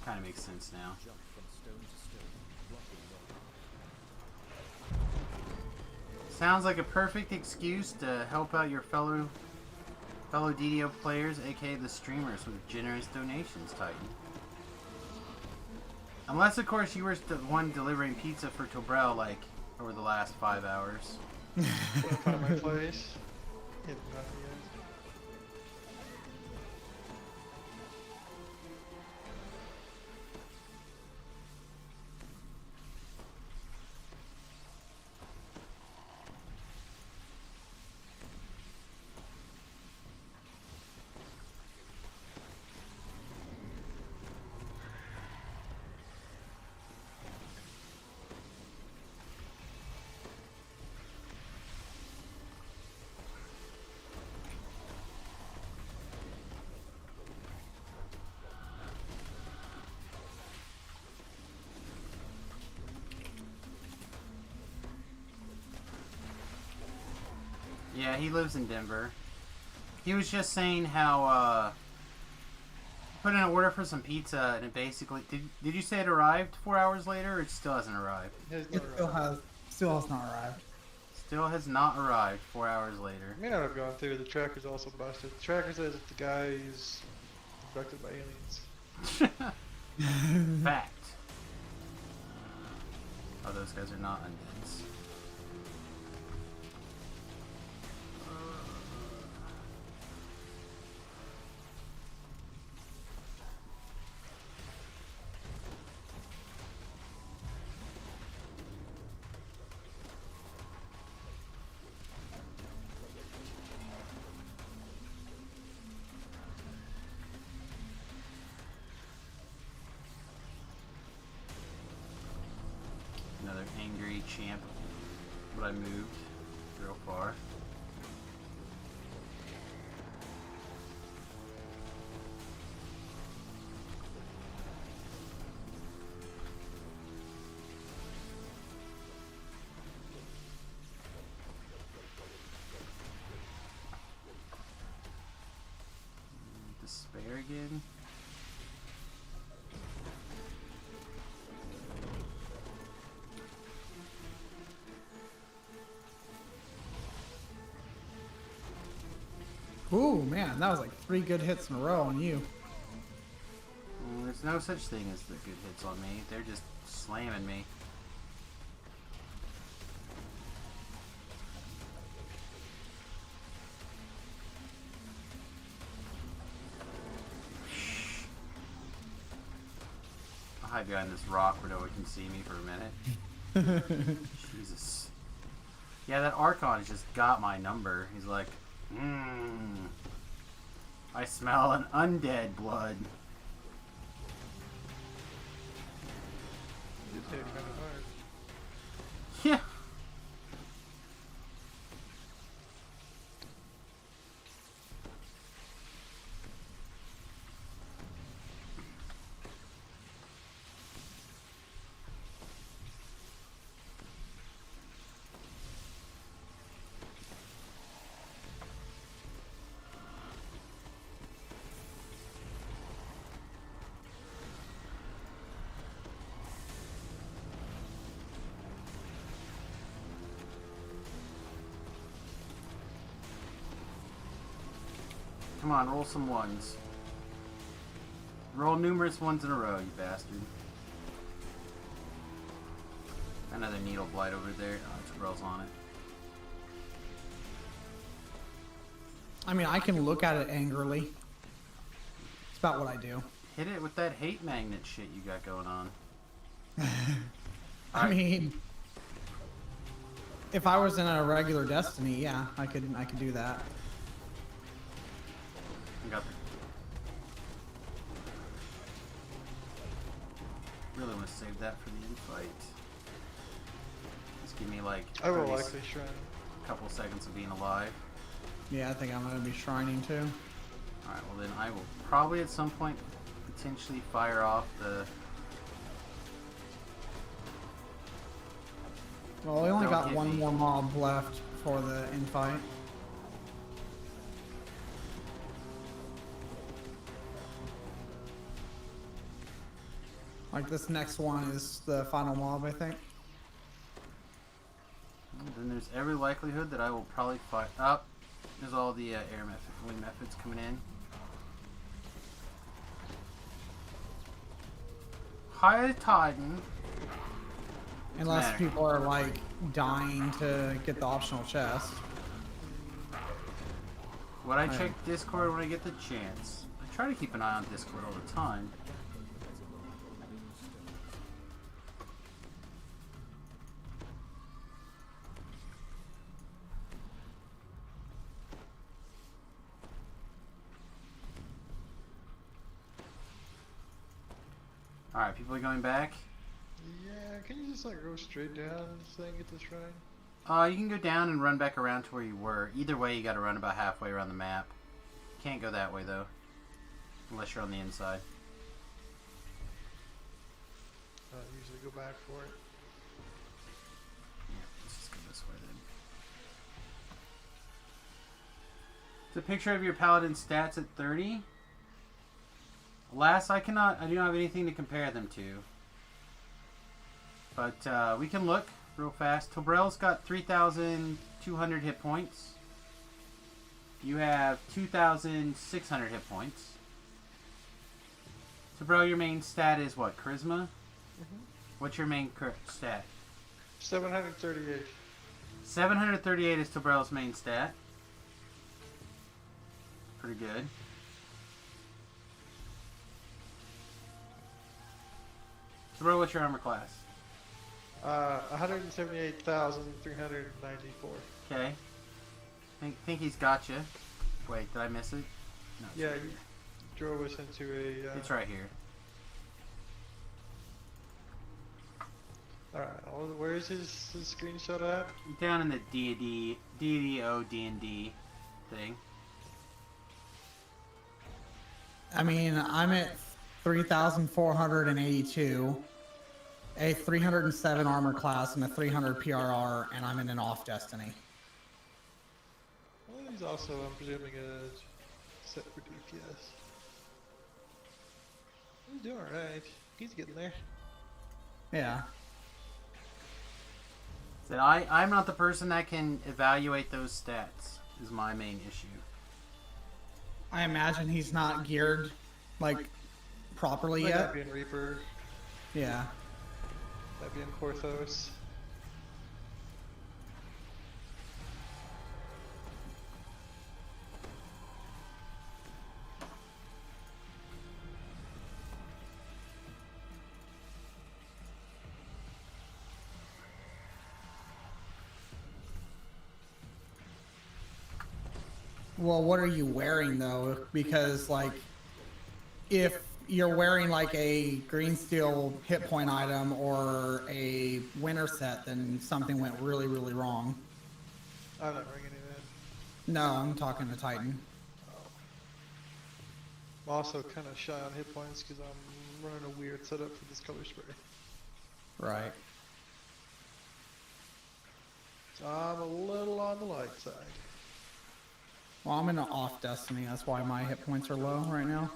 kind of makes sense now. Jump from stone to stone, blocking your Sounds like a perfect excuse to help out your fellow DDO players, aka the streamers, with generous donations, Titan. Unless, of course, you were the one delivering pizza for Tobrel, like, over the last 5 hours. Find my place. Yeah, not yet. Yeah, he lives in Denver. He was just saying how, put in an order for some pizza, and it basically... Did you say it arrived 4 hours later, or it still hasn't arrived? It still has not arrived. Still has not arrived 4 hours later. May not have gone through. The tracker's also busted. The tracker says that the guy is abducted by aliens. Fact. Oh, those guys are not undeads. Another angry champ, but I moved real far. spare again. Ooh, man, that was like 3 good hits in a row on you. There's no such thing as the good hits on me. They're just slamming me. I'll hide behind this rock where no one can see me for a minute. Jesus. Yeah, that Archon just got my number. He's like, I smell an undead blood. Yeah. Come on, roll some ones. Roll numerous ones in a row, you bastard. Another needle blight over there. Oh, Jabrel's on it. I mean, I can look at it angrily. It's about what I do. Hit it with that hate magnet shit you got going on. I mean, if I was in a regular Destiny, yeah, I could do that. I got the... Really want to save that for the infight. Just give me like I will likely shrine. A couple seconds of being alive. Yeah, I think I'm gonna be shrining too. Alright, well then I will probably at some point potentially fire off the... Well, we only got one more mob left for the infight. Like this next one is the final mob, I think. Then there's every likelihood that I will probably fight up. There's all the wind methods coming in. High Titan. Unless people are like dying to get the optional chest. Would I check Discord when I get the chance? I try to keep an eye on Discord all the time. Alright, people are going back. Yeah, can you just like go straight down and get the shrine? You can go down and run back around to where you were. Either way, you gotta run about halfway around the map. Can't go that way though. Unless you're on the inside. Usually go back for it. Yeah, let's just go this way then. It's a picture of your paladin stats at 30. Alas, I do not have anything to compare them to. But we can look real fast. Tobrel's got 3,200 hit points. You have 2,600 hit points. Tobrel, your main stat is what? Charisma? Mm-hmm. What's your main stat? 738. 738 is Tobrel's main stat. Pretty good. Tobrel, what's your armor class? 178,394. Okay. Think he's got you. Wait, did I miss it? No, yeah, right you drove us into a... it's right here. Alright, where's his screenshot at? Down in the D&D thing. I mean, I'm at 3,482, a 307 armor class, and a 300 PRR, and I'm in an off Destiny. Well, he's also, I'm presuming, a set for DPS. doing alright. He's getting there. Yeah. Said I'm not the person that can evaluate those stats. Is my main issue. I imagine he's not geared like properly Might yet. not be in Reaper. Yeah. Might be in Porthos. Well, what are you wearing though? Because like, if you're wearing like a green steel hit point item or a winter set, then something went really, really wrong. I'm not wearing any of that. No, I'm talking to Titan. I'm also kind of shy on hit points because I'm running a weird setup for this color spray. Right. So I'm a little on the light side. Well, I'm in an off destiny. That's why my hit points are low right now.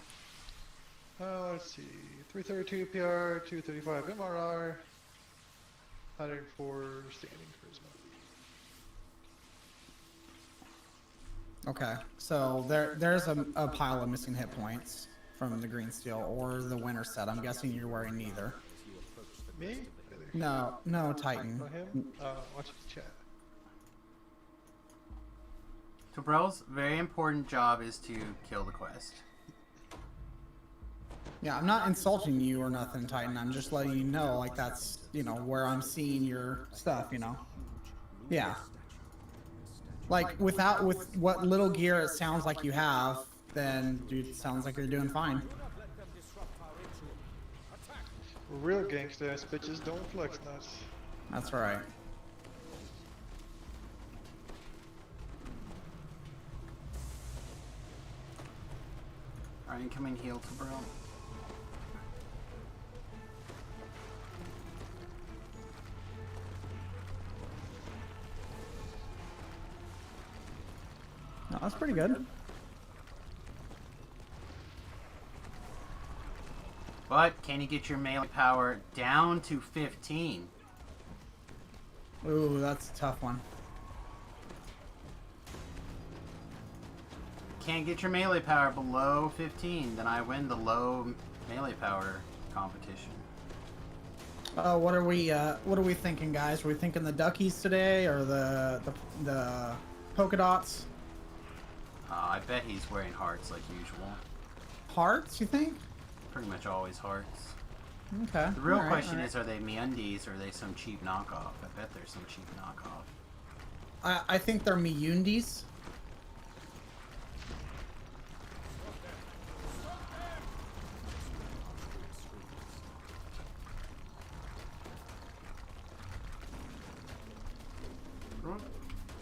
Let's see. 332 PR, 235 MRR, 104 standing charisma. Okay, so there's a pile of missing hit points from the green steel or the winter set. I'm guessing you're wearing neither. Me? No, Titan. Oh, him? Watch his chat. Tobrel's very important job is to kill the quest. Yeah, I'm not insulting you or nothing, Titan. I'm just letting you know, like, that's, you know, where I'm seeing your stuff, you know? Yeah. Like, with what little gear it sounds like you have, then, dude, it sounds like you're doing fine. Real gangsta ass bitches don't flex nuts. That's right. Alright, incoming heal to Tobrel. No, that's pretty good. But can you get your melee power down to 15? Ooh, that's a tough one. Can't get your melee power below 15, then I win the low melee power competition. What are we thinking, guys? Are we thinking the duckies today or the polka dots? I bet he's wearing hearts like usual. Hearts, you think? Pretty much always hearts. Okay. The real alright, question alright. is, are they MeUndies or are they some cheap knockoff? I bet there's some cheap knockoff. I think they're MeUndies.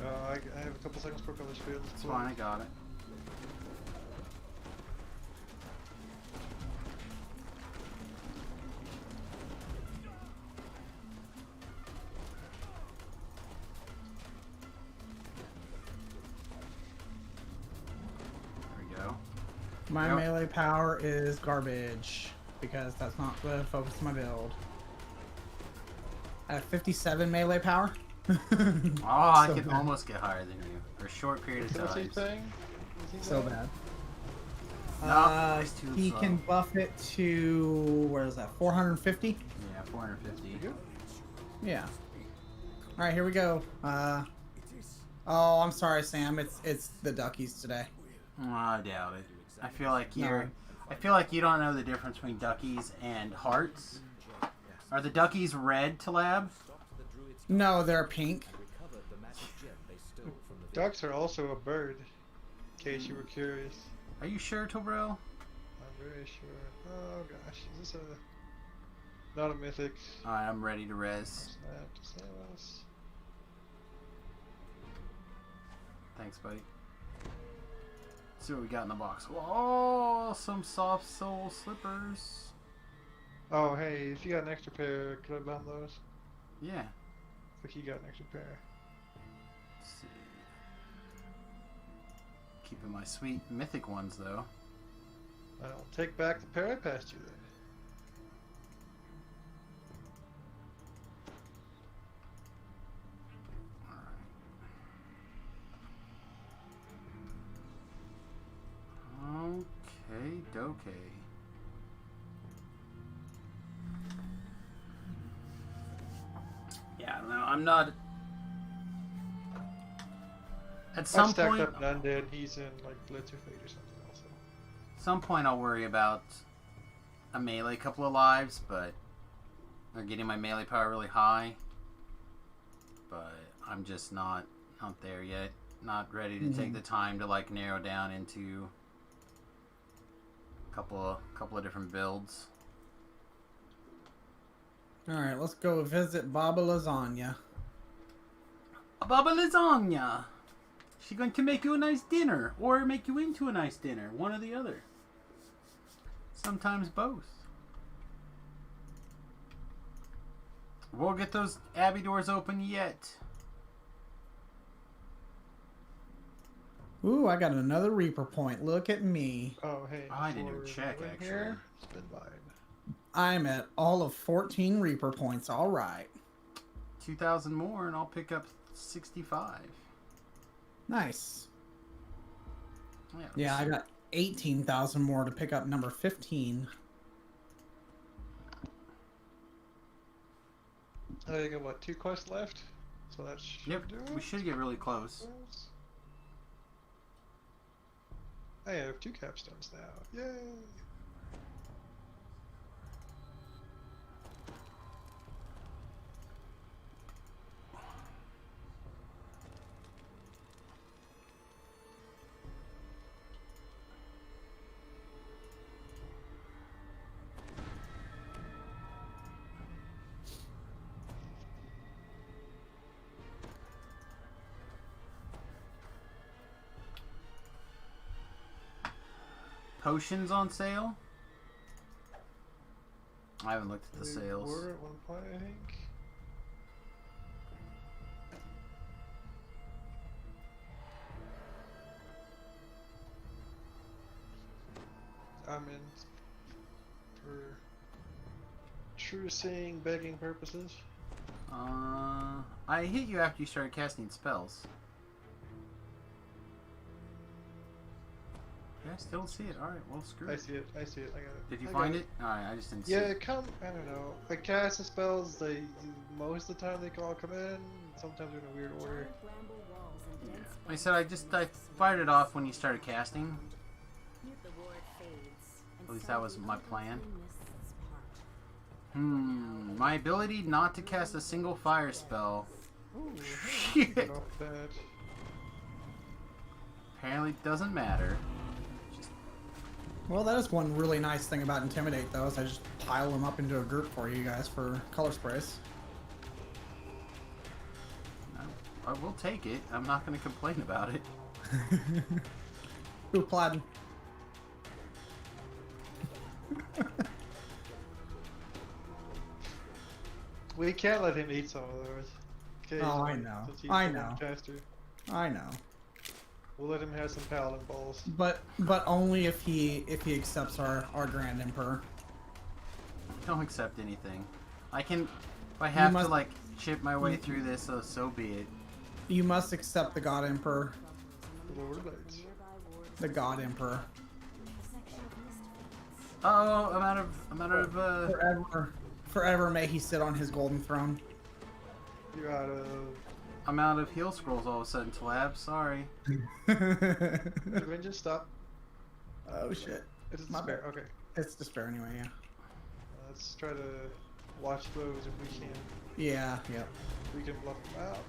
I have a couple seconds per color field. It's fine, I got it. There we go. My Yep. melee power is garbage because that's not the focus of my build. I have 57 melee power. Oh, I So could bad. almost get higher than you for a short period of What's he time. saying? So bad. No, it's too He slow. can buff it to, where is that, 450? Yeah, 450. Yeah. All right, here we go. Oh, I'm sorry, Sam. It's the duckies today. Oh, I doubt it. I feel like No. you're. I feel like you don't know the difference between duckies and hearts. Are the duckies red to lab? No, they're pink. Ducks are also a bird, in case you were curious. Are you sure, Tobrel? I'm very sure. Oh gosh, is this a... Not a mythic. Alright, I'm ready to res. Snap to Samus. Thanks, buddy. Let's see what we got in the box. Oh, some soft sole slippers. Oh hey, if you got an extra pair, could I bound those? Yeah. If you got an extra pair. Let's see. Keeping my sweet mythic ones though. I'll take back the pair I passed you Okay. Yeah, no, I'm not. At some stacked point, up and undead. He's in like Blitzer Fate or something also. some point I'll worry about a melee couple of lives, but they're getting my melee power really high. But I'm just not there yet. Not ready to take the time to like narrow down into a couple of different builds. All right, let's go visit Baba Lasagna. Baba Lasagna. She's going to make you a nice dinner, or make you into a nice dinner. One or the other. Sometimes both. We'll get those abbey doors open yet. Ooh, I got another Reaper point. Look at me. Oh, hey. I didn't even check, actually. Here, it's been mine. I'm at all of 14 Reaper points. All right. 2,000 more, and I'll pick up 65. Nice. Yeah, Yeah, I got 18,000 more to pick up number 15. Oh, you got what? 2 quests left. So that should Yep, do it. we should get really close. I have 2 capstones now. Yay! Potions on sale? I haven't looked at the They sales. were at one point, I think. I'm in for true seeing begging purposes. I hit you after you started casting spells. Yeah, I still see it. Alright, well, screw it. I see it. I see it. I got it. Did you I find got it? Alright, I just didn't see Yeah, it. I don't know. I cast the spells. Most of the time they all come in. Sometimes they're in a weird order. Like I said, I fired it off when you started casting. At least that was my plan. My ability not to cast a single fire spell. Shit. Get off that. Apparently doesn't matter. Well, that is one really nice thing about Intimidate, though, is I just pile them up into a group for you guys for color sprays. I will take it. I'm not going to complain about it. Ooh, Plaid. We can't let him eat some of those. Okay, Oh, I know. since he's I the know. caster. I know. We'll let him have some paladin balls. But only if he accepts our Grand Emperor. Don't accept anything. I can, if I have must- to like chip my way through this, so be it. You must accept the God Emperor. Lower blades. The God Emperor. Oh, I'm out of. Forever may he sit on his golden throne. You're out of. I'm out of heal scrolls all of a sudden, Tlab. Sorry. Avenger, stop. Oh shit. It's My despair. bad. Okay. It's despair anyway, yeah. Let's try to watch those if we can. Yeah, yep. We can bluff them out.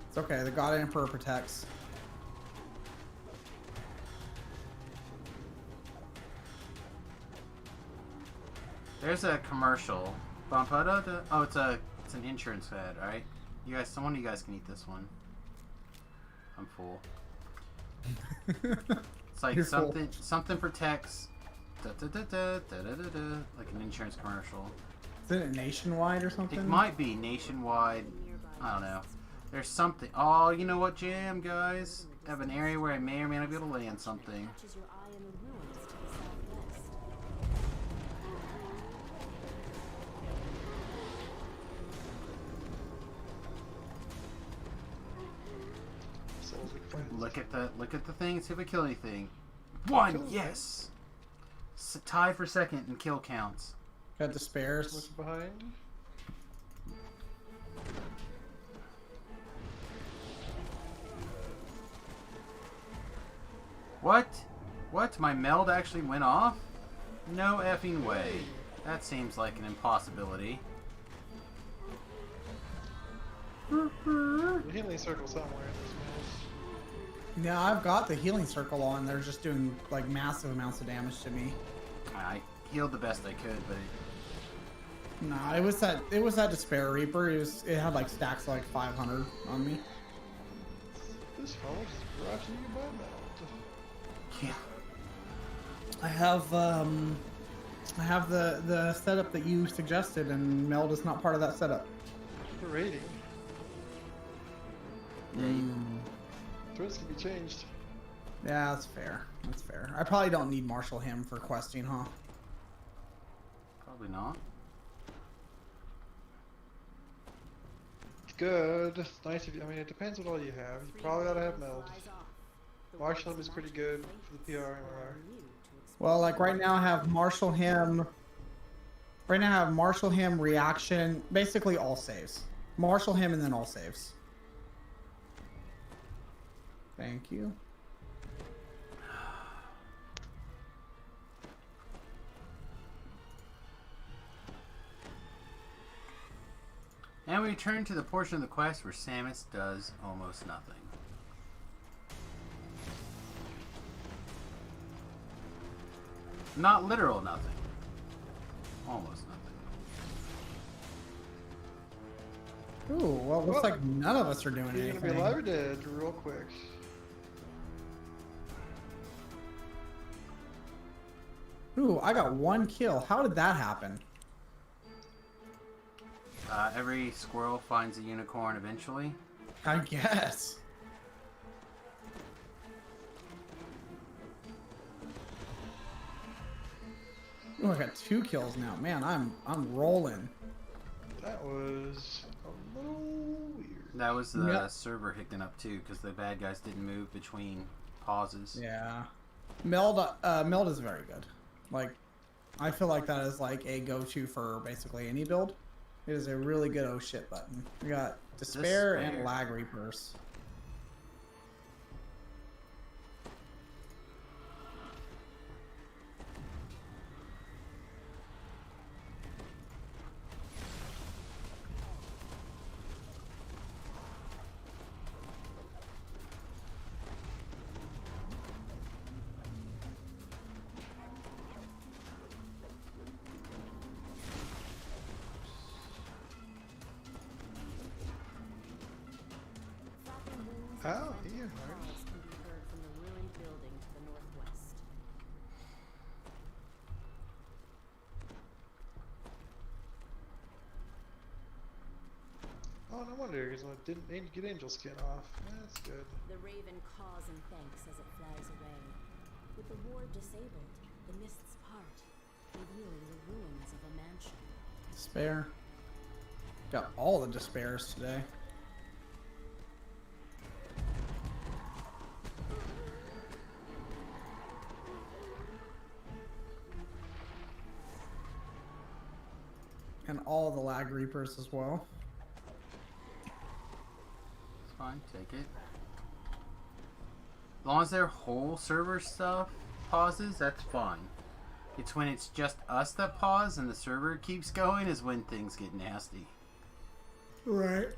It's okay, the God Emperor protects. There's a commercial. Oh, it's an insurance ad, right? You guys, one of you guys can eat this one. I'm full. It's like You're full. something protects. Like an insurance commercial. Isn't it nationwide or something? It might be nationwide. I don't know. There's something. Oh, you know what, Jam, guys? I have an area where I may or may not be able to land something. Look at the thing. See if I kill anything. 1, yes! Tie for second in kill counts. Got despairs. Looking behind. What? What? My meld actually went off? No effing way. That seems like an impossibility. The healing circle somewhere in this mess. Yeah, I've got the healing circle on. They're just doing like massive amounts of damage to me. I healed the best I could, but it... Nah, it was that Despair Reaper. It had like stacks of like 500 on me. This house is brought to you by Meld. Yeah. I have the setup that you suggested, and Meld is not part of that setup. The rating. Yeah. Threats can be changed. Yeah, that's fair. That's fair. I probably don't need Marshal him for questing, huh? Probably not. It's good. It's nice if you. I mean, it depends on all you have. You probably ought to have Meld. Marshal him is pretty good for the PR MRR. Well, like right now I have Marshal him. Right now I have Marshal him, reaction, basically all saves. Marshal him and then all saves. Thank you. And we return to the portion of the quest where Samus does almost nothing. Not literal nothing. Almost nothing. Ooh, well, looks like none of us are doing Are you anything. gonna be alive or dead real quick? Ooh, I got 1 kill. How did that happen? Every squirrel finds a unicorn eventually. I guess. Ooh, I got 2 kills now. Man, I'm rolling. That was a little weird. That was the server hicking up too, because the bad guys didn't move between pauses. Yeah. Meld is very good. Like, I feel like that is like a go-to for basically any build. It is a really good oh shit button. We got Despair and Lag Reapers. Oh, here. Calls can be heard from the ruined building to the northwest. Oh, no wonder, because I didn't get Angel Skin off. That's good. The raven caws and thanks as it flies away. With the ward disabled, the mists part, revealing the ruins of a mansion. Despair. Got all the Despairs today. And all the Lag Reapers as well. It's fine, take it. As long as their whole server stuff pauses, that's fine. It's when it's just us that pause and the server keeps going is when things get nasty. Right.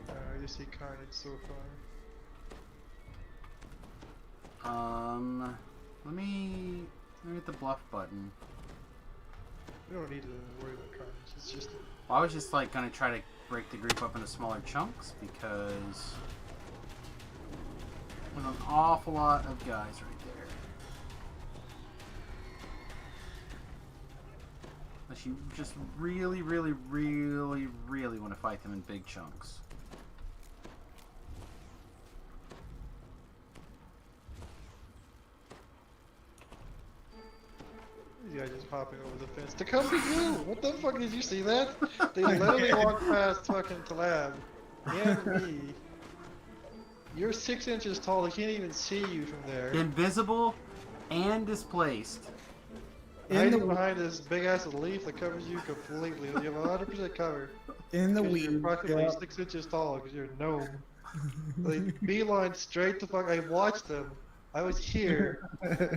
I just see Carnage so far. Let me hit the bluff button. We don't need to worry about Carnage. It's just. Well, I was just like gonna try to break the group up into smaller chunks because there's an awful lot of guys right there. Unless you just really, really, really, really want to fight them in big chunks. These guys just hopping over the fence to come to you. What the fuck, did you see that? They literally walked past fucking Talab and me. You're 6 inches tall. They can't even see you from there. Invisible and displaced. Hiding behind this big ass leaf that covers you completely. You have 100% cover. In the 'Cause weed. You're approximately Yeah. 6 inches tall because you're a gnome. They beeline straight to fuck. I watched them. I was here.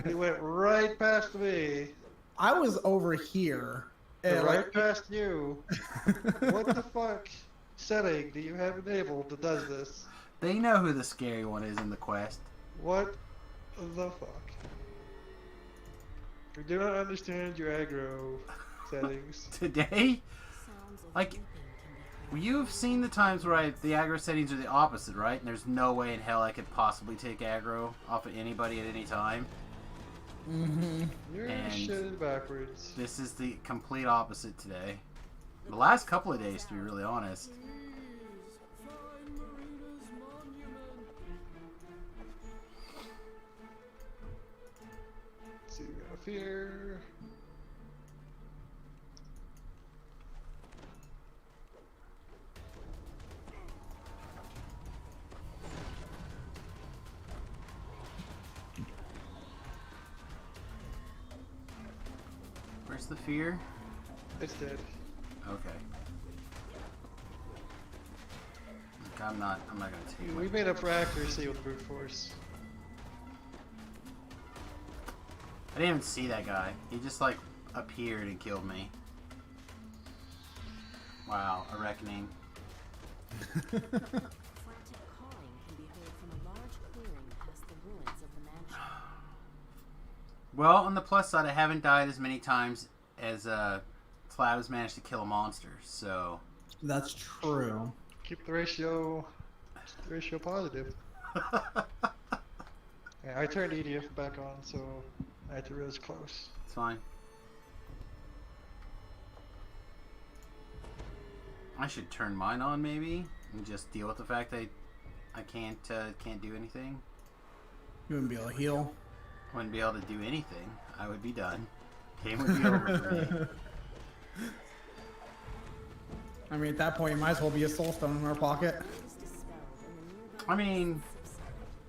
They went right past me. I was over here. And and, right like, past you. What the fuck setting do you have enabled that does this? They know who the scary one is in the quest. What the fuck? I do not understand your aggro settings. Today? Like, you've seen the times where the aggro settings are the opposite, right? And there's no way in hell I could possibly take aggro off of anybody at any time. Mm-hmm. You're And shitted backwards. this is the complete opposite today. The last couple of days, to be really honest. Let's see, we got a fear. Where's the fear? It's dead. Okay. Look, I'm not gonna take We made up for accuracy with brute force. I didn't even see that guy. He just like appeared and killed me. Wow, a reckoning. Frantic cawing can be heard from a large clearing past the ruins of the mansion. Well, on the plus side, I haven't died as many times as Slab has managed to kill a monster, so That's true. Keep the ratio positive. Yeah, I turned EDF back on, so I had to realize close. it's fine. I should turn mine on maybe and just deal with the fact that I can't do anything. You wouldn't be able to heal. Wouldn't be able to do anything. I would be done. Game would be over for me. I mean, at that point, you might as well be a soulstone in our pocket. I mean,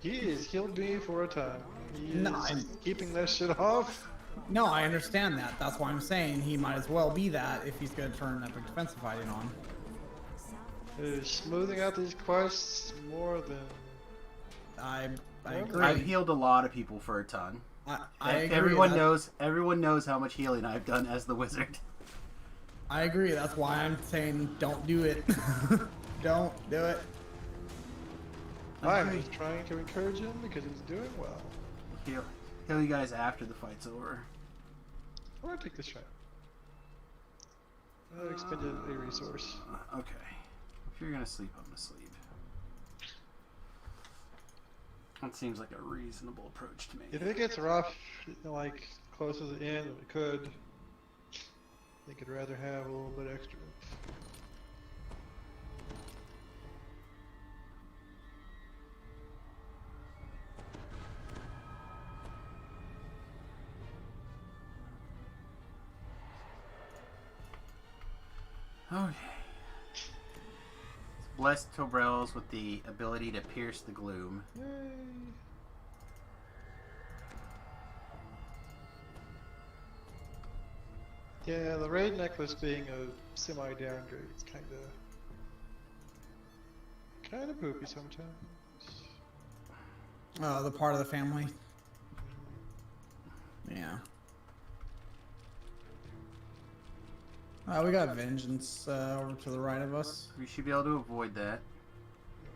he has healed me for a time. He No, is I'm- keeping that shit off. No, I understand that. That's why I'm saying he might as well be that if he's going to turn Epic Defensive Fighting on. Smoothing out these quests more than I agree. I've healed a lot of people for a ton. I agree. Everyone knows how much healing I've done as the wizard. I agree. That's why I'm saying don't do it. Don't do it. I'm just trying to encourage him because he's doing well. Heal you guys after the fight's over. I'm gonna take this shot. I expended a resource. Okay. If you're gonna sleep, I'm gonna sleep. That seems like a reasonable approach to me. If it gets rough, like close to the end, and it could, I think I'd rather have a little bit extra. Okay. Blessed Tobrels with the ability to pierce the gloom. Yay. Yeah, the raid necklace being a semi-downgrade is kinda poopy sometimes. The part of the family. Yeah. We got Vengeance over to the right of us. We should be able to avoid that.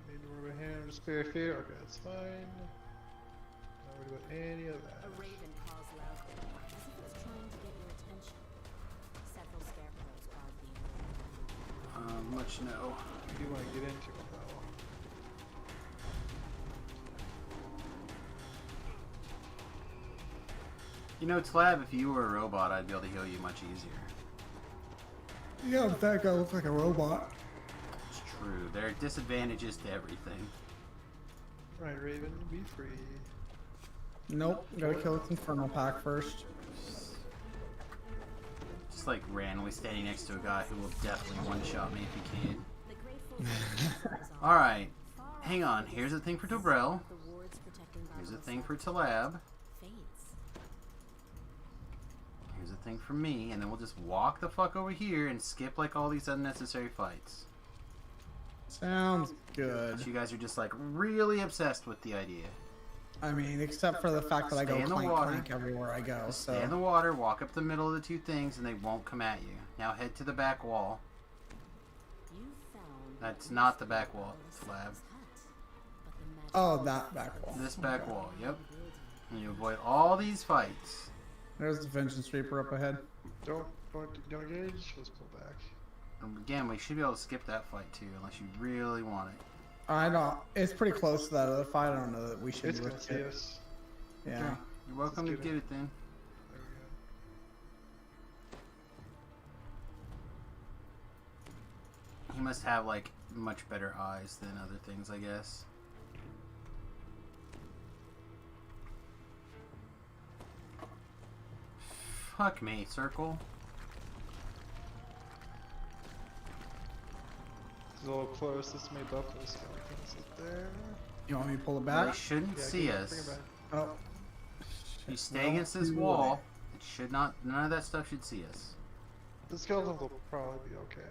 Need more of a hand to spare fear. Okay, that's fine. Not worried about any of that. A raven calls loudly, as if it's trying to get your attention. Several scarecrows guard the entrance. Much no. I do want to get into it though. You know, Tlab, if you were a robot, I'd be able to heal you much easier. Yeah, that guy looks like a robot. It's true. There are disadvantages to everything. Right, Raven, be free. Nope, gotta kill its Infernal Pack first. Just like randomly standing next to a guy who will definitely one-shot me if he can. Alright. hang on. Here's the thing for Dobrel. Here's the thing for Talab. Here's the thing for me, and then we'll just walk the fuck over here and skip like all these unnecessary fights. Sounds good. But you guys are just like really obsessed with the idea. I mean, except for the fact that I go Stay in the clank water. clank everywhere I go. Just So stay in the water, walk up the middle of the two things, and they won't come at you. Now head to the back wall. That's not the back wall, Talab. oh, that back wall. This back wall, yep. And you avoid all these fights. There's the Vengeance Reaper up ahead. Don't engage. Let's pull back. And again, we should be able to skip that fight too, unless you really want it. I don't. It's pretty close to that other fight. I don't know that we should It's gonna risk see it. us. Yeah. You're welcome to get it then. He must have like much better eyes than other things, I guess. Fuck me, circle. It's a little close. This may buff those skeletons up there. You want me to pull it They back? shouldn't Yeah, see bring it us. back. Oh. You stay No, against this you wall. It should not. None of that stuff should see us. The skeletons will probably be okay.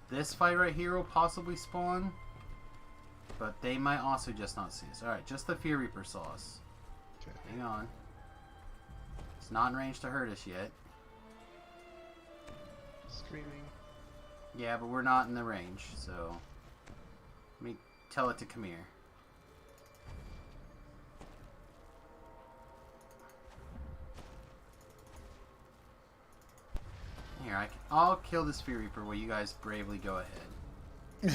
This fight right here will possibly spawn, but they might also just not see us. Alright, just the Fear Reaper saw us. Okay. Hang on. It's not in range to hurt us yet. Screaming. Yeah, but we're not in the range, so let me tell it to come here. Here, I'll kill this Fear Reaper while you guys bravely go ahead.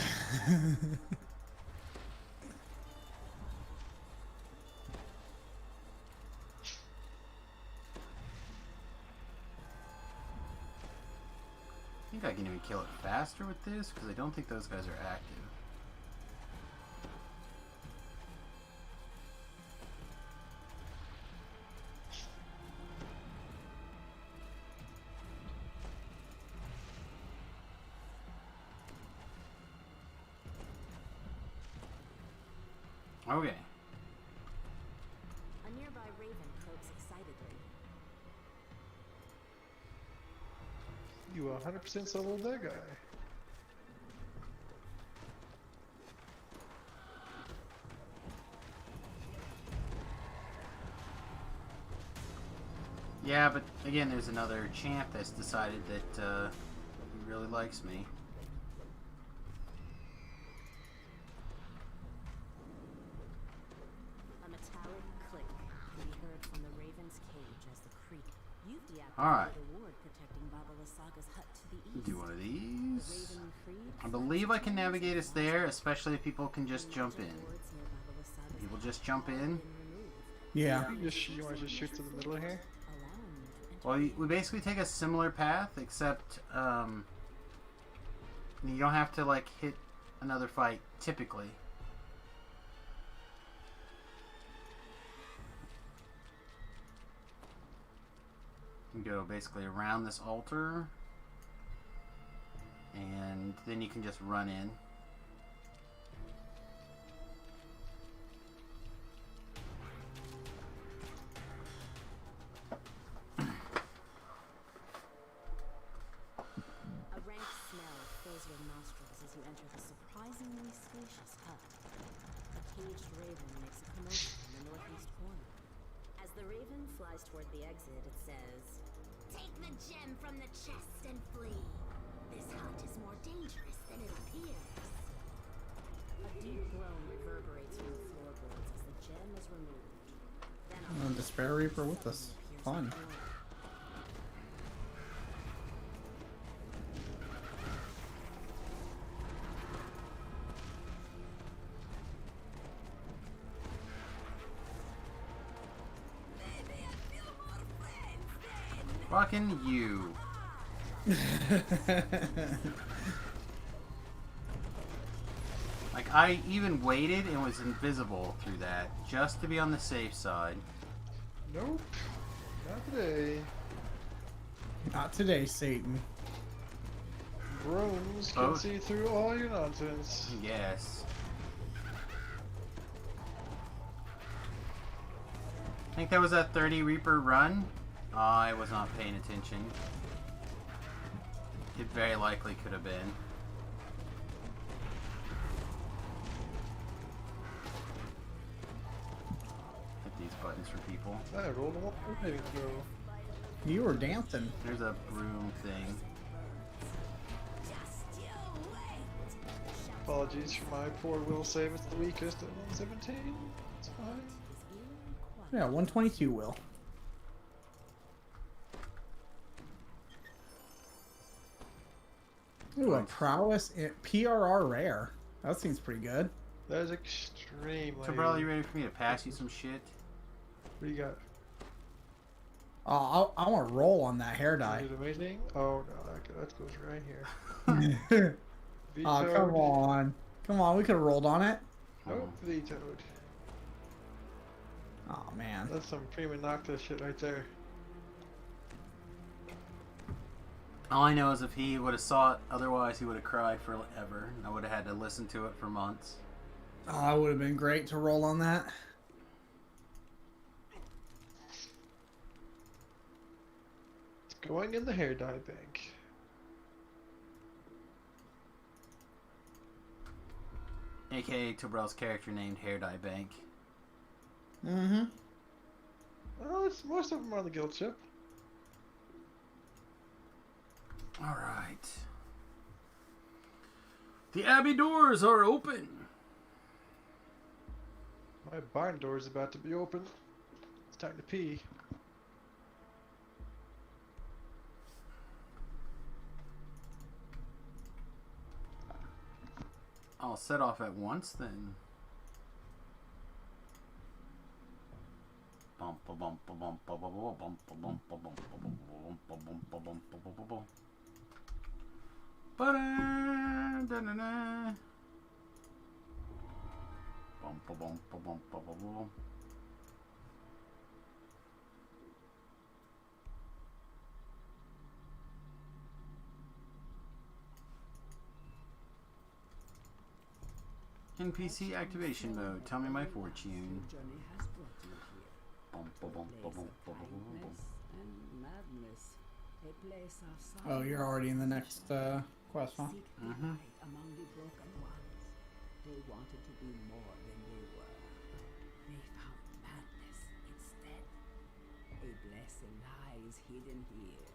I think I can even kill it faster with this, because I don't think those guys are active. Okay. A nearby raven croaks excitedly. You 100% soloed that guy. Yeah, but again, there's another champ that's decided that he really likes me. A metallic click can be heard from the raven's cage as the creek. You've deactivated Alright. the ward protecting Baba Lasaga's hut to the east. Do one of The these. raven freed. I believe I can navigate us there, especially if people can just jump in. Wards near Baba Lasaga's People hut just jump in. have been removed, Yeah. You want to just shoot to the middle here? allowing you to enter. Well, we basically take a similar path, except you don't have to like hit another fight typically. You go basically around this altar, and then you can just run in. A rank smell fills your nostrils as you enter the surprisingly spacious hut. A caged raven makes a commotion in the northeast corner. As the raven flies toward the exit, it says, "Take the gem from the chest and flee. This hut is more dangerous than it appears." A deep groan reverberates from the floorboards as the gem is removed. Then a Despair Reaper with us. Fun. Fucking you. Like, I even waited and was invisible through that, just to be on the safe side. Nope. Not today. Not today, Satan. Brooms can Oh. see through all your nonsense. Yes. I think that was a 30 Reaper run. I was not paying attention. It very likely could have been. Hit these buttons for people. I rolled a one saving throw. You were dancing. There's a broom thing. Apologies for my poor will save. It's the weakest at 117. It's fine. Yeah, 122 will. Ooh, a prowess PRR rare. That seems pretty good. That is extremely. So, bro, you ready for me to pass you some shit? What do you got? I want to roll on that hair dye. Is it amazing? Oh no, that goes right here. Oh, come on. Come on, we could have rolled on it. Nope, vetoed. Oh, man. That's some prima nocta shit right there. All I know is if he would have saw it, otherwise he would have cried forever. I would have had to listen to it for months. Oh, it would have been great to roll on that. It's going in the hair dye bank. AKA Tobrel's character named Hair Dye Bank. Mm-hmm. Well, most of them are on the guild ship. Alright. The Abbey doors are open. My barn door is about to be open. It's time to pee. I'll set off at once then. NPC activation mode. Tell me my fortune. Oh, you're already in the next quest, huh? Mm-hmm. Among the broken ones, they wanted to be more than they were. They found madness instead. A blessing lies hidden here,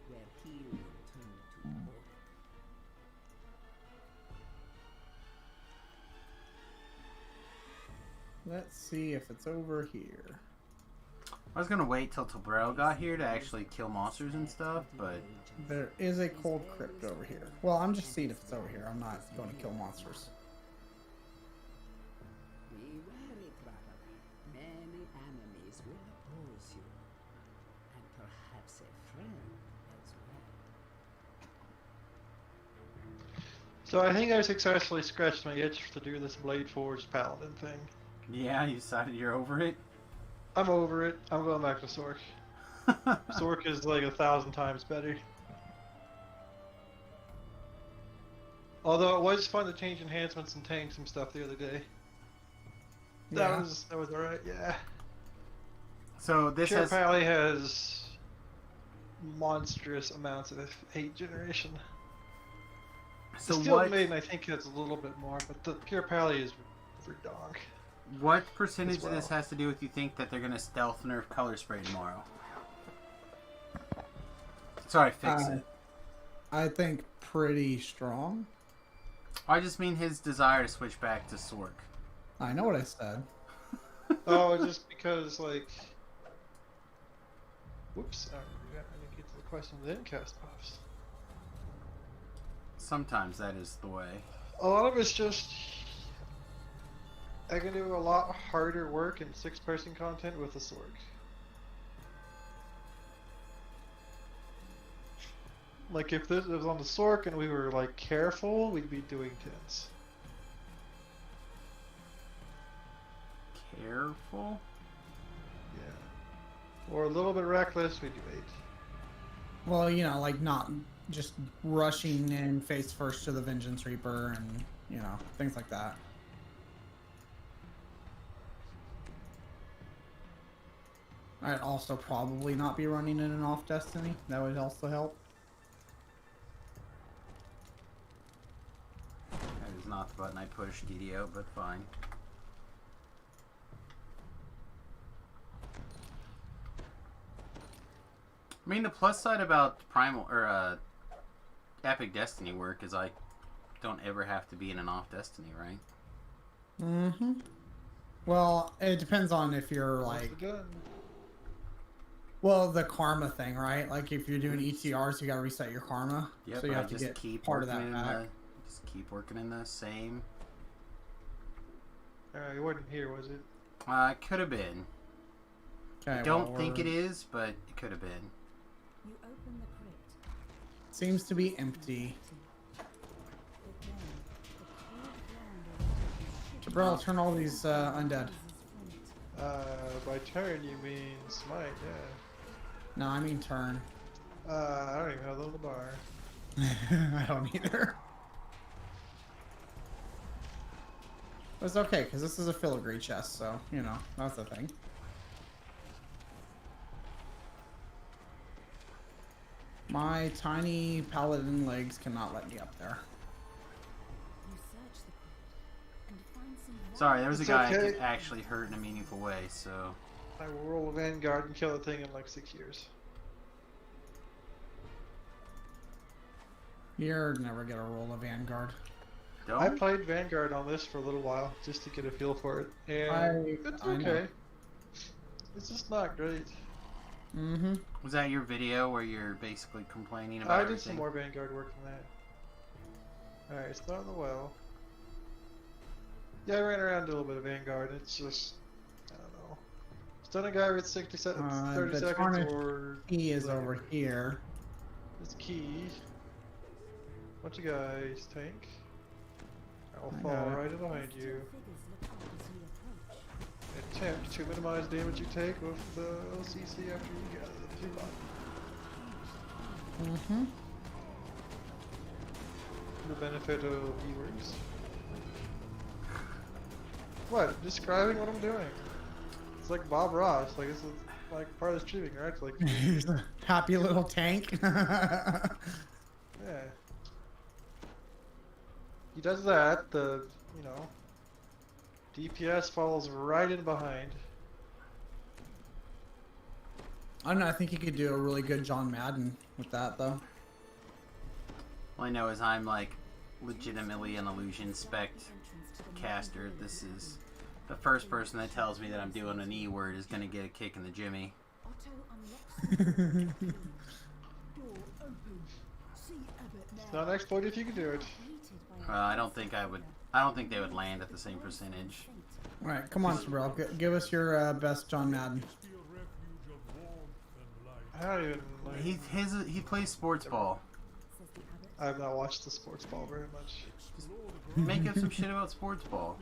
where he will turn to more. Let's see if it's over here. I was gonna wait till Tobrel got here to actually kill monsters and stuff, but There is a cold crypt over here. Well, I'm just seeing if it's over here. I'm not going to kill monsters. Be wary, traveler. Many enemies will oppose you, and perhaps a friend as well. So I think I successfully scratched my itch to do this Blade Forge Paladin thing. yeah, you decided you're over it. I'm over it. I'm going back to Sork. Sork is like 1,000 times better. Although it was fun to change enhancements and tanks and stuff the other day. That was alright, yeah. So this Pure has Pally has monstrous amounts of hate generation. So the Steel what- Maiden I think has a little bit more, but the Pure Pally is for donk. What percentage as of this well. has to do with you think that they're gonna stealth nerf color spray tomorrow? Sorry, fix it. I think pretty strong. I just mean his desire to switch back to Sork. I know what I said. Oh, just because, like... Whoops, I didn't get to the question of the endcast puffs. Sometimes that is the way. A lot of it's just... I can do a lot harder work in 6-person content with a Sork. Like, if this was on the Sork and we were, like, careful, we'd be doing 10s. Careful? Yeah. Or a little bit reckless, we'd do 8. Well, you know, like not just rushing in face first to the Vengeance Reaper and, you know, things like that. I'd also probably not be running in and off Destiny. That would also help. That is not the button I pushed, DDO, but fine. I mean, the plus side about Primal or Epic Destiny work is I don't ever have to be in an off Destiny, right? Mm-hmm. Well, it depends on if you're like. Well, the karma thing, right? Like if you're doing ETRs, you gotta reset your karma. Yep, so you have to just get keep part of working that in back. the, just keep working in the same. It wasn't here, was it? It could have been. Okay, I don't well, think it we're- is, but it could have been. You open the crypt. Seems to be empty. Jabril, turn all these undead. By turn you mean smite, yeah. No, I mean turn. I don't even have that on the bar. I don't either. But it's okay, because this is a filigree chest, so, you know, that's the thing. My tiny paladin legs cannot let me up there. You search the crypt and find some. Sorry, there was a It's guy okay. that actually hurt in a meaningful way, so. I will roll a Vanguard and kill the thing in like 6 years. You're never gonna roll a Vanguard. Don't? I played Vanguard on this for a little while just to get a feel for it, and it's I know. okay. It's just not great. Mm-hmm. Was that your video where you're basically complaining about I did everything? some more Vanguard work than that. Alright, it's not in the well. Yeah, I ran around, did a little bit of Vanguard. It's just, I don't know. Stun a guy with 60 seconds, 30 the seconds, tarnished or key is over here. it's key. Bunch of guys, tank. I'll I fall got it. right in behind you. Attempt to minimize damage you take with the OCC after you gather the two lot. Mm-hmm. For the benefit of viewers. What? Describing what I'm doing. It's like Bob Ross. Like this is like part of the streaming, right? It's like He's a happy little tank. yeah. He does that. The you know. DPS follows right in behind. I don't know, I think you could do a really good John Madden with that, though. All I know is I'm like legitimately an illusion spec caster. This is the first person that tells me that I'm doing an E word is gonna get a kick in the jimmy. It's not an exploit if you can do it. I don't think I would. I don't think they would land at the same percentage. Alright, come on, Sabril. Give us your best John Madden. I don't even. Like, He plays sports ball. I have not watched the sports ball very much. Make up some shit about sports ball.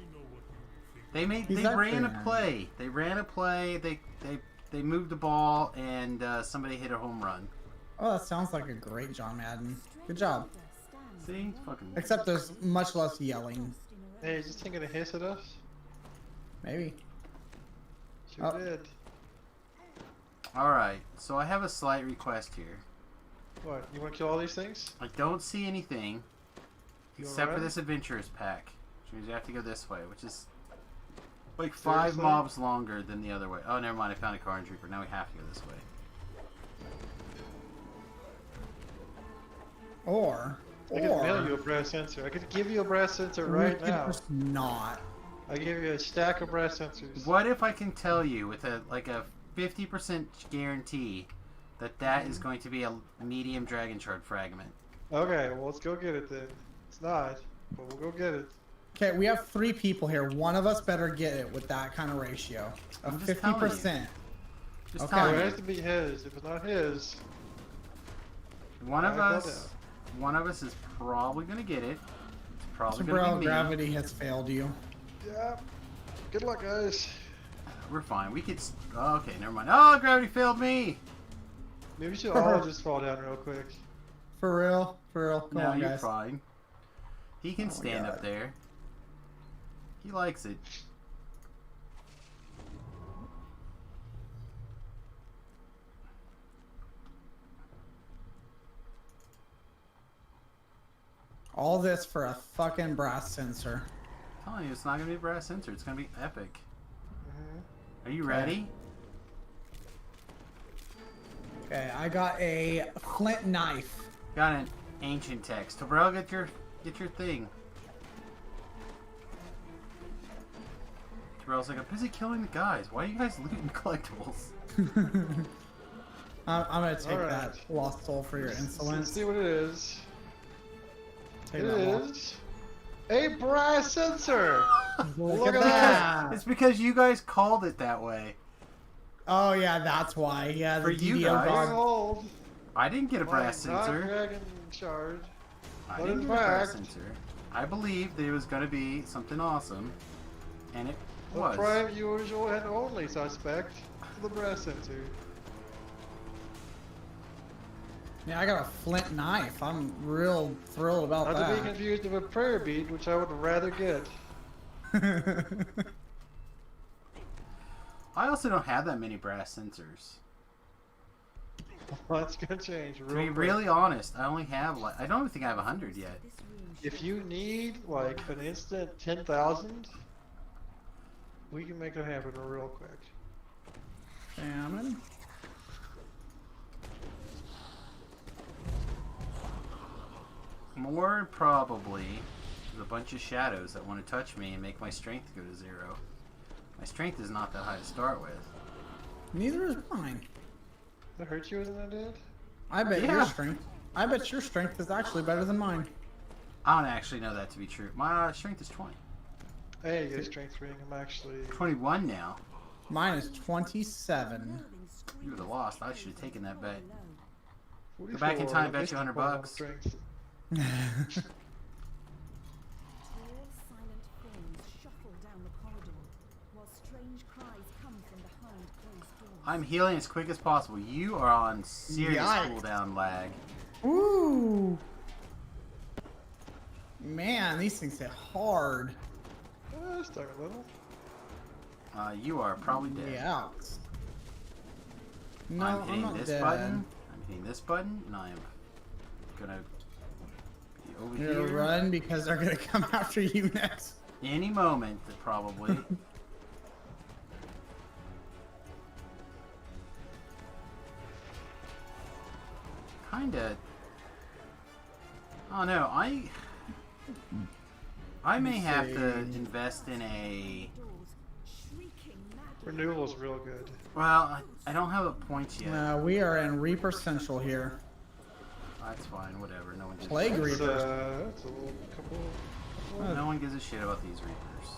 They He's ran a actually- play. They ran a play. They moved the ball and somebody hit a home run. Oh, that sounds like a great John Madden. Good job. See, fucking. Except there's much less yelling. Hey, is this thing gonna hiss at us? Maybe. Sure Oh. did. All right, so I have a slight request here. What? You want to kill all these things? I don't see anything You except for alright? this adventurers pack, which means you have to go this way, which is like 5 Seriously? mobs longer than the other way. Oh, never mind. I found a Carnage Reaper. Now we have to go this way. Or I could mail you a brass sensor. I could give you a brass sensor we right could now. just not. I give you a stack of brass sensors. What if I can tell you with a 50% guarantee that that is going to be a medium Dragon Shard fragment? Okay, well let's go get it then. It's not, but we'll go get it. Okay, we have 3 people here. One of us better get it with that kind of ratio I'm of just telling you. 50%. Just Okay. telling It you. has to be his. If it's not his, One of I us is probably gonna get it. It's probably Sabril, gonna be me. gravity has failed you. yeah. Good luck, guys. We're fine. We could. Oh, okay, never mind. Oh, gravity failed me. Maybe we should all just fall down real quick. For real? For real? Come No, on, you're guys. fine. He can Oh my stand God. up there. He likes it. All this for a fucking brass sensor. I'm telling you, it's not gonna be a brass sensor. It's gonna be epic. Mm-hmm. Are you Okay. ready? Okay, I got a flint knife. Got an ancient text. Tobrel, get your thing. Tobrel's like, I'm busy killing the guys. Why are you guys looting collectibles? I'm gonna take Alright. that lost soul for your Let's insolence. see what it is. Take It that lost- is a brass sensor. Look at that. It's because you guys called it that way. Oh yeah, that's why. Yeah, the For you DDO guys. god. Behold, I didn't get a brass my sensor. dragon shard. I But didn't in get a brass fact, sensor. I believed that it was going to be something awesome, and it the was. prime, usual, and only suspect for the brass sensor. Yeah, I got a flint knife. I'm real thrilled about Not to be that. confused with a prayer bead, which I would rather get. I also don't have that many brass sensors. That's gonna change To real be quick. really honest, I only have like I don't even think I have 100 yet. If you need like an instant 10,000, we can make it happen real quick. Salmon. More probably, there's a bunch of shadows that want to touch me and make my strength go to 0. My strength is not that high to start with. Neither is mine. That hurt you, isn't it, dude? I bet Yeah. your strength. I bet your strength is actually better than mine. I don't actually know that to be true. My strength is 20. Hey, you get a strength ring. I'm actually 21 now. Mine is 27. You would have lost. I should have taken that bet. 44. Go back in time, At bet least you I'm 100 full on bucks. strength. Tall, silent forms shuffle down the corridor, while strange cries come from behind closed doors. I'm healing as quick as possible. You are on serious Yikes. cooldown lag. Ooh. Man, these things hit hard. Stuck a little. You are probably dead. Yeah. No, I'm I'm hitting not this dead. button. I'm hitting this button, and I am gonna be over You're gonna here run because they're gonna come after you next. any moment, probably. Kinda. Oh no, I may have to invest in a. Renewal's real good. Well, I don't have a point yet. We are in Reaper Central here. That's fine, whatever. No one gives Plague a shit. Reapers. That's a little couple. No one gives a shit about these Reapers.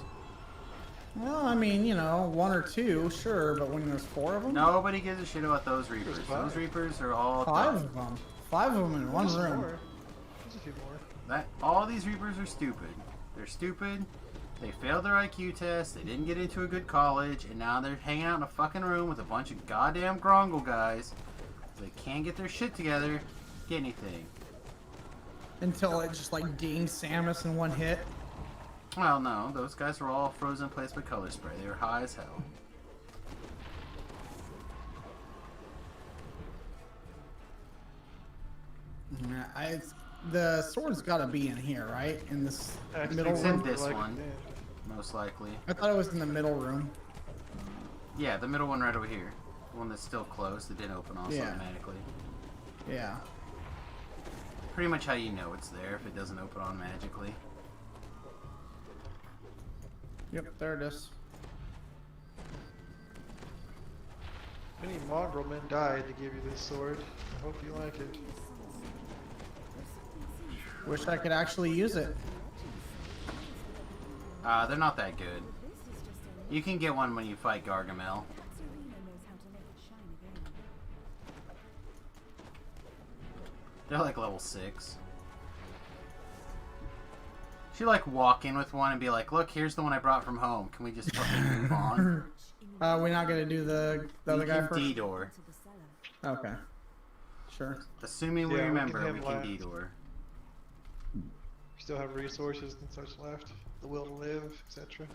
Well, I mean, you know, 1 or 2, sure, but when there's 4 of them? Nobody gives a shit about those Reapers. Those Reapers are all 5 dumb. of them. 5 of them in one There's room. more. There's a few more. All these Reapers are stupid. They're stupid. They failed their IQ test. They didn't get into a good college, and now they're hanging out in a fucking room with a bunch of goddamn Grongle guys. They can't get their shit together, get anything. Until it just like dinged Samus in one hit. Well, no, those guys were all frozen in place by color spray. They were high as hell. Yeah, the sword's gotta be in here, right? In this middle It's in room? this one, most likely. I thought it was in the middle room. Yeah, the middle one right over here. The one that's still closed. It didn't open also Yeah. automatically. Yeah. Pretty much how you know it's there if it doesn't open automatically. Yep, there it is. Many mongrel men died to give you this sword. Hope you like it. Wish I could actually use it. They're not that good. You can get one when you fight Gargamel. They're like level 6. Should like walk in with one and be like, "Look, here's the one I brought from home. Can we just fucking move on?" We're not gonna do the other You guy can first. D-door. Okay. Sure. Assuming we Yeah, we can remember, we handle can that. detour. We still have resources and such left. The will to live, etc.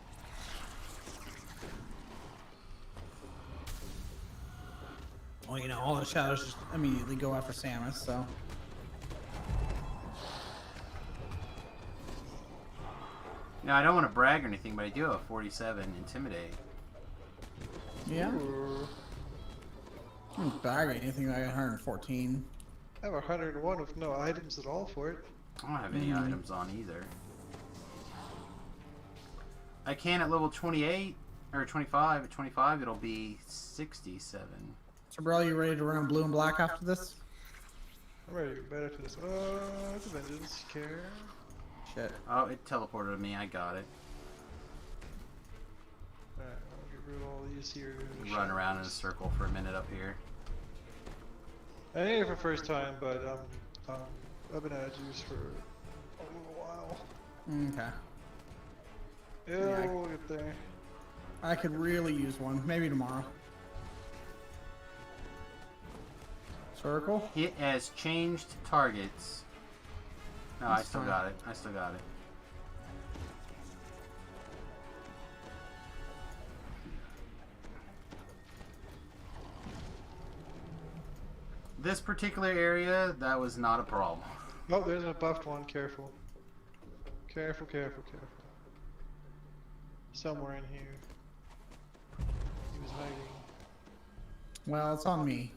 Well, you know, all the shadows just immediately go after Samus, so. Now, I don't want to brag or anything, but I do have a 47 Intimidate. Yeah. I don't bag anything like 114. I have 101 with no items at all for it. I don't have any items on either. I can at level 28, or 25. At 25, it'll be 67. So, bro, you ready to run blue and black after this? I'm ready to get better for this. It's a vengeance. Care. Shit. Oh, it teleported me. I got it. Alright, I'll get rid of all these here. Run around in a circle for a minute up here. I need it for first time, but I've been out of juice for a little while. Okay. Yeah, we'll get there. I could really use one. Maybe tomorrow. Circle? It has changed targets. No, I still got it. I still got it. This particular area, that was not a problem. Oh, there's a buffed one. Careful. Careful, careful, careful. Somewhere in here. He was hiding. Well, it's on me.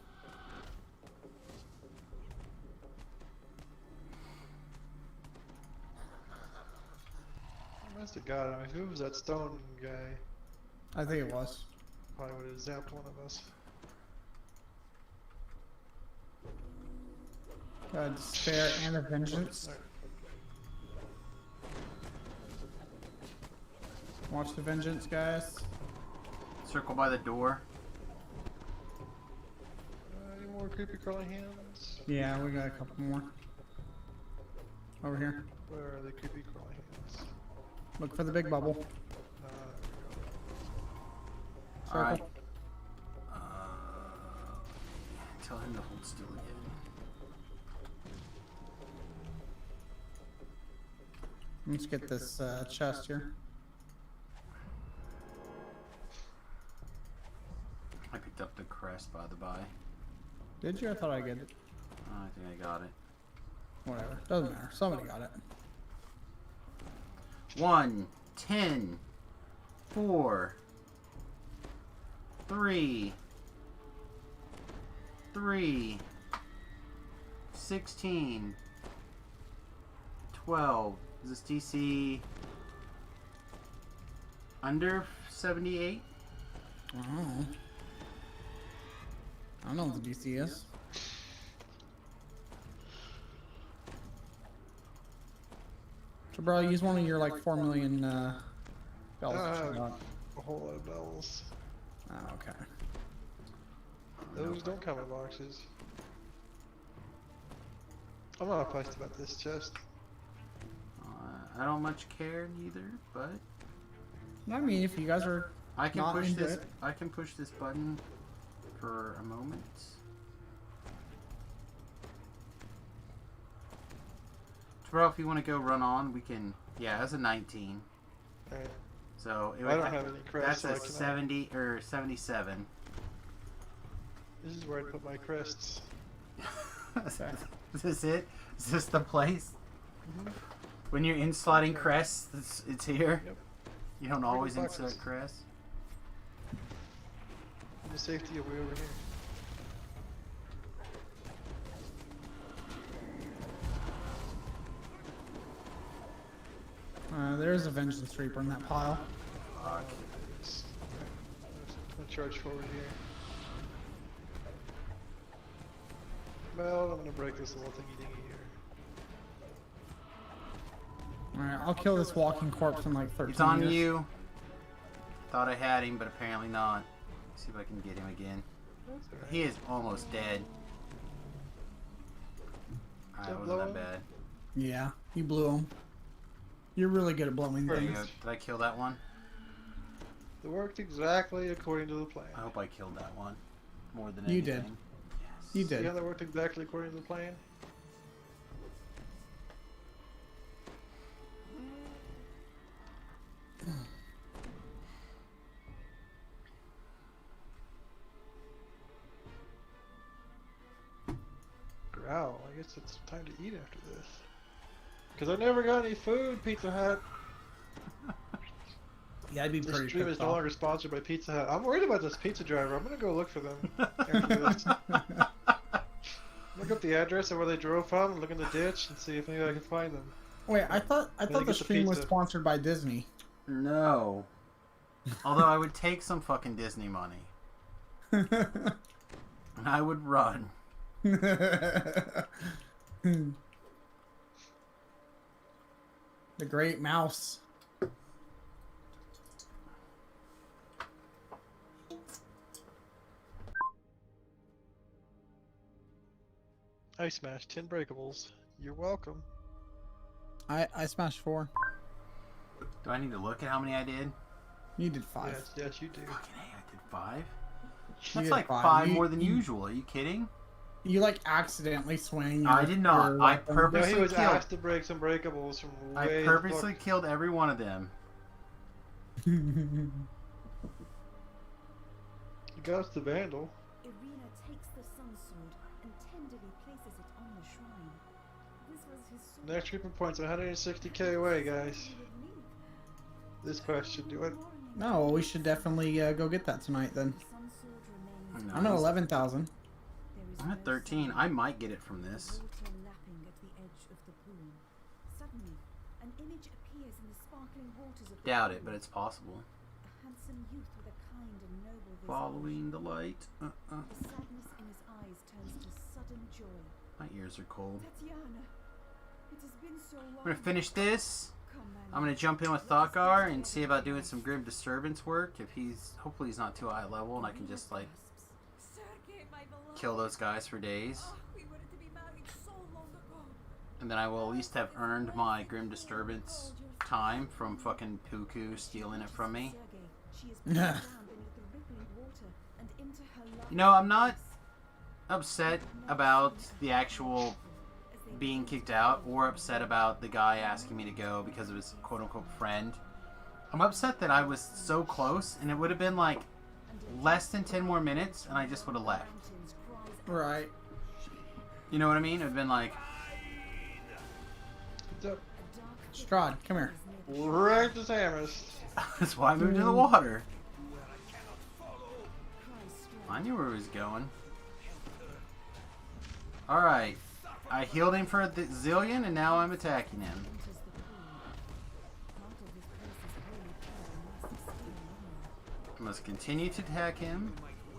I must have got him. Who was that stone guy? I think it was. Probably would have zapped one of us. Despair and a vengeance. Watch the vengeance, guys. Circle by the door. Any more creepy crawling hands? Yeah, we got a couple more. Over here. Where are the creepy crawling hands? Look for the big bubble. Circle. Alright. Tell him to hold still again. Let's get this chest here. I picked up the crest, by the by. Did you? I thought I got it. I think I got it. Whatever. Doesn't matter. Somebody got it. 1, 10, 4, 3, 3, 16, 12. Is this DC under 78? I don't know what the DC is. So, bro, use one of your like 4 million bells. that you got. A whole lot of bells. Oh, okay. Those don't come in boxes. I'm not fussed about this chest. I don't much care neither, but I mean, if you guys are I can not push into this. it. I can push this button for a moment. Bro, if you want to go run on, we can. Yeah, that's a 19. Alright. So it I would don't have any crests, that's so a I cannot- 70 or 77. This is where I'd put my crests. Is this it? Is this the place? When you're inslotting crests, it's here. Yep. You don't Bring always the boxes. insert crests. The safety of way over here. There's a vengeance reaper in that pile. Fuck. I'll charge forward here. Well, I'm gonna break this little thingy dingy here. Alright, I'll kill this walking corpse in like 13 It's on years. you. Thought I had him, but apparently not. See if I can get him again. That's alright. He is almost dead. Alright, wasn't that bad. Yeah, you blew him. You're really good at blowing There you things. go. Did I kill that one? It worked exactly according to the plan. I hope I killed that one. More than You anything. did. Yes. You did. Yeah, that worked exactly according to the plan. Growl. I guess it's time to eat after this. Because I never got any food, Pizza Hut. Yeah, I'd be This pretty stream is pissed no off. longer sponsored by Pizza Hut. I'm worried about this pizza driver. I'm gonna go look for them. After this. Look up the address of where they drove from and look in the ditch and see if maybe I can find them. Wait, I thought Maybe the get the stream was pizza. sponsored by Disney. No. Although I would take some fucking Disney money. And I would run. The Great Mouse. I smashed 10 breakables. You're welcome. I smashed 4. Do I need to look at how many I did? You did 5. Yes, you do. Fucking A, I did 5? You That's did like 5. 5 You- more than usual. Are you kidding? You like accidentally swing. I did not. I No, purposely he was killed. asked to break some breakables from I way purposely killed every one of them. You got the vandal. Irina takes the sun sword and tenderly places it on the shrine. This was his sword. Next treatment point's 160k away, guys. This question, do it. No, we should definitely go get that tonight then. No, I'm at 11,000. I'm at 13. I might get it from this. Water lapping at the edge of the pool. Suddenly, an image appears in the sparkling waters of the Doubt pool. it, but it's possible. A handsome youth with a kind and noble visage. Following the light. The sadness in his eyes turns to sudden joy. My ears are cold. Tatiana, it has been so long. I'm gonna finish this. Come, man. I'm gonna jump in with Thokgar and see about doing some Grim Disturbance work. If hopefully he's not too high level and I can just like kill those guys for days. And then I will at least have earned my Grim Disturbance time from fucking Puku stealing it from me. You know, I'm not upset about the actual being kicked out or upset about the guy asking me to go because of his quote-unquote friend. I'm upset that I was so close and it would have been like less than 10 more minutes and I just would have left. Right. You know what I mean? It would have been like... Strahd, come here. Right to Samus. That's why I moved to the water. I knew where he was going. Alright. I healed him for a zillion and now I'm attacking him. I must continue to attack him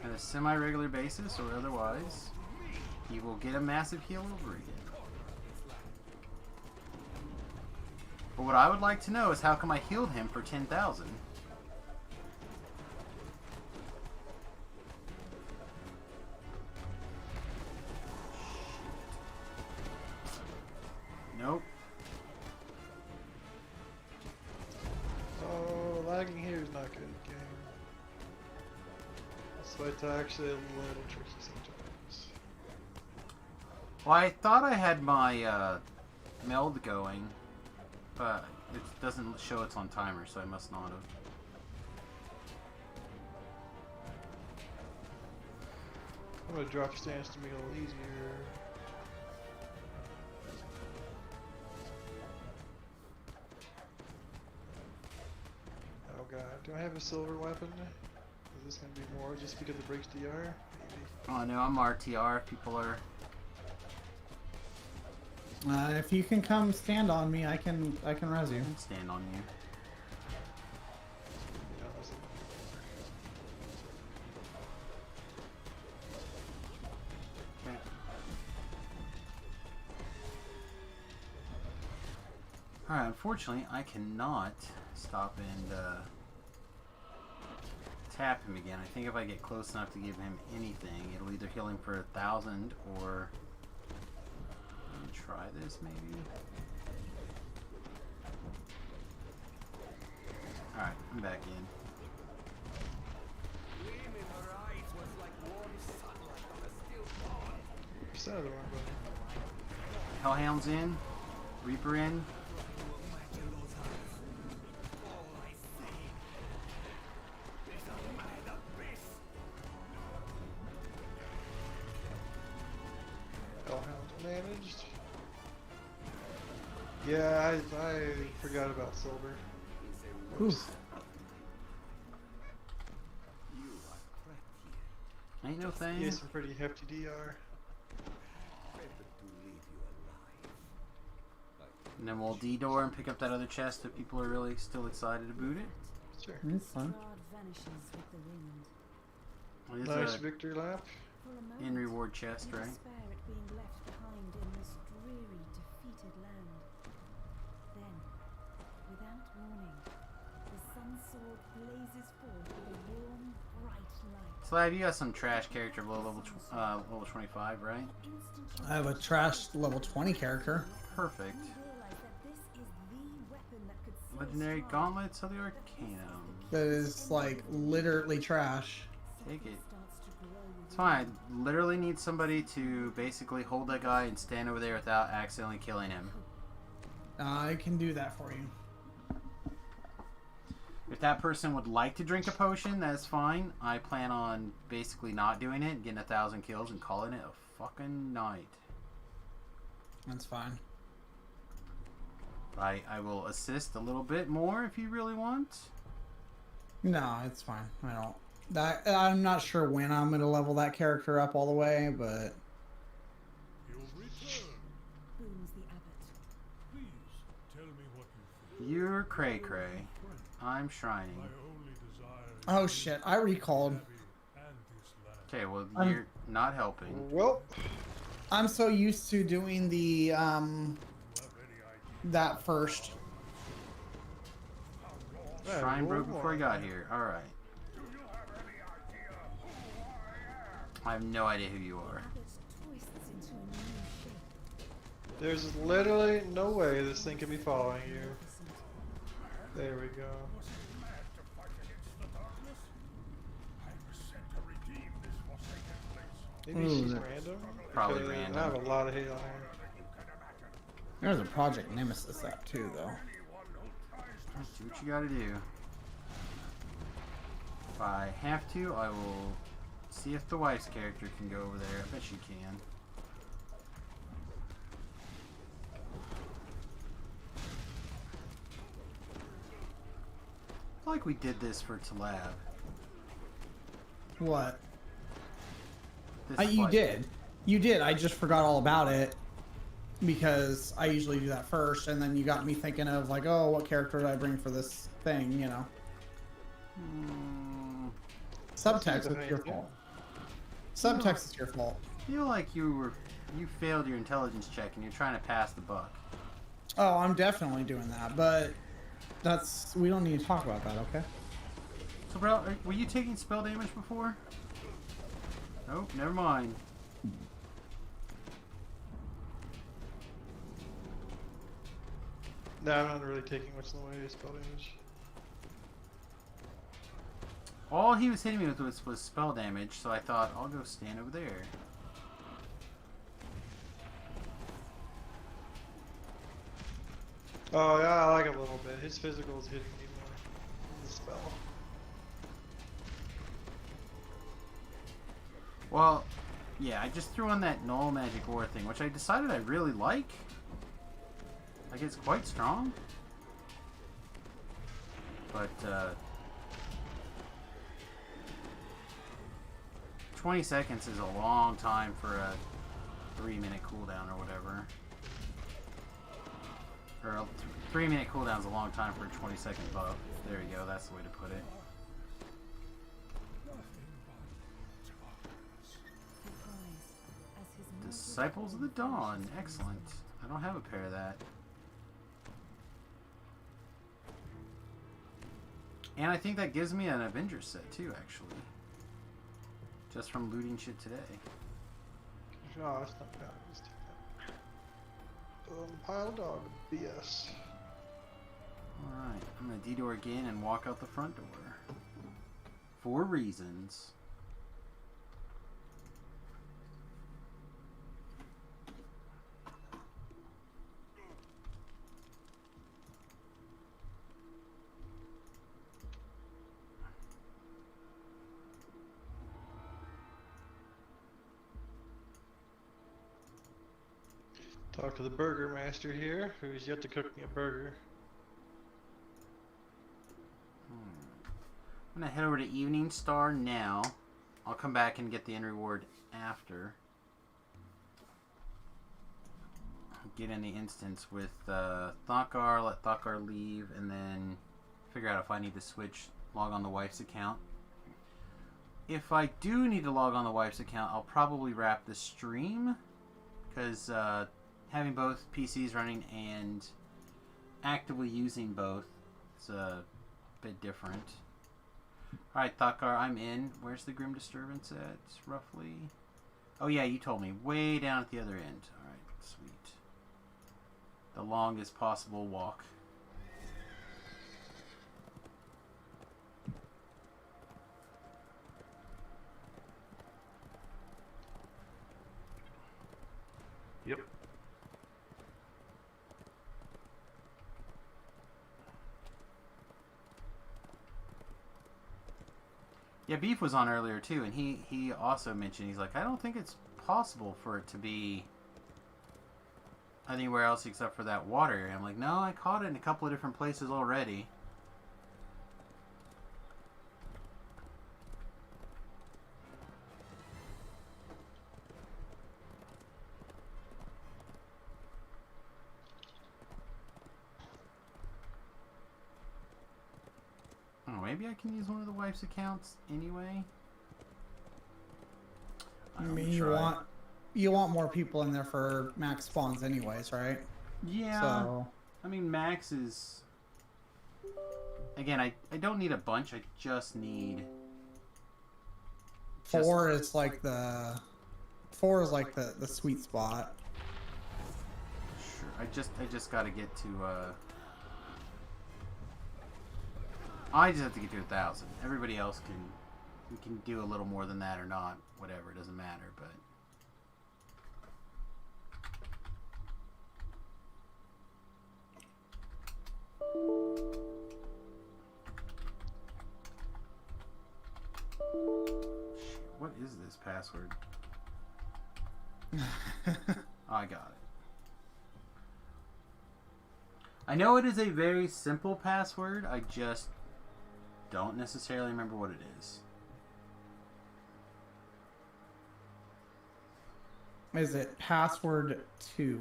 on a semi-regular basis or otherwise he will get a massive heal over again. But what I would like to know is how come I healed him for 10,000? Nope. Oh, lagging here is not good, game. This fight's actually a little tricky sometimes. Well, I thought I had my meld going, but it doesn't show it's on timer, so I must not have. I'm gonna drop stance to make it a little easier. Oh god, do I have a silver weapon? Is this gonna be more just because it breaks DR? Maybe. Oh no, I'm RTR if people are... If you can come stand on me, I can res you. Stand on you. Okay. Alright, unfortunately, I cannot stop and tap him again. I think if I get close enough to give him anything, it'll either heal him for 1,000 or... Try this maybe. Alright, I'm back in. 100% of the wrong button. Hellhound's in. Reaper in. Hellhound managed. Yeah, I forgot about silver. Oof. Ain't no thing. Yeah, some pretty hefty DR. And then we'll D-door and pick up that other chest if people are really still excited to boot it. Sure. That's fun. Well, it's Nice a victory lap. in reward chest, right? Despair at being left behind in this dreary, defeated land. Then, without warning, the sun sword blazes forth with a warm, bright light. Slav, you got some trash character below level 25, right? I have a trash level 20 character. Perfect. Legendary Gauntlets of the Arcanum. That is like literally trash. Take it. It's fine. I literally need somebody to basically hold that guy and stand over there without accidentally killing him. I can do that for you. If that person would like to drink a potion, that's fine. I plan on basically not doing it, getting 1,000 kills and calling it a fucking night. That's fine. I will assist a little bit more if you really want. No, it's fine. I don't. I'm not sure when I'm gonna level that character up all the way, but. You're cray cray. I'm shrining. Oh shit! I recalled. Okay, well you're not helping. Well, I'm so used to doing the that first. Shrine broke before I got here. Alright. I have no idea who you are. there's literally no way this thing can be following you. There we go. Maybe she's random? Probably Because random. I have a lot of hate on her. There's a Project Nemesis app too, though. Do what you gotta do. If I have to, I will see if the wife's character can go over there. I bet she can. I feel like we did this for Talab. What? This You fight. did. You did. I just forgot all about it because I usually do that first, and then you got me thinking of like, oh, what character did I bring for this thing? You know. Subtext is your fault. Subtext is your fault. I feel like you failed your intelligence check and you're trying to pass the buck. Oh, I'm definitely doing that, but we don't need to talk about that, okay? So, bro, were you taking spell damage before? Nope, never mind. No, I'm not really taking much in the way of spell damage. All he was hitting me with was spell damage, so I thought, I'll go stand over there. Oh yeah, I like him a little bit. His physical is hitting me more than the spell. Well, yeah, I just threw on that null magic ore thing, which I decided I really like. Like, it's quite strong. But, 20 seconds is a long time for a 3-minute cooldown or whatever. Or a 3-minute cooldown is a long time for a 20-second buff. There you go, that's the way to put it. Disciples of the Dawn, excellent. I don't have a pair of that. And I think that gives me an Avengers set too, actually. Just from looting shit today. Oh, that's not bad. Let's take that. Pile of dog BS. Alright, I'm gonna detour again and walk out the front door. For reasons. Talk to the burger master here, who's yet to cook me a burger. I'm gonna head over to Evening Star now. I'll come back and get the end reward after. Get in the instance with Thakar, let Thakar leave, and then figure out if I need to switch, log on the wife's account. If I do need to log on the wife's account, I'll probably wrap the stream, because having both PCs running and actively using both is a bit different. Alright, Thakar, I'm in. Where's the Grim Disturbance at, roughly? Oh yeah, you told me. Way down at the other end. Alright, sweet. The longest possible walk. Yep. Yeah, Beef was on earlier too, and he also mentioned, he's like, I don't think it's possible for it to be anywhere else except for that water area. I'm like, no, I caught it in a couple of different places already. Oh, maybe I can use one of the wife's accounts anyway. I mean, you want more people in there for max spawns anyways, right? Yeah. So, I mean, max is... Again, I don't need a bunch. I just need... 4 is like the... 4 is like the sweet spot. Sure. I just gotta get to, I just have to get to 1,000. Everybody else we can do a little more than that or not. Whatever, it doesn't matter, but... What is this password? Oh, I got it. I know it is a very simple password. I just don't necessarily remember what it is. Is it password 2?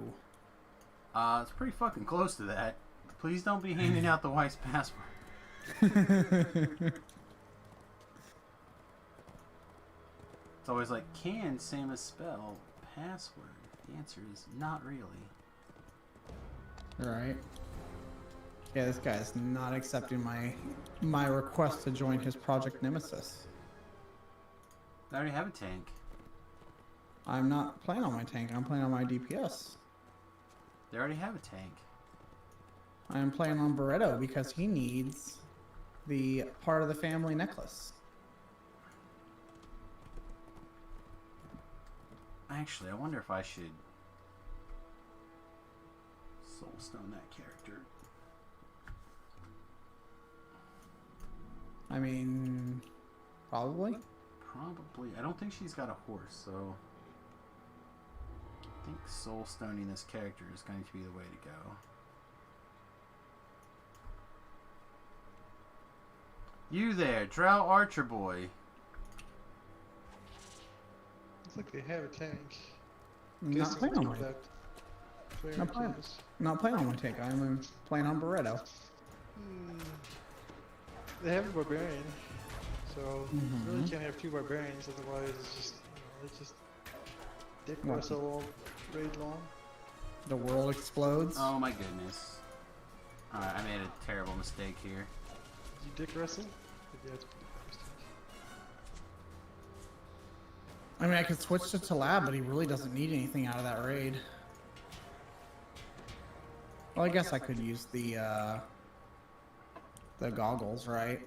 It's pretty fucking close to that. Please don't be handing out the wife's password. It's always like, can Samus spell password? The answer is not really. Right. Yeah, this guy's not accepting my request to join his Project Nemesis. I already have a tank. I'm not playing on my tank, I'm playing on my DPS. They already have a tank. I'm playing on Barretto because he needs the part of the family necklace. Actually, I wonder if I should soulstone that character. I mean, probably. Probably. I don't think she's got a horse, so I think soulstoning this character is going to be the way to go. You there, Drow Archer Boy. Looks like they have a tank. Not playing on my Not playing on my tank. I'm playing on Barretto. They have a barbarian, so really can't have 2 barbarians. Otherwise, it's just it's just Dick Russell all raid long. The world explodes. Oh my goodness! Alright, I made a terrible mistake here. You Dick Russell? Yeah, it's I mean, I could switch to Talab, but he really doesn't need anything out of that raid. Well, I guess I could use the goggles, right?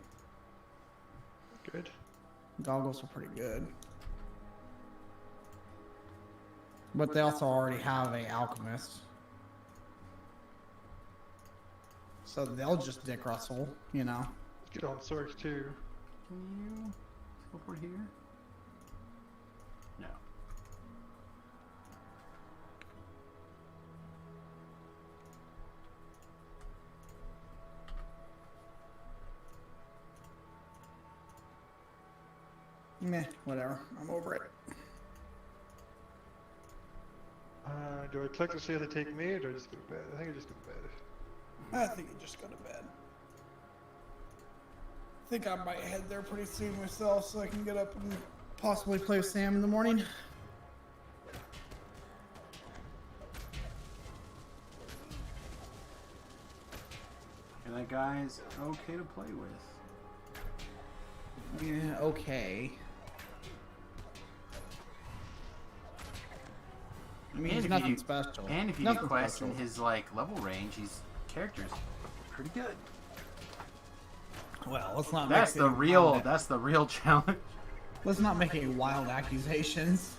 Good. Goggles are pretty good. But they also already have a alchemist. So they'll just Dick Russell, you know. Get on Sork too. Can you teleport here? No. Meh, whatever. I'm over it. Do I click to see if they take me, or do I just go to bed? I think I just go to bed. I think you just go to bed. I think I might head there pretty soon myself so I can get up and possibly play with Sam in the morning. And that guy's okay to play with. Yeah, okay. I mean, he's nothing special. And if you do quests in his like level range, his character's pretty good. Well, let's not. That's the real. That's the real challenge. Let's not make any wild accusations.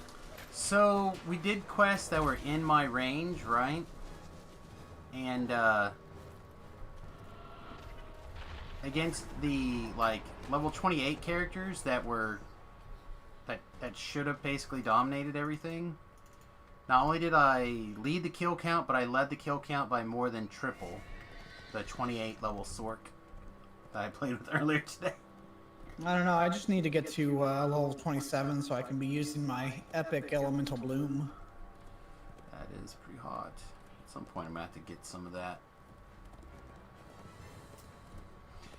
So we did quests that were in my range, right? And against the like level 28 characters that were that should have basically dominated everything. Not only did I lead the kill count, but I led the kill count by more than triple the 28 level Sork that I played with earlier today. I don't know. I just need to get to level 27 so I can be using my epic elemental bloom. That is pretty hot. At some point, I'm gonna have to get some of that.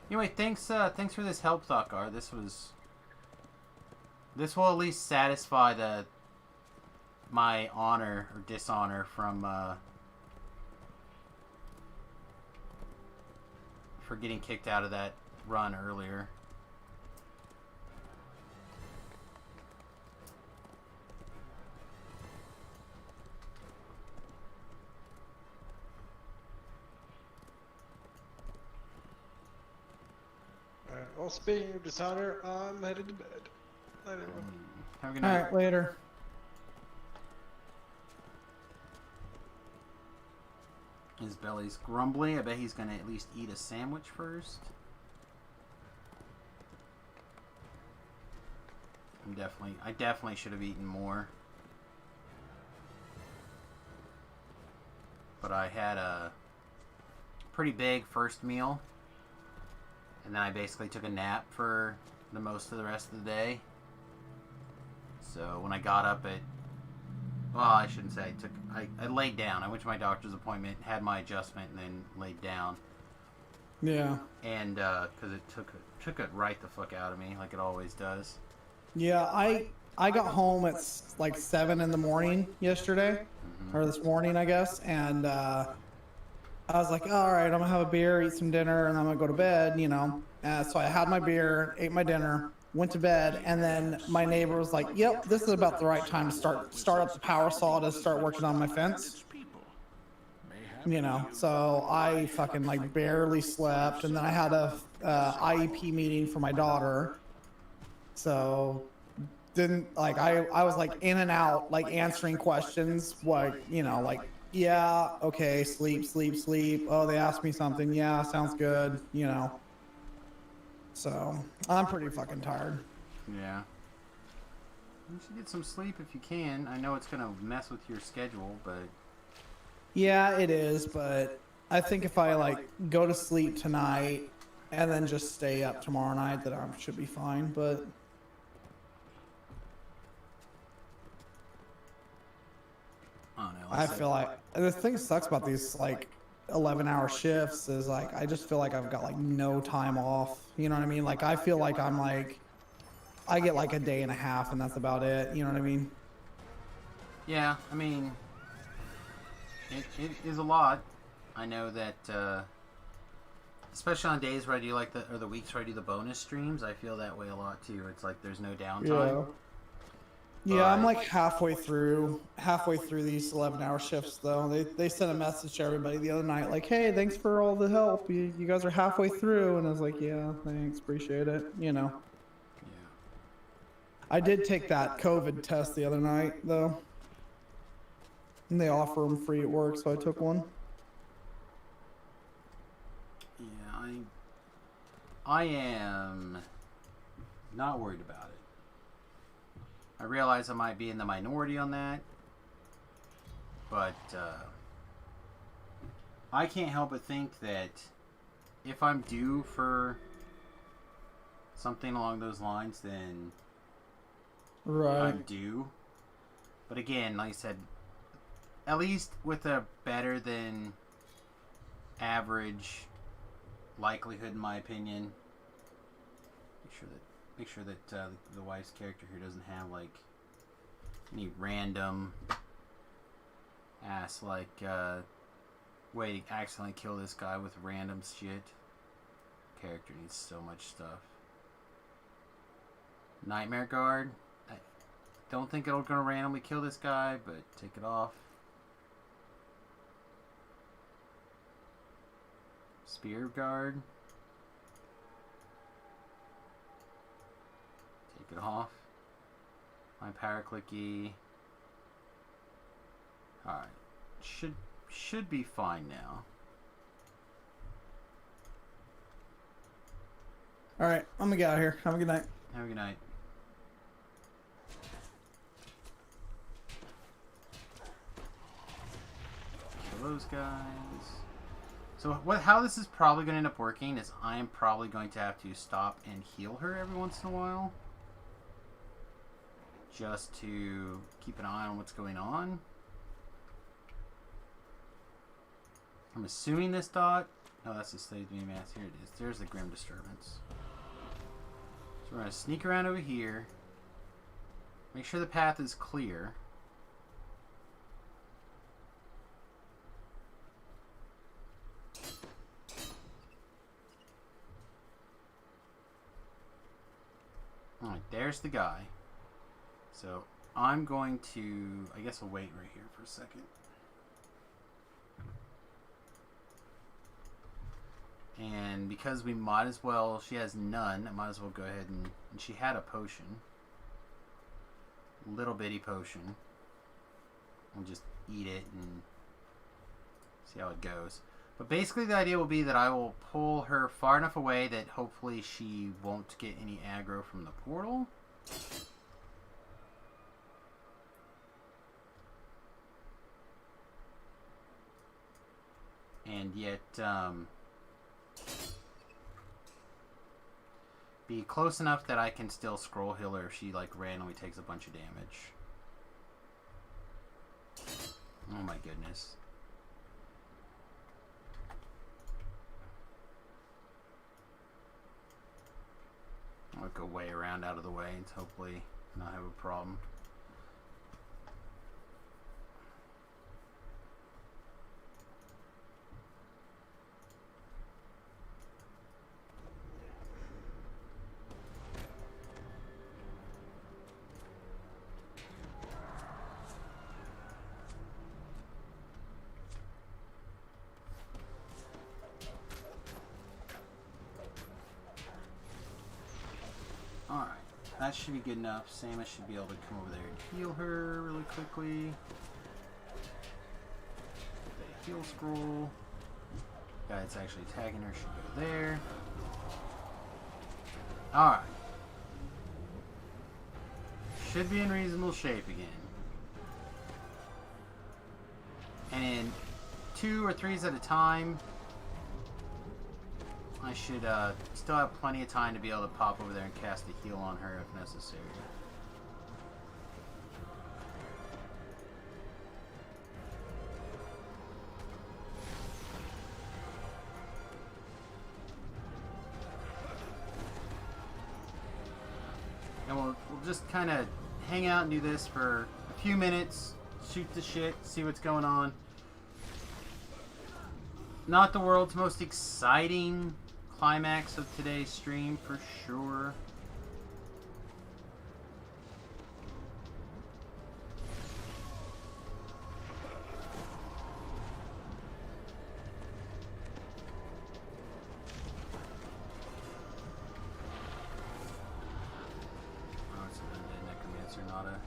Anyway, thanks for this help, Thokar. This will at least satisfy my honor or dishonor from for getting kicked out of that run earlier. Alright, well, speaking of dishonor, I'm headed to bed. Night, everyone. Have a good night. Alright, later. His belly's grumbly. I bet he's gonna at least eat a sandwich first. I definitely should have eaten more. But I had a pretty big first meal. And then I basically took a nap for the most of the rest of the day. So when I got up at... Well, I shouldn't say I laid down. I went to my doctor's appointment, had my adjustment, and then laid down. Yeah. And, because it took it right the fuck out of me, like it always does. Yeah, I got home at like 7 in the morning yesterday, or this morning, I guess, and I was like, all right, I'm gonna have a beer, eat some dinner, and I'm gonna go to bed, you know. So I had my beer, ate my dinner, went to bed, and then my neighbor was like, yep, this is about the right time to start up the power saw to start working on my fence. You know, so I fucking like barely slept, and then I had a IEP meeting for my daughter. So didn't like I was like in and out, like answering questions, like, you know, like, yeah, okay, sleep. Oh, they asked me something. Yeah, sounds good, you know. So I'm pretty fucking tired. Yeah. You should get some sleep if you can. I know it's gonna mess with your schedule, but... Yeah, it is, but I think if I like go to sleep tonight and then just stay up tomorrow night, that I should be fine, but... Oh, no, I feel like the thing that sucks about these like 11-hour shifts is like I just feel like I've got like no time off. You know what I mean? Like I feel like I'm like I get like a day and a half and that's about it. You know what I mean? Yeah, I mean, it is a lot. I know that, especially on days where I do like the weeks where I do the bonus streams, I feel that way a lot too. It's like there's no downtime. Yeah, I'm like halfway through these 11-hour shifts though. They sent a message to everybody the other night like, hey, thanks for all the help. You guys are halfway through, and I was like, yeah, thanks, appreciate it. You know. Yeah. I did take that COVID test the other night though, and they offer them free at work, so I took one. Yeah, I am not worried about it. I realize I might be in the minority on that, but I can't help but think that if I'm due for something along those lines, then Right. undo. But again, like I said, at least with a better than average likelihood, in my opinion. Make sure that the wife's character here doesn't have like any random ass like way to accidentally kill this guy with random shit. Character needs so much stuff. Nightmare Guard. I don't think it'll gonna randomly kill this guy, but take it off. Spear Guard. Take it off. My power clicky. Alright. Should be fine now. Alright, I'm gonna get out of here. Have a good night. Have a good night. Kill those guys. So how this is probably going to end up working is I am probably going to have to stop and heal her every once in a while. Just to keep an eye on what's going on. I'm assuming this dot... Oh, that's the Slaves Being Mass. Here it is. There's the Grim Disturbance. So we're going to sneak around over here. Make sure the path is clear. Alright, there's the guy. So I'm going to... I guess I'll wait right here for a second. And because we might as well, she has none, I might as well go ahead and she had a potion. Little bitty potion. We'll just eat it and see how it goes. But basically the idea will be that I will pull her far enough away that hopefully she won't get any aggro from the portal. And yet, be close enough that I can still scroll heal her if she like randomly takes a bunch of damage. Oh my goodness. I'll go way around out of the way and hopefully not have a problem. Alright, that should be good enough. Samus should be able to come over there and heal her really quickly. The heal scroll. Guy that's actually tagging her should go there. Alright. Should be in reasonable shape again. And in 2 or 3s at a time, I should still have plenty of time to be able to pop over there and cast a heal on her if necessary. And we'll just kind of hang out and do this for a few minutes, shoot the shit, see what's going on. Not the world's most exciting climax of today's stream, for sure. Oh, it's an undead necromancer, not a...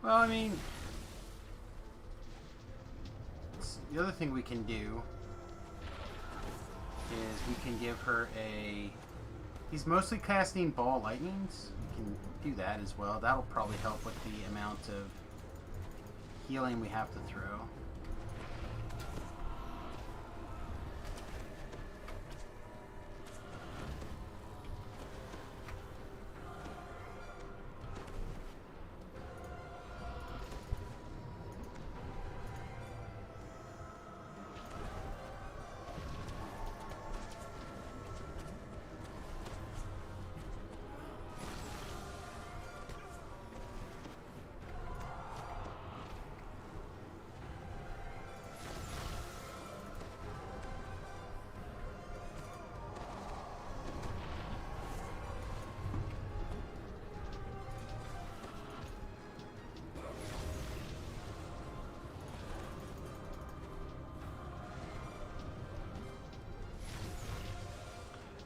Well, I mean, the other thing we can do is we can give her a... He's mostly casting ball lightnings. We can do that as well. That'll probably help with the amount of healing we have to throw.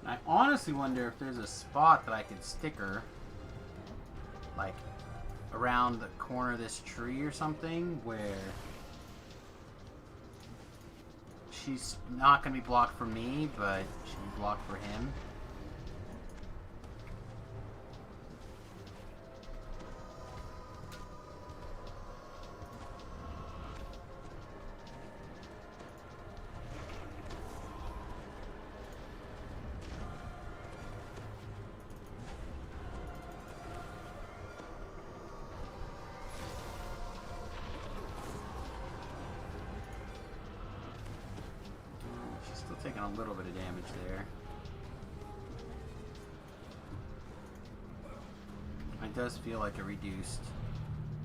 I honestly wonder if there's a spot that I could stick her, like around the corner of this tree or something, where she's not going to be blocked for me, but she'll be blocked for him. Taking a little bit of damage there. It does feel like a reduced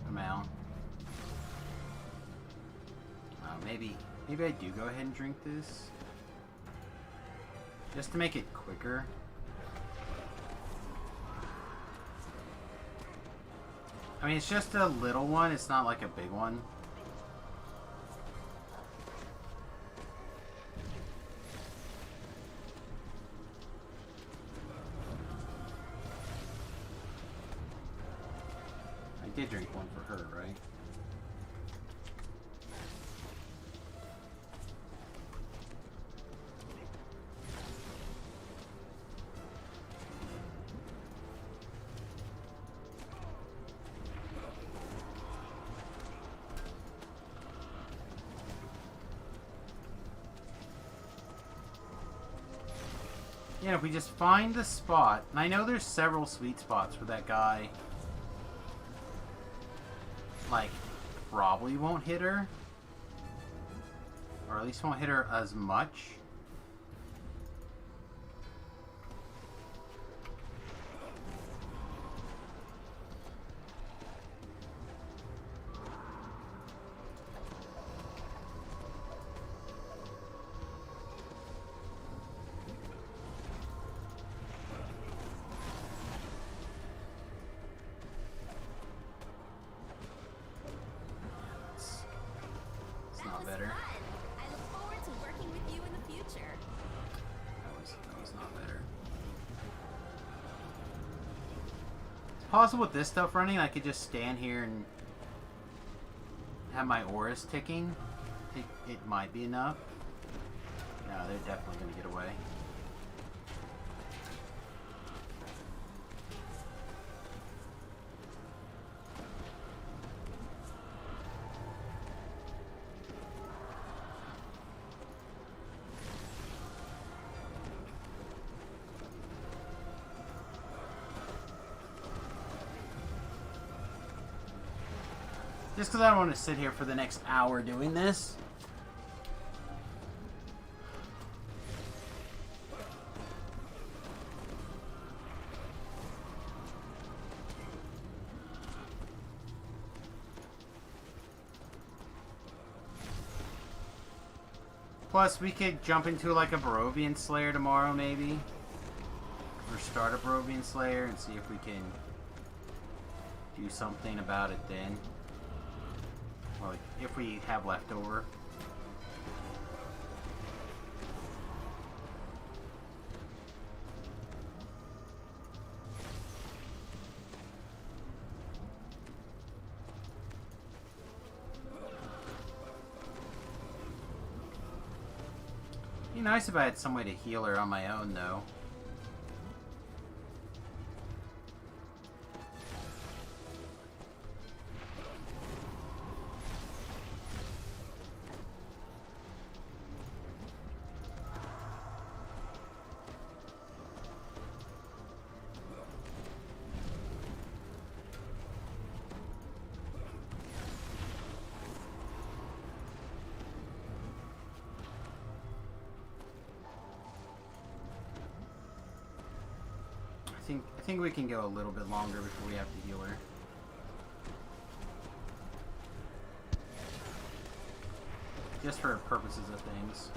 amount. Maybe I do go ahead and drink this just to make it quicker. I mean, it's just a little one. It's not like a big one. I did drink one for her, right? Yeah, if we just find the spot, and I know there's several sweet spots where that guy, like, probably won't hit her, or at least won't hit her as much. Better. I look forward to working with you in the future. That was not better. It's possible with this stuff running, I could just stand here and have my auras ticking. I think it might be enough. No, they're definitely going to get away. Just because I don't want to sit here for the next hour doing this. Plus, we could jump into like a Barovian Slayer tomorrow, maybe. Or start a Barovian Slayer and see if we can do something about it then. Like, if we have leftover. You nice if I had some way to heal her on my own, though. I think we can go a little bit longer before we have to heal her. Just for purposes of things.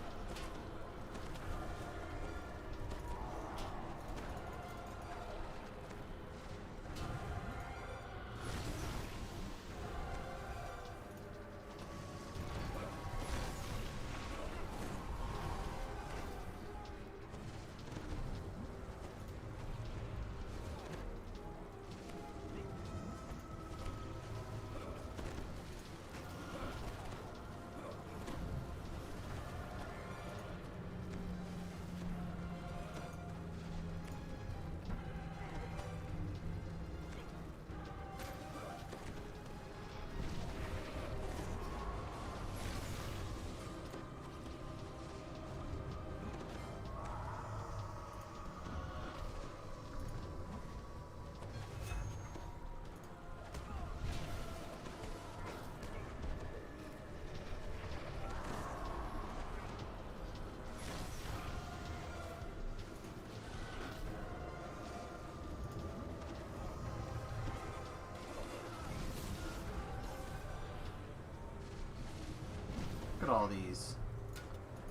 Look at all these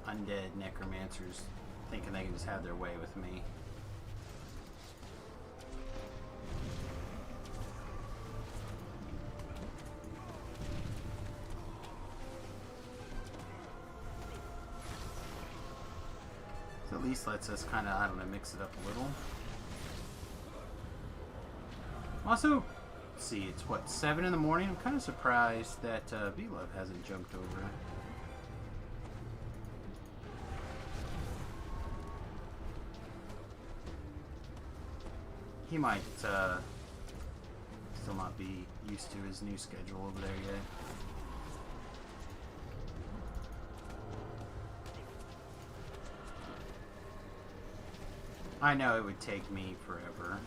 undead necromancers thinking they can just have their way with me. So at least lets us kind of, I don't know, mix it up a little. Also, let's see, it's what, 7 in the morning? I'm kind of surprised that V-Love hasn't jumped over. He might still not be used to his new schedule over there yet. I know it would take me forever.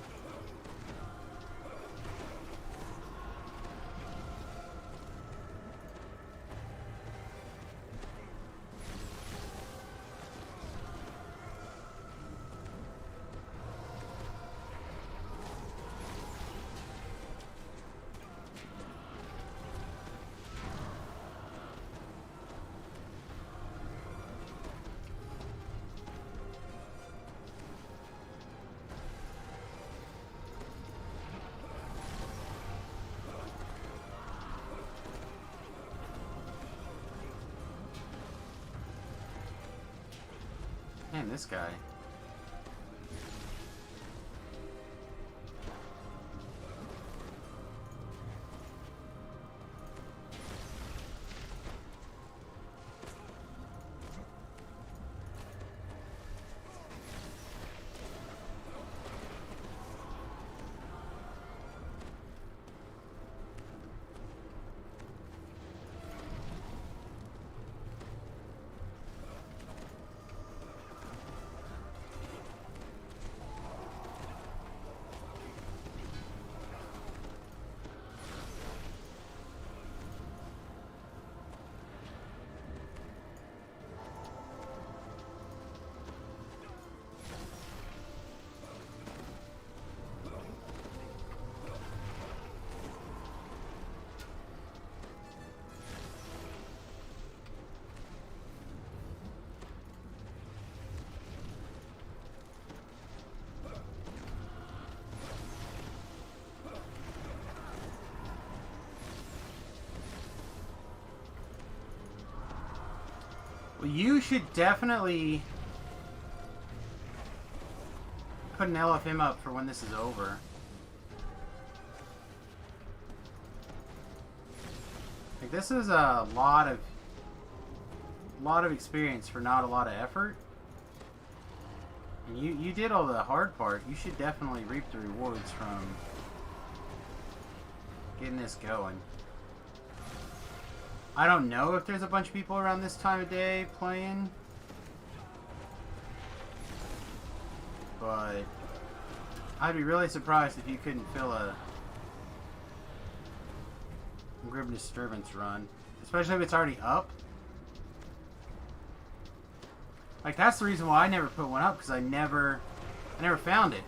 Man, this guy. Well, you should definitely put an LFM up for when this is over. Like, this is a lot of experience for not a lot of effort. And you did all the hard part. You should definitely reap the rewards from getting this going. I don't know if there's a bunch of people around this time of day playing, but I'd be really surprised if you couldn't fill a Grim Disturbance run, especially if it's already up. Like, that's the reason why I never put one up, because I never found it.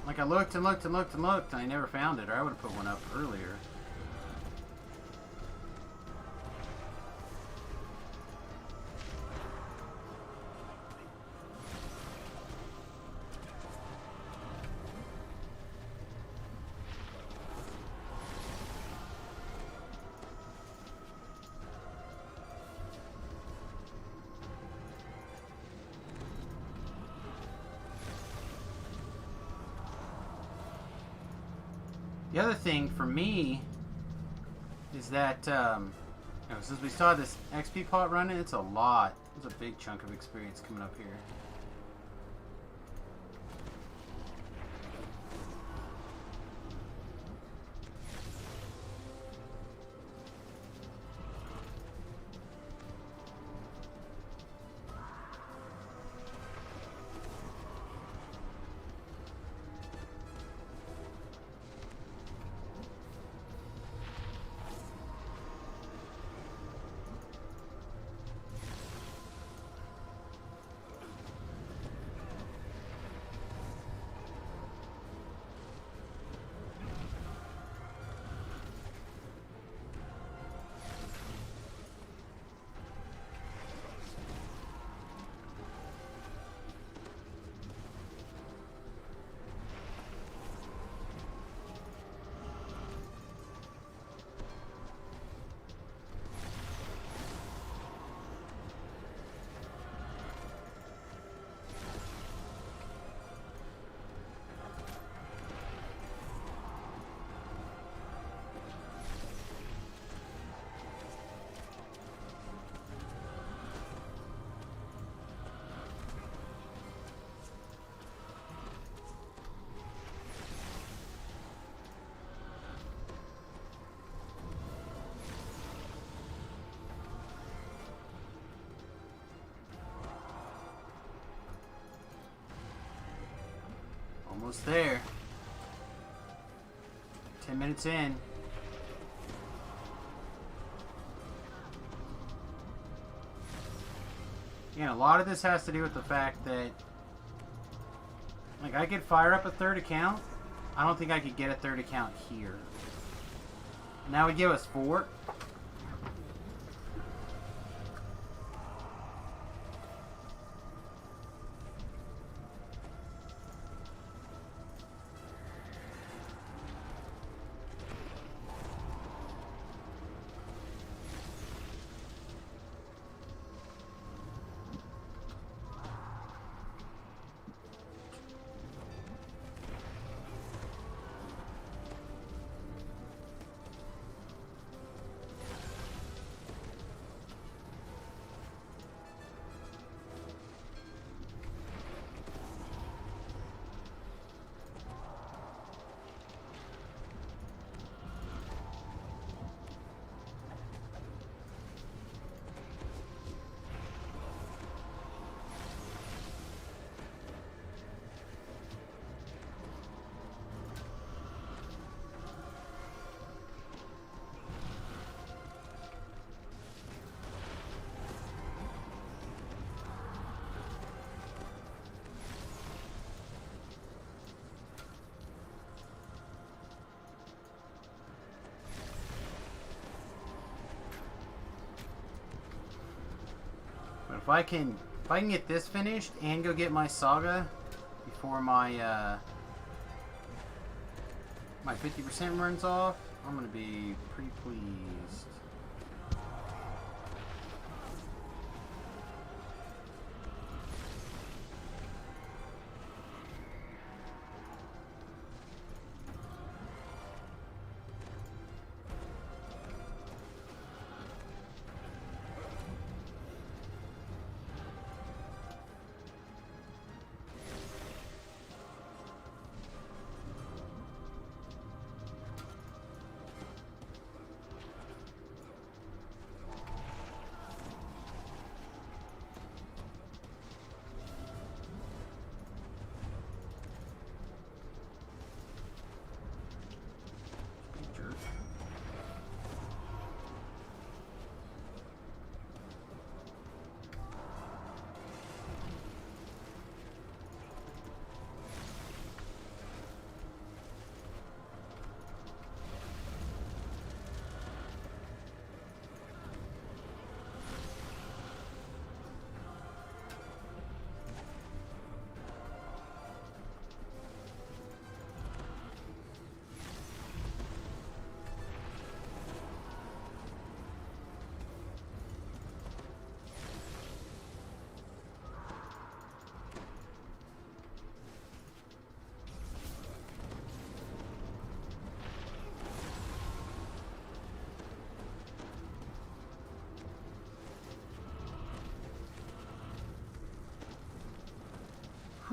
Like, I looked and looked and looked and looked, and I never found it, or I would have put one up earlier. The other thing for me is that, since we saw this XP pot running, it's a lot. It's a big chunk of experience coming up here. Almost there. 10 minutes in. Again, a lot of this has to do with the fact that, like, I could fire up a third account. I don't think I could get a third account here. Now we give us 4. If I can get this finished and go get my saga before my my 50% runs off, I'm gonna be pretty pleased.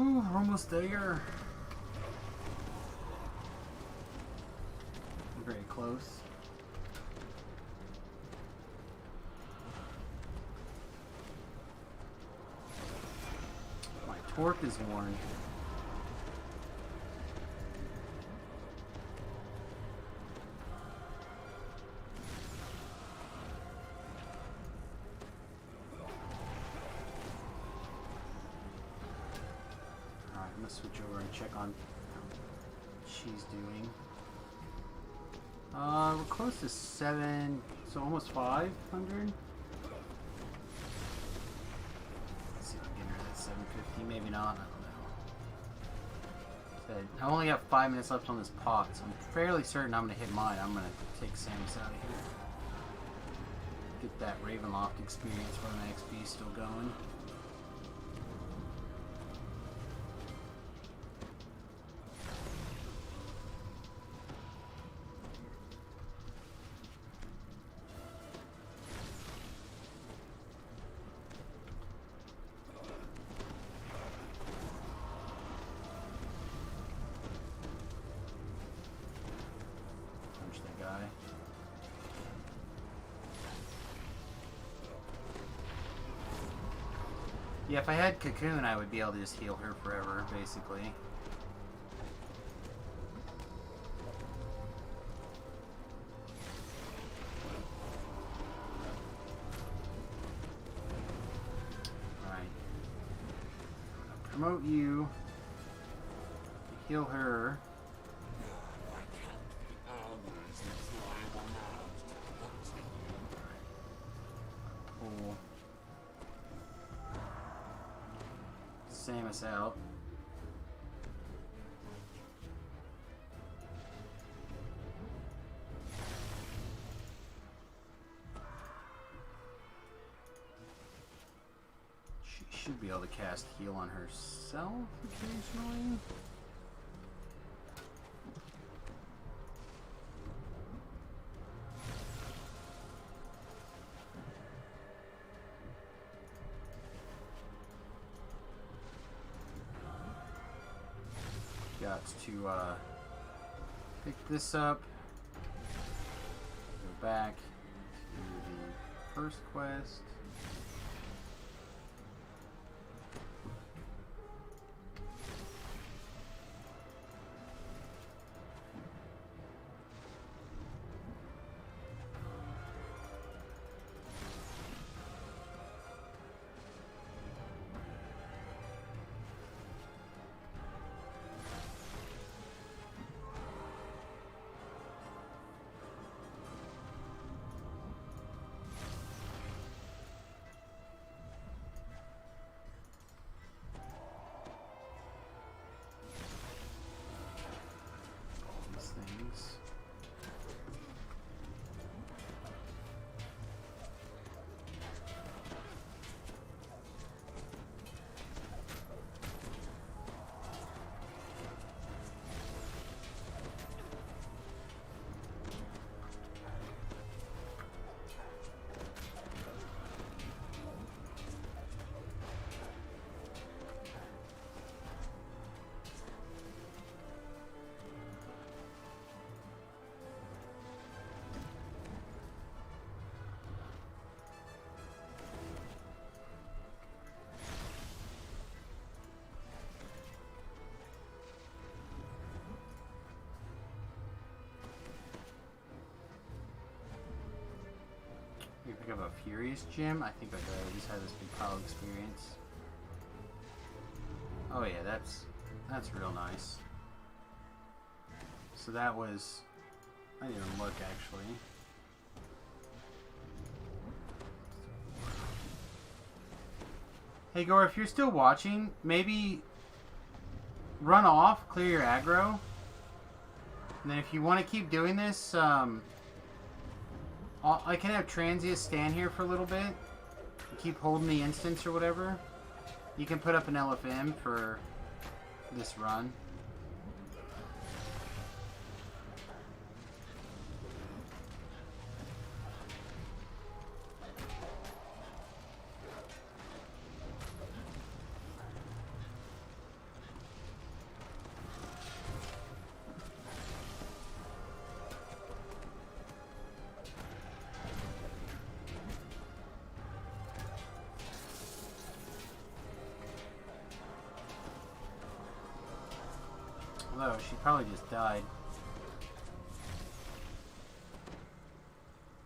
Whew, we're almost there. Very close. My torque is worn. Alright, I'm gonna switch over and check on how she's doing. We're close to 7, so almost 500. Let's see if we can get her at 750, maybe not, I don't know. I only have 5 minutes left on this pot, so I'm fairly certain I'm gonna hit mine. I'm gonna take Samus out of here. Get that Ravenloft experience while my XP is still going. Yeah, if I had Cocoon, I would be able to just heal her forever, basically. Alright. Promote you. Heal her. Pull Samus out. She should be able to cast heal on herself occasionally. Got to pick this up, go back to the first quest. Things. You pick up a Furious Gym. I think I could at least have this big pile of experience. Oh yeah, that's real nice. So that was, I didn't even look actually. Hey Gore, if you're still watching, maybe run off, clear your aggro, and then if you want to keep doing this, I can have Transia stand here for a little bit. Keep holding the instance or whatever. You can put up an LFM for this run. Although, she probably just died.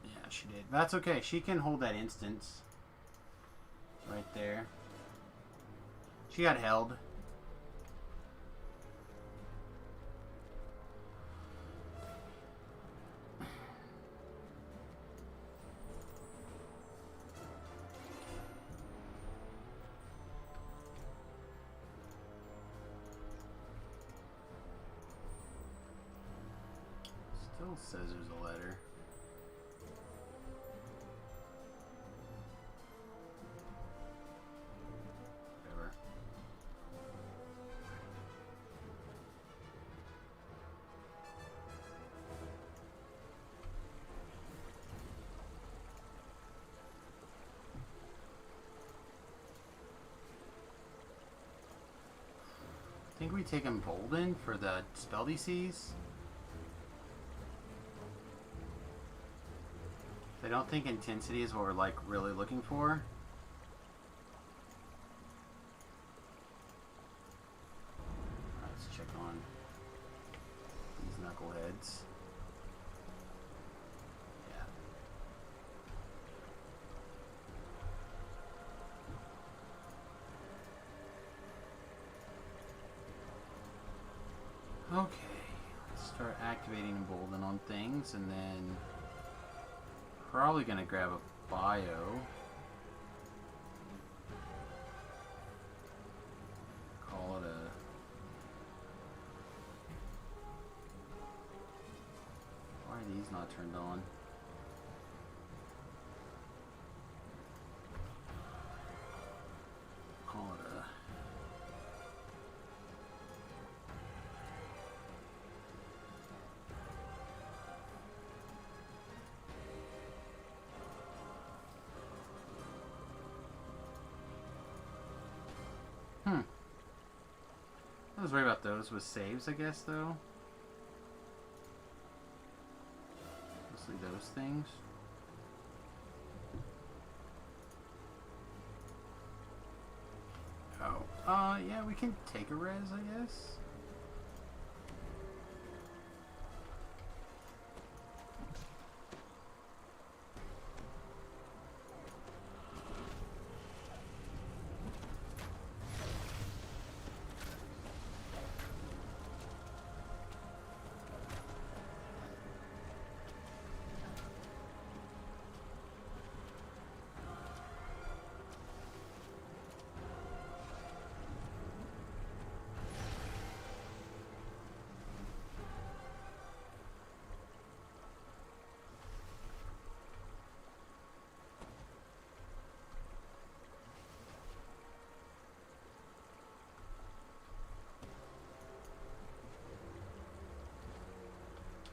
Yeah, she did. That's okay. She can hold that instance. Right there. She got held. Still says there's a letter. Whatever. I think we take Embolden for the spell DCs. I don't think intensity is what we're like really looking for. Let's check on these knuckleheads. Yeah. Okay, let's start activating Embolden on things, and then probably gonna grab a bio. Call it a... Why are these not turned on? Call it a... I was worried about those with saves, I guess, though. Mostly those things. Oh, yeah, we can take a res, I guess.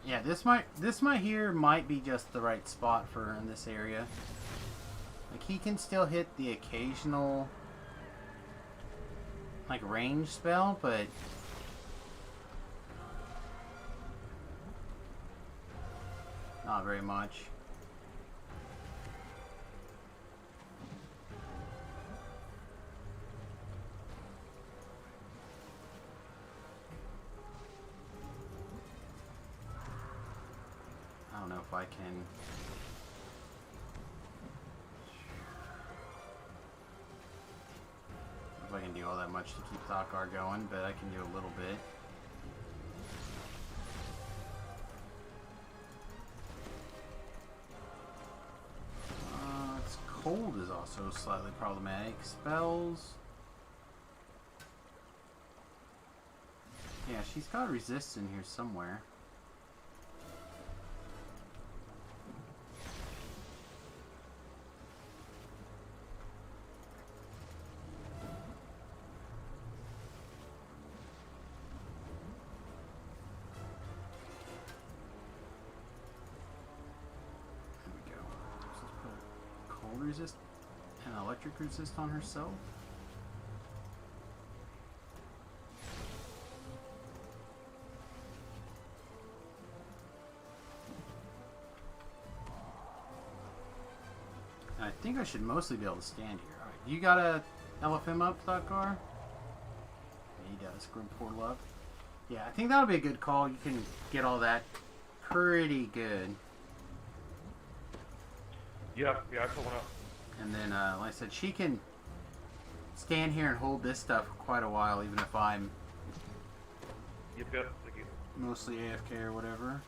Yeah, this might here might be just the right spot for in this area. Like, he can still hit the occasional like range spell, but not very much. I don't know if I can. If I can do all that much to keep Thakar going, but I can do a little bit. It's cold is also slightly problematic. Spells. Yeah, she's got resist in here somewhere. Resist and electric resist on herself. And I think I should mostly be able to stand here. Alright, you got a LFM up, Thakar? Yeah, he does. Grim portal up. Yeah, I think that'll be a good call. You can get all that pretty good. Yeah, I put one up. And then, like I said, she can stand here and hold this stuff for quite a while, even if I'm Yep, thank you. mostly AFK or whatever.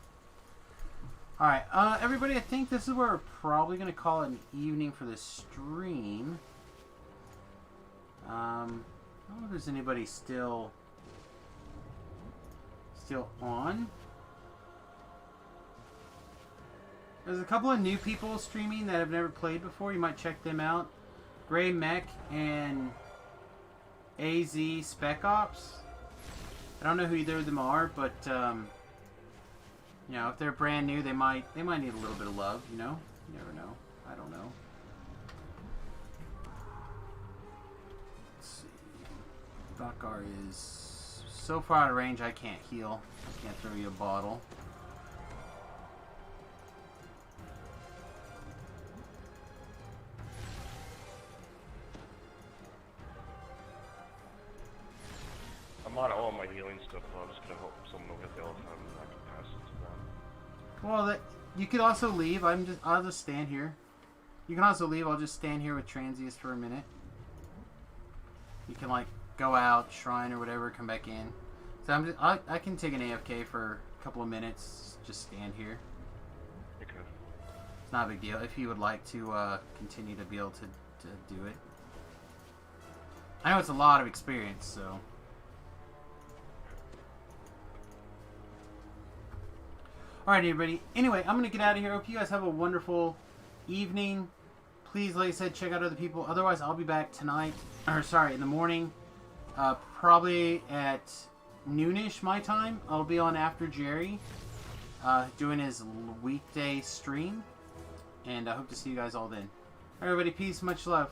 Alright, everybody, I think this is where we're probably going to call it an evening for this stream. I don't know if there's anybody still on. There's a couple of new people streaming that have never played before. You might check them out. Gray Mech and AZ Spec Ops. I don't know who either of them are, but you know, if they're brand new, they might need a little bit of love. You know, you never know. I don't know. Let's see. Bakar is so far out of range. I can't heal. I can't throw you a bottle. I'm out of all my healing stuff, so I'm just gonna hope someone will hit the all the time and I can pass it to them. Well, you could also leave. I'll just stand here. You can also leave. I'll just stand here with Transius for a minute. You can like go out, shrine or whatever, come back in. So I can take an AFK for a couple of minutes. Just stand here. Okay. It's not a big deal. If you would like to continue to be able to do it. I know it's a lot of experience, so. Alright, everybody. Anyway, I'm going to get out of here. Hope you guys have a wonderful evening. Please, like I said, check out other people. Otherwise, I'll be back tonight. Or, sorry, in the morning. Probably at noonish my time. I'll be on after Jerry. Doing his weekday stream. And I hope to see you guys all then. Alright, everybody. Peace. Much love.